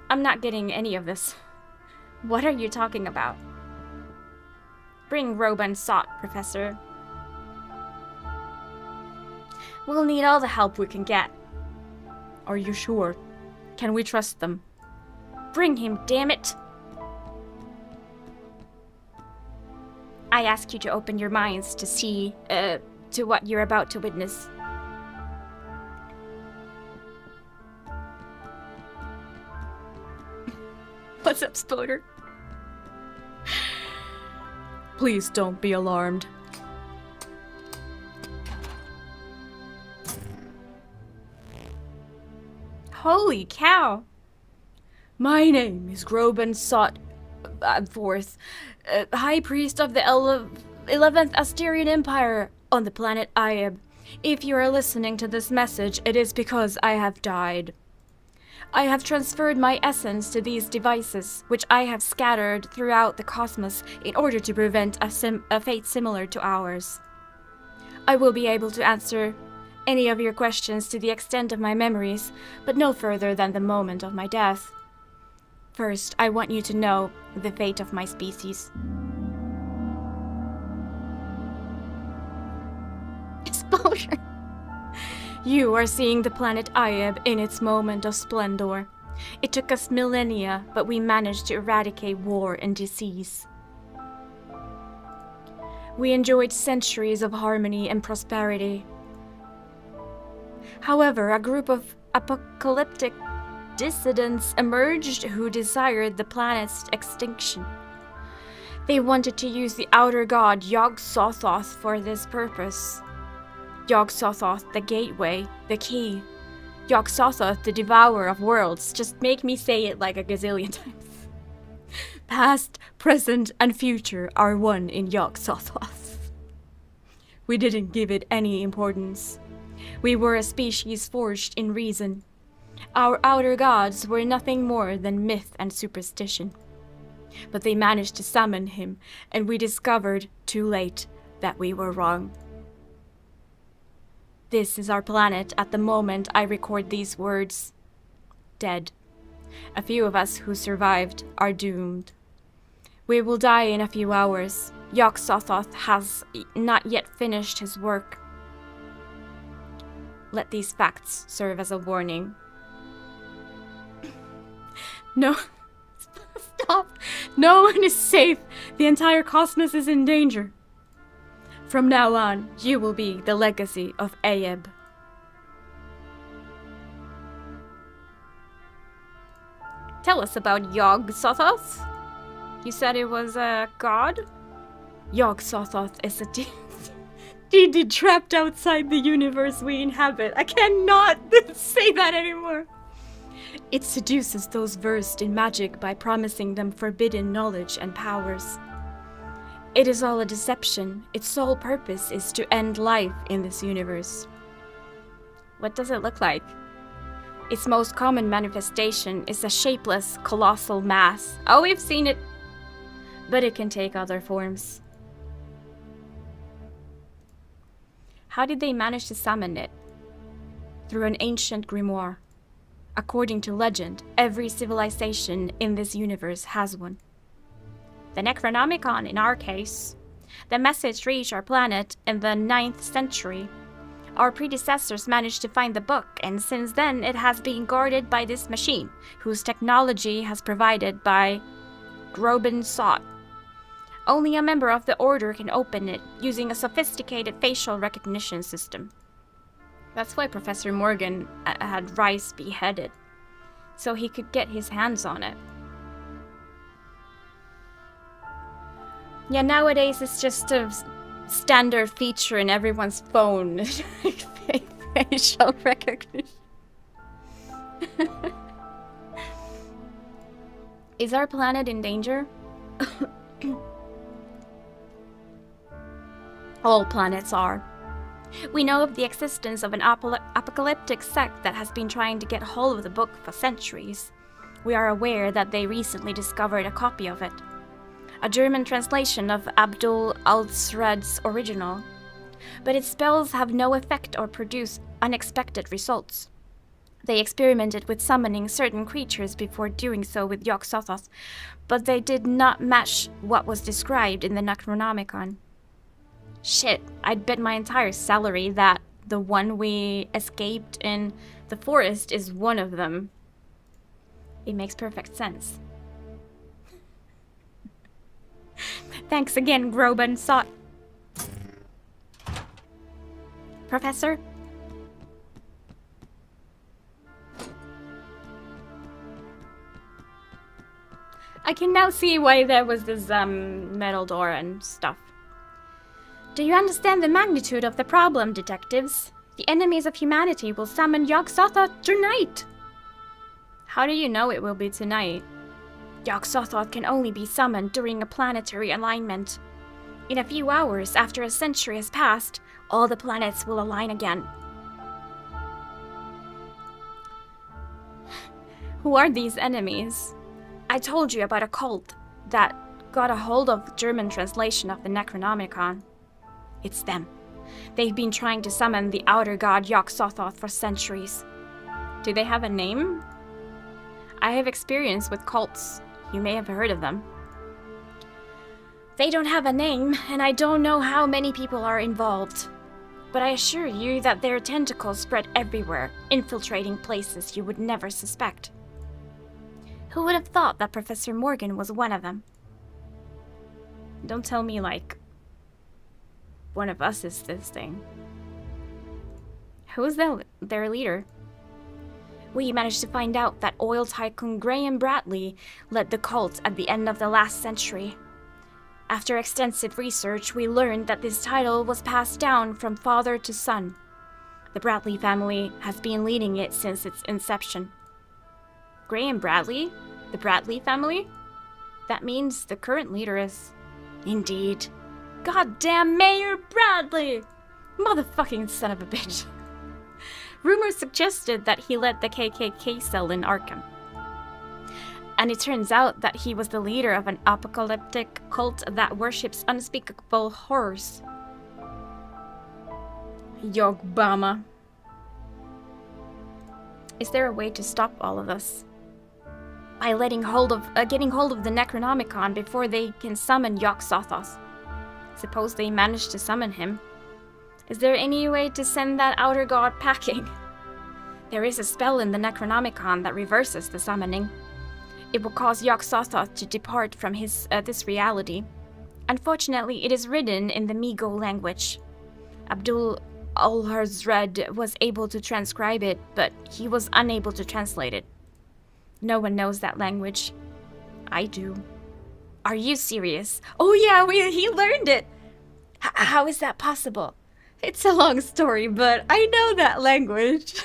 I'm not getting any of this. What are you talking about? Bring Robe and Sot, Professor. We'll need all the help we can get. Are you sure? Can we trust them? Bring him, damn it! I ask you to open your minds to see, to what you're about to witness. What's up, Spoder? Please don't be alarmed. Holy cow! My name is Groban Sot Fourth, High Priest of the 11th Asterian Empire on the planet Ayab. If you are listening to this message, it is because I have died. I have transferred my essence to these devices, which I have scattered throughout the cosmos in order to prevent a fate similar to ours. I will be able to answer any of your questions to the extent of my memories, but no further than the moment of my death. First, I want you to know the fate of my species. Exposure. You are seeing the planet Ayeb in its moment of splendor. It took us millennia, but we managed to eradicate war and disease. We enjoyed centuries of harmony and prosperity. However, a group of apocalyptic dissidents emerged who desired the planet's extinction. They wanted to use the outer god Yog-Sothoth for this purpose. Yog-Sothoth, the gateway, the key. Yog-Sothoth, the devourer of worlds. Just make me say it like a gazillion times. Past, present, and future are one in Yog-Sothoth. We didn't give it any importance. We were a species forged in reason. Our outer gods were nothing more than myth and superstition. But they managed to summon him, and we discovered, too late, that we were wrong. This is our planet at the moment I record these words. Dead. A few of us who survived are doomed. We will die in a few hours. Yog-Sothoth has not yet finished his work. Let these facts serve as a warning. No. Stop. No one is safe. The entire cosmos is in danger. From now on, you will be the legacy of Ayeb. Tell us about Yog-Sothoth. You said it was a god? Yog-Sothoth is a deity trapped outside the universe we inhabit. I cannot say that anymore. It seduces those versed in magic by promising them forbidden knowledge and powers. It is all a deception. Its sole purpose is to end life in this universe. What does it look like? Its most common manifestation is a shapeless, colossal mass. Oh, we've seen it. But it can take other forms. How did they manage to summon it? Through an ancient grimoire. According to legend, every civilization in this universe has one. The Necronomicon, in our case. The message reached our planet in the 9th century. Our predecessors managed to find the book, and since then it has been guarded by this machine, whose technology has provided by Groban Sot. Only a member of the Order can open it, using a sophisticated facial recognition system. That's why Professor Morgan had Rice beheaded, so he could get his hands on it. Yeah, nowadays it's just a standard feature in everyone's phone. Facial recognition. Is our planet in danger? All planets are. We know of the existence of an apocalyptic sect that has been trying to get hold of the book for centuries. We are aware that they recently discovered a copy of it. A German translation of Abdul al-Srad's original. But its spells have no effect or produce unexpected results. They experimented with summoning certain creatures before doing so with Yog-Sothoth, but they did not match what was described in the Necronomicon. Shit, I'd bet my entire salary that the one we escaped in the forest is one of them. It makes perfect sense. Thanks again, Groban Sot. Professor? I can now see why there was this metal door and stuff. Do you understand the magnitude of the problem, detectives? The enemies of humanity will summon Yog-Sothoth tonight! How do you know it will be tonight? Yog-Sothoth can only be summoned during a planetary alignment. In a few hours, after a century has passed, all the planets will align again. Who are these enemies? I told you about a cult that got a hold of the German translation of the Necronomicon. It's them. They've been trying to summon the outer god Yog-Sothoth for centuries. Do they have a name? I have experience with cults. You may have heard of them. They don't have a name, and I don't know how many people are involved. But I assure you that their tentacles spread everywhere, infiltrating places you would never suspect. Who would have thought that Professor Morgan was one of them? Don't tell me, like, one of us is this thing. Who is their leader? We managed to find out that oil tycoon Graham Bradley led the cult at the end of the last century. After extensive research, we learned that this title was passed down from father to son. The Bradley family has been leading it since its inception. Graham Bradley? The Bradley family? That means the current leader is... Indeed. Goddamn Mayor Bradley! Motherfucking son of a bitch. Rumors suggested that he led the KKK cell in Arkham. And it turns out that he was the leader of an apocalyptic cult that worships unspeakable horrors. Yogbama. Is there a way to stop all of this? By getting hold of the Necronomicon before they can summon Yog-Sothoth. Suppose they manage to summon him. Is there any way to send that outer god packing? There is a spell in the Necronomicon that reverses the summoning. It will cause Yog-Sothoth to depart from this reality. Unfortunately, it is written in the Migo language. Abdul Al-Hazred was able to transcribe it, but he was unable to translate it. No one knows that language. I do. Are you serious? Oh yeah, he learned it! How is that possible? It's a long story, but I know that language.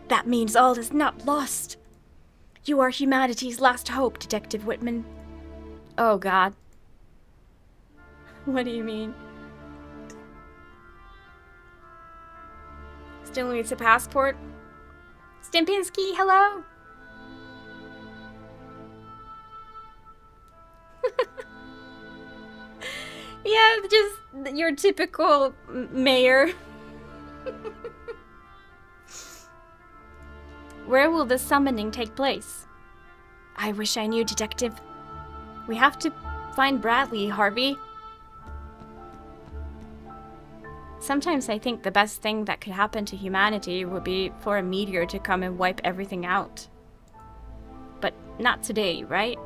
That means all is not lost. You are humanity's last hope, Detective Whitman. Oh god. What do you mean? Still needs a passport? Stimpinski, hello? Yeah, just your typical mayor. Where will the summoning take place? I wish I knew, Detective. We have to find Bradley, Harvey. Sometimes I think the best thing that could happen to humanity would be for a meteor to come and wipe everything out. But not today, right?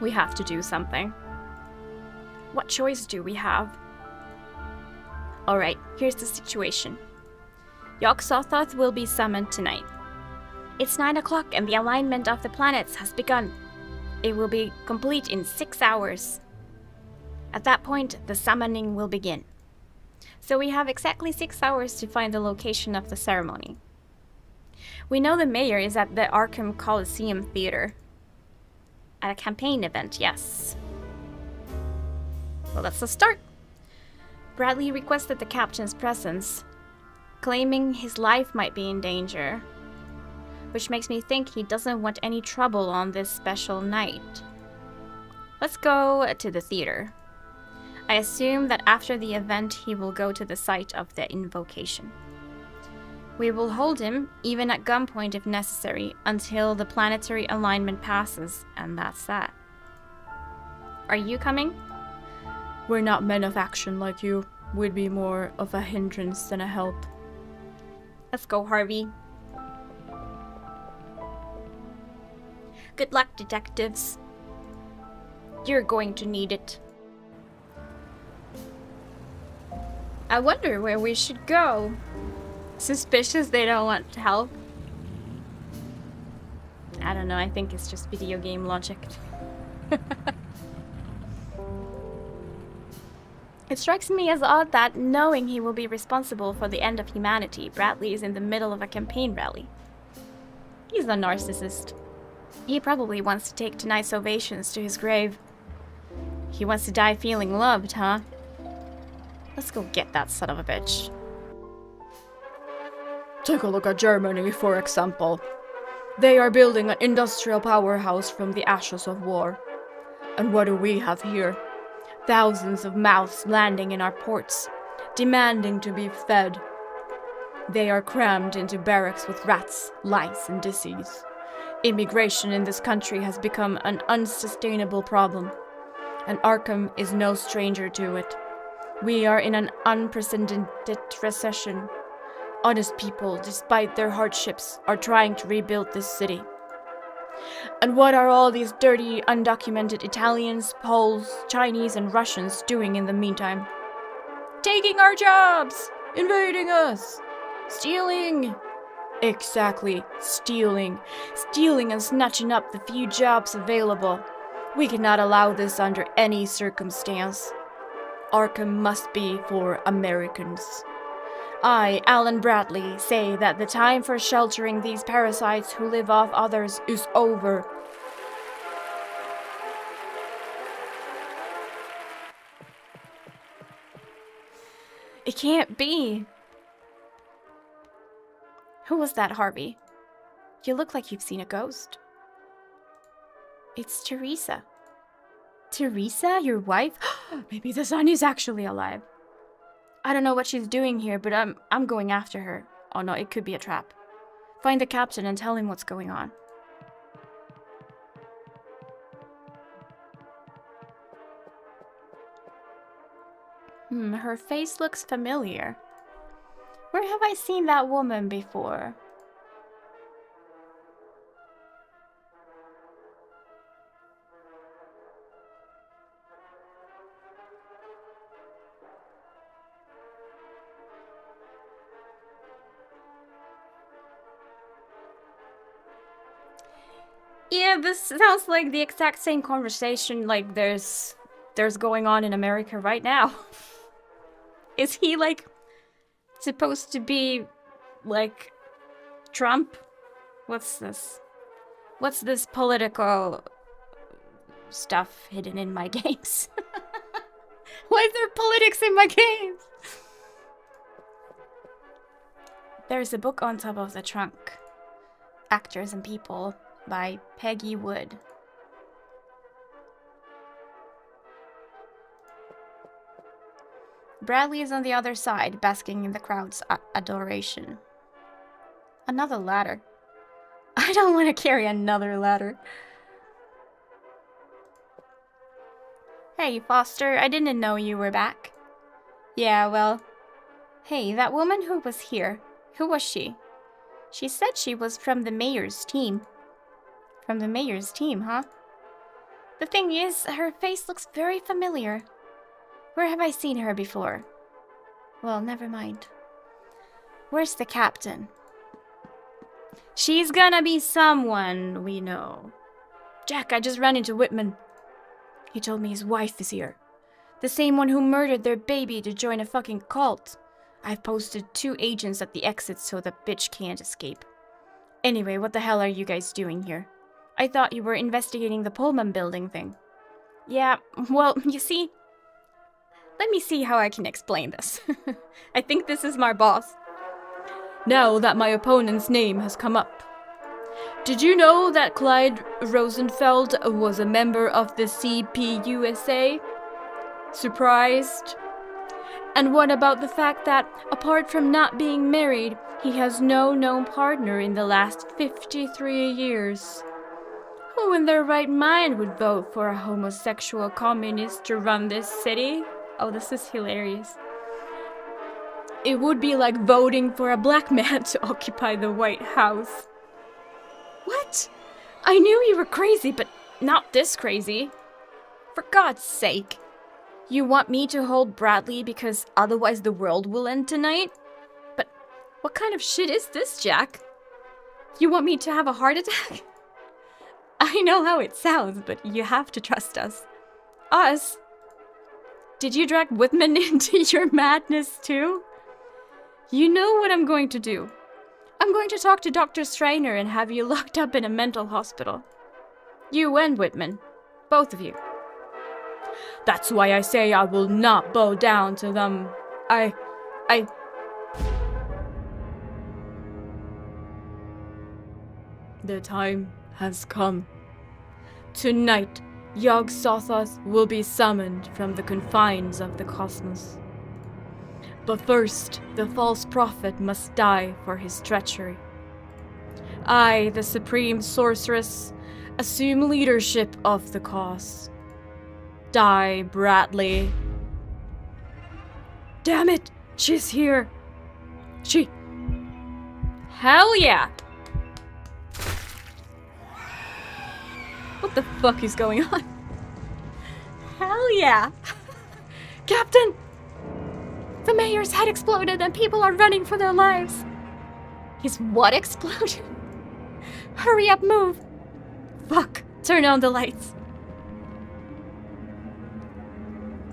We have to do something. What choice do we have? Alright, here's the situation. Yog-Sothoth will be summoned tonight. It's 9 o'clock and the alignment of the planets has begun. It will be complete in 6 hours. At that point, the summoning will begin. So we have exactly 6 hours to find the location of the ceremony. We know the mayor is at the Arkham Coliseum Theater. At a campaign event, yes. Well, that's a start. Bradley requested the captain's presence, claiming his life might be in danger, which makes me think he doesn't want any trouble on this special night. Let's go to the theater. I assume that after the event he will go to the site of the invocation. We will hold him, even at gunpoint if necessary, until the planetary alignment passes, and that's that. Are you coming? We're not men of action like you. We'd be more of a hindrance than a help. Let's go, Harvey. Good luck, detectives. You're going to need it. I wonder where we should go. Suspicious they don't want help. I don't know, I think it's just video game logic. It strikes me as odd that, knowing he will be responsible for the end of humanity, Bradley is in the middle of a campaign rally. He's a narcissist. He probably wants to take tonight's ovations to his grave. He wants to die feeling loved, huh? Let's go get that son of a bitch. Take a look at Germany, for example. They are building an industrial powerhouse from the ashes of war. And what do we have here? Thousands of mouths landing in our ports, demanding to be fed. They are crammed into barracks with rats, lice, and disease. Immigration in this country has become an unsustainable problem, and Arkham is no stranger to it. We are in an unprecedented recession. Honest people, despite their hardships, are trying to rebuild this city. And what are all these dirty, undocumented Italians, Poles, Chinese, and Russians doing in the meantime? Taking our jobs! Invading us! Stealing! Exactly, stealing. Stealing and snatching up the few jobs available. We cannot allow this under any circumstance. Arkham must be for Americans. I, Alan Bradley, say that the time for sheltering these parasites who live off others is over. It can't be. Who was that, Harvey? You look like you've seen a ghost. It's Teresa. Teresa, your wife? Maybe the son is actually alive. I don't know what she's doing here, but I'm going after her. Oh no, it could be a trap. Find the captain and tell him what's going on. Her face looks familiar. Where have I seen that woman before? Yeah, this sounds like the exact same conversation like there's going on in America right now. Is he like supposed to be like Trump? What's this? What's this political stuff hidden in my games? Why is there politics in my games? There's a book on top of the trunk. Actors and People by Peggy Wood. Bradley is on the other side, basking in the crowd's adoration. Another ladder. I don't want to carry another ladder. Hey, Foster, I didn't know you were back. Yeah, well... Hey, that woman who was here, who was she? She said she was from the mayor's team. From the mayor's team, huh? The thing is, her face looks very familiar. Where have I seen her before? Well, never mind. Where's the captain? She's gonna be someone we know. Jack, I just ran into Whitman. He told me his wife is here. The same one who murdered their baby to join a fucking cult. I've posted 2 agents at the exit so the bitch can't escape. Anyway, what the hell are you guys doing here? I thought you were investigating the Pullman building thing. Yeah, well, you see... Let me see how I can explain this. I think this is my boss. Now that my opponent's name has come up. Did you know that Clyde Rosenfeld was a member of the CPUSA? Surprised? And what about the fact that, apart from not being married, he has no known partner in the last 53 years? Who in their right mind would vote for a homosexual communist to run this city? Oh, this is hilarious. It would be like voting for a black man to occupy the White House. What? I knew you were crazy, but not this crazy. For God's sake. You want me to hold Bradley because otherwise the world will end tonight? But what kind of shit is this, Jack? You want me to have a heart attack? I know how it sounds, but you have to trust us. Us? Did you drag Whitman into your madness too? You know what I'm going to do. I'm going to talk to Dr. Strainer and have you locked up in a mental hospital. You and Whitman. Both of you. That's why I say I will not bow down to them. The time has come. Tonight, Yog-Sothoth will be summoned from the confines of the cosmos. But first, the false prophet must die for his treachery. I, the supreme sorceress, assume leadership of the cause. Die, Bradley. Damn it! She's here! Hell yeah! What the fuck is going on? Hell yeah! Captain! The mayor's head exploded and people are running for their lives. His what exploded? Hurry up, move! Fuck! Turn on the lights.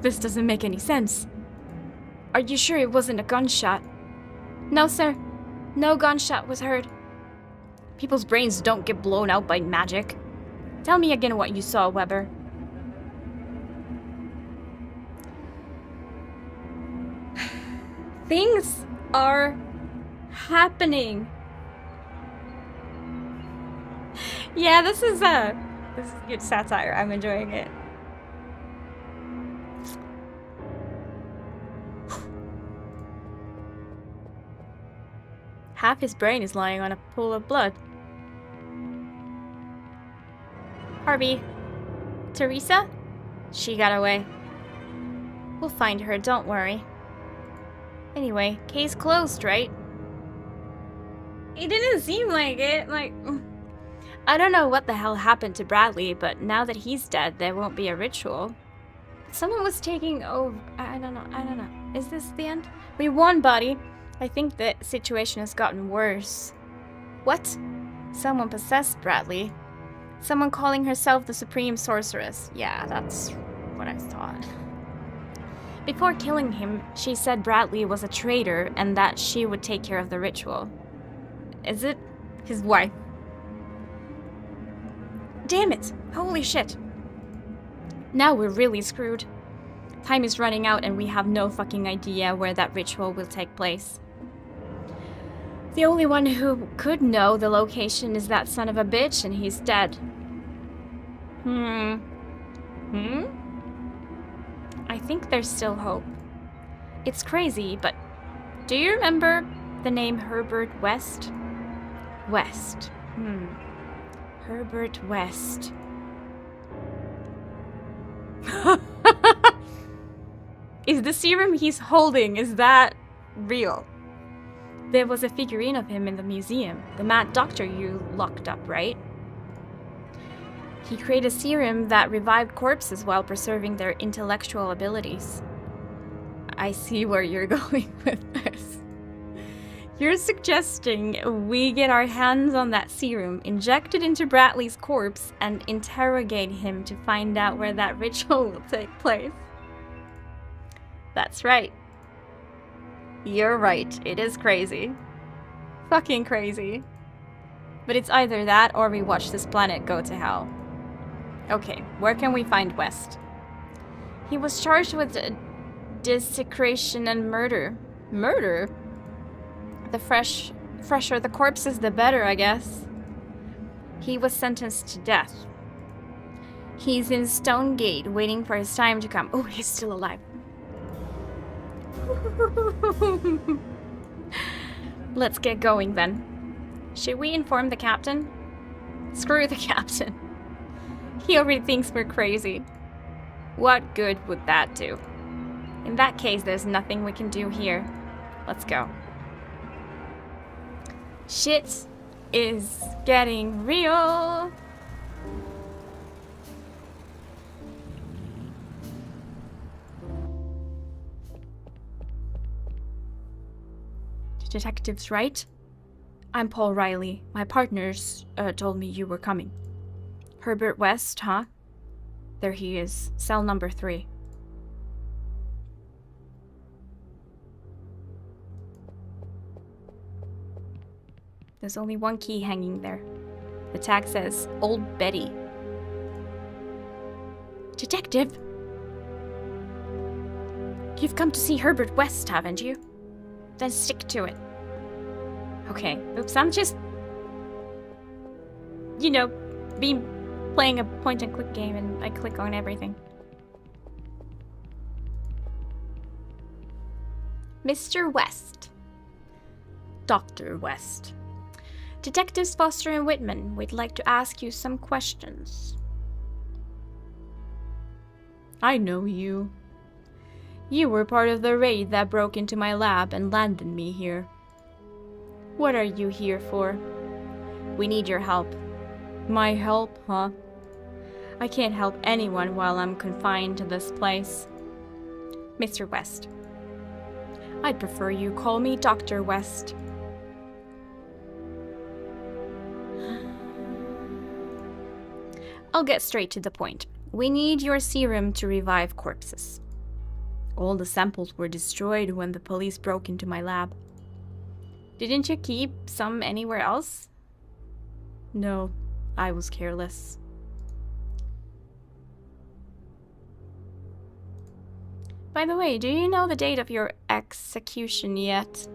This doesn't make any sense. Are you sure it wasn't a gunshot? No, sir. No gunshot was heard. People's brains don't get blown out by magic. Tell me again what you saw, Weber. Things are happening. Yeah, this is good satire. I'm enjoying it. Half his brain is lying on a pool of blood. Harvey. Teresa? She got away. We'll find her, don't worry. Anyway, case closed, right? It didn't seem like it, I don't know what the hell happened to Bradley, but now that he's dead, there won't be a ritual. Someone was taking over. I don't know. Is this the end? We won, buddy. I think the situation has gotten worse. What? Someone possessed Bradley. Someone calling herself the Supreme Sorceress. Yeah, that's what I thought. Before killing him, she said Bradley was a traitor and that she would take care of the ritual. Is it his wife? Damn it! Holy shit! Now we're really screwed. Time is running out and we have no fucking idea where that ritual will take place. The only one who could know the location is that son of a bitch, and he's dead. I think there's still hope. It's crazy, but do you remember the name Herbert West? West. Herbert West. Is the serum he's holding, is that real? There was a figurine of him in the museum. The mad doctor you locked up, right? He created a serum that revived corpses while preserving their intellectual abilities. I see where you're going with this. You're suggesting we get our hands on that serum, inject it into Bradley's corpse, and interrogate him to find out where that ritual will take place. That's right. You're right, it is crazy. Fucking crazy. But it's either that or we watch this planet go to hell. Okay, where can we find West? He was charged with desecration and murder. Murder? The fresher the corpses, the better, I guess. He was sentenced to death. He's in Stonegate, waiting for his time to come. Oh, he's still alive. Let's get going then. Should we inform the captain? Screw the captain. He already thinks we're crazy. What good would that do? In that case, there's nothing we can do here. Let's go. Shit is getting real. Detectives, right? I'm Paul Riley. My partners told me you were coming. Herbert West, huh? There he is. Cell number 3. There's only one key hanging there. The tag says, Old Betty. Detective! You've come to see Herbert West, haven't you? Then stick to it. Okay, oops, I'm just... being playing a point-and-click game and I click on everything. Mr. West. Dr. West. Detectives Foster and Whitman, we'd like to ask you some questions. I know you. You were part of the raid that broke into my lab and landed me here. What are you here for? We need your help. My help, huh? I can't help anyone while I'm confined to this place. Mr. West. I'd prefer you call me Dr. West. I'll get straight to the point. We need your serum to revive corpses. All the samples were destroyed when the police broke into my lab. Didn't you keep some anywhere else? No, I was careless. By the way, do you know the date of your execution yet?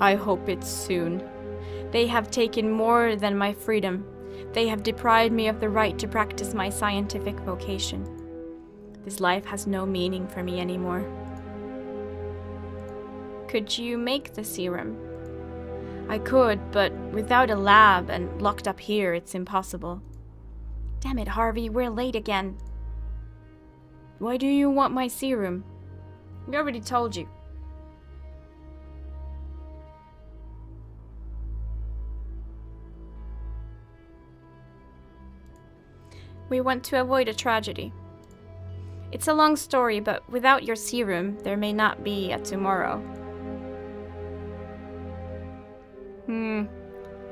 I hope it's soon. They have taken more than my freedom. They have deprived me of the right to practice my scientific vocation. This life has no meaning for me anymore. Could you make the serum? I could, but without a lab and locked up here, it's impossible. Damn it, Harvey, we're late again. Why do you want my serum? I already told you. We want to avoid a tragedy. It's a long story, but without your serum, there may not be a tomorrow.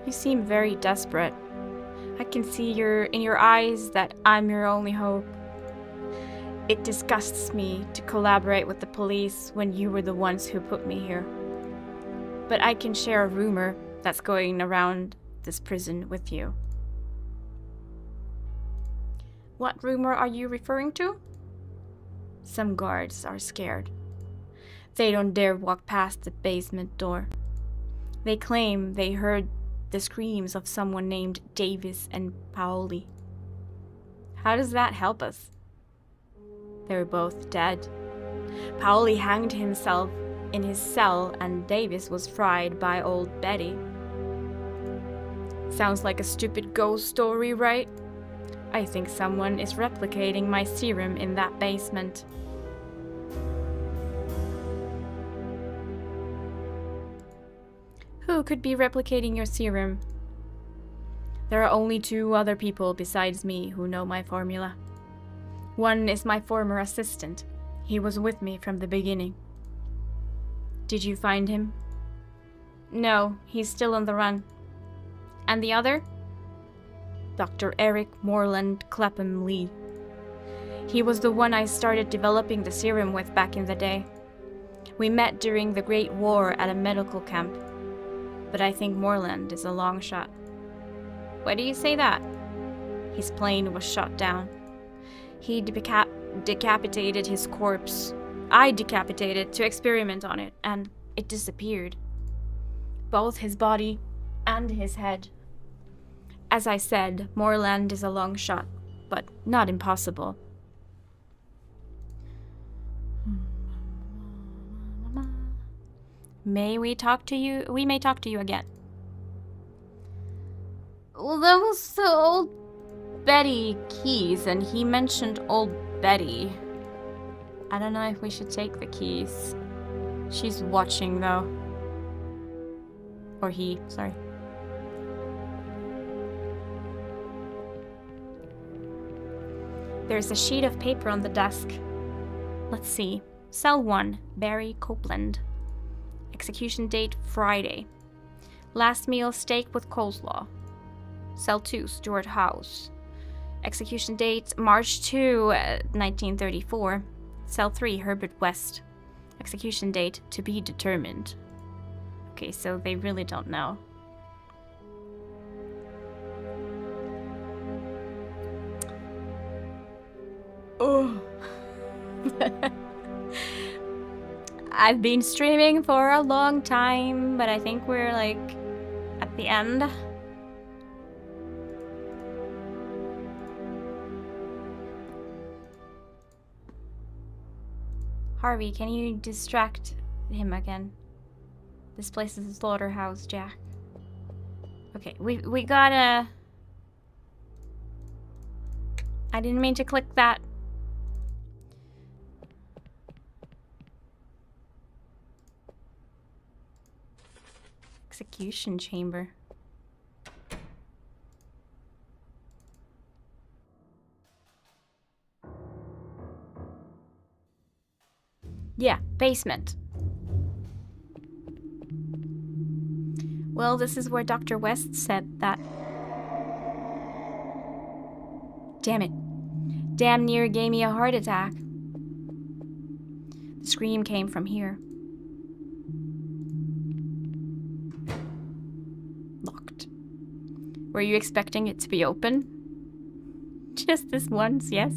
You seem very desperate. I can see in your eyes that I'm your only hope. It disgusts me to collaborate with the police when you were the ones who put me here. But I can share a rumor that's going around this prison with you. What rumor are you referring to? Some guards are scared. They don't dare walk past the basement door. They claim they heard the screams of someone named Davis and Paoli. How does that help us? They're both dead. Paoli hanged himself in his cell and Davis was fried by old Betty. Sounds like a stupid ghost story, right? I think someone is replicating my serum in that basement. Who could be replicating your serum? There are only 2 other people besides me who know my formula. One is my former assistant. He was with me from the beginning. Did you find him? No, he's still on the run. And the other? Dr. Eric Moreland Clapham Lee. He was the one I started developing the serum with back in the day. We met during the Great War at a medical camp. But I think Moreland is a long shot. Why do you say that? His plane was shot down. He decapitated his corpse. I decapitated to experiment on it, and it disappeared. Both his body and his head. As I said, Moreland is a long shot, but not impossible. May we talk to you? We may talk to you again. Well, that was the old Betty keys, and he mentioned old Betty. I don't know if we should take the keys. She's watching, though. Or he, sorry. There's a sheet of paper on the desk. Let's see. Cell 1, Barry Copeland. Execution date, Friday. Last meal, steak with coleslaw. Cell 2, Stuart House. Execution date, March 2, 1934. Cell 3, Herbert West. Execution date, to be determined. Okay, so they really don't know. Oh. I've been streaming for a long time, but I think we're like at the end. Harvey, can you distract him again? This place is a slaughterhouse, Jack. Okay, we gotta... I didn't mean to click that. Execution chamber. Yeah, basement. Well, this is where Dr. West said that. Damn it. Damn near gave me a heart attack. The scream came from here. Locked. Were you expecting it to be open? Just this once, yes?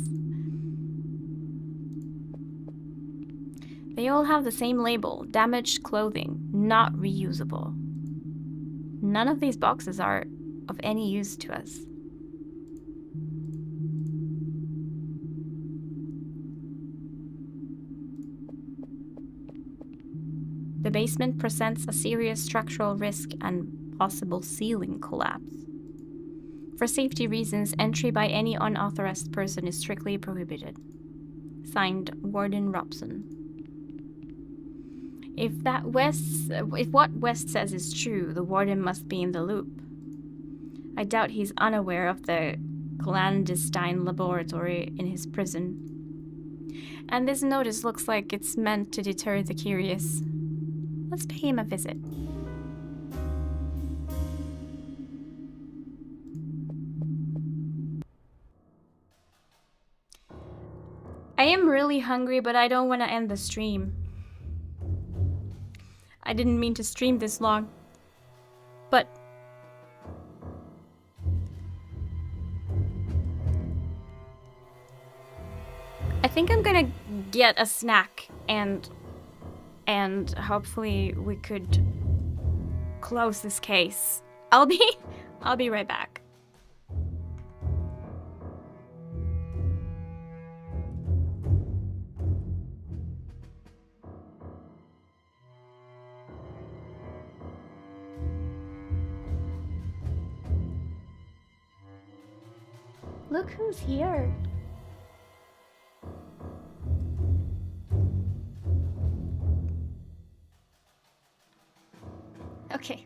They all have the same label, damaged clothing, not reusable. None of these boxes are of any use to us. The basement presents a serious structural risk and possible ceiling collapse. For safety reasons, entry by any unauthorized person is strictly prohibited. Signed, Warden Robson. If what West says is true, the warden must be in the loop. I doubt he's unaware of the clandestine laboratory in his prison. And this notice looks like it's meant to deter the curious. Let's pay him a visit. I am really hungry, but I don't want to end the stream. I didn't mean to stream this long, but I think I'm gonna get a snack and hopefully we could close this case. I'll be right back. Look who's here. Okay.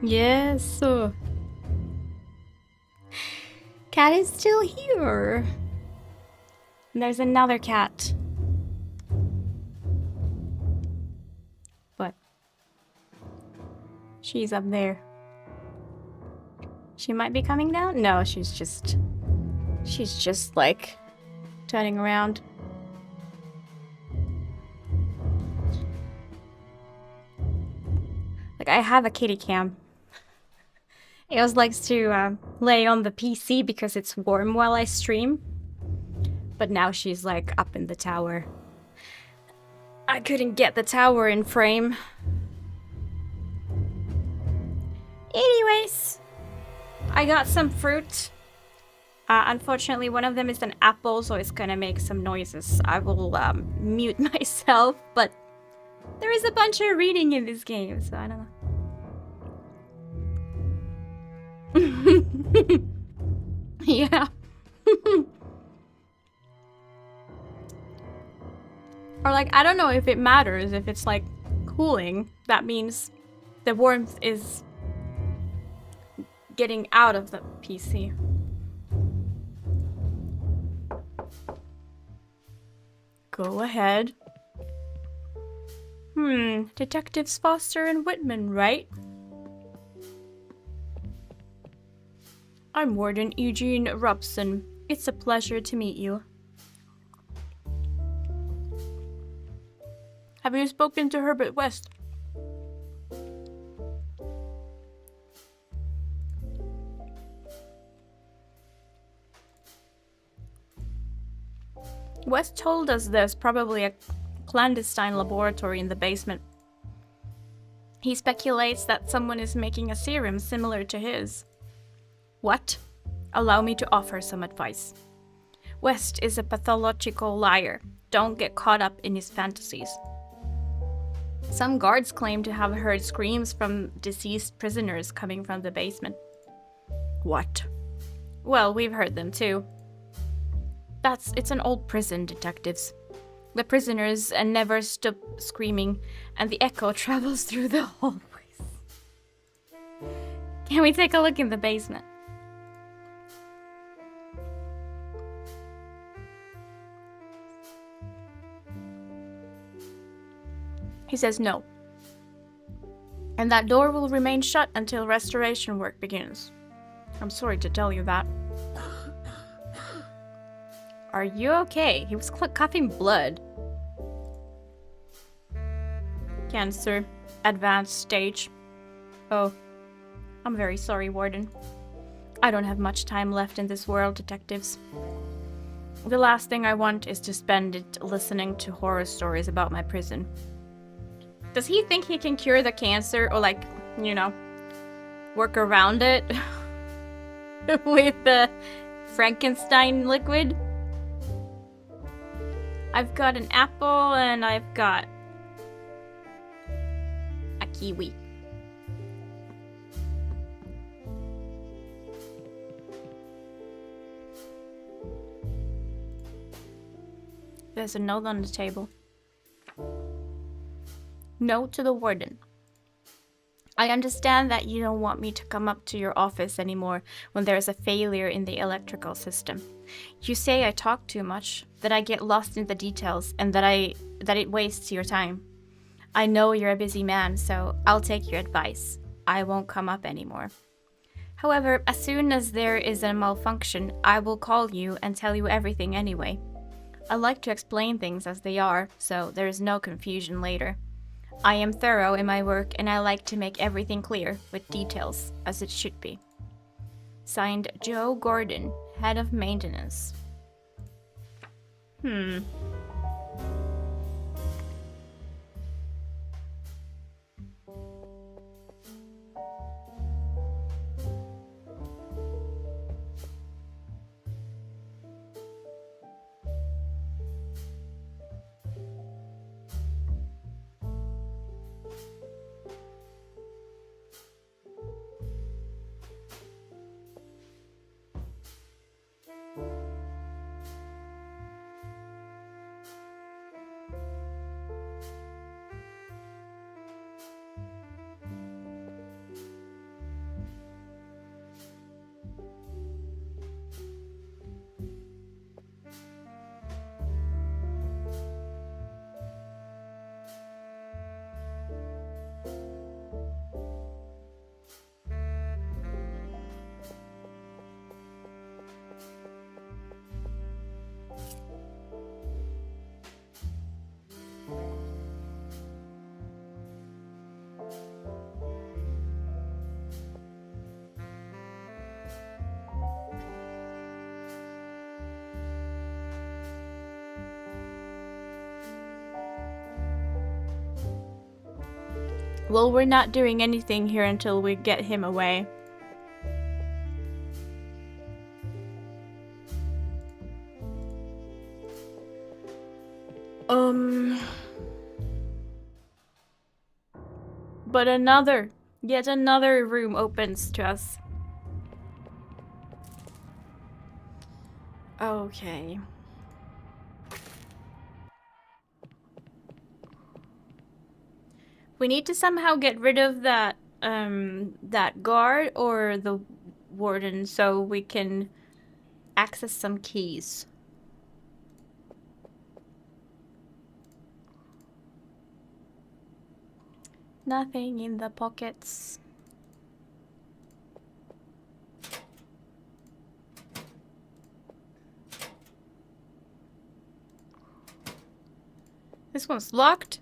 Yes. Cat is still here. And there's another cat. But she's up there. She might be coming down? No, she's just like turning around. Like, I have a kitty cam. Eos likes to lay on the PC because it's warm while I stream. But now she's like up in the tower. I couldn't get the tower in frame. Anyways, I got some fruit. Unfortunately, one of them is an apple, so it's gonna make some noises. I will mute myself, but there is a bunch of reading in this game, so I don't know. Yeah. Or like, I don't know if it matters if it's like cooling. That means the warmth is getting out of the PC. Go ahead. Detectives Foster and Whitman, right? I'm Warden Eugene Robson. It's a pleasure to meet you. Have you spoken to Herbert West? West told us there's probably a clandestine laboratory in the basement. He speculates that someone is making a serum similar to his. What? Allow me to offer some advice. West is a pathological liar. Don't get caught up in his fantasies. Some guards claim to have heard screams from deceased prisoners coming from the basement. What? Well, we've heard them too. It's an old prison, detectives. The prisoners never stop screaming, and the echo travels through the hallways. Can we take a look in the basement? He says no. And that door will remain shut until restoration work begins. I'm sorry to tell you that. Are you okay? He was coughing blood. Cancer. Advanced stage. Oh. I'm very sorry, Warden. I don't have much time left in this world, detectives. The last thing I want is to spend it listening to horror stories about my prison. Does he think he can cure the cancer or, like, you know, work around it with the Frankenstein liquid? I've got an apple and I've got a kiwi. There's a note on the table. Note to the warden. I understand that you don't want me to come up to your office anymore when there's a failure in the electrical system. You say I talk too much, that I get lost in the details, and that it wastes your time. I know you're a busy man, so I'll take your advice. I won't come up anymore. However, as soon as there is a malfunction, I will call you and tell you everything anyway. I like to explain things as they are, so there is no confusion later. I am thorough in my work and I like to make everything clear, with details, as it should be. Signed, Joe Gordon, Head of Maintenance. Well, we're not doing anything here until we get him away. But yet another room opens to us. Okay. We need to somehow get rid of that guard or the warden so we can access some keys. Nothing in the pockets. This one's locked.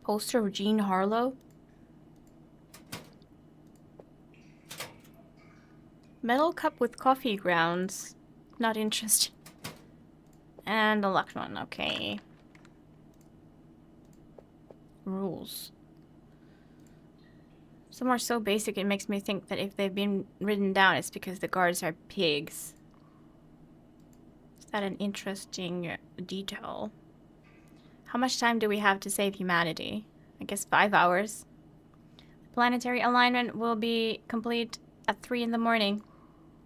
Poster of Jean Harlow. Metal cup with coffee grounds. Not interested. And a locked one, okay. Rules. Some are so basic it makes me think that if they've been written down it's because the guards are pigs. Is that an interesting detail? How much time do we have to save humanity? I guess 5 hours. The planetary alignment will be complete at 3 in the morning.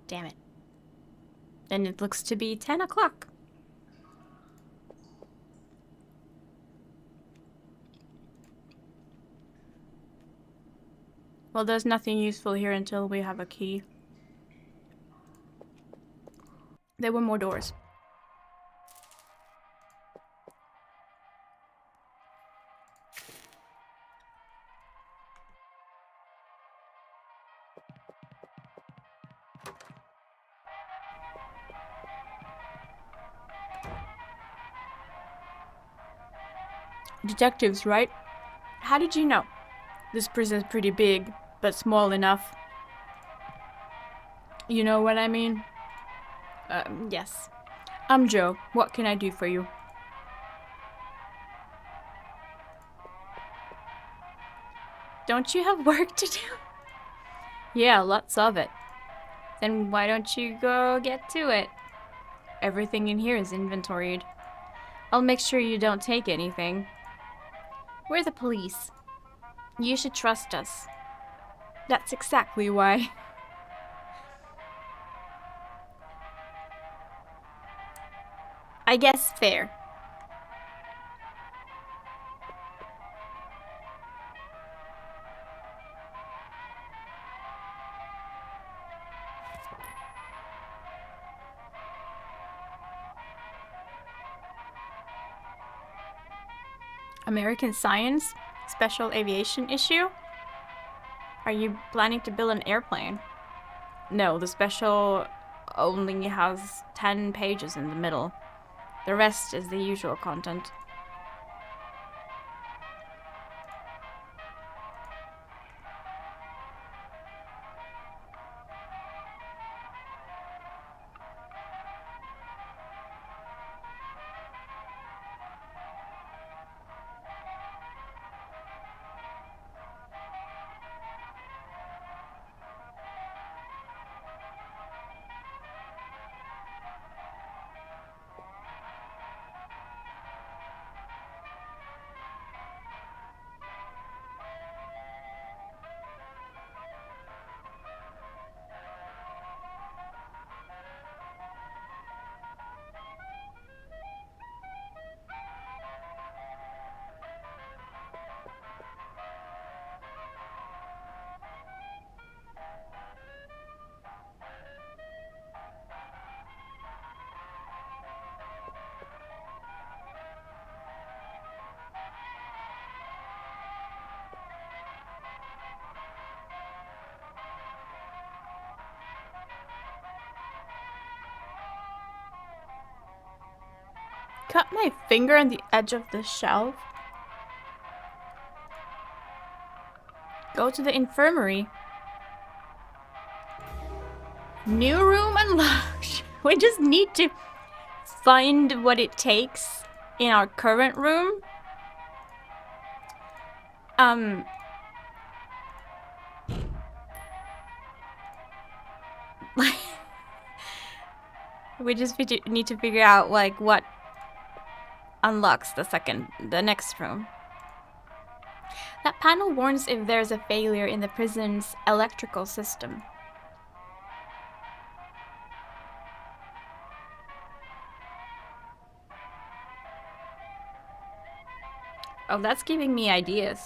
Damn it. And it looks to be 10 o'clock. Well, there's nothing useful here until we have a key. There were more doors. Detectives, right? How did you know? This prison's pretty big, but small enough. You know what I mean? Yes. I'm Joe. What can I do for you? Don't you have work to do? Yeah, lots of it. Then why don't you go get to it? Everything in here is inventoried. I'll make sure you don't take anything. We're the police. You should trust us. That's exactly why. I guess fair. American Science? Special aviation issue? Are you planning to build an airplane? No, the special only has 10 pages in the middle. The rest is the usual content. Cut my finger on the edge of the shelf. Go to the infirmary. New room unlocked. We just need to find what it takes in our current room. We just need to figure out like what unlocks the next room. That panel warns if there's a failure in the prison's electrical system. Oh, that's giving me ideas.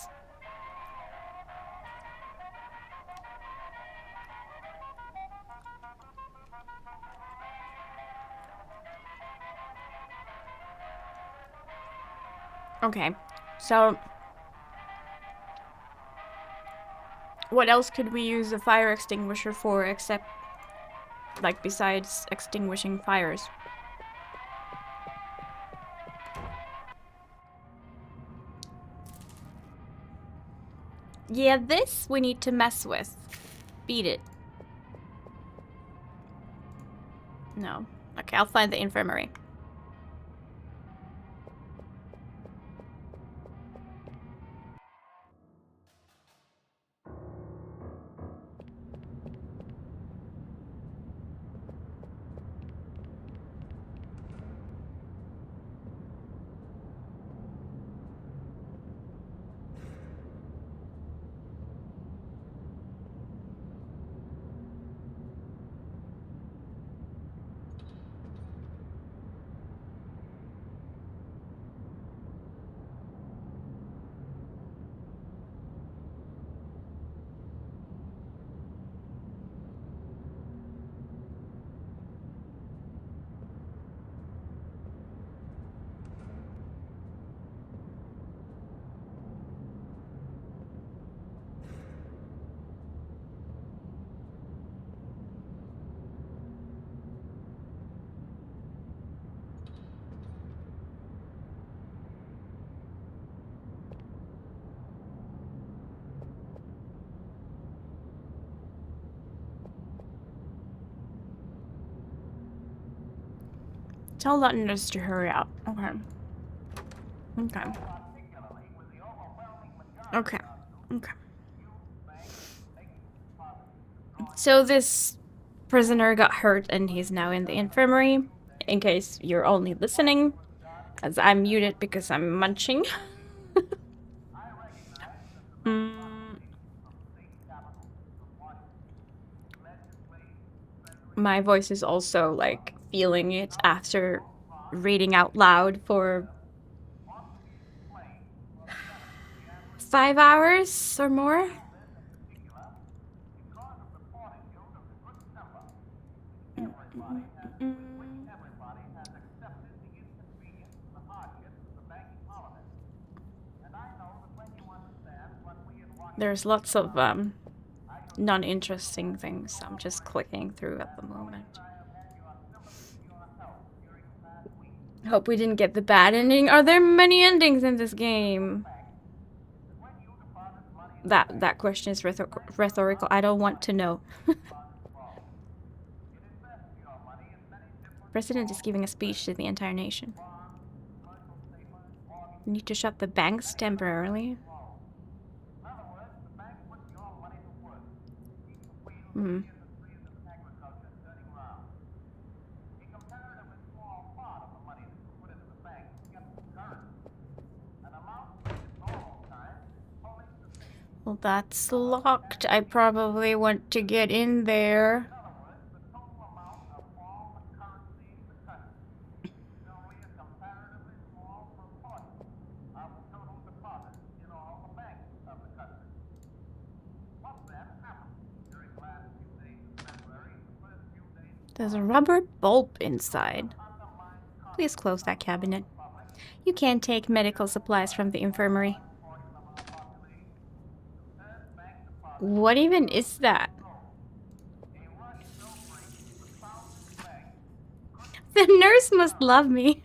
Okay, so what else could we use a fire extinguisher for except, like, besides extinguishing fires? Yeah, this we need to mess with. Beat it. No. Okay, I'll find the infirmary. Tell Londoners to hurry up. Okay. Okay. Okay. Okay. So this prisoner got hurt and he's now in the infirmary. In case you're only listening, as I'm muted because I'm munching. My voice is also like feeling it after reading out loud for 5 hours or more. There's lots of non-interesting things I'm just clicking through at the moment. Hope we didn't get the bad ending. Are there many endings in this game? That question is rhetorical. I don't want to know. President is giving a speech to the entire nation. We need to shut the banks temporarily. Hmm. Well, that's locked. I probably want to get in there. There's a rubber bulb inside. Please close that cabinet. You can't take medical supplies from the infirmary. What even is that? The nurse must love me.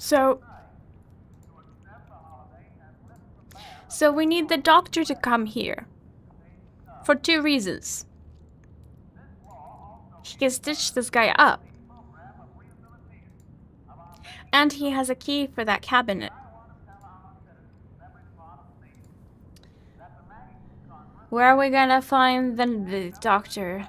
So we need the doctor to come here. For 2 reasons. He can stitch this guy up. And he has a key for that cabinet. Where are we gonna find the doctor?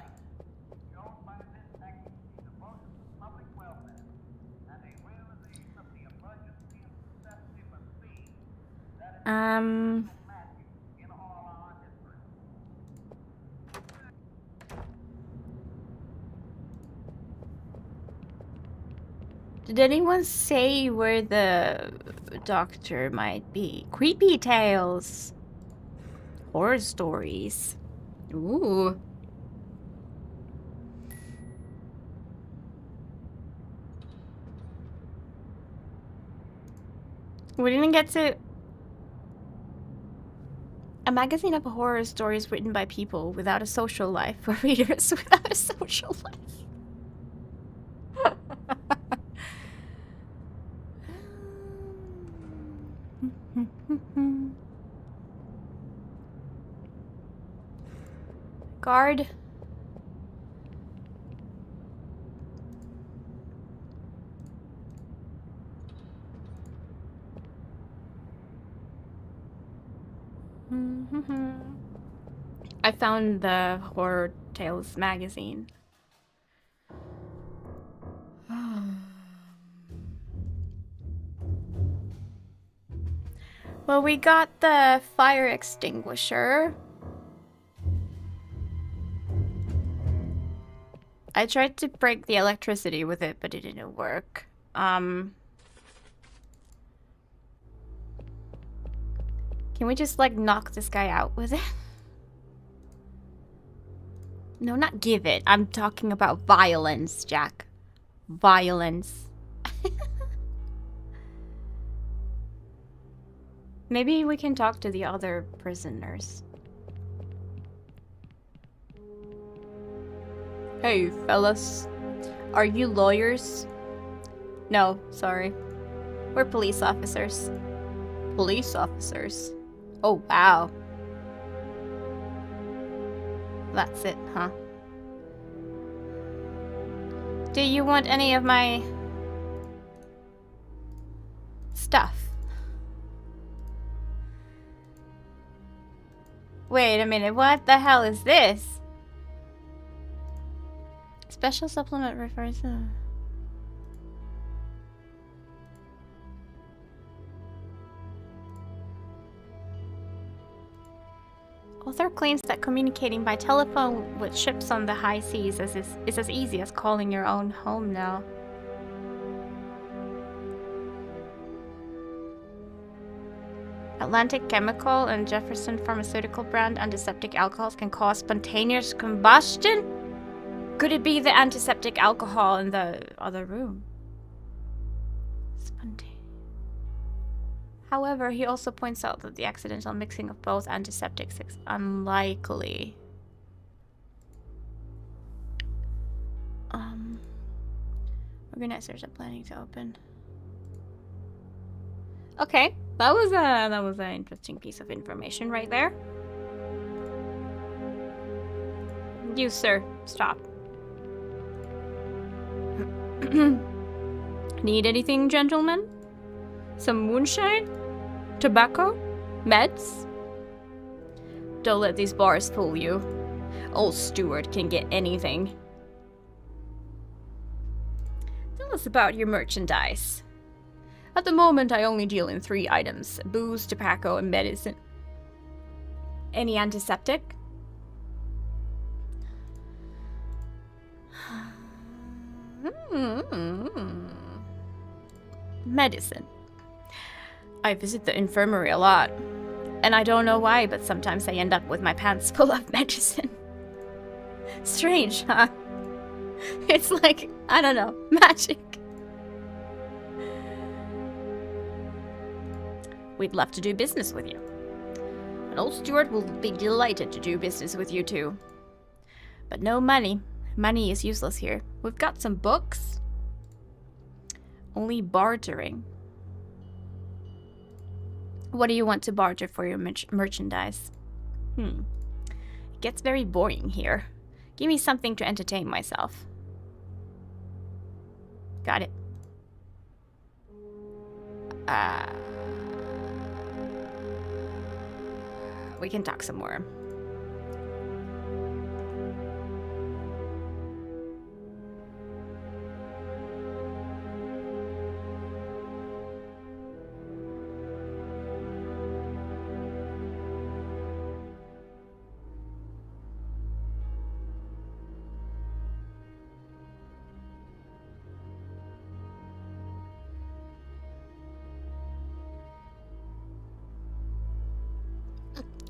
Did anyone say where the doctor might be? Creepy tales. Horror stories. Ooh. We didn't get to... A magazine of horror stories written by people without a social life. For readers without a social life. Guard. I found the Horror Tales magazine. Well, we got the fire extinguisher. I tried to break the electricity with it, but it didn't work. Can we just, like, knock this guy out with it? No, not give it. I'm talking about violence, Jack. Violence. Maybe we can talk to the other prisoners. Hey, fellas. Are you lawyers? No, sorry. We're police officers. Police officers? Oh, wow. That's it, huh? Do you want any of my stuff? Wait a minute, what the hell is this? Special supplement refers to... Author claims that communicating by telephone with ships on the high seas is as easy as calling your own home now. Atlantic Chemical and Jefferson Pharmaceutical brand antiseptic alcohols can cause spontaneous combustion? Could it be the antiseptic alcohol in the other room? However, he also points out that the accidental mixing of both antiseptics is unlikely. Organizers are planning to open. Okay, that was an interesting piece of information right there. You, sir, stop. Need anything, gentlemen? Some moonshine? Tobacco? Meds? Don't let these bars fool you. Old Stewart can get anything. Tell us about your merchandise. At the moment, I only deal in 3 items: booze, tobacco, and medicine. Any antiseptic? Medicine. I visit the infirmary a lot. And I don't know why, but sometimes I end up with my pants full of medicine. Strange, huh? It's like, I don't know, magic. We'd love to do business with you. And old Stewart will be delighted to do business with you too. But no money. Money is useless here. We've got some books. Only bartering. What do you want to barter for your merchandise? It gets very boring here. Give me something to entertain myself. Got it. We can talk some more.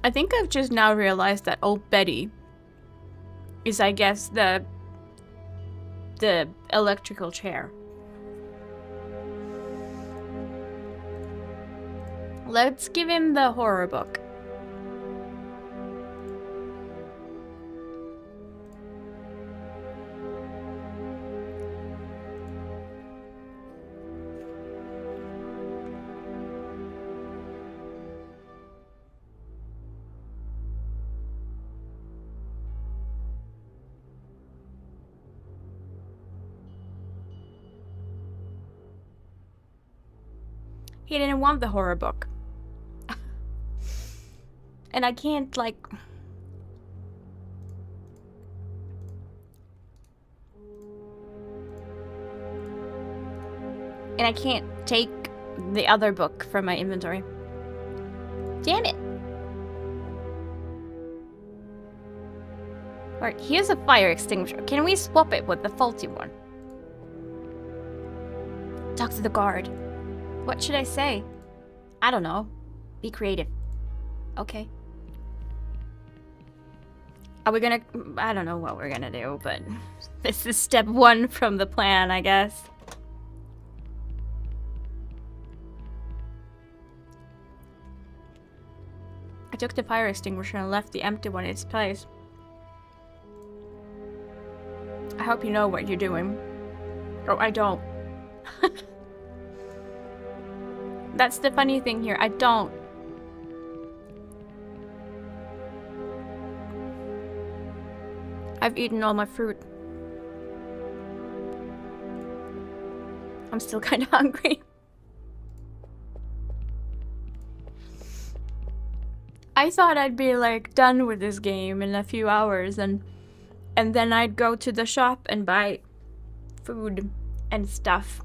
I think I've just now realized that old Betty is, I guess, the electrical chair. Let's give him the horror book. He didn't want the horror book. And I can't, like... And I can't take the other book from my inventory. Damn it! Alright, here's a fire extinguisher. Can we swap it with the faulty one? Talk to the guard. What should I say? I don't know. Be creative. Okay. Are we gonna... I don't know what we're gonna do, but... This is step 1 from the plan, I guess. I took the fire extinguisher and left the empty one in its place. I hope you know what you're doing. Oh, I don't. That's the funny thing here. I don't. I've eaten all my fruit. I'm still kind of hungry. I thought I'd be like done with this game in a few hours and then I'd go to the shop and buy food and stuff.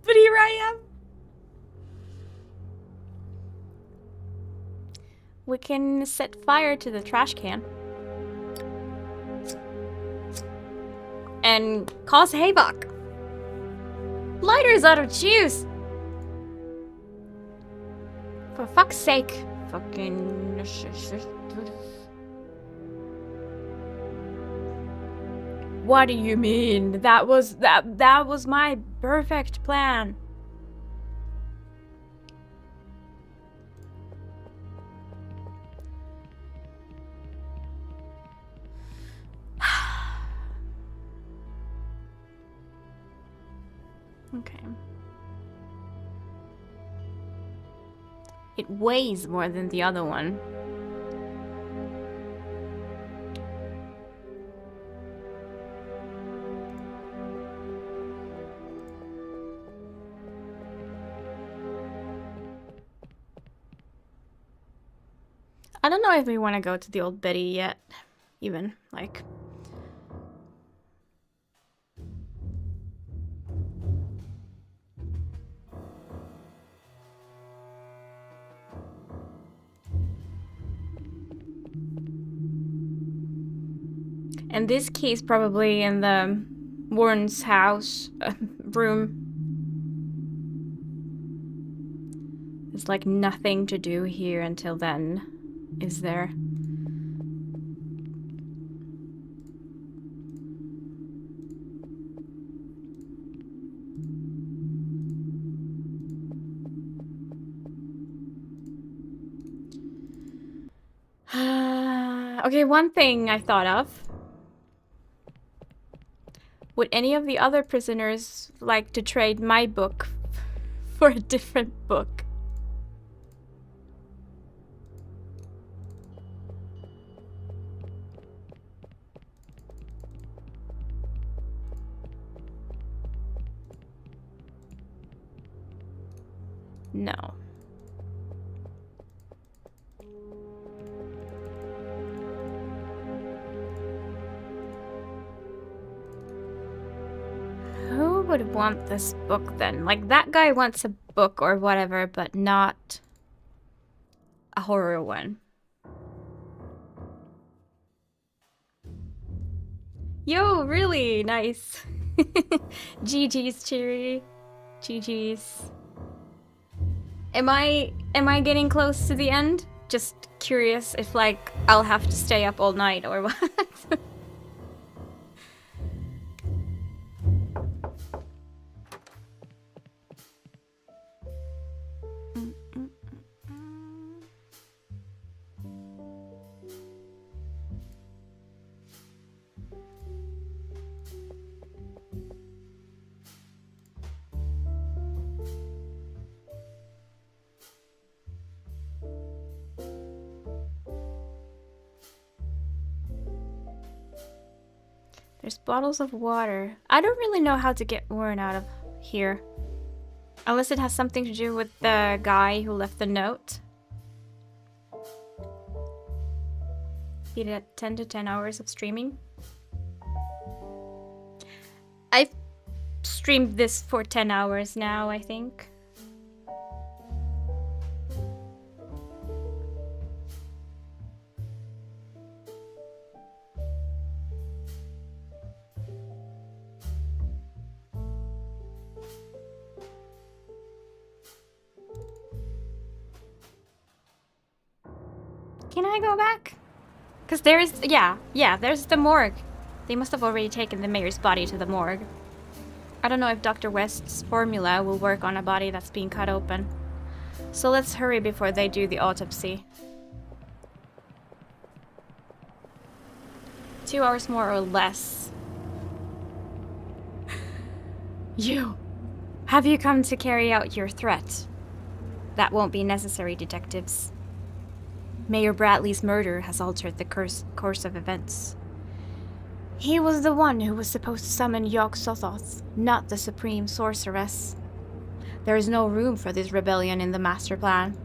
But here I am. We can set fire to the trash can. And cause havoc. Lighter's out of juice. For fuck's sake. Fucking... What do you mean? That was my perfect plan. Okay. It weighs more than the other one. I don't know if we want to go to the old Betty yet, even, like... And this key is probably in the Warren's house room. There's like nothing to do here until then, is there? Okay, one thing I thought of. Would any of the other prisoners like to trade my book for a different book? No. Who would want this book then? Like, that guy wants a book or whatever, but not a horror one. Yo, really nice. GG's, Cheery. GG's. Am I getting close to the end? Just curious if, like, I'll have to stay up all night or what. There's bottles of water. I don't really know how to get Warren out of here. Unless it has something to do with the guy who left the note. He did 10 to 10 hours of streaming. I've streamed this for 10 hours now, I think. Can I go back? Because there is, yeah, there's the morgue. They must have already taken the mayor's body to the morgue. I don't know if Dr. West's formula will work on a body that's being cut open. So let's hurry before they do the autopsy. 2 hours more or less. You! Have you come to carry out your threat? That won't be necessary, detectives. Mayor Bradley's murder has altered the course of events. He was the one who was supposed to summon Yog-Sothoth, not the Supreme Sorceress. There is no room for this rebellion in the master plan.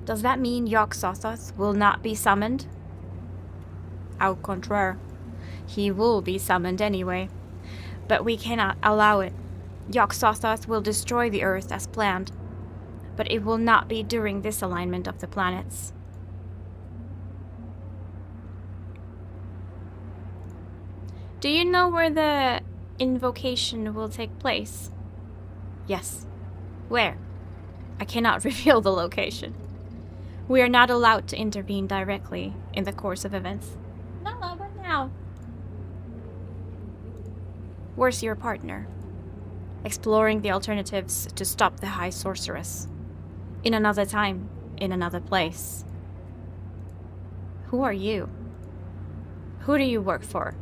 Does that mean Yog-Sothoth will not be summoned? Au contraire. He will be summoned anyway. But we cannot allow it. Yog-Sothoth will destroy the Earth as planned. But it will not be during this alignment of the planets. Do you know where the invocation will take place? Yes. Where? I cannot reveal the location. We are not allowed to intervene directly in the course of events. No, but now. Where's your partner? Exploring the alternatives to stop the High Sorceress. In another time, in another place. Who are you? Who do you work for?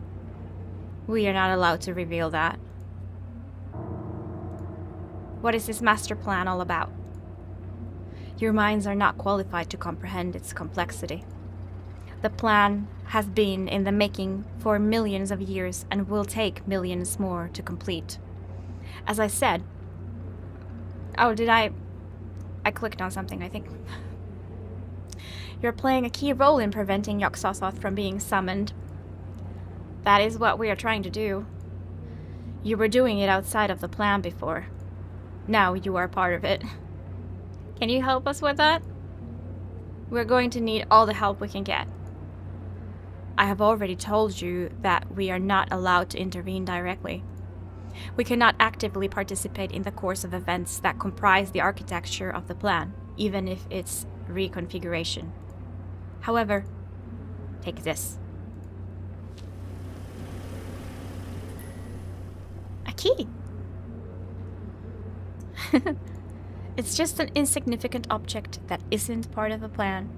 We are not allowed to reveal that. What is this master plan all about? Your minds are not qualified to comprehend its complexity. The plan has been in the making for millions of years and will take millions more to complete. As I said... Oh, did I clicked on something, I think. You're playing a key role in preventing Yog-Sothoth from being summoned. That is what we are trying to do. You were doing it outside of the plan before. Now you are part of it. Can you help us with that? We're going to need all the help we can get. I have already told you that we are not allowed to intervene directly. We cannot actively participate in the course of events that comprise the architecture of the plan, even if it's reconfiguration. However, take this. A key. It's just an insignificant object that isn't part of the plan.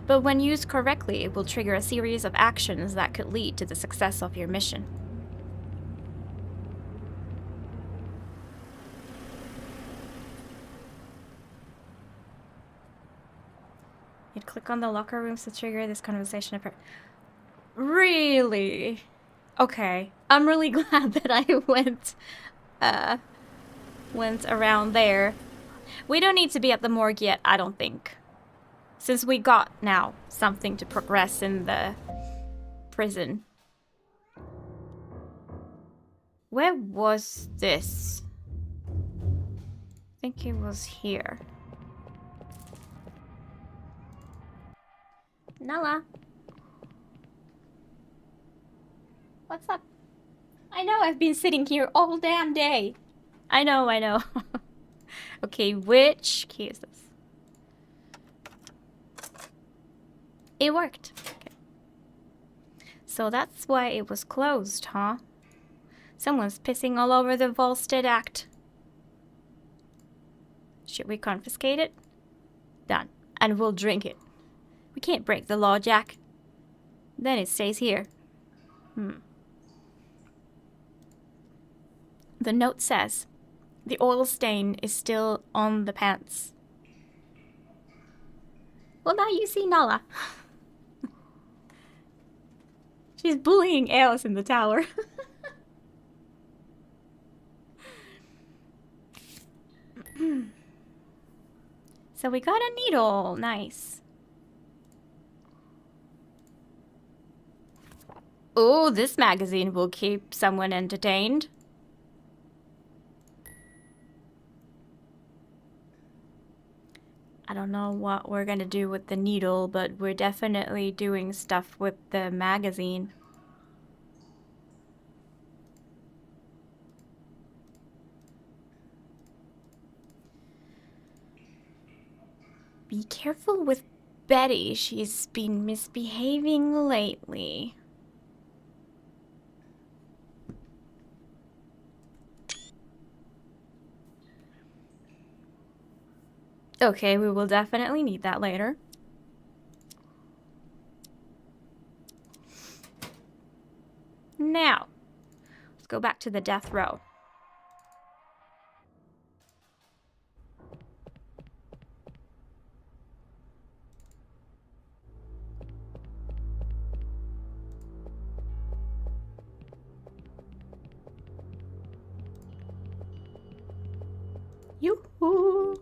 But when used correctly, it will trigger a series of actions that could lead to the success of your mission. You'd click on the locker rooms to trigger this conversation. Really? Okay. I'm really glad that I went around there. We don't need to be at the morgue yet, I don't think. Since we got now something to progress in the prison. Where was this? I think it was here. Nala. What's up? I know I've been sitting here all damn day. I know, I know. Okay, which key is this? It worked. Okay. So that's why it was closed, huh? Someone's pissing all over the Volstead Act. Should we confiscate it? Done. And we'll drink it. We can't break the law, Jack. Then it stays here. The note says, the oil stain is still on the pants. Well, now you see Nala. She's bullying Alice in the tower. So we got a needle. Nice. Oh, this magazine will keep someone entertained. I don't know what we're gonna do with the needle, but we're definitely doing stuff with the magazine. Be careful with Betty. She's been misbehaving lately. Okay, we will definitely need that later. Now, let's go back to the death row. Yoo-hoo!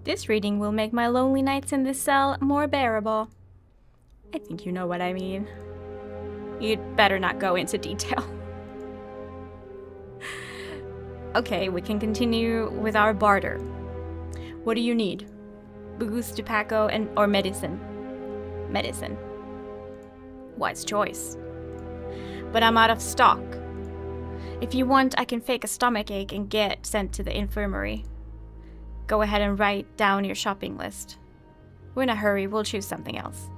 This reading will make my lonely nights in this cell more bearable. I think you know what I mean. You'd better not go into detail. Okay, we can continue with our barter. What do you need? Booze, tobacco, or medicine? Medicine. Wise choice. But I'm out of stock. If you want, I can fake a stomachache and get sent to the infirmary. Go ahead and write down your shopping list. We're in a hurry, we'll choose something else.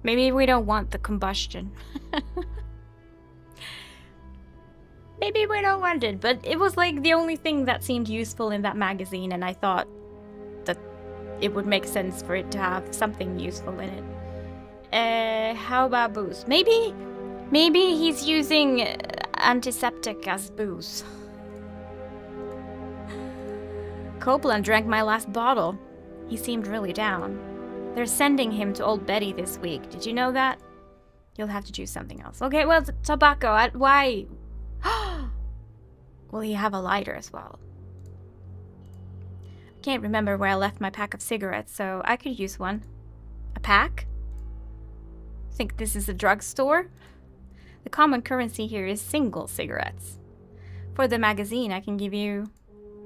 Maybe we don't want the combustion. Maybe we don't want it, but it was like the only thing that seemed useful in that magazine, and I thought that it would make sense for it to have something useful in it. How about booze? Maybe he's using antiseptic as booze. Copeland drank my last bottle. He seemed really down. They're sending him to Old Betty this week. Did you know that? You'll have to choose something else. Okay, well, tobacco. Why? Will he have a lighter as well? I can't remember where I left my pack of cigarettes, so I could use one. A pack? Think this is a drugstore? The common currency here is single cigarettes. For the magazine, I can give you...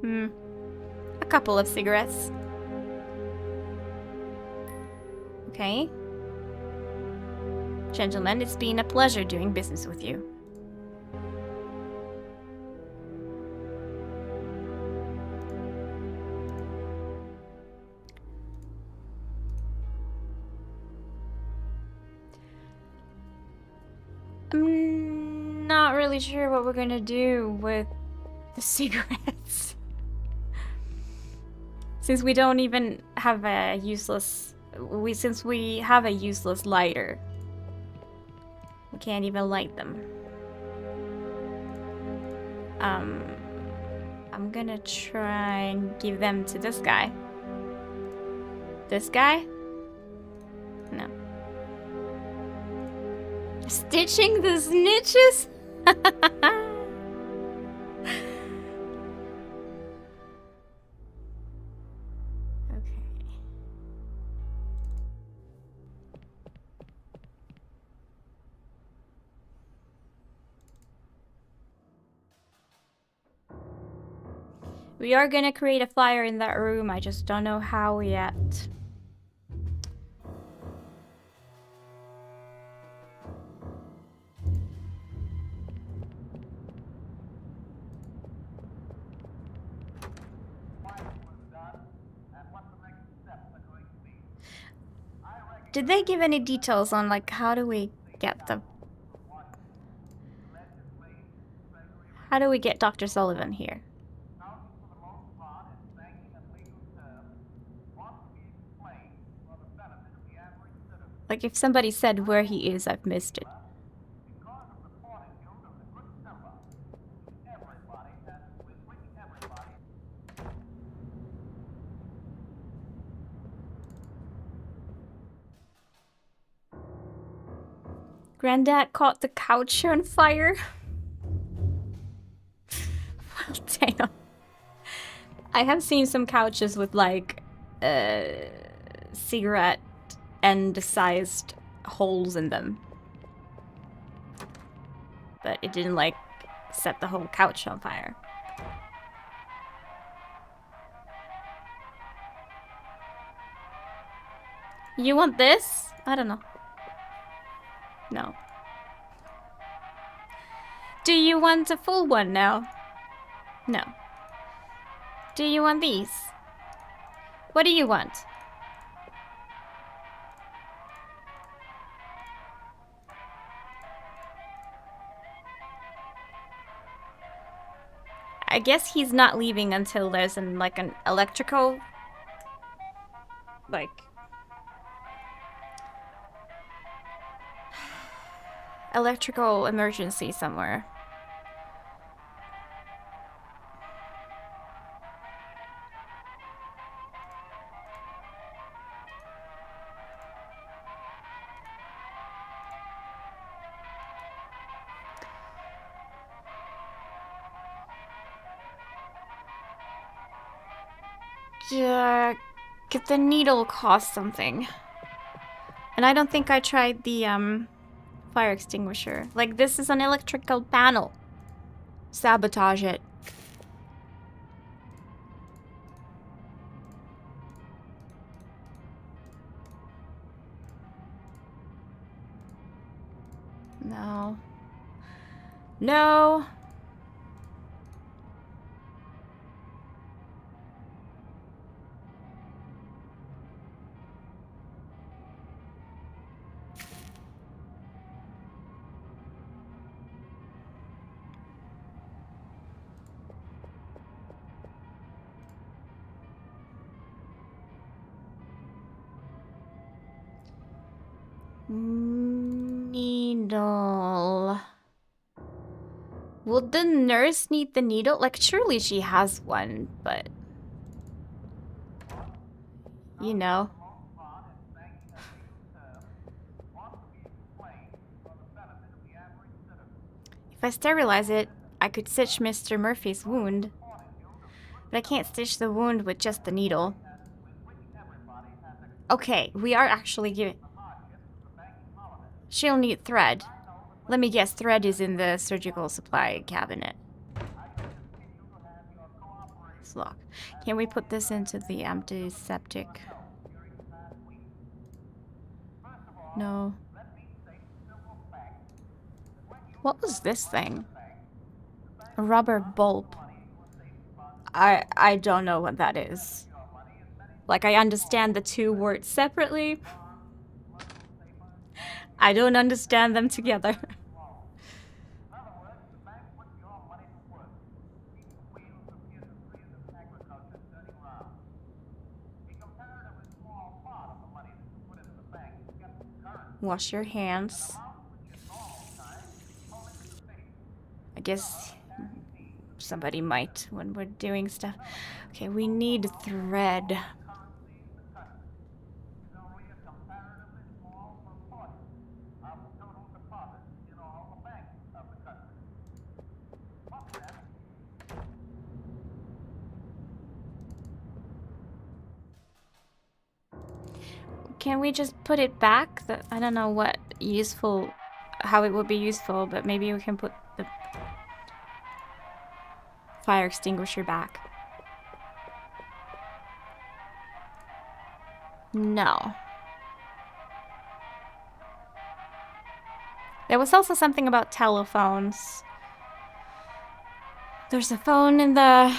a couple of cigarettes. Okay. Gentlemen, it's been a pleasure doing business with you. I'm not really sure what we're gonna do with the cigarettes. Since we don't even have a useless... Since we have a useless lighter. We can't even light them. I'm gonna try and give them to this guy. This guy? No. Stitching the snitches? Okay. We are gonna create a fire in that room, I just don't know how yet. Did they give any details on, like, how do we get the... How do we get Dr. Sullivan here? Like, if somebody said where he is, I've missed it. Granddad caught the couch on fire. Well, damn. I have seen some couches with, like, cigarette end-sized holes in them. But it didn't, like, set the whole couch on fire. You want this? I don't know. No. Do you want a full one now? No. Do you want these? What do you want? I guess he's not leaving until there's an electrical, like, electrical emergency somewhere. Get the needle cost something. And I don't think I tried the fire extinguisher. Like, this is an electrical panel. Sabotage it. No. No. Needle. Would the nurse need the needle? Like, surely she has one, but... You know. If I sterilize it, I could stitch Mr. Murphy's wound. But I can't stitch the wound with just the needle. Okay, we are actually giving... She'll need thread. Let me guess, thread is in the surgical supply cabinet. It's locked. Can we put this into the antiseptic? No. What was this thing? A rubber bulb. I don't know what that is. Like, I understand the two words separately. I don't understand them together. Wash your hands. I guess somebody might when we're doing stuff. Okay, we need thread. Can we just put it back? I don't know what useful, how it would be useful, but maybe we can put the fire extinguisher back. No. There was also something about telephones. There's a phone in the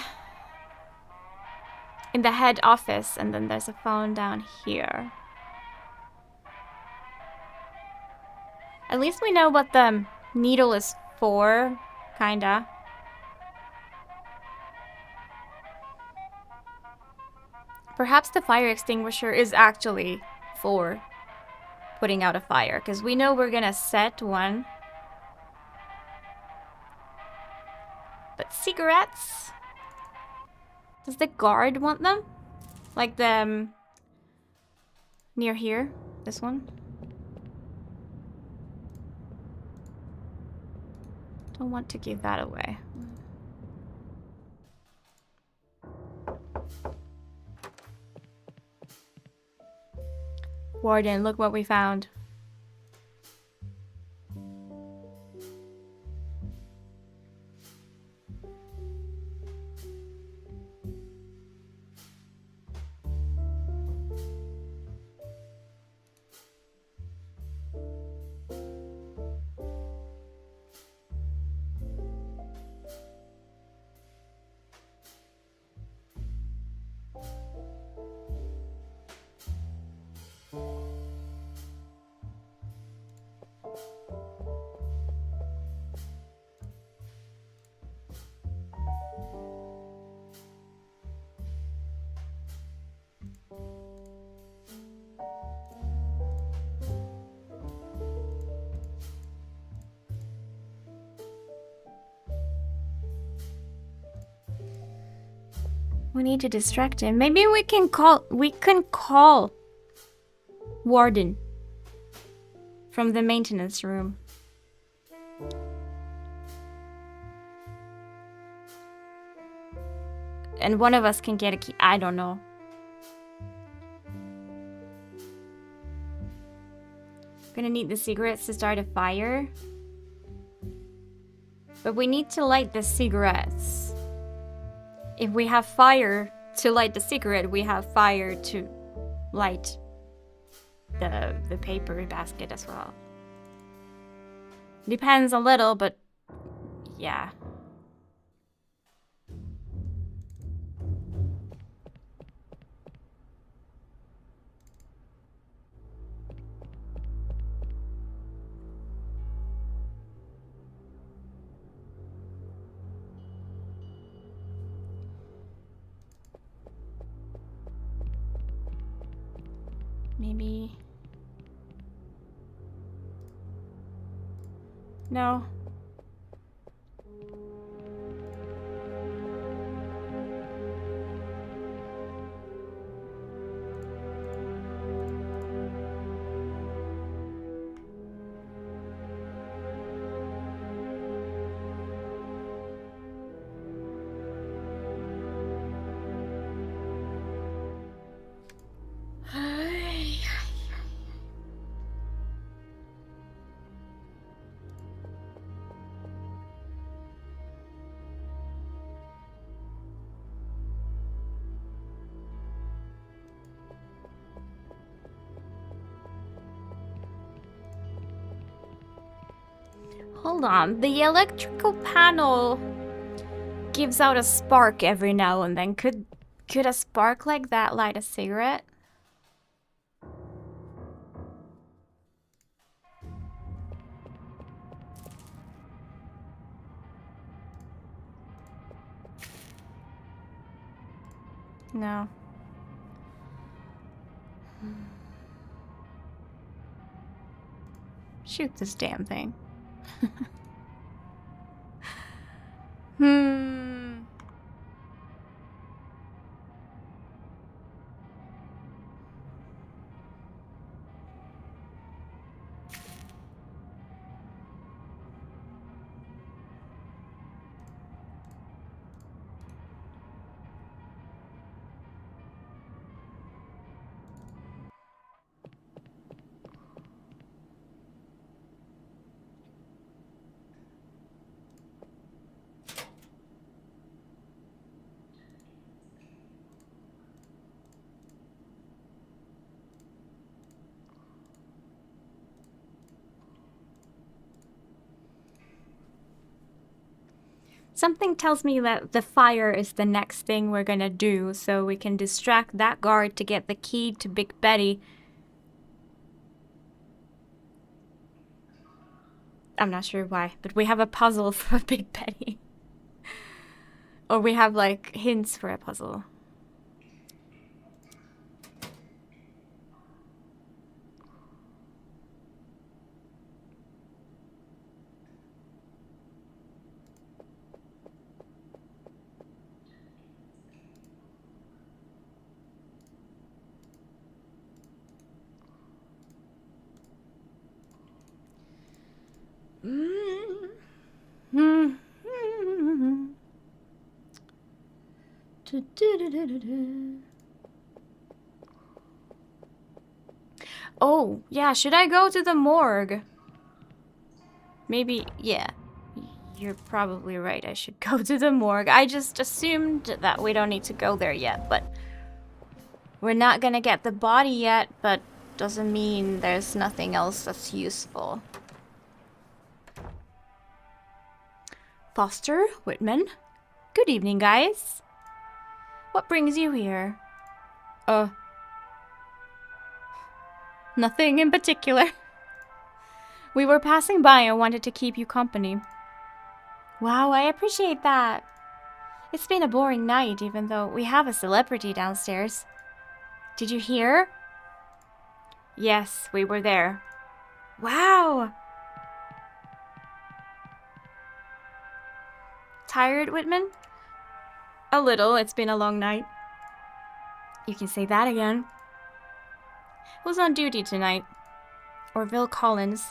head office, and then there's a phone down here. At least we know what the needle is for, kinda. Perhaps the fire extinguisher is actually for putting out a fire, because we know we're gonna set one. But cigarettes? Does the guard want them? Like the near here? This one? Don't want to give that away. Warden, look what we found. We need to distract him. Maybe we can call Warden from the maintenance room. And one of us can get a key. I don't know. Gonna need the cigarettes to start a fire. But we need to light the cigarettes. If we have fire to light the cigarette, we have fire to light the paper basket as well. Depends a little, but yeah. Maybe... No. Hold on, the electrical panel gives out a spark every now and then. Could a spark like that light a cigarette? No. Shoot this damn thing. Something tells me that the fire is the next thing we're gonna do, so we can distract that guard to get the key to Big Betty. I'm not sure why, but we have a puzzle for Big Betty. Or we have, like, hints for a puzzle. Oh, yeah, should I go to the morgue? Maybe, yeah. You're probably right, I should go to the morgue. I just assumed that we don't need to go there yet, but... We're not gonna get the body yet, but doesn't mean there's nothing else that's useful. Foster, Whitman. Good evening, guys. What brings you here? Nothing in particular. We were passing by and wanted to keep you company. Wow, I appreciate that. It's been a boring night, even though we have a celebrity downstairs. Did you hear? Yes, we were there. Wow! Tired, Whitman? A little, it's been a long night. You can say that again. Who's on duty tonight? Orville Collins.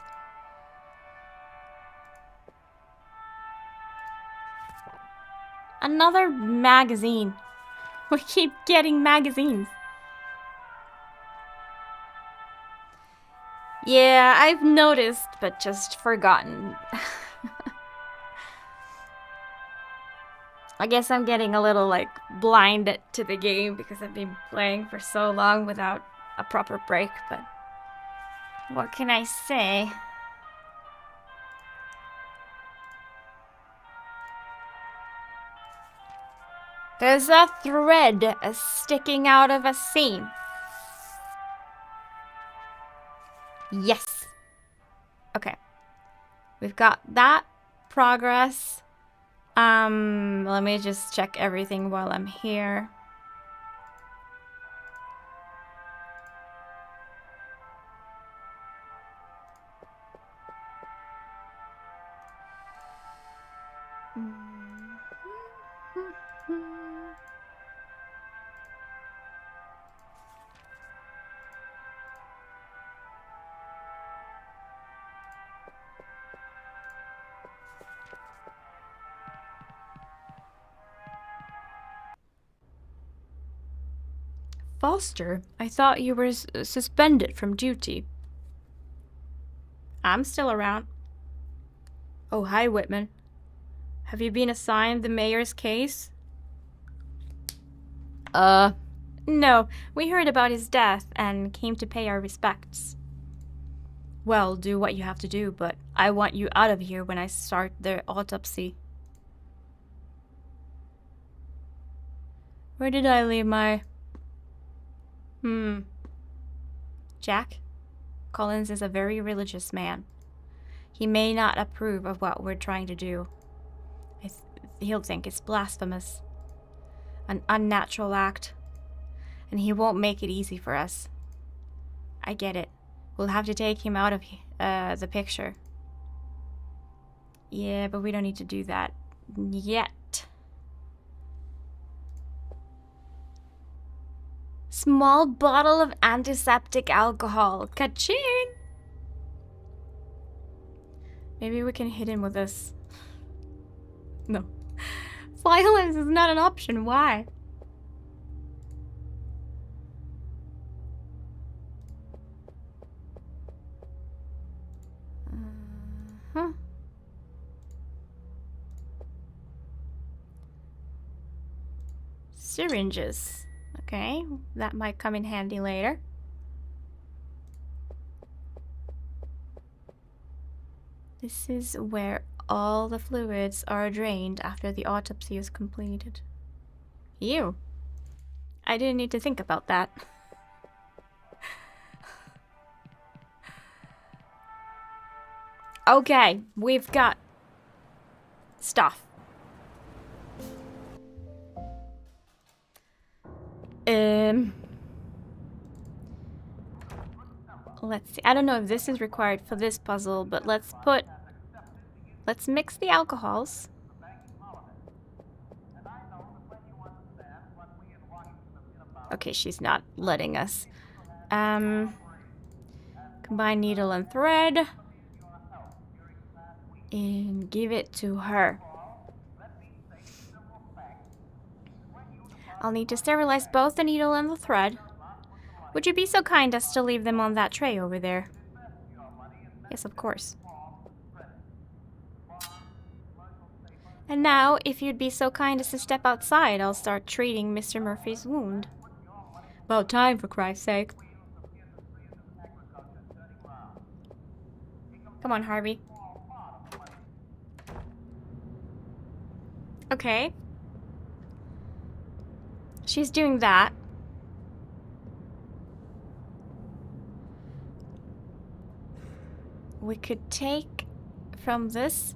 Another magazine. We keep getting magazines. Yeah, I've noticed, but just forgotten. I guess I'm getting a little, like, blind to the game because I've been playing for so long without a proper break, but what can I say? There's a thread sticking out of a seam. Yes. Okay. We've got that. Progress. Let me just check everything while I'm here. Foster, I thought you were suspended from duty. I'm still around. Oh, hi, Whitman. Have you been assigned the mayor's case? No. We heard about his death and came to pay our respects. Well, do what you have to do, but I want you out of here when I start the autopsy. Where did I leave my... Jack? Collins is a very religious man. He may not approve of what we're trying to do. He'll think it's blasphemous. An unnatural act. And he won't make it easy for us. I get it. We'll have to take him out of the picture. Yeah, but we don't need to do that yet. Small bottle of antiseptic alcohol. Ka-ching! Maybe we can hit him with this. No. Violence is not an option. Why? Syringes. Okay, that might come in handy later. This is where all the fluids are drained after the autopsy is completed. Ew. I didn't need to think about that. Okay, we've got stuff. Let's see. I don't know if this is required for this puzzle, but let's mix the alcohols. Okay, she's not letting us. Combine needle and thread. And give it to her. I'll need to sterilize both the needle and the thread. Would you be so kind as to leave them on that tray over there? Yes, of course. And now, if you'd be so kind as to step outside, I'll start treating Mr. Murphy's wound. About time, for Christ's sake. Come on, Harvey. Okay. She's doing that. We could take from this.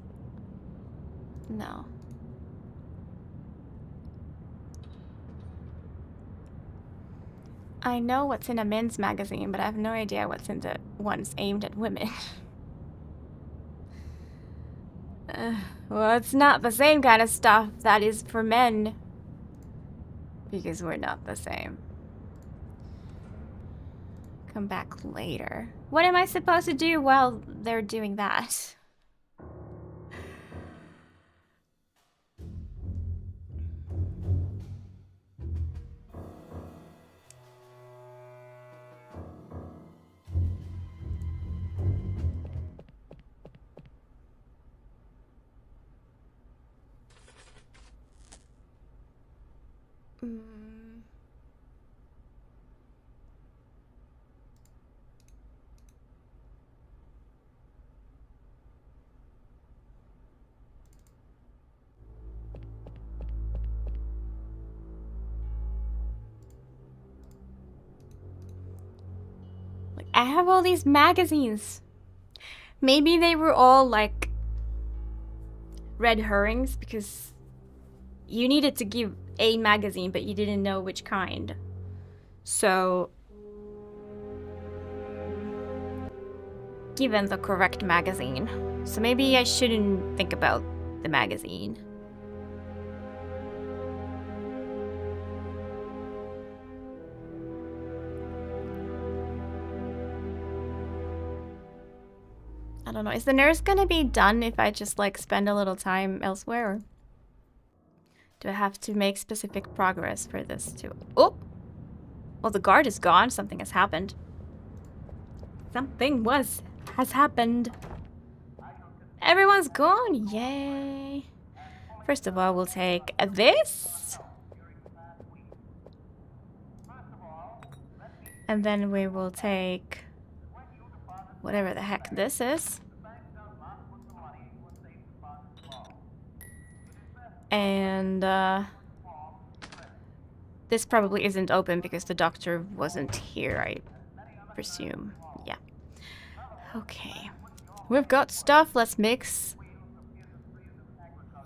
No. I know what's in a men's magazine, but I have no idea what's in the ones aimed at women. Well, it's not the same kind of stuff that is for men. Because we're not the same. Come back later. What am I supposed to do while they're doing that? I have all these magazines. Maybe they were all like red herrings because you needed to give a magazine, but you didn't know which kind. So, given the correct magazine. So maybe I shouldn't think about the magazine. I don't know. Is the nurse gonna be done if I just like spend a little time elsewhere? Or do I have to make specific progress for this too? Oh! Well, the guard is gone. Something has happened. Something has happened. Everyone's gone. Yay. First of all, we'll take this. And then we will take whatever the heck this is. And this probably isn't open because the doctor wasn't here, I presume. Yeah. Okay. We've got stuff. Let's mix.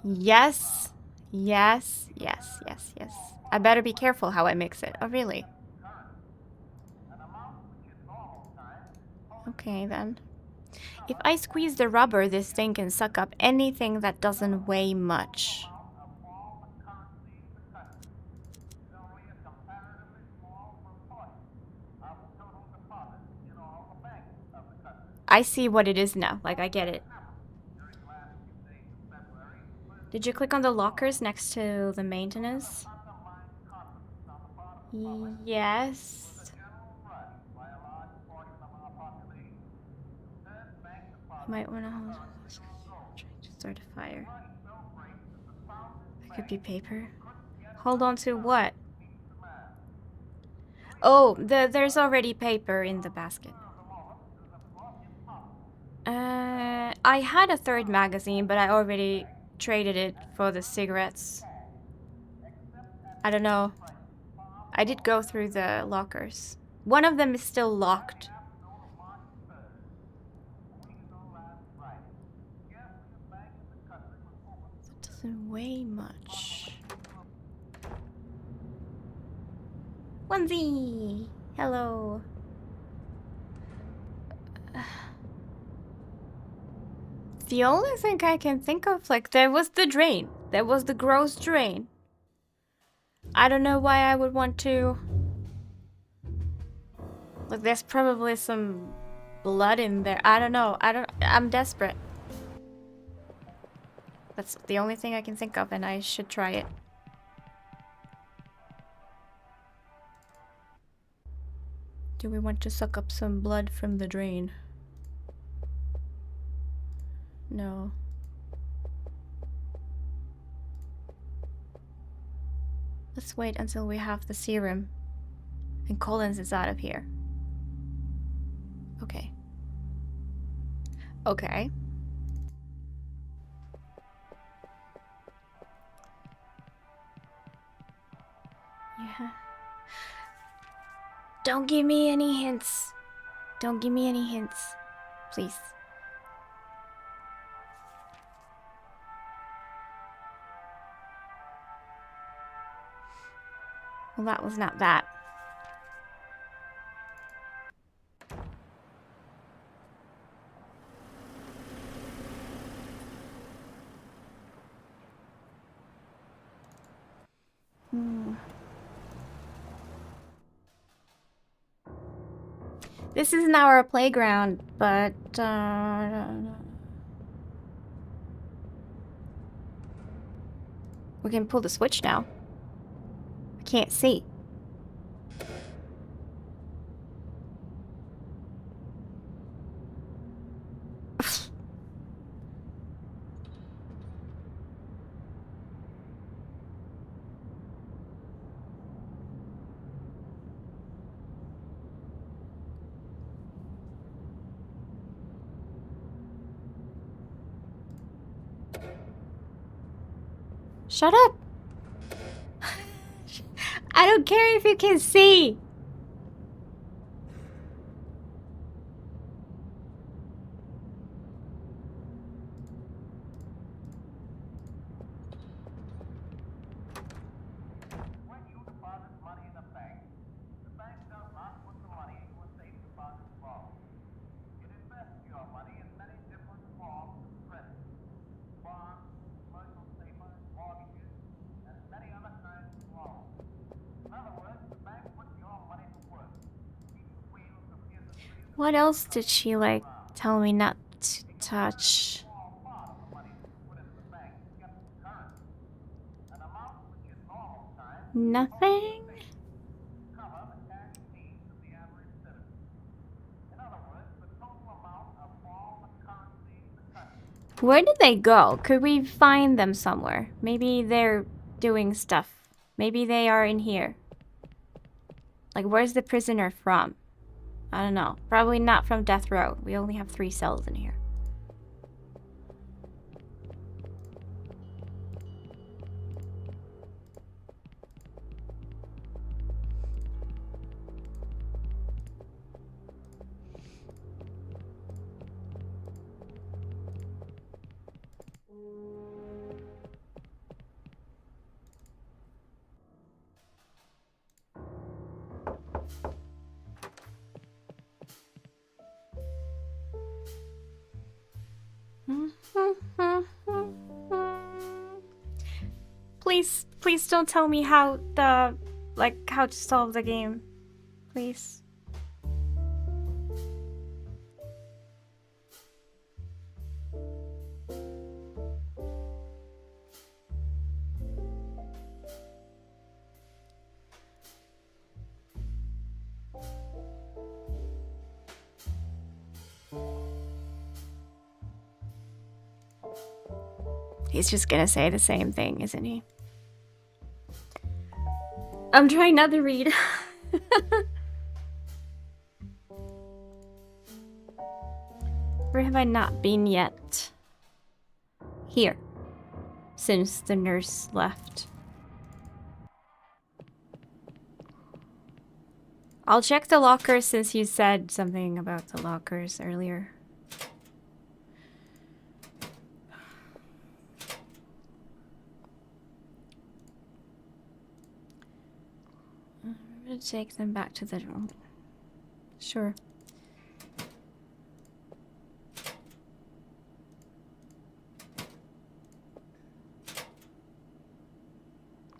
Yes. Yes. Yes. Yes. Yes. I better be careful how I mix it. Oh, really? Okay, then. If I squeeze the rubber, this thing can suck up anything that doesn't weigh much. I see what it is now. Like, I get it. Did you click on the lockers next to the maintenance? Yes. You might want to hold on. Trying to start a fire. It could be paper. Hold on to what? Oh, there's already paper in the basket. I had a third magazine, but I already traded it for the cigarettes. I don't know. I did go through the lockers. One of them is still locked. That doesn't weigh much. Onesie! Hello. The only thing I can think of, like, there was the drain. There was the gross drain. I don't know why I would want to... Like, there's probably some blood in there. I don't know. I'm desperate. That's the only thing I can think of, and I should try it. Do we want to suck up some blood from the drain? No. Let's wait until we have the serum and Collins is out of here. Okay. Okay. Yeah. Don't give me any hints. Don't give me any hints. Please. Well, that was not that. This isn't our playground, but we can pull the switch now. I can't see. Shut up! I don't care if you can see! What else did she, like, tell me not to touch? Nothing? Where did they go? Could we find them somewhere? Maybe they're doing stuff. Maybe they are in here. Like, where's the prisoner from? I don't know. Probably not from death row. We only have 3 cells in here. Please don't tell me how how to solve the game. Please. He's just gonna say the same thing, isn't he? I'm trying not to read. Where have I not been yet? Here. Since the nurse left. I'll check the lockers since you said something about the lockers earlier. I'm gonna take them back to the room. Sure.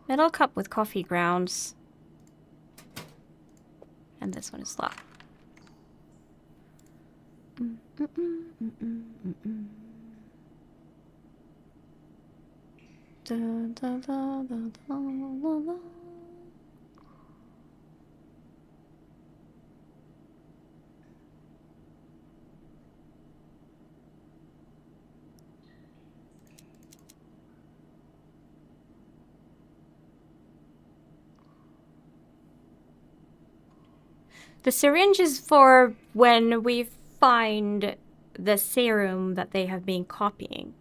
Metal cup with coffee grounds. And this one is locked. Da, da, da, da, da, da, da. The syringe is for when we find the serum that they have been copying.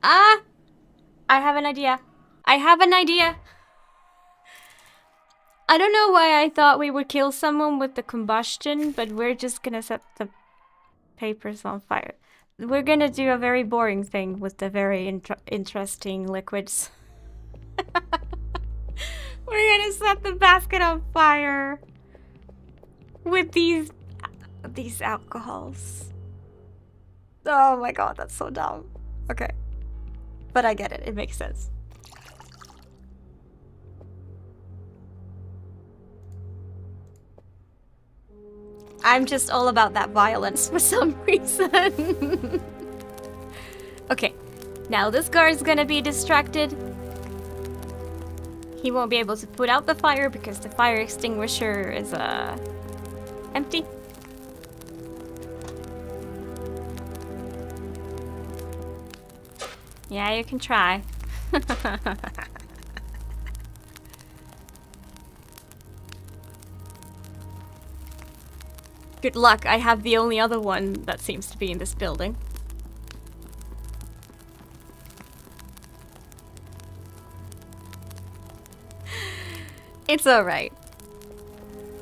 Ah! I have an idea. I have an idea. I don't know why I thought we would kill someone with the combustion, but we're just gonna set the papers on fire. We're gonna do a very boring thing with the very interesting liquids. We're gonna set the basket on fire with these alcohols. Oh my god, that's so dumb. Okay. But I get it. It makes sense. I'm just all about that violence for some reason. Okay. Now this guard's gonna be distracted. He won't be able to put out the fire because the fire extinguisher is empty. Yeah, you can try. Good luck, I have the only other one that seems to be in this building. It's alright.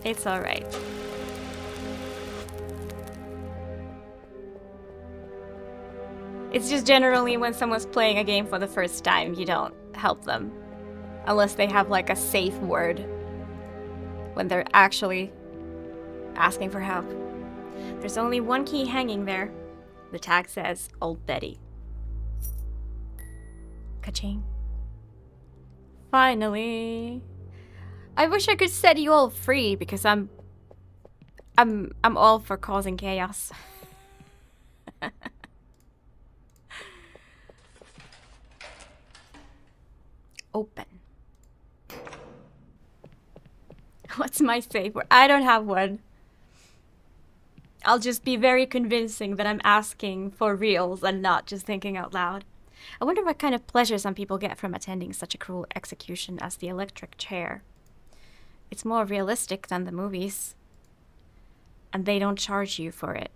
It's alright. It's just generally when someone's playing a game for the first time, you don't help them. Unless they have like a safe word. When they're actually asking for help. There's only one key hanging there. The tag says, Old Betty. Ka-ching. Finally. I wish I could set you all free because I'm all for causing chaos. Open. What's my safe word? I don't have one. I'll just be very convincing that I'm asking for reals and not just thinking out loud. I wonder what kind of pleasure some people get from attending such a cruel execution as the electric chair. It's more realistic than the movies. And they don't charge you for it.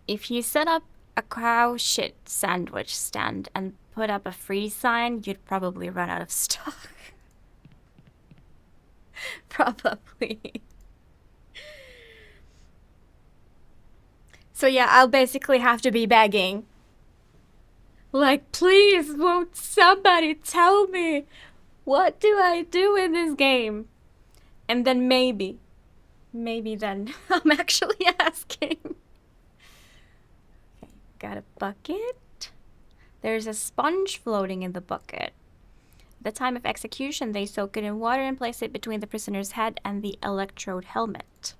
If you set up a cow shit sandwich stand and put up a free sign, you'd probably run out of stock. Probably. So yeah, I'll basically have to be begging. Like, please, won't somebody tell me? What do I do in this game? And then maybe then I'm actually asking. Okay, got a bucket. There's a sponge floating in the bucket. At the time of execution, they soak it in water and place it between the prisoner's head and the electrode helmet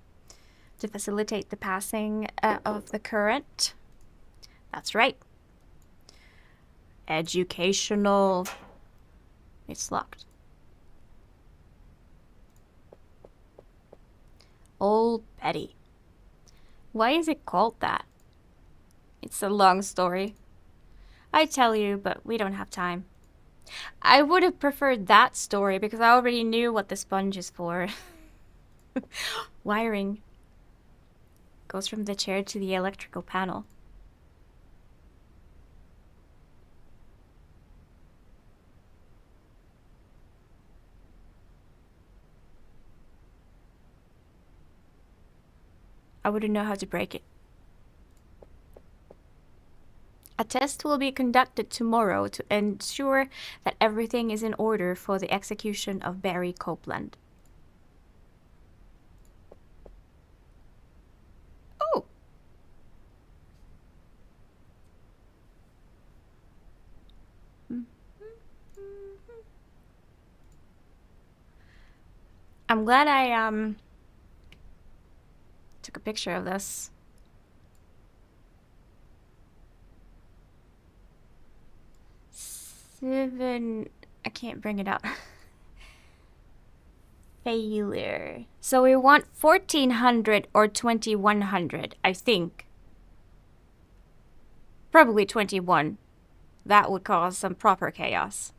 to facilitate the passing of the current. That's right. Educational. It's locked. Old Betty. Why is it called that? It's a long story. I tell you, but we don't have time. I would have preferred that story because I already knew what the sponge is for. Wiring goes from the chair to the electrical panel. I wouldn't know how to break it. A test will be conducted tomorrow to ensure that everything is in order for the execution of Barry Copeland. Oh! I'm glad I took a picture of this. I can't bring it up. Failure. So we want 1400 or 2100, I think. Probably 21. That would cause some proper chaos.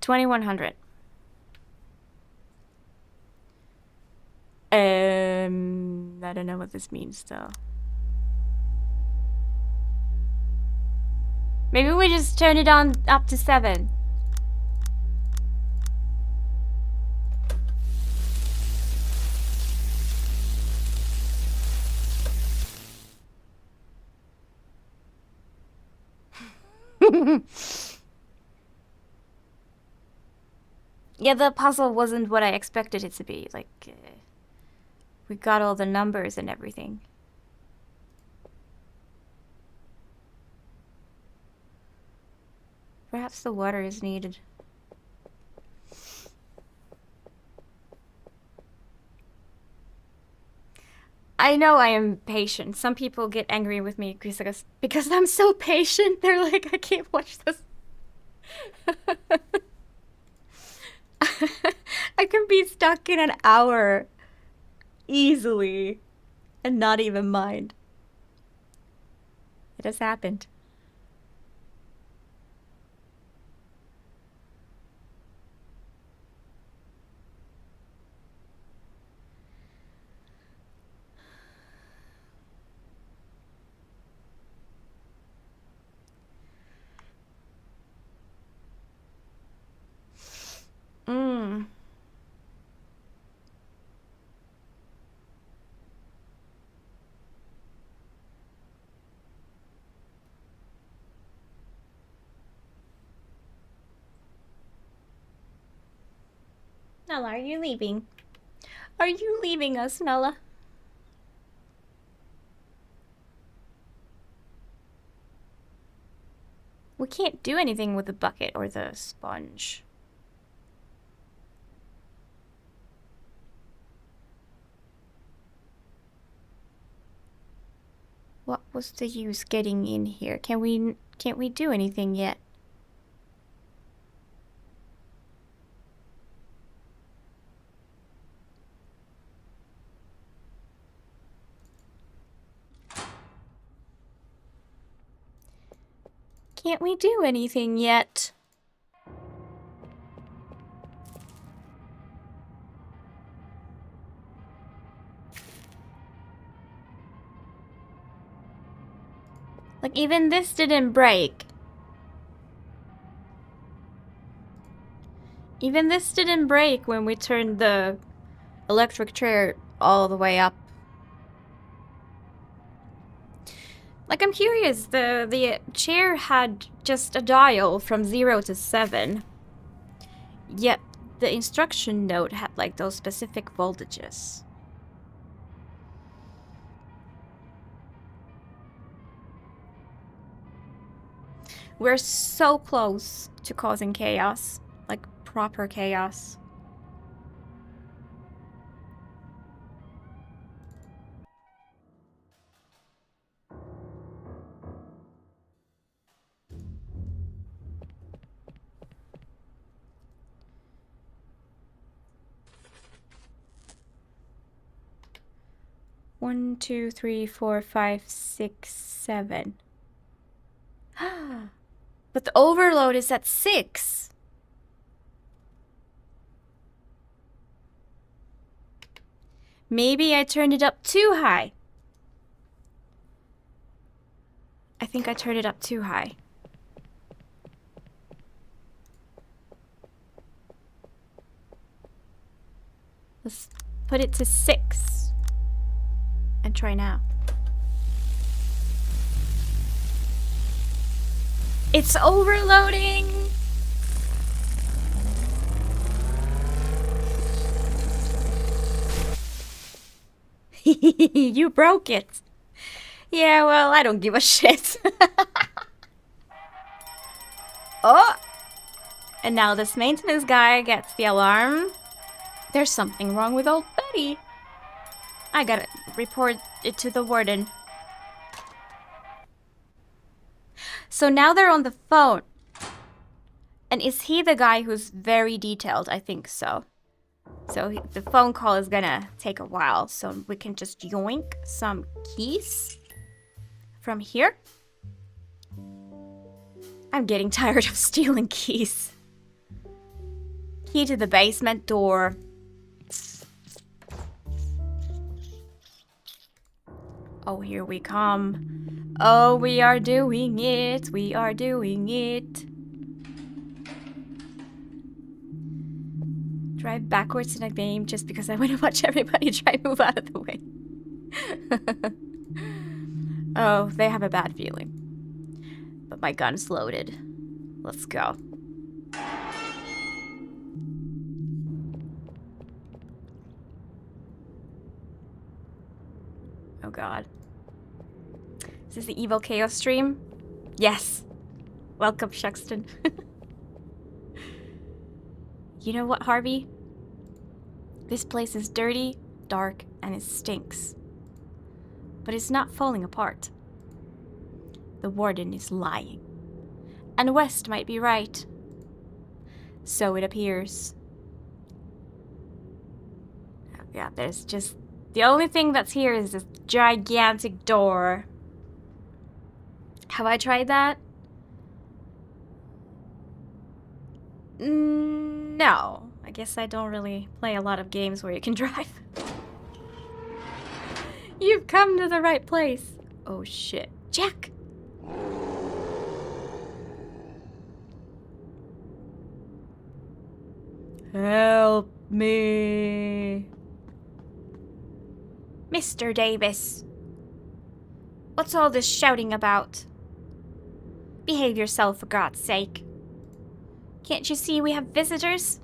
2100. I don't know what this means though. Maybe we just turn it on up to 7. Yeah, the puzzle wasn't what I expected it to be. Like, we got all the numbers and everything. Perhaps the water is needed. I know I am patient. Some people get angry with me because I'm so patient. They're like, I can't watch this. I can be stuck in an hour easily and not even mind. It has happened. Nala, are you leaving? Are you leaving us, Nala? We can't do anything with the bucket or the sponge. What was the use getting in here? Can't we do anything yet? Can't we do anything yet? Like, even this didn't break. Even this didn't break when we turned the electric chair all the way up. Like, I'm curious, the chair had just a dial from 0 to 7. Yet, the instruction note had, like, those specific voltages. We're so close to causing chaos. Like, proper chaos. One, 2, 3, 4, 5, 6, 7. But the overload is at 6. Maybe I turned it up too high. I think I turned it up too high. Let's put it to 6. And try now. It's overloading! You broke it. Yeah, well, I don't give a shit. Oh! And now this maintenance guy gets the alarm. There's something wrong with old Betty. I gotta report it to the warden. So now they're on the phone. And is he the guy who's very detailed? I think so. So the phone call is gonna take a while. So we can just yoink some keys from here. I'm getting tired of stealing keys. Key to the basement door. Oh, here we come. Oh, we are doing it. We are doing it. Drive backwards in a game just because I want to watch everybody try to move out of the way. Oh, they have a bad feeling. But my gun's loaded. Let's go. Oh god. Is this the Evil Chaos stream? Yes. Welcome, Shuxton. You know what, Harvey? This place is dirty, dark, and it stinks. But it's not falling apart. The warden is lying. And West might be right. So it appears. Yeah, there's just... The only thing that's here is this gigantic door. Have I tried that? No. I guess I don't really play a lot of games where you can drive. You've come to the right place. Oh shit. Jack! Help me. Mr. Davis. What's all this shouting about? Behave yourself, for God's sake. Can't you see we have visitors?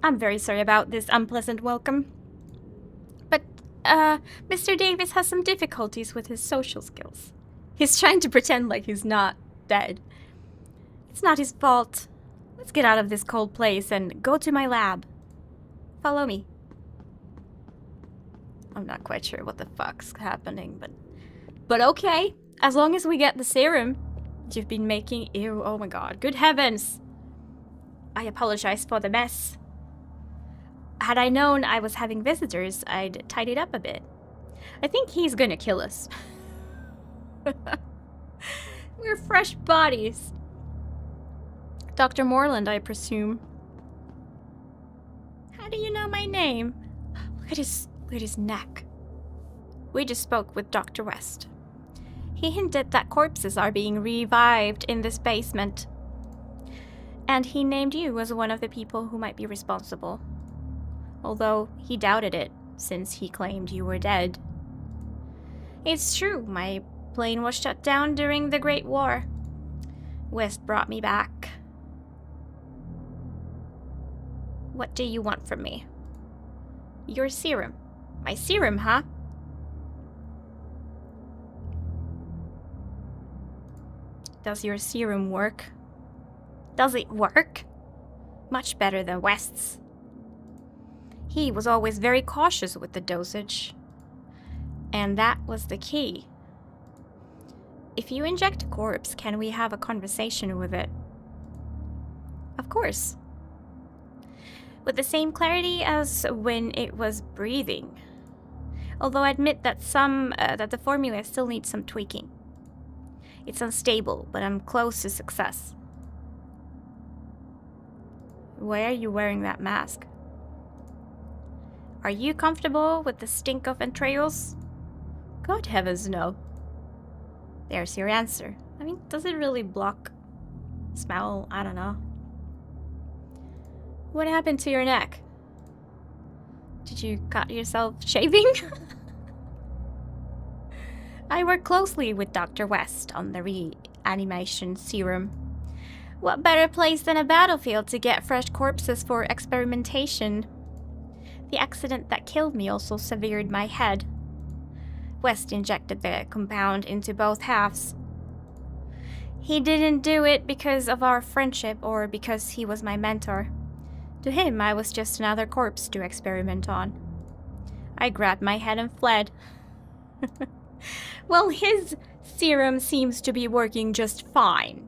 I'm very sorry about this unpleasant welcome. But, Mr. Davis has some difficulties with his social skills. He's trying to pretend like he's not dead. It's not his fault. Let's get out of this cold place and go to my lab. Follow me. I'm not quite sure what the fuck's happening, but okay. As long as we get the serum you've been making. Ew, oh my god. Good heavens. I apologize for the mess. Had I known I was having visitors, I'd tidy it up a bit. I think he's gonna kill us. We're fresh bodies. Dr. Moreland, I presume. How do you know my name? Look at his neck. We just spoke with Dr. West. He hinted that corpses are being revived in this basement. And he named you as one of the people who might be responsible. Although he doubted it, since he claimed you were dead. It's true, my plane was shut down during the Great War. West brought me back. What do you want from me? Your serum. My serum, huh? Does your serum work? Does it work? Much better than West's. He was always very cautious with the dosage. And that was the key. If you inject a corpse, can we have a conversation with it? Of course. With the same clarity as when it was breathing. Although I admit that that the formula still needs some tweaking. It's unstable, but I'm close to success. Why are you wearing that mask? Are you comfortable with the stink of entrails? God heavens, no. There's your answer. I mean, does it really block smell? I don't know. What happened to your neck? Did you cut yourself shaving? I work closely with Dr. West on the reanimation serum. What better place than a battlefield to get fresh corpses for experimentation? The accident that killed me also severed my head. West injected the compound into both halves. He didn't do it because of our friendship or because he was my mentor. To him, I was just another corpse to experiment on. I grabbed my head and fled. Well, his serum seems to be working just fine.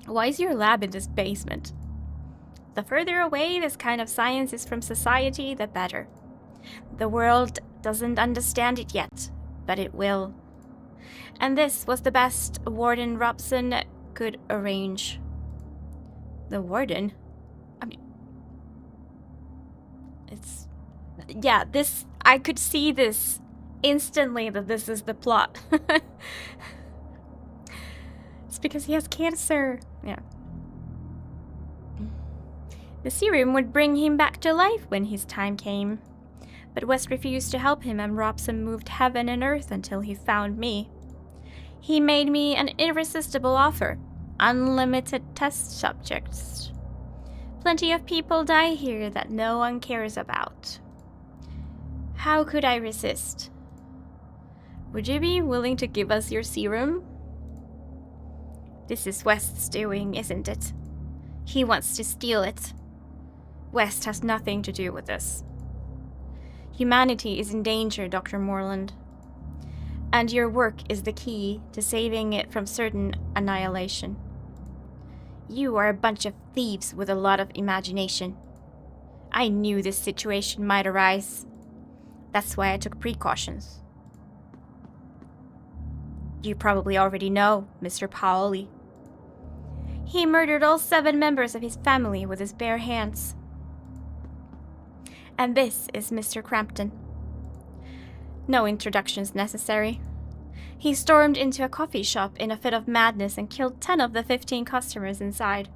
Why is your lab in this basement? The further away this kind of science is from society, the better. The world doesn't understand it yet, but it will. And this was the best Warden Robson could arrange. The Warden? I mean... It's... Yeah, this... I could see this instantly that this is the plot. It's because he has cancer. Yeah. The serum would bring him back to life when his time came. But West refused to help him, and Robson moved heaven and earth until he found me. He made me an irresistible offer. Unlimited test subjects. Plenty of people die here that no one cares about. How could I resist? Would you be willing to give us your serum? This is West's doing, isn't it? He wants to steal it. West has nothing to do with this. Humanity is in danger, Dr. Morland. And your work is the key to saving it from certain annihilation. You are a bunch of thieves with a lot of imagination. I knew this situation might arise. That's why I took precautions. You probably already know, Mr. Paoli. He murdered all 7 members of his family with his bare hands. And this is Mr. Crampton. No introductions necessary. He stormed into a coffee shop in a fit of madness and killed 10 of the 15 customers inside.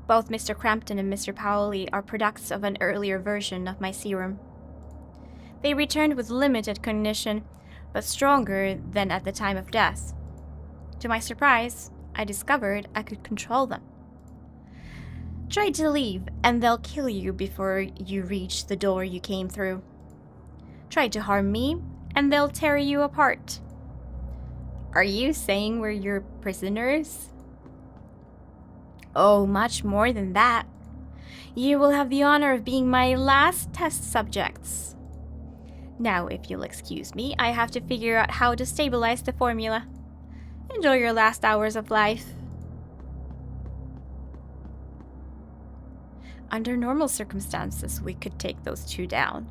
Both Mr. Crampton and Mr. Paoli are products of an earlier version of my serum. They returned with limited cognition, but stronger than at the time of death. To my surprise, I discovered I could control them. Try to leave, and they'll kill you before you reach the door you came through. Try to harm me, and they'll tear you apart. Are you saying we're your prisoners? Oh, much more than that. You will have the honor of being my last test subjects. Now, if you'll excuse me, I have to figure out how to stabilize the formula. Enjoy your last hours of life. Under normal circumstances, we could take those 2 down.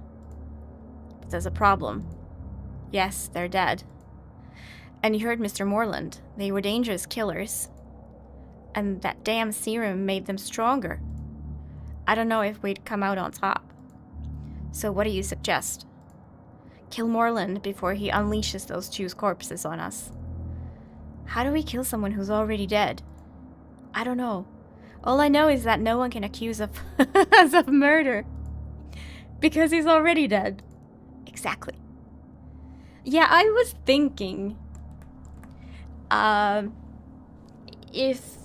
But there's a problem. Yes, they're dead. And you heard Mr. Morland. They were dangerous killers. And that damn serum made them stronger. I don't know if we'd come out on top. So what do you suggest? Kill Morland before he unleashes those 2 corpses on us. How do we kill someone who's already dead? I don't know. All I know is that no one can accuse us of murder. Because he's already dead. Exactly. Yeah, I was thinking... if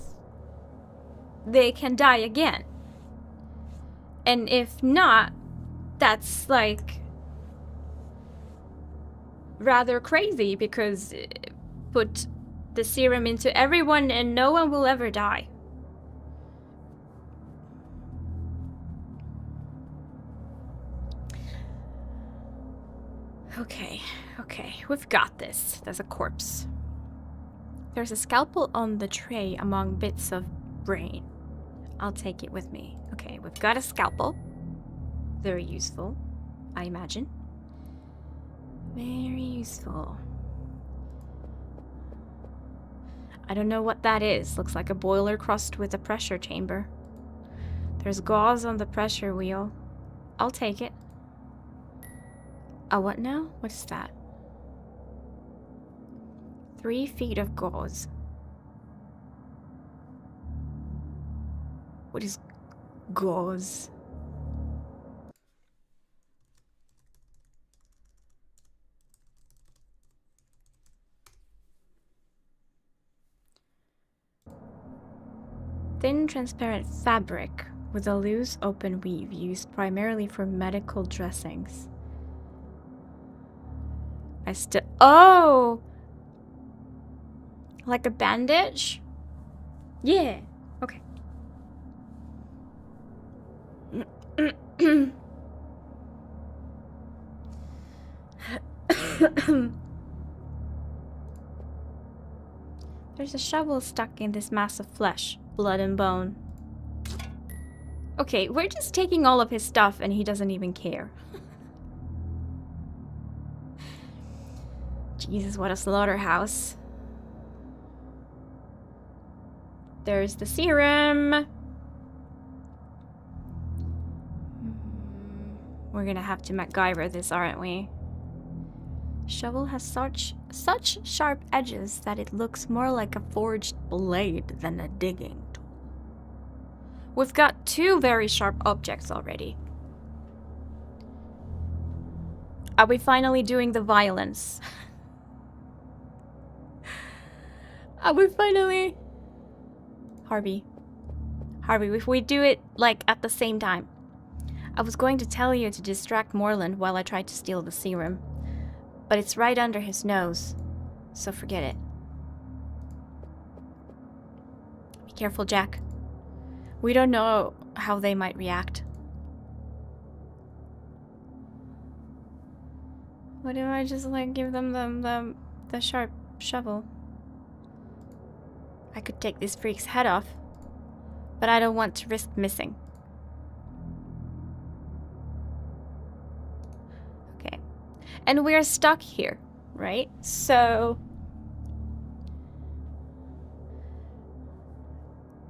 they can die again. And if not, that's like... rather crazy, because put the serum into everyone and no one will ever die. Okay, we've got this. There's a corpse. There's a scalpel on the tray among bits of brain. I'll take it with me. Okay, we've got a scalpel. Very useful, I imagine. Very useful. I don't know what that is. Looks like a boiler crossed with a pressure chamber. There's gauze on the pressure wheel. I'll take it. Oh, what now? What is that? 3 feet of gauze. What is gauze? Thin, transparent fabric with a loose, open weave used primarily for medical dressings. Oh! Like a bandage? Yeah. Okay. There's a shovel stuck in this mass of flesh, blood and bone. Okay, we're just taking all of his stuff and he doesn't even care. Jesus, what a slaughterhouse. There's the serum. We're gonna have to MacGyver this, aren't we? Shovel has such sharp edges that it looks more like a forged blade than a digging tool. We've got 2 very sharp objects already. Are we finally doing the violence? Are we finally... Harvey, if we do it, like, at the same time. I was going to tell you to distract Moreland while I tried to steal the serum. But it's right under his nose, so forget it. Be careful, Jack. We don't know how they might react. What do I just, like, give them the sharp shovel? I could take this freak's head off, but I don't want to risk missing. Okay. And we're stuck here, right? So...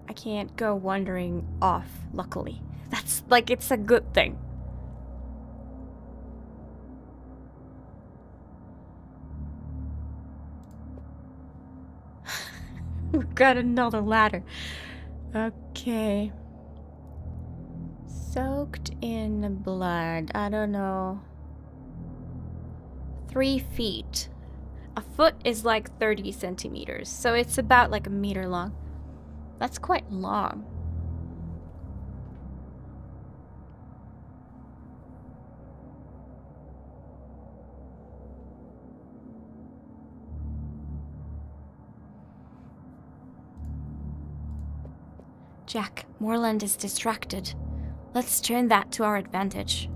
I can't go wandering off, luckily. That's, like, it's a good thing. We've got another ladder. Okay. Soaked in blood. I don't know. 3 feet. A foot is like 30 centimeters. So it's about like a meter long. That's quite long. Jack, Moreland is distracted. Let's turn that to our advantage.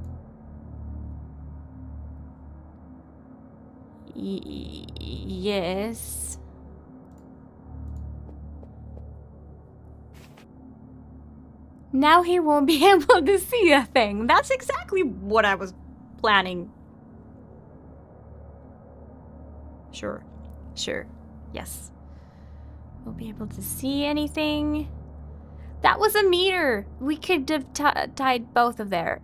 Yes. Now he won't be able to see a thing. That's exactly what I was planning. Sure. Yes. We'll be able to see anything. That was a meter. We could have tied both of there.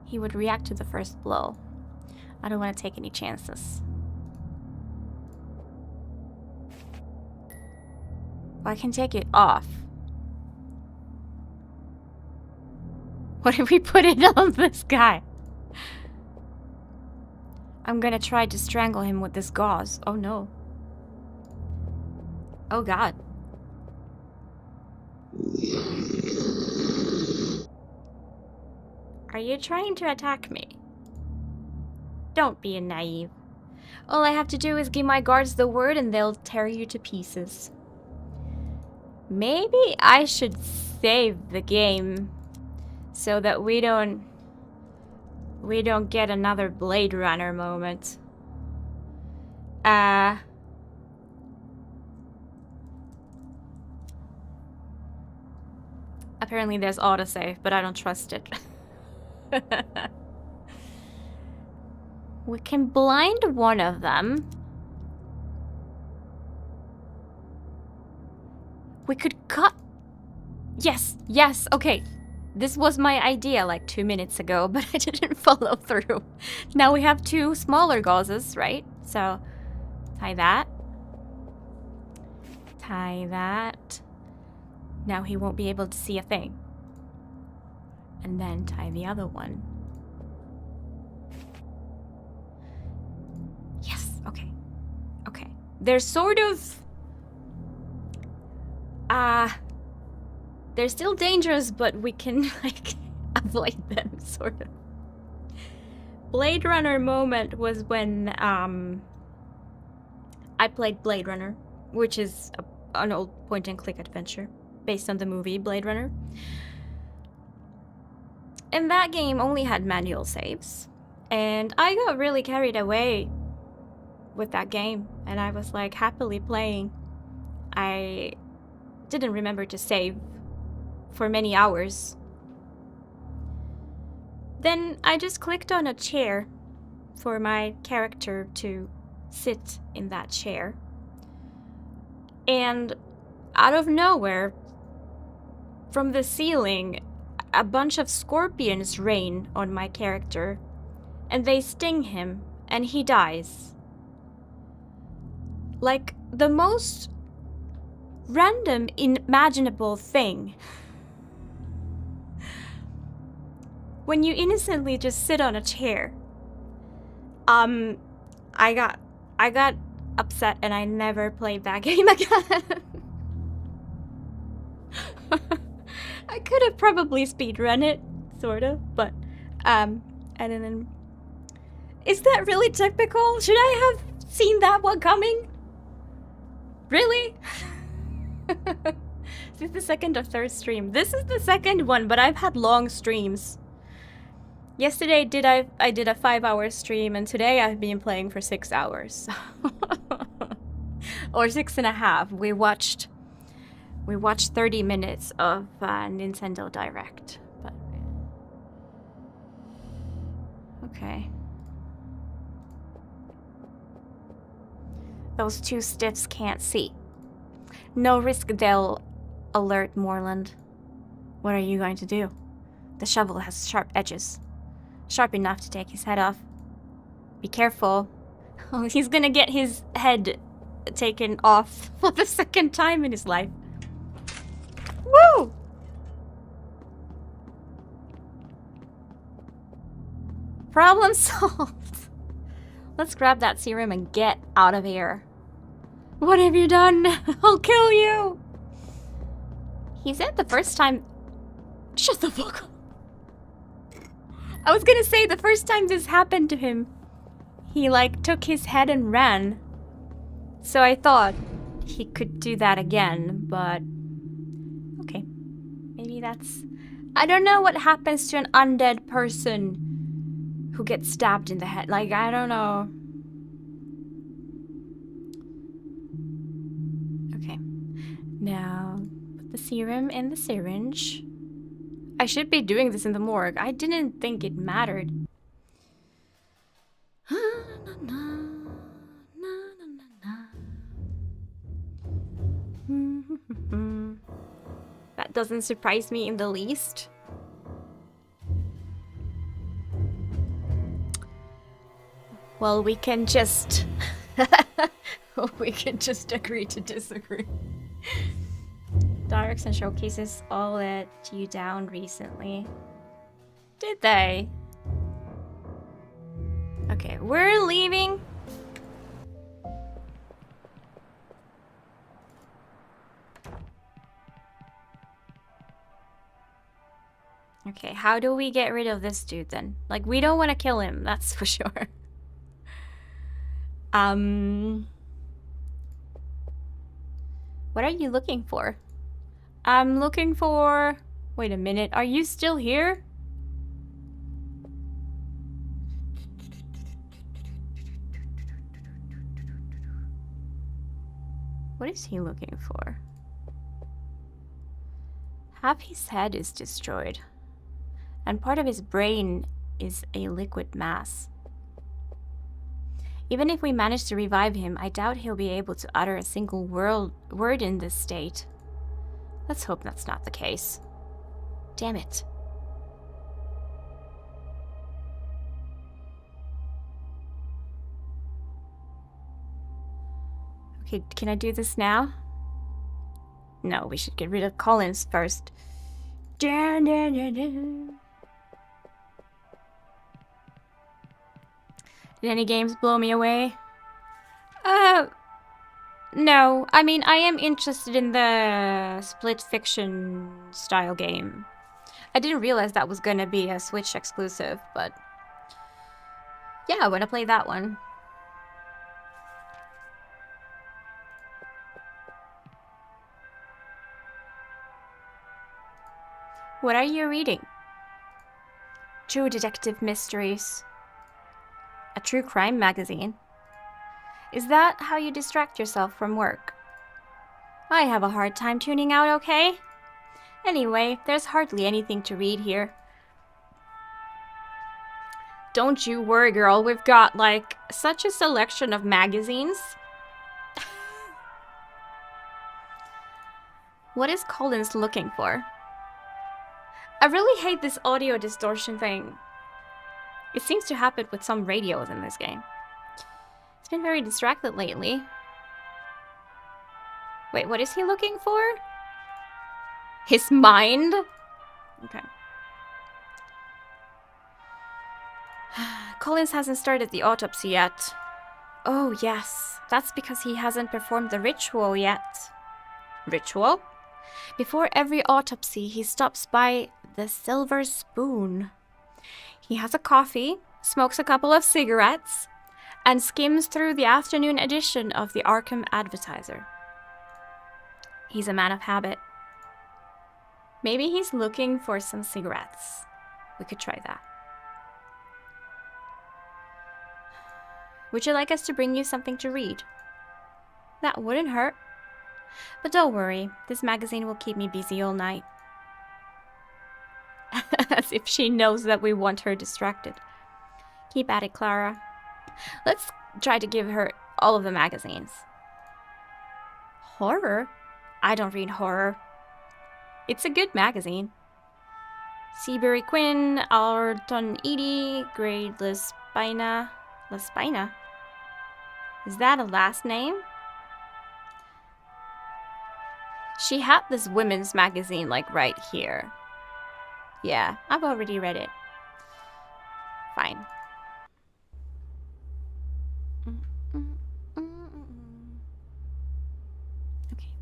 He would react to the first blow. I don't want to take any chances. Well, I can take it off. What if we put it on this guy? I'm gonna try to strangle him with this gauze. Oh no. Oh god. Are you trying to attack me? Don't be naive. All I have to do is give my guards the word and they'll tear you to pieces. Maybe I should save the game so that we don't get another Blade Runner moment. Apparently there's autosave, but I don't trust it. We can blind one of them. We could cut... Yes, yes, okay. This was my idea like 2 minutes ago, but I didn't follow through. Now we have 2 smaller gauzes, right? So, tie that. Tie that. Now he won't be able to see a thing. And then tie the other one. Yes, okay. Okay. They're sort of... they're still dangerous, but we can, like, avoid them, sort of. Blade Runner moment was when, I played Blade Runner, which is an old point-and-click adventure based on the movie Blade Runner. And that game only had manual saves. And I got really carried away with that game, and I was, like, happily playing. I didn't remember to save for many hours. Then I just clicked on a chair for my character to sit in that chair. And out of nowhere, from the ceiling, a bunch of scorpions rain on my character, and they sting him, and he dies. Like, the most random, unimaginable thing. When you innocently just sit on a chair. I got upset and I never played that game again. I could have probably speedrun it, sort of, but, and then... Is that really typical? Should I have seen that one coming? Really? Is this the second or third stream? This is the second one, but I've had long streams. Yesterday I did a 5-hour stream, and today I've been playing for 6 hours. Or 6.5. We watched 30 minutes of Nintendo Direct. But okay. Those 2 stiffs can't see. No risk they'll alert Moreland. What are you going to do? The shovel has sharp edges. Sharp enough to take his head off. Be careful. Oh, he's gonna get his head taken off for the 2nd time in his life. Woo! Problem solved. Let's grab that serum and get out of here. What have you done? I'll kill you! He said the first time... Shut the fuck up. I was gonna say the first time this happened to him, he like took his head and ran. So I thought he could do that again, but... Okay. Maybe that's... I don't know what happens to an undead person who gets stabbed in the head. Like, I don't know. Okay. Now, put the serum in the syringe. I should be doing this in the morgue. I didn't think it mattered. That doesn't surprise me in the least. Well, we can just... we can just agree to disagree. Directs and showcases all let you down recently. Did they? Okay, we're leaving. Okay, how do we get rid of this dude then? Like, we don't want to kill him, that's for sure. What are you looking for? I'm looking for... Wait a minute, are you still here? What is he looking for? Half his head is destroyed, and part of his brain is a liquid mass. Even if we manage to revive him, I doubt he'll be able to utter a single word in this state. Let's hope that's not the case. Damn it. Okay, can I do this now? No, we should get rid of Collins first. Did any games blow me away? No. I mean, I am interested in the split fiction style game. I didn't realize that was gonna be a Switch exclusive, but yeah, I wanna play that one. What are you reading? True Detective Mysteries. A true crime magazine. Is that how you distract yourself from work? I have a hard time tuning out, okay? Anyway, there's hardly anything to read here. Don't you worry, girl. We've got, like, such a selection of magazines. What is Collins looking for? I really hate this audio distortion thing. It seems to happen with some radios in this game. It's been very distracted lately. Wait, what is he looking for? His mind? Okay. Collins hasn't started the autopsy yet. Oh, yes. That's because he hasn't performed the ritual yet. Ritual? Before every autopsy, he stops by the Silver Spoon. He has a coffee, smokes a couple of cigarettes, and skims through the afternoon edition of the Arkham Advertiser. He's a man of habit. Maybe he's looking for some cigarettes. We could try that. Would you like us to bring you something to read? That wouldn't hurt. But don't worry, this magazine will keep me busy all night. As if she knows that we want her distracted. Keep at it, Clara. Let's try to give her all of the magazines. Horror? I don't read horror. It's a good magazine. Seabury Quinn, Alton Edie, Grade Lespina. Lespina? Is that a last name? She had this women's magazine, like, right here. Yeah, I've already read it. Fine. Okay.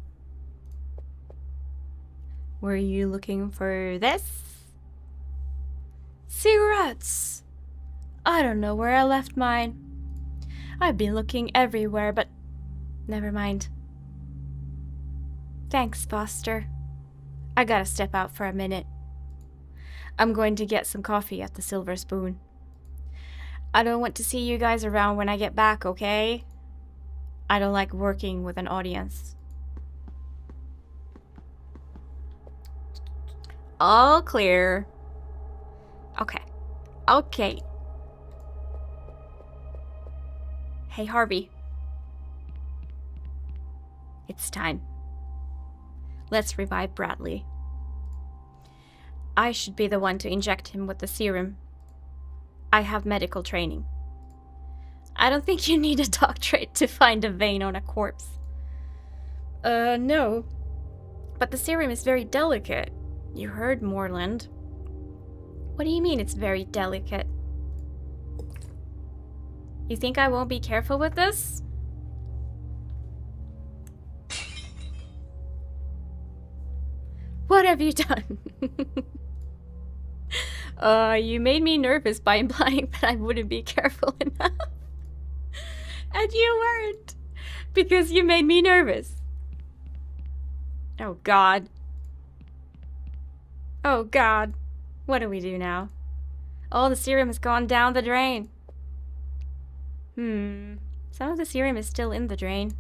Were you looking for this? Cigarettes! I don't know where I left mine. I've been looking everywhere, but never mind. Thanks, Foster. I gotta step out for a minute. I'm going to get some coffee at the Silver Spoon. I don't want to see you guys around when I get back, okay? I don't like working with an audience. All clear. Okay. Okay. Hey, Harvey. It's time. Let's revive Bradley. I should be the one to inject him with the serum. I have medical training. I don't think you need a doctorate to find a vein on a corpse. No. But the serum is very delicate. You heard Moreland. What do you mean it's very delicate? You think I won't be careful with this? What have you done? You made me nervous by implying that I wouldn't be careful enough. And you weren't. Because you made me nervous. Oh God. Oh God. What do we do now? All the serum has gone down the drain. Some of the serum is still in the drain.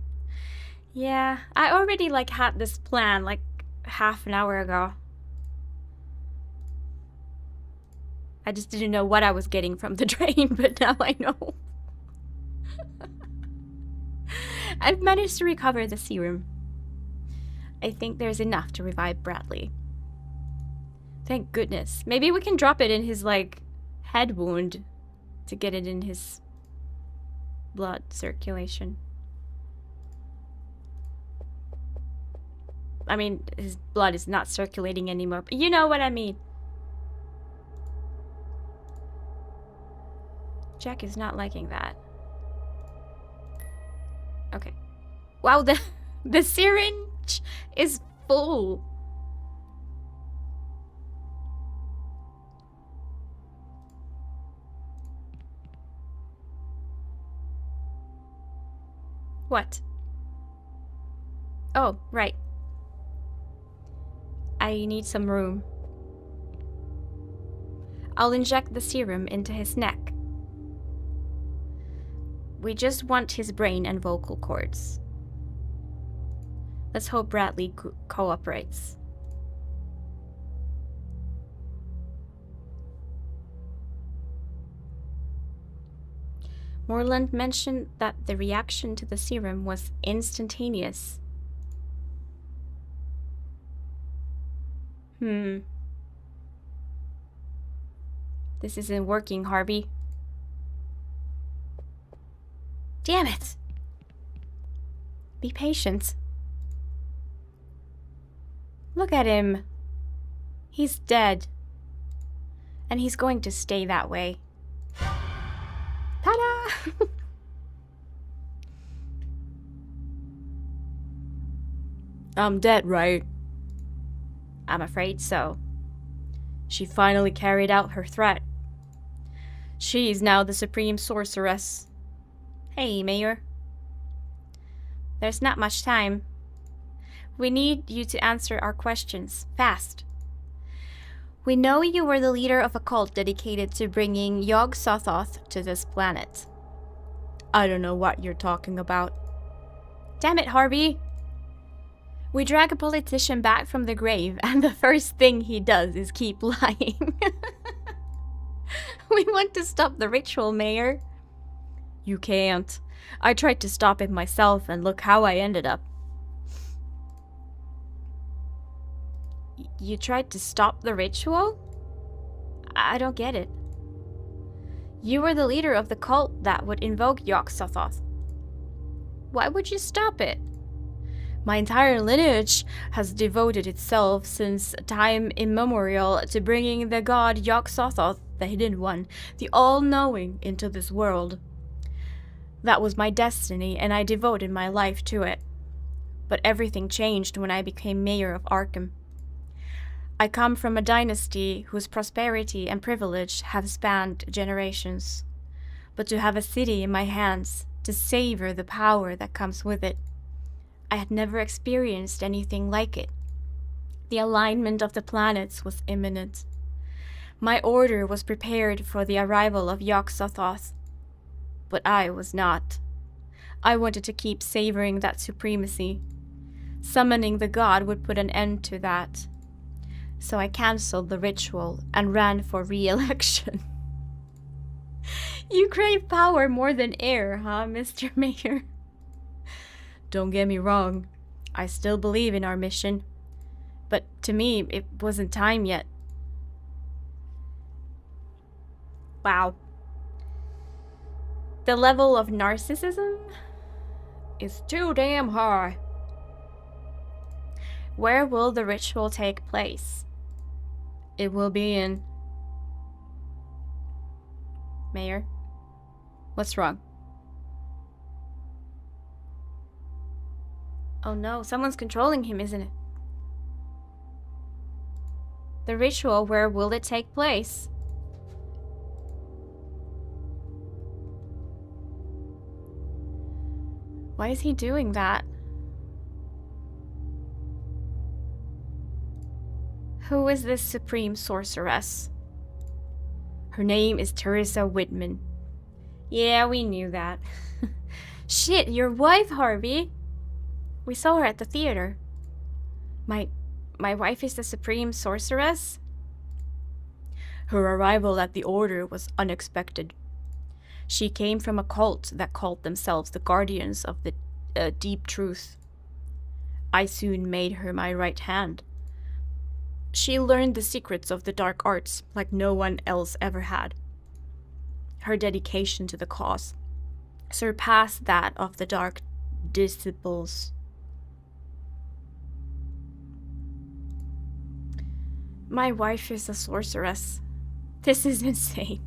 Yeah, I already had this plan half an hour ago. I just didn't know what I was getting from the drain, but now I know. I've managed to recover the serum. I think there's enough to revive Bradley. Thank goodness. Maybe we can drop it in his, like, head wound to get it in his blood circulation. I mean, his blood is not circulating anymore, but you know what I mean. Jack is not liking that. Okay. Wow, the syringe is full. What? Oh, right. I need some room. I'll inject the serum into his neck. We just want his brain and vocal cords. Let's hope Bradley cooperates. Morland mentioned that the reaction to the serum was instantaneous. This isn't working, Harvey. Damn it! Be patient. Look at him. He's dead. And he's going to stay that way. Ta-da! I'm dead, right? I'm afraid so. She finally carried out her threat. She is now the Supreme Sorceress. Hey, Mayor. There's not much time. We need you to answer our questions, fast. We know you were the leader of a cult dedicated to bringing Yog-Sothoth to this planet. I don't know what you're talking about. Damn it, Harvey. We drag a politician back from the grave, and the first thing he does is keep lying. We want to stop the ritual, Mayor. You can't. I tried to stop it myself, and look how I ended up. You tried to stop the ritual? I don't get it. You were the leader of the cult that would invoke Yog-Sothoth. Why would you stop it? My entire lineage has devoted itself since time immemorial to bringing the god Yog-Sothoth, the Hidden One, the All-Knowing, into this world. That was my destiny, and I devoted my life to it. But everything changed when I became mayor of Arkham. I come from a dynasty whose prosperity and privilege have spanned generations. But to have a city in my hands, to savor the power that comes with it, I had never experienced anything like it. The alignment of the planets was imminent. My order was prepared for the arrival of Yog-Sothoth, but I was not. I wanted to keep savoring that supremacy. Summoning the god would put an end to that. So I cancelled the ritual and ran for re-election. You crave power more than air, huh, Mr. Mayor? Don't get me wrong. I still believe in our mission. But to me, it wasn't time yet. Wow. The level of narcissism is too damn high. Where will the ritual take place? It will be in... Mayor? What's wrong? Oh no, someone's controlling him, isn't it? The ritual, where will it take place? Why is he doing that? Who is this Supreme Sorceress? Her name is Teresa Whitman. Yeah, we knew that. Shit, your wife, Harvey. We saw her at the theater. My wife is the Supreme Sorceress? Her arrival at the Order was unexpected. She came from a cult that called themselves the Guardians of the Deep Truth. I soon made her my right hand. She learned the secrets of the dark arts like no one else ever had. Her dedication to the cause surpassed that of the dark disciples. My wife is a sorceress. This is insane.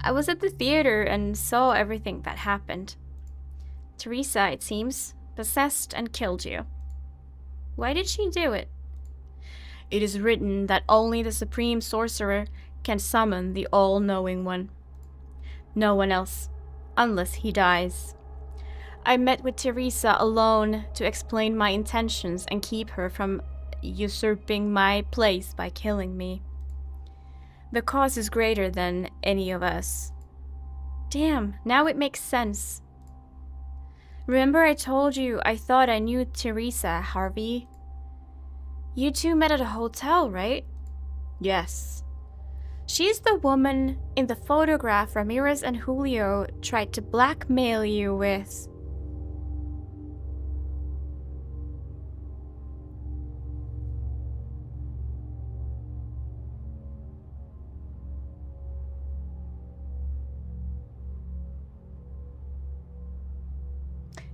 I was at the theater and saw everything that happened. Teresa, it seems, possessed and killed you. Why did she do it? It is written that only the Supreme Sorcerer can summon the All-Knowing One. No one else, unless he dies. I met with Teresa alone to explain my intentions and keep her from usurping my place by killing me. The cause is greater than any of us. Damn, now it makes sense. Remember I told you I thought I knew Teresa, Harvey? You two met at a hotel, right? Yes. She's the woman in the photograph Ramirez and Julio tried to blackmail you with.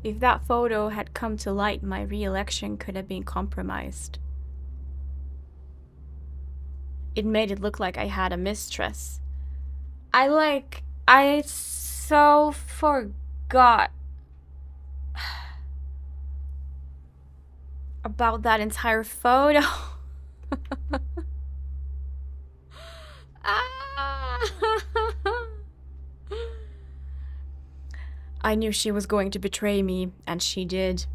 If that photo had come to light, my re-election could have been compromised. It made it look like I had a mistress. I so forgot about that entire photo. I knew she was going to betray me, and she did.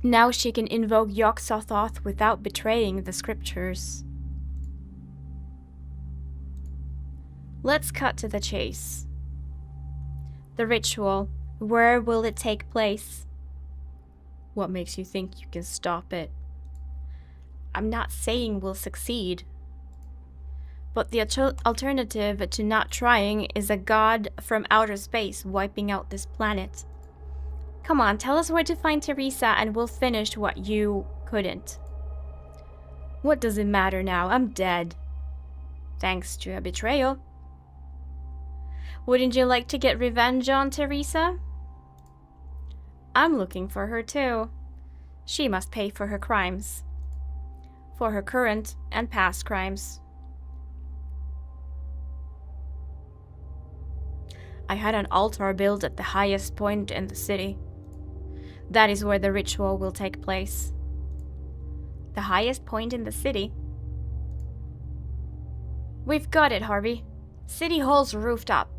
Now she can invoke Yog-Sothoth without betraying the scriptures. Let's cut to the chase. The ritual. Where will it take place? What makes you think you can stop it? I'm not saying we'll succeed. But the alternative to not trying is a god from outer space wiping out this planet. Come on, tell us where to find Teresa and we'll finish what you couldn't. What does it matter now? I'm dead. Thanks to a betrayal. Wouldn't you like to get revenge on Teresa? I'm looking for her too. She must pay for her crimes. For her current and past crimes. I had an altar built at the highest point in the city. That is where the ritual will take place. The highest point in the city? We've got it, Harvey. City Hall's rooftop.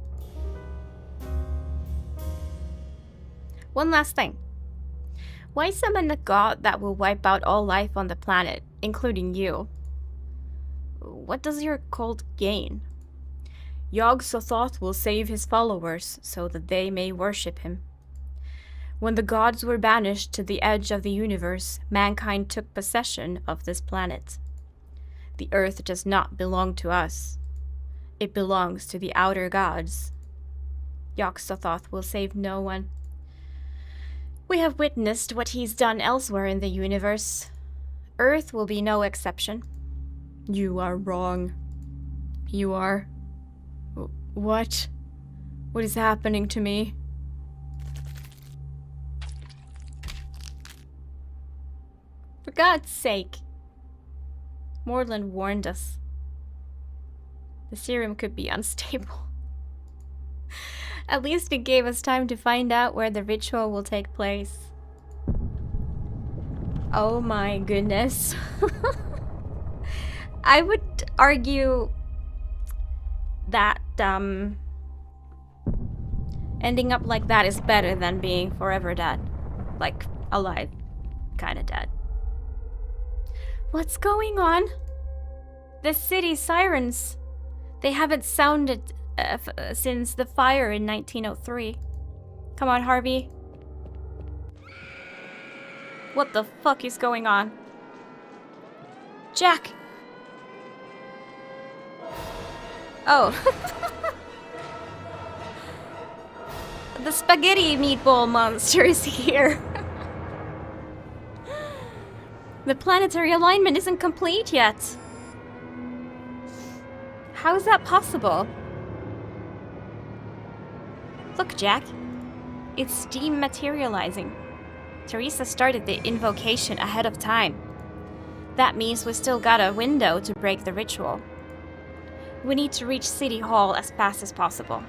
One last thing. Why summon a god that will wipe out all life on the planet, including you? What does your cult gain? Yog-Sothoth will save his followers so that they may worship him. When the gods were banished to the edge of the universe, mankind took possession of this planet. The earth does not belong to us. It belongs to the outer gods. Yog-Sothoth will save no one. We have witnessed what he's done elsewhere in the universe. Earth will be no exception. You are wrong. You are... What? What is happening to me? For God's sake. Morland warned us. The serum could be unstable. At least it gave us time to find out where the ritual will take place. Oh my goodness. I would argue that ending up like that is better than being forever dead. Like, alive. Kinda dead. What's going on? The city sirens. They haven't sounded since the fire in 1903. Come on, Harvey. What the fuck is going on? Jack! Oh. The spaghetti meatball monster is here. The planetary alignment isn't complete yet. How is that possible? Look, Jack. It's dematerializing. Teresa started the invocation ahead of time. That means we still got a window to break the ritual. We need to reach City Hall as fast as possible.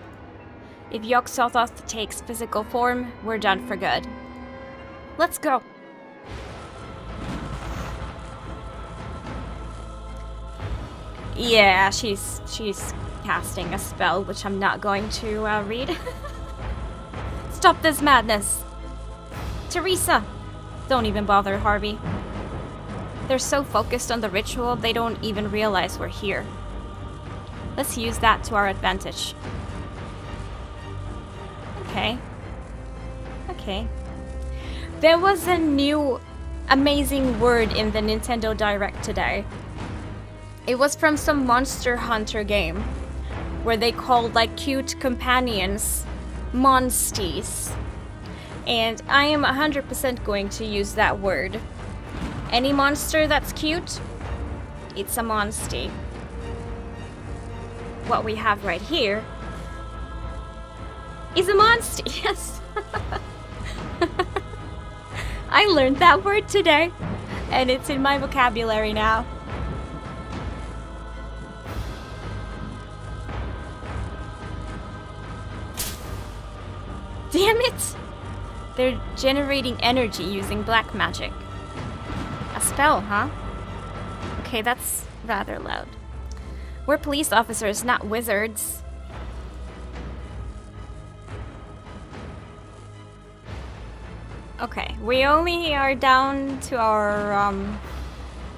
If Yog-Sothoth takes physical form, we're done for good. Let's go. Yeah, she's casting a spell, which I'm not going to read. Stop this madness! Teresa! Don't even bother, Harvey. They're so focused on the ritual, they don't even realize we're here. Let's use that to our advantage. Okay. Okay. There was a new amazing word in the Nintendo Direct today. It was from some Monster Hunter game, where they called like cute companions monsties. And I am 100% going to use that word. Any monster that's cute, it's a monstie. What we have right here is a monstie, yes! I learned that word today, and it's in my vocabulary now. Damn it! They're generating energy using black magic. A spell, huh? Okay, that's rather loud. We're police officers, not wizards. Okay, we only are down to our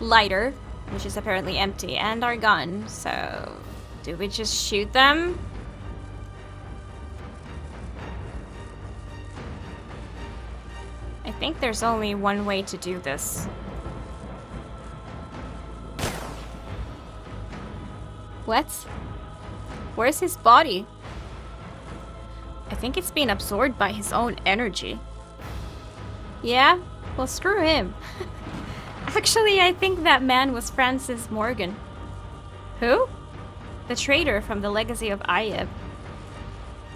lighter, which is apparently empty, and our gun, so do we just shoot them? I think there's only one way to do this. What? Where's his body? I think it's being absorbed by his own energy. Yeah? Well, screw him. Actually, I think that man was Francis Morgan. Who? The traitor from the Legacy of Ayeb.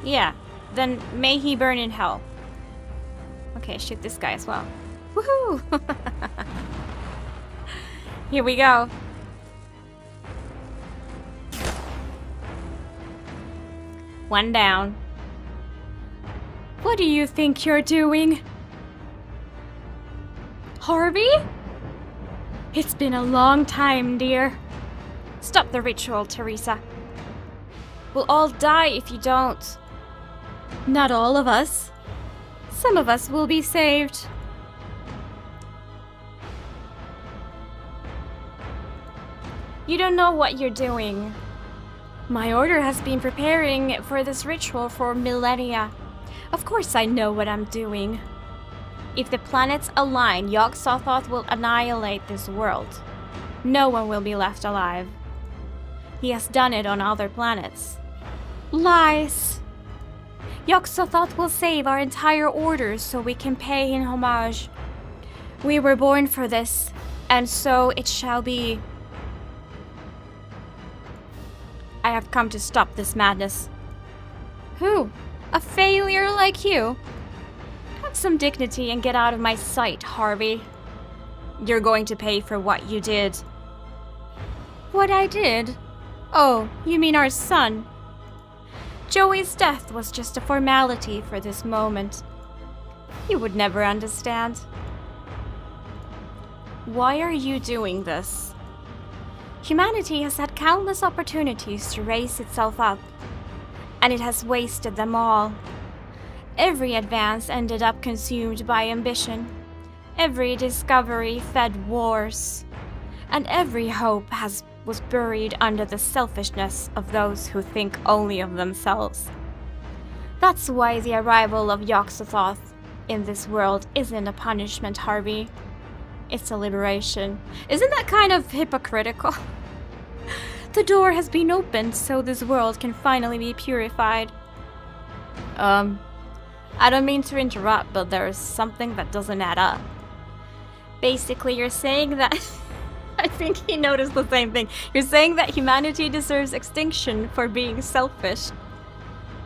Yeah, then may he burn in hell. Okay, shoot this guy as well. Woohoo! Here we go. One down. What do you think you're doing? Harvey? It's been a long time, dear. Stop the ritual, Teresa. We'll all die if you don't. Not all of us. Some of us will be saved. You don't know what you're doing. My order has been preparing for this ritual for millennia. Of course I know what I'm doing. If the planets align, Yog-Sothoth will annihilate this world. No one will be left alive. He has done it on other planets. Lies! Yog-Sothoth will save our entire order so we can pay him homage. We were born for this, and so it shall be. I have come to stop this madness. Who? A failure like you? Have some dignity and get out of my sight, Harvey. You're going to pay for what you did. What I did? Oh, you mean our son? Joey's death was just a formality for this moment. You would never understand. Why are you doing this? Humanity has had countless opportunities to raise itself up, and it has wasted them all. Every advance ended up consumed by ambition. Every discovery fed wars. And every hope was buried under the selfishness of those who think only of themselves. That's why the arrival of Yog-Sothoth in this world isn't a punishment, Harvey. It's a liberation. Isn't that kind of hypocritical? The door has been opened so this world can finally be purified. I don't mean to interrupt, but there's something that doesn't add up. Basically, you're saying that... I think he noticed the same thing. You're saying that humanity deserves extinction for being selfish.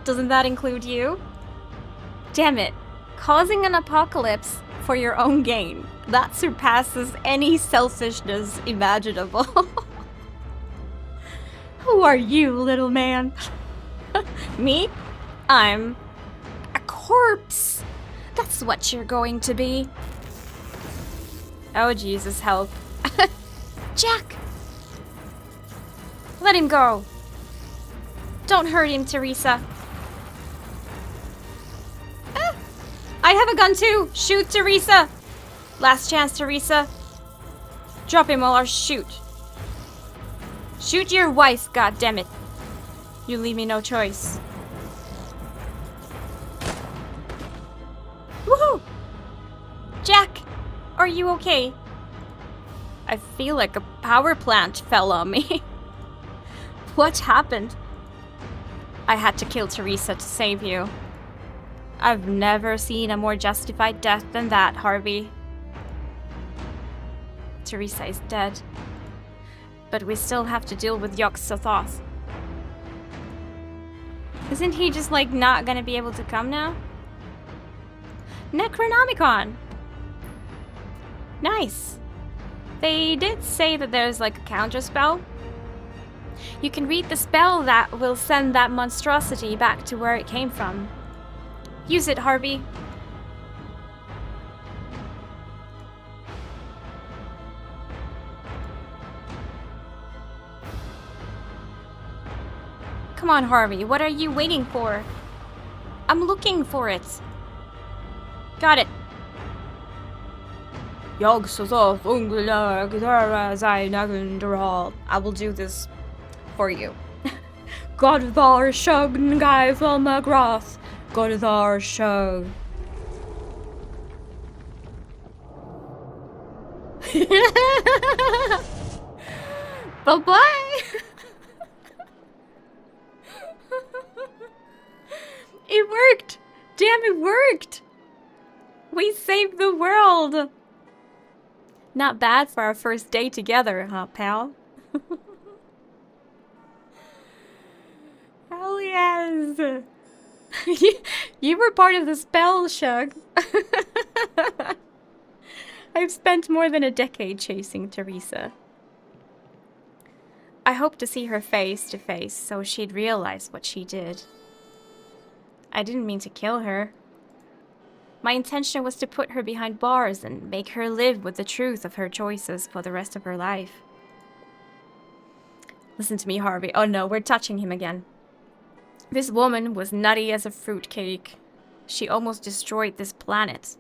Doesn't that include you? Damn it. Causing an apocalypse for your own gain. That surpasses any selfishness imaginable. Who are you, little man? Me? I'm a corpse. That's what you're going to be. Oh, Jesus, help. Jack! Let him go. Don't hurt him, Teresa. Ah, I have a gun too. Shoot, Teresa. Last chance, Teresa. Drop him or shoot. Shoot your wife, goddammit. You leave me no choice. Woohoo! Jack, are you okay? I feel like a power plant fell on me. What happened? I had to kill Teresa to save you. I've never seen a more justified death than that, Harvey. Teresa is dead. But we still have to deal with Yog-Sothoth. Isn't he just like not gonna be able to come now? Necronomicon! Nice! They did say that there's like a counter spell. You can read the spell that will send that monstrosity back to where it came from. Use it, Harvey. Come on, Harvey, what are you waiting for? I'm looking for it. Got it. I will do this for you. Godvar Shug Guy Magrath. Godvar Shug. Bye-bye. It worked. Damn, it worked. We saved the world. Not bad for our first day together, huh, pal? Hell yes! You were part of the spell, Shug. I've spent more than a decade chasing Teresa. I hope to see her face to face so she'd realize what she did. I didn't mean to kill her. My intention was to put her behind bars and make her live with the truth of her choices for the rest of her life. Listen to me, Harvey. Oh no, we're touching him again. This woman was nutty as a fruitcake. She almost destroyed this planet.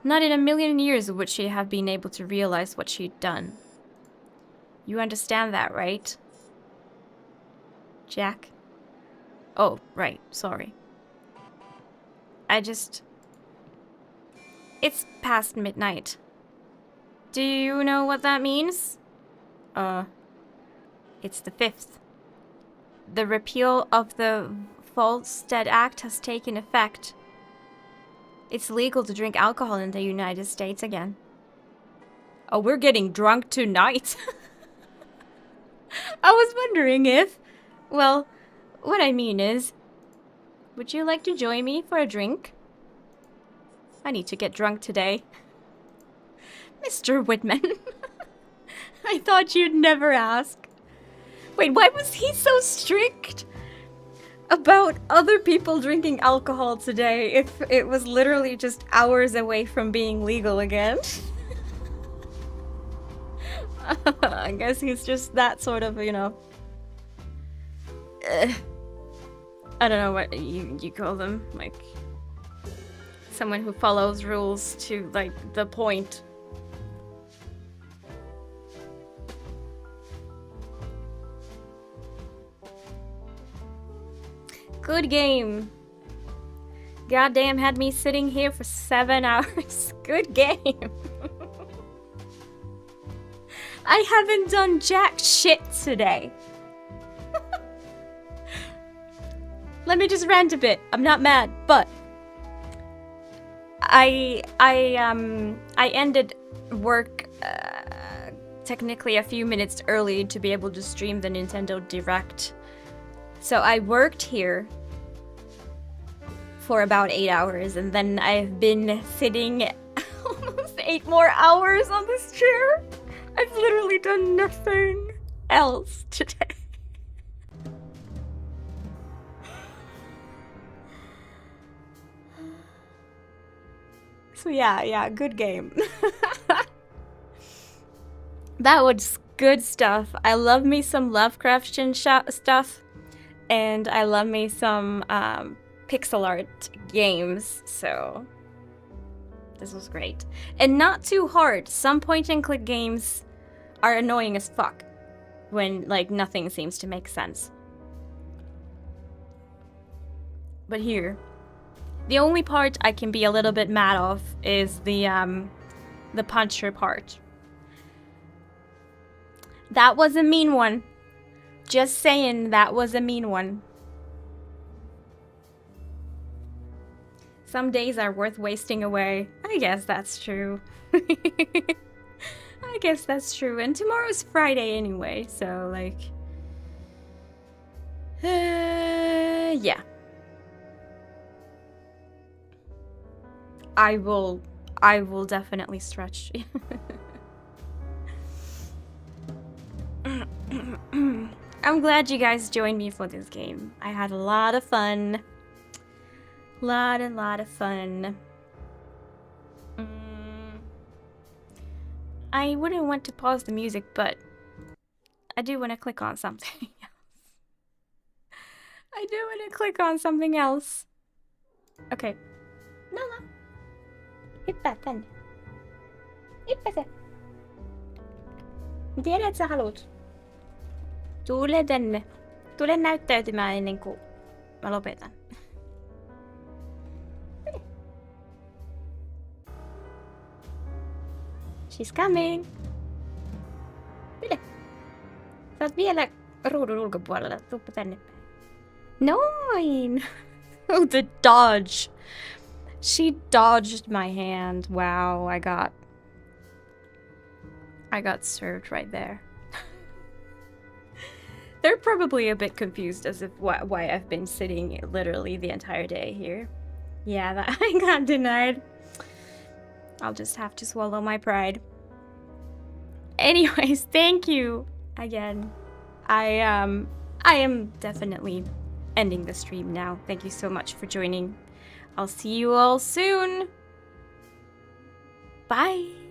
Not in a million years would she have been able to realize what she'd done. You understand that, right? Jack? Oh, right. Sorry. It's past midnight. Do you know what that means? It's the 5th. The repeal of the Volstead Act has taken effect. It's legal to drink alcohol in the United States again. Oh, we're getting drunk tonight. I was wondering if... Well, what I mean is... Would you like to join me for a drink? I need to get drunk today. Mr. Whitman. I thought you'd never ask. Wait, why was he so strict about other people drinking alcohol today if it was literally just hours away from being legal again? I guess he's just that sort of, you know... I don't know what you call them, like... Someone who follows rules to, like, the point. Good game. Goddamn, had me sitting here for 7 hours. Good game. I haven't done jack shit today. let me just rant a bit. I'm not mad, but I ended work technically a few minutes early to be able to stream the Nintendo Direct. So I worked here for about 8 hours, and then I've been sitting almost 8 more hours on this chair. I've literally done nothing else today. So yeah, good game. That was good stuff. I love me some Lovecraftian stuff, and I love me some pixel art games, so this was great. And not too hard. Some point-and-click games are annoying as fuck when, like, nothing seems to make sense. But here, the only part I can be a little bit mad of is the puncher part. That was a mean one. Just saying, that was a mean one. Some days are worth wasting away. I guess that's true. I guess that's true. And tomorrow's Friday anyway, so like... yeah. I will definitely stretch. I'm glad you guys joined me for this game. I had a lot of fun. Lot of fun. I wouldn't want to pause the music, but I do want to click on something else. I do want to click on something else. Okay. Nala. Hyppää tänne. Hyppää se. Tiedän, että sä haluut. Tule tänne. Tule näyttäytymään ennen kuin mä lopetan. She's coming. Tule. Sä oot vielä ruudun ulkopuolella. Tuuppa tänne. Noin. Oh, the dodge. She dodged my hand. Wow, I got served right there. They're probably a bit confused as if why I've been sitting literally the entire day here. Yeah, that I got denied. I'll just have to swallow my pride. Anyways, thank you again. I am definitely ending the stream now. Thank you so much for joining. I'll see you all soon. Bye.